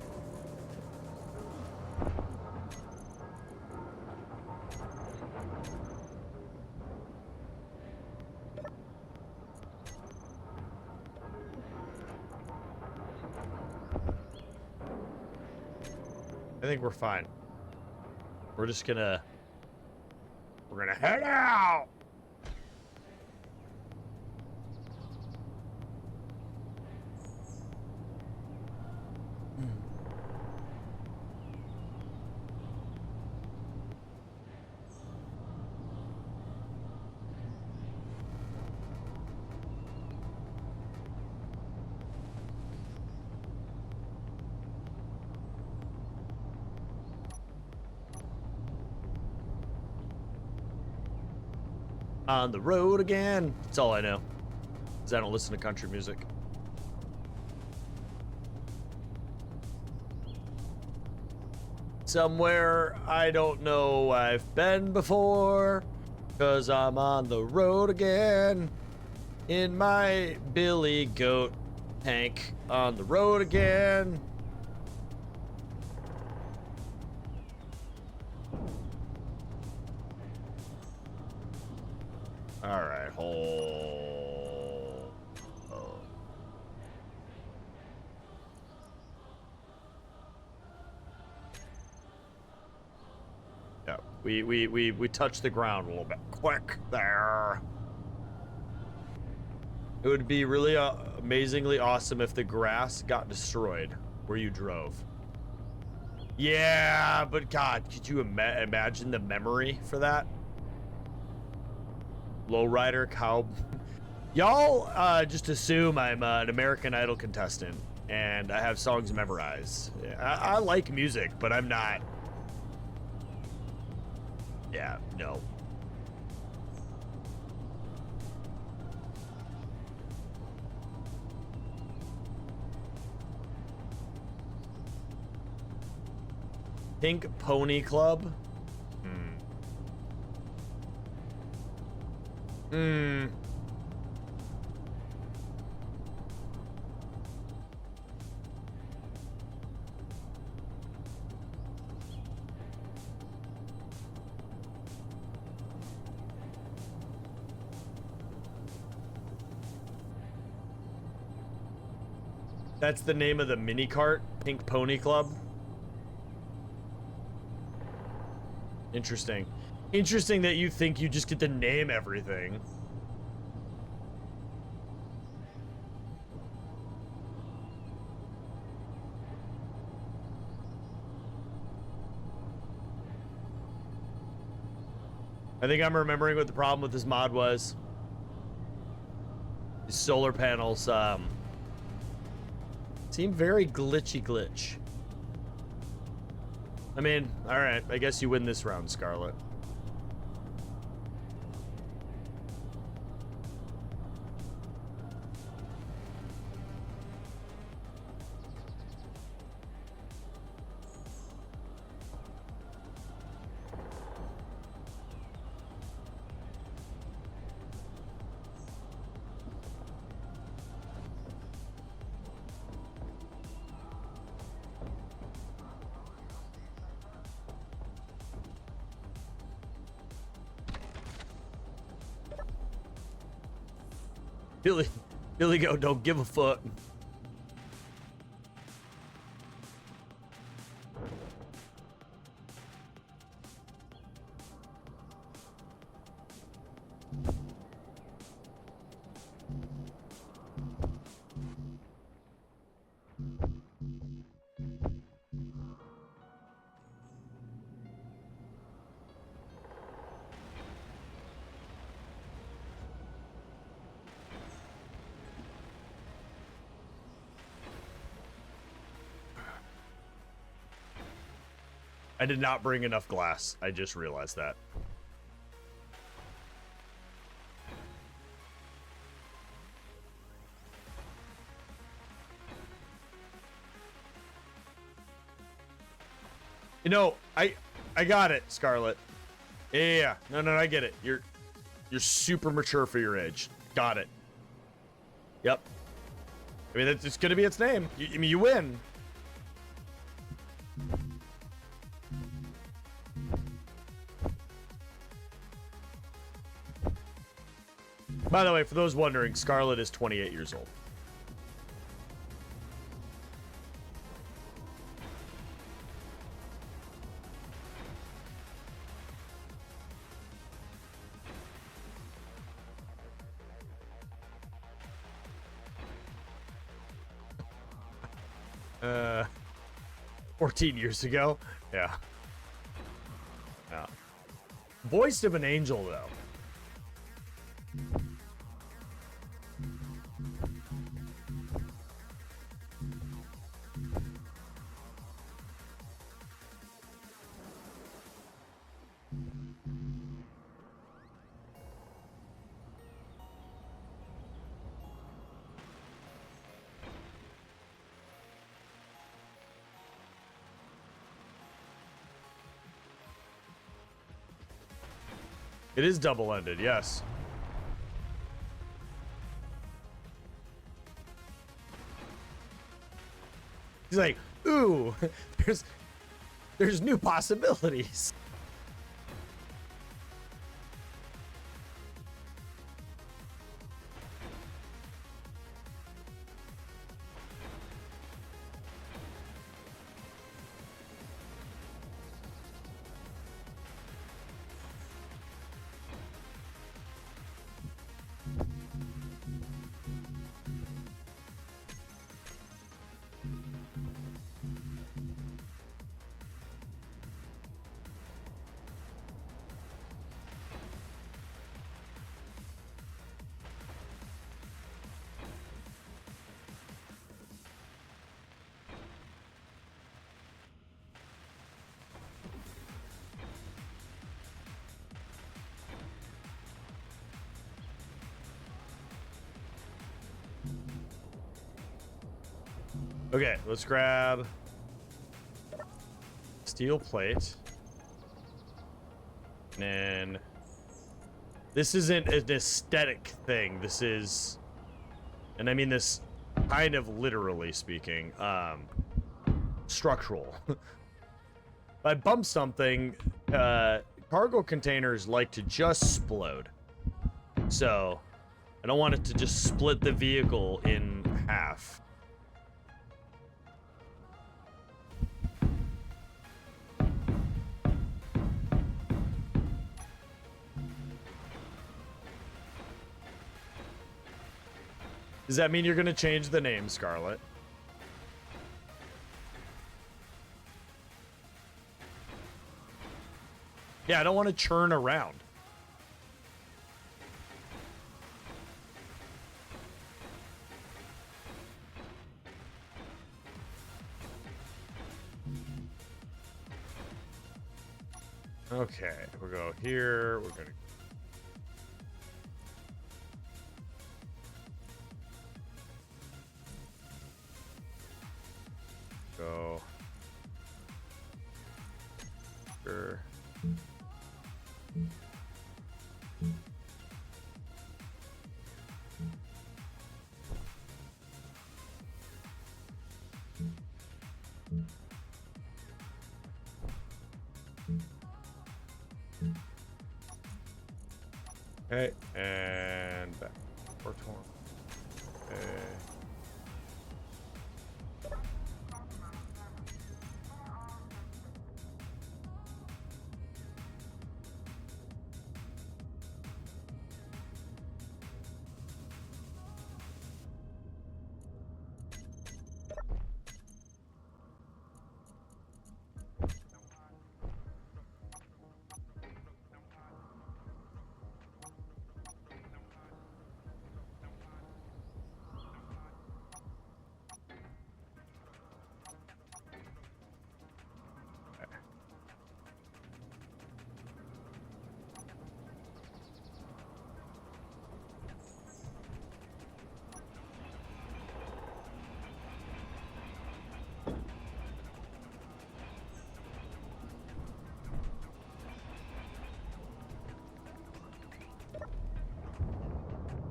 Speaker 1: I think we're fine. We're just gonna... We're gonna head out! On the road again. That's all I know. Because I don't listen to country music. Somewhere I don't know I've been before. Because I'm on the road again. In my Billy Goat tank. On the road again. All right, hold. Oh. Yeah, we touched the ground a little bit quick there. It would be really amazingly awesome if the grass got destroyed where you drove. Yeah, but God, could you imagine the memory for that? Lowrider cow. Y'all just assume I'm an American Idol contestant and I have songs memorized. I like music, but I'm not. Yeah, no. Pink Pony Club. That's the name of the mini cart, Pink Pony Club. Interesting. Interesting that you think you just get to name everything. I think I'm remembering what the problem with this mod was. The solar panels seem very glitch. I mean, all right, I guess you win this round, Scarlet. Billy go, don't give a fuck. I did not bring enough glass. I just realized that. You know, I got it, Scarlet. Yeah. No, I get it. You're super mature for your age. Got it. Yep. I mean, it's gonna be its name. I mean, you win. By the way, for those wondering, Scarlet is 28 years old. Uh, 14 years ago? Yeah. Yeah. Voice of an angel, though. It is double-ended, yes. He's like, ooh, there's new possibilities. Okay, let's grab steel plate. And then this isn't an aesthetic thing. This is, and I mean this kind of literally speaking, structural. If I bump something, cargo containers like to just explode. So I don't want it to just split the vehicle in half. Does that mean you're gonna change the name, Scarlet? Yeah, I don't want to churn around. Okay, we'll go here. We're gonna go. Sure. Okay, and back. 420.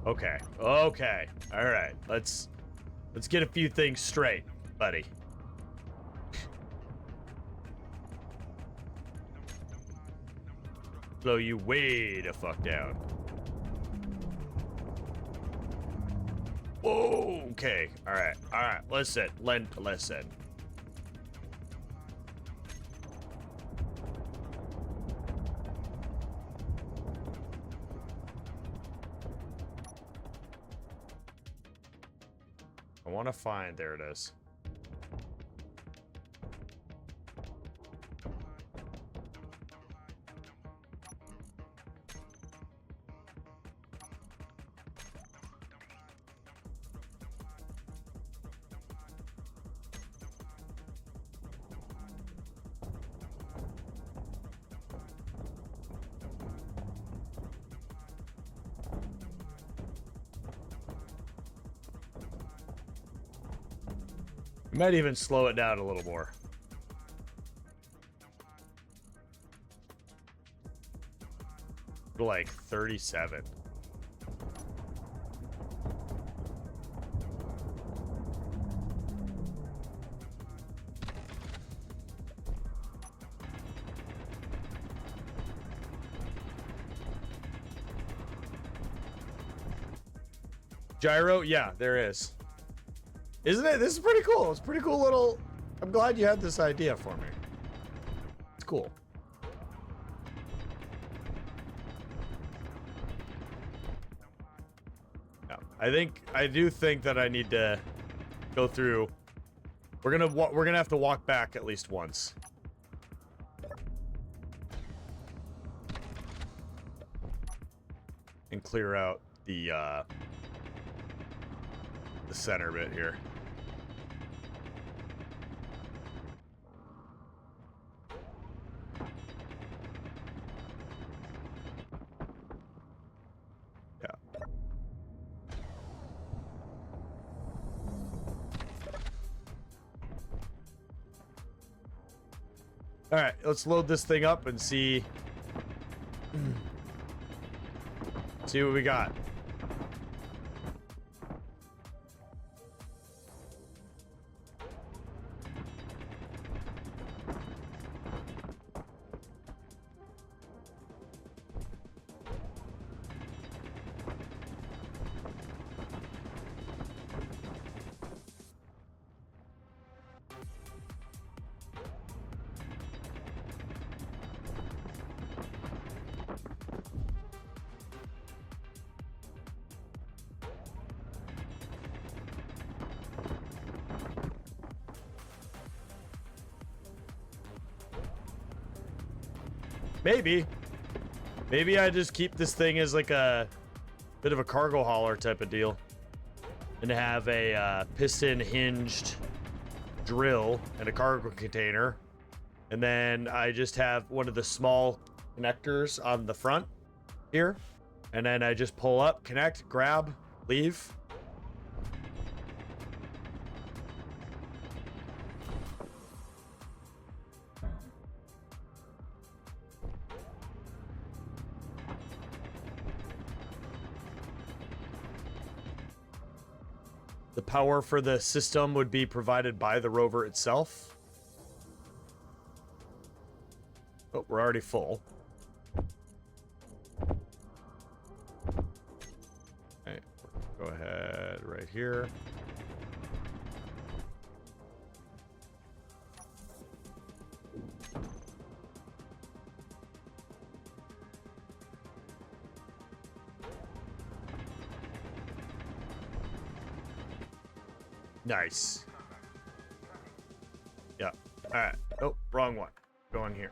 Speaker 1: Okay. Okay. Okay. All right. Let's get a few things straight, buddy. Slow you way the fuck down. Whoa. Okay. All right. All right. Listen. Listen. I want to find. There it is. We might even slow it down a little more. Like 37. Gyro? Yeah, there is. Isn't it? This is pretty cool. It's a pretty cool little... I'm glad you had this idea for me. It's cool. Yeah, I do think that I need to go through... We're gonna have to walk back at least once. And clear out the center bit here. Yeah. All right, let's load this thing up and see what we got. Maybe. Maybe I just keep this thing as like a bit of a cargo hauler type of deal. And have a piston hinged drill and a cargo container. And then I just have one of the small connectors on the front here. And then I just pull up, connect, grab, leave. The power for the system would be provided by the rover itself. Oh, we're already full. Okay, go ahead right here. Nice. Yeah. All right. Oh, wrong one. Going here.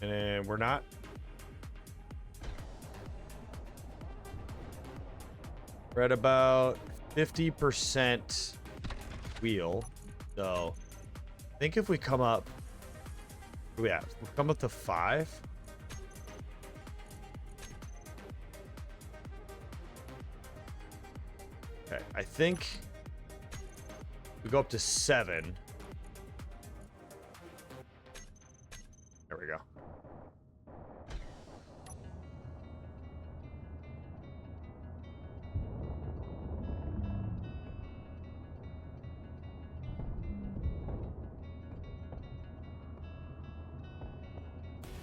Speaker 1: And we're not. We're at about 50% wheel. So I think if we come up, we come up to 5. Okay, I think we go up to 7. There we go.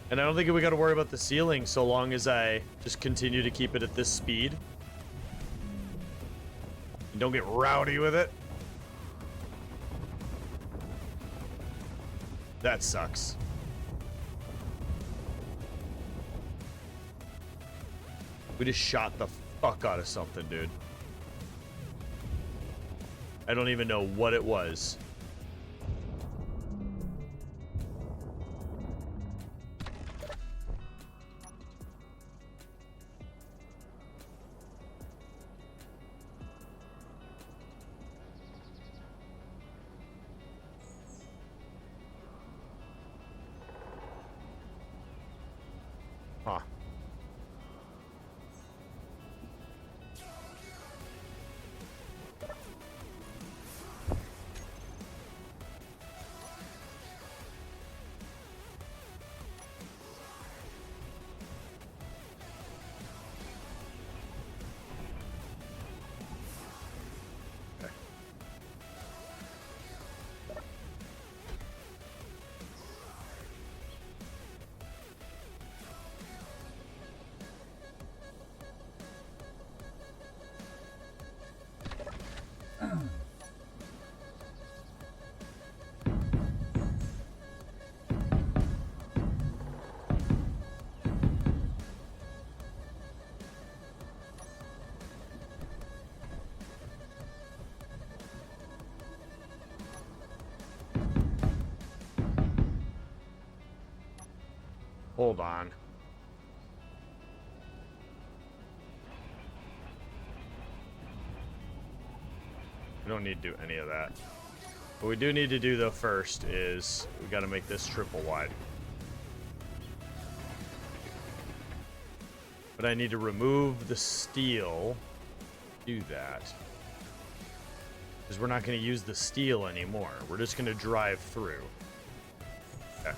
Speaker 1: And I don't think we got to worry about the ceiling so long as I just continue to keep it at this speed. And don't get rowdy with it. That sucks. We just shot the fuck out of something, dude. I don't even know what it was. Huh. Hold on. We don't need to do any of that. What we do need to do, though, first is we got to make this triple wide. But I need to remove the steel. Do that. Because we're not going to use the steel anymore. We're just going to drive through. Okay.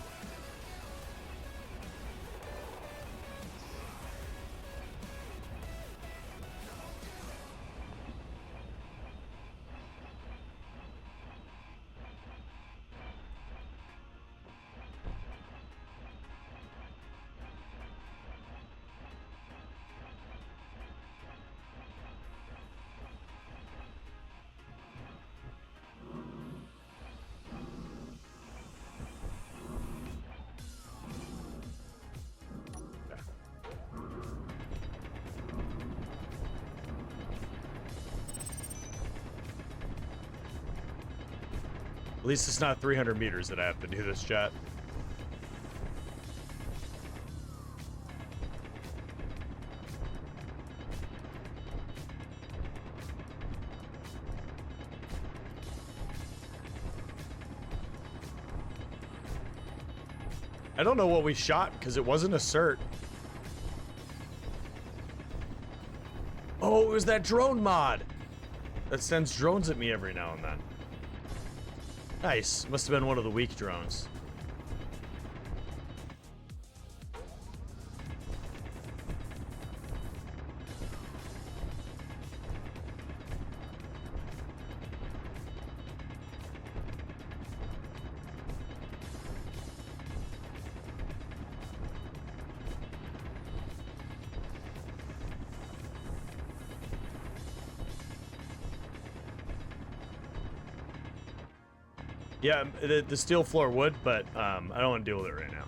Speaker 1: At least it's not 300 meters that I have to do this, chat. I don't know what we shot because it wasn't a cert. Oh, it was that drone mod that sends drones at me every now and then. Nice. Must have been one of the weak drones. Yeah, the steel floor would, but I don't want to deal with it right now.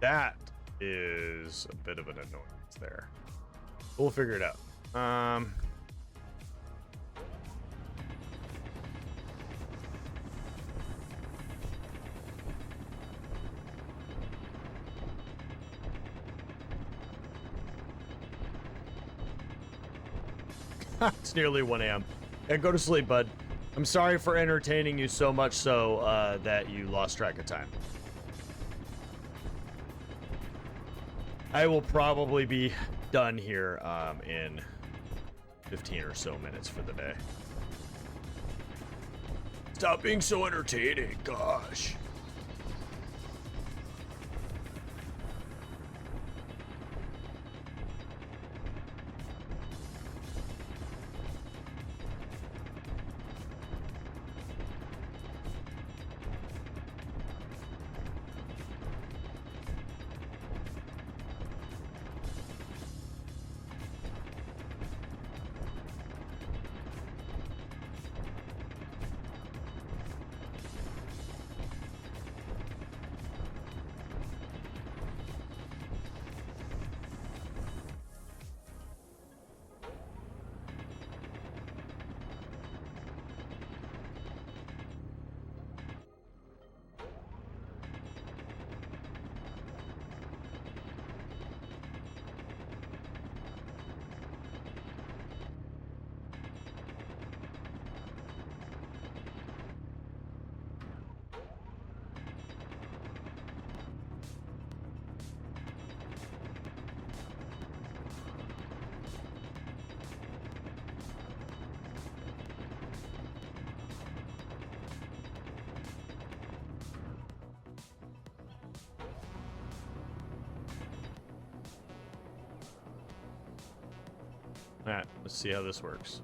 Speaker 1: That is a bit of an annoyance there. We'll figure it out. It's nearly 1 a.m. And go to sleep, bud. I'm sorry for entertaining you so much so that you lost track of time. I will probably be done here in 15 or so minutes for the day. Stop being so entertaining, gosh. All right, let's see how this works.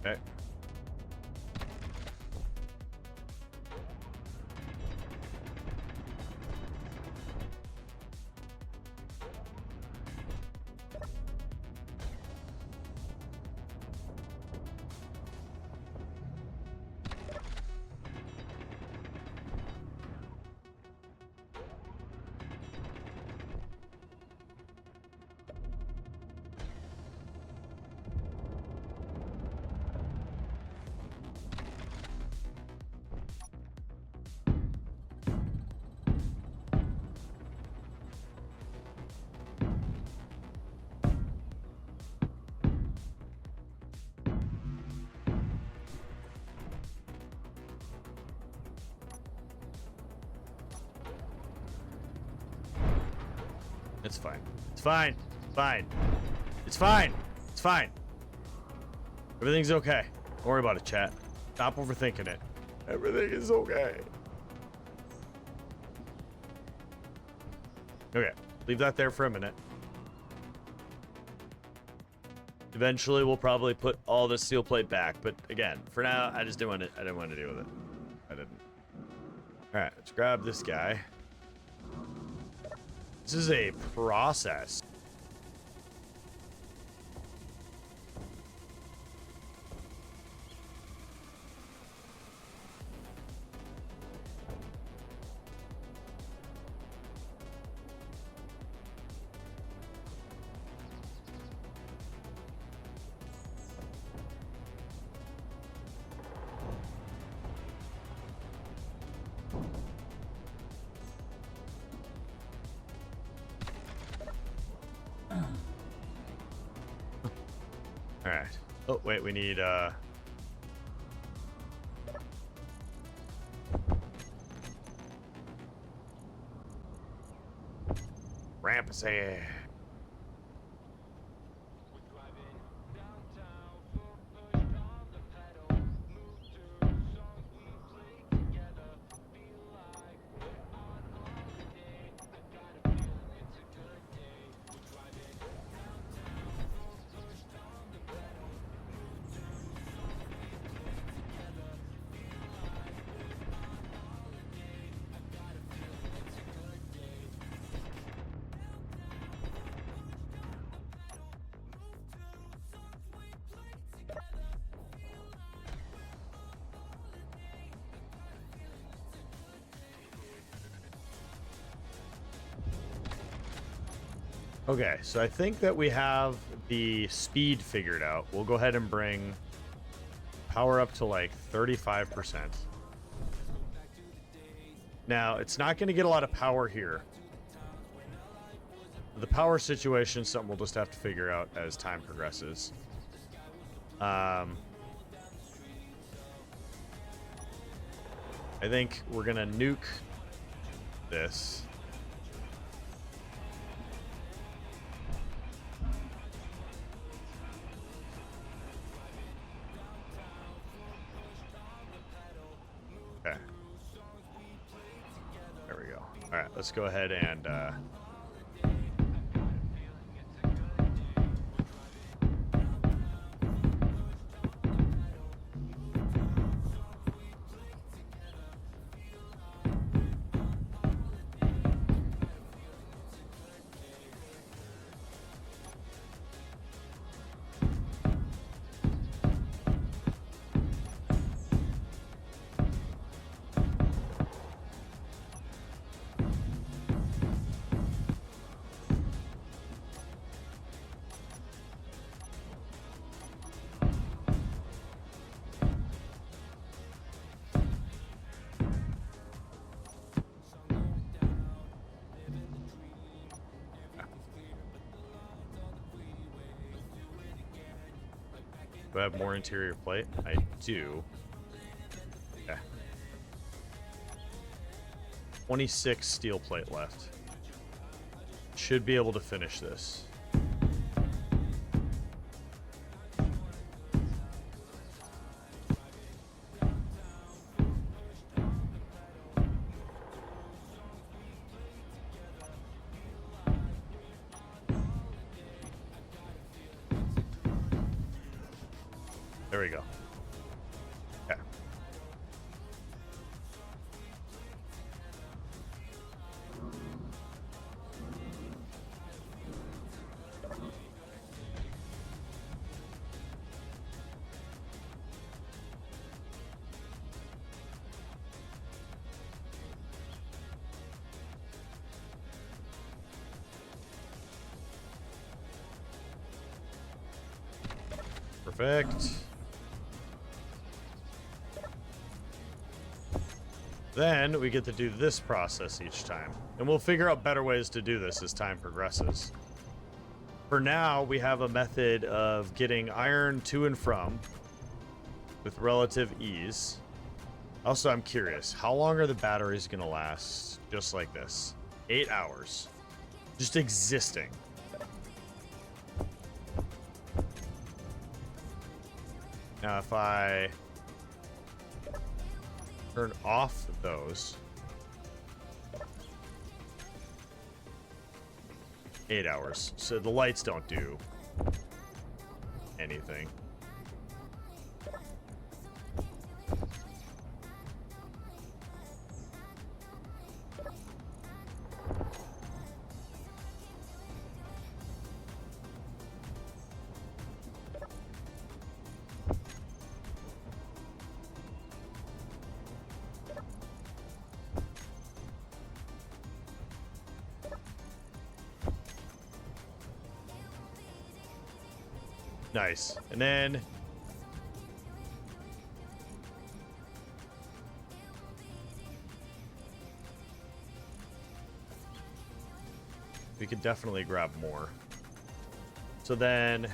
Speaker 1: Okay. It's fine. It's fine. Fine. It's fine. It's fine. Everything's okay. Don't worry about it, chat. Stop overthinking it. Everything is okay. Okay. Leave that there for a minute. Eventually, we'll probably put all the steel plate back, but again, for now, I just didn't want to. I didn't want to deal with it. I didn't. All right, let's grab this guy. This is a process. All right. Oh, wait, we need, Rampasay. Okay, so I think that we have the speed figured out. We'll go ahead and bring power up to like 35%. Now, it's not going to get a lot of power here. The power situation is something we'll just have to figure out as time progresses. I think we're going to nuke this. Okay. There we go. All right, let's go ahead and do I have more interior plate? I do. Okay. 26 steel plate left. Should be able to finish this. There we go. Okay. Perfect. Then we get to do this process each time. And we'll figure out better ways to do this as time progresses. For now, we have a method of getting iron to and from with relative ease. Also, I'm curious, how long are the batteries going to last just like this? 8 hours. Just existing. Now, if I turn off those, 8 hours. So the lights don't do anything. Nice. And then we could definitely grab more. So then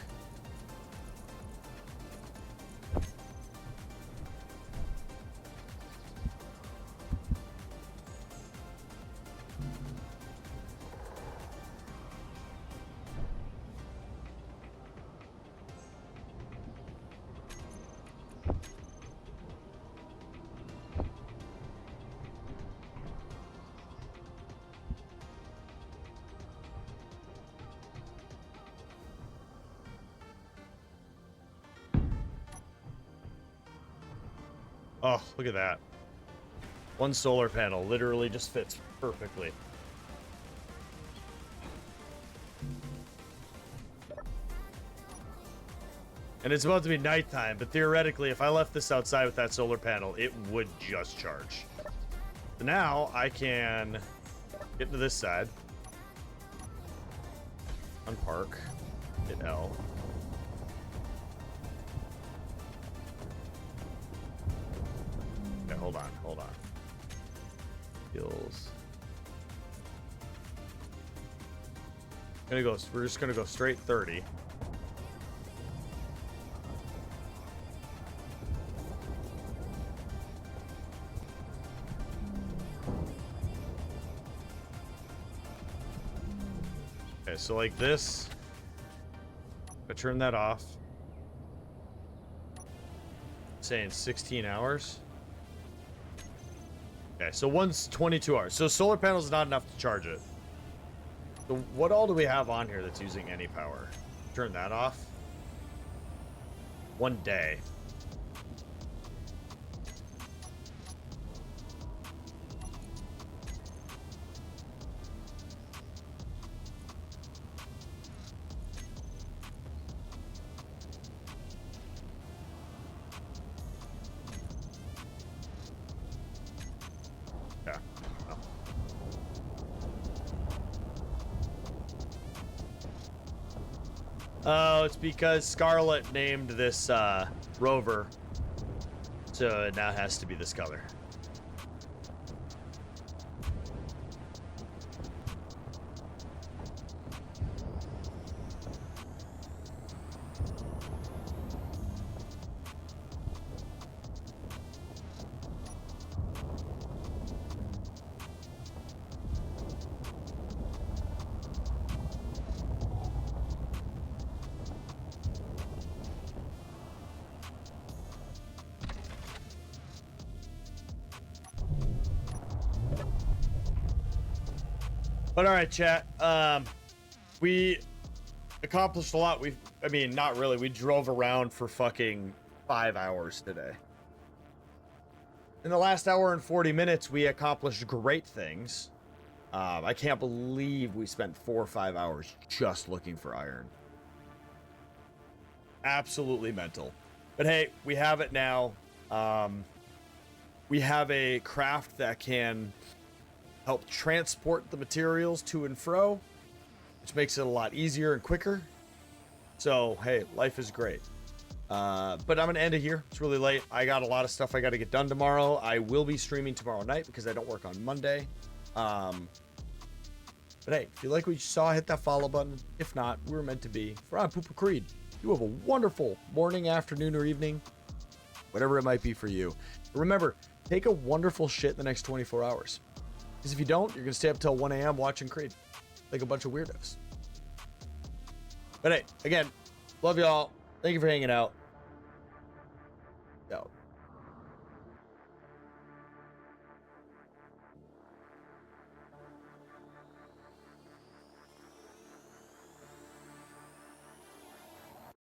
Speaker 1: oh, look at that. One solar panel literally just fits perfectly. And it's about to be nighttime, but theoretically, if I left this outside with that solar panel, it would just charge. So now I can get to this side. Unpark. Hit L. Okay, hold on. Skills. We're just gonna go straight 30. Okay, so like this, I turn that off. Saying 16 hours. Okay, so one's 22 hours. So solar panels is not enough to charge it. So what all do we have on here that's using any power? Turn that off. 1 day. Yeah. Oh, it's because Scarlet named this rover, so it now has to be this color. But all right, chat. We accomplished a lot. I mean, not really. We drove around for fucking 5 hours today. In the last hour and 40 minutes, we accomplished great things. I can't believe we spent 4 or 5 hours just looking for iron. Absolutely mental. But hey, we have it now. We have a craft that can help transport the materials to and fro, which makes it a lot easier and quicker. So, hey, life is great. But I'm going to end it here. It's really late. I got a lot of stuff I got to get done tomorrow. I will be streaming tomorrow night because I don't work on Monday. But hey, if you like what you saw, hit that follow button. If not, we're meant to be. For I'm Poopa Creed. You have a wonderful morning, afternoon, or evening, whatever it might be for you. But remember, take a wonderful shit the next 24 hours. Because if you don't, you're going to stay up till 1 a.m. watching Creed. like a bunch of weirdos. But hey, again, love y'all. Thank you for hanging out. Out.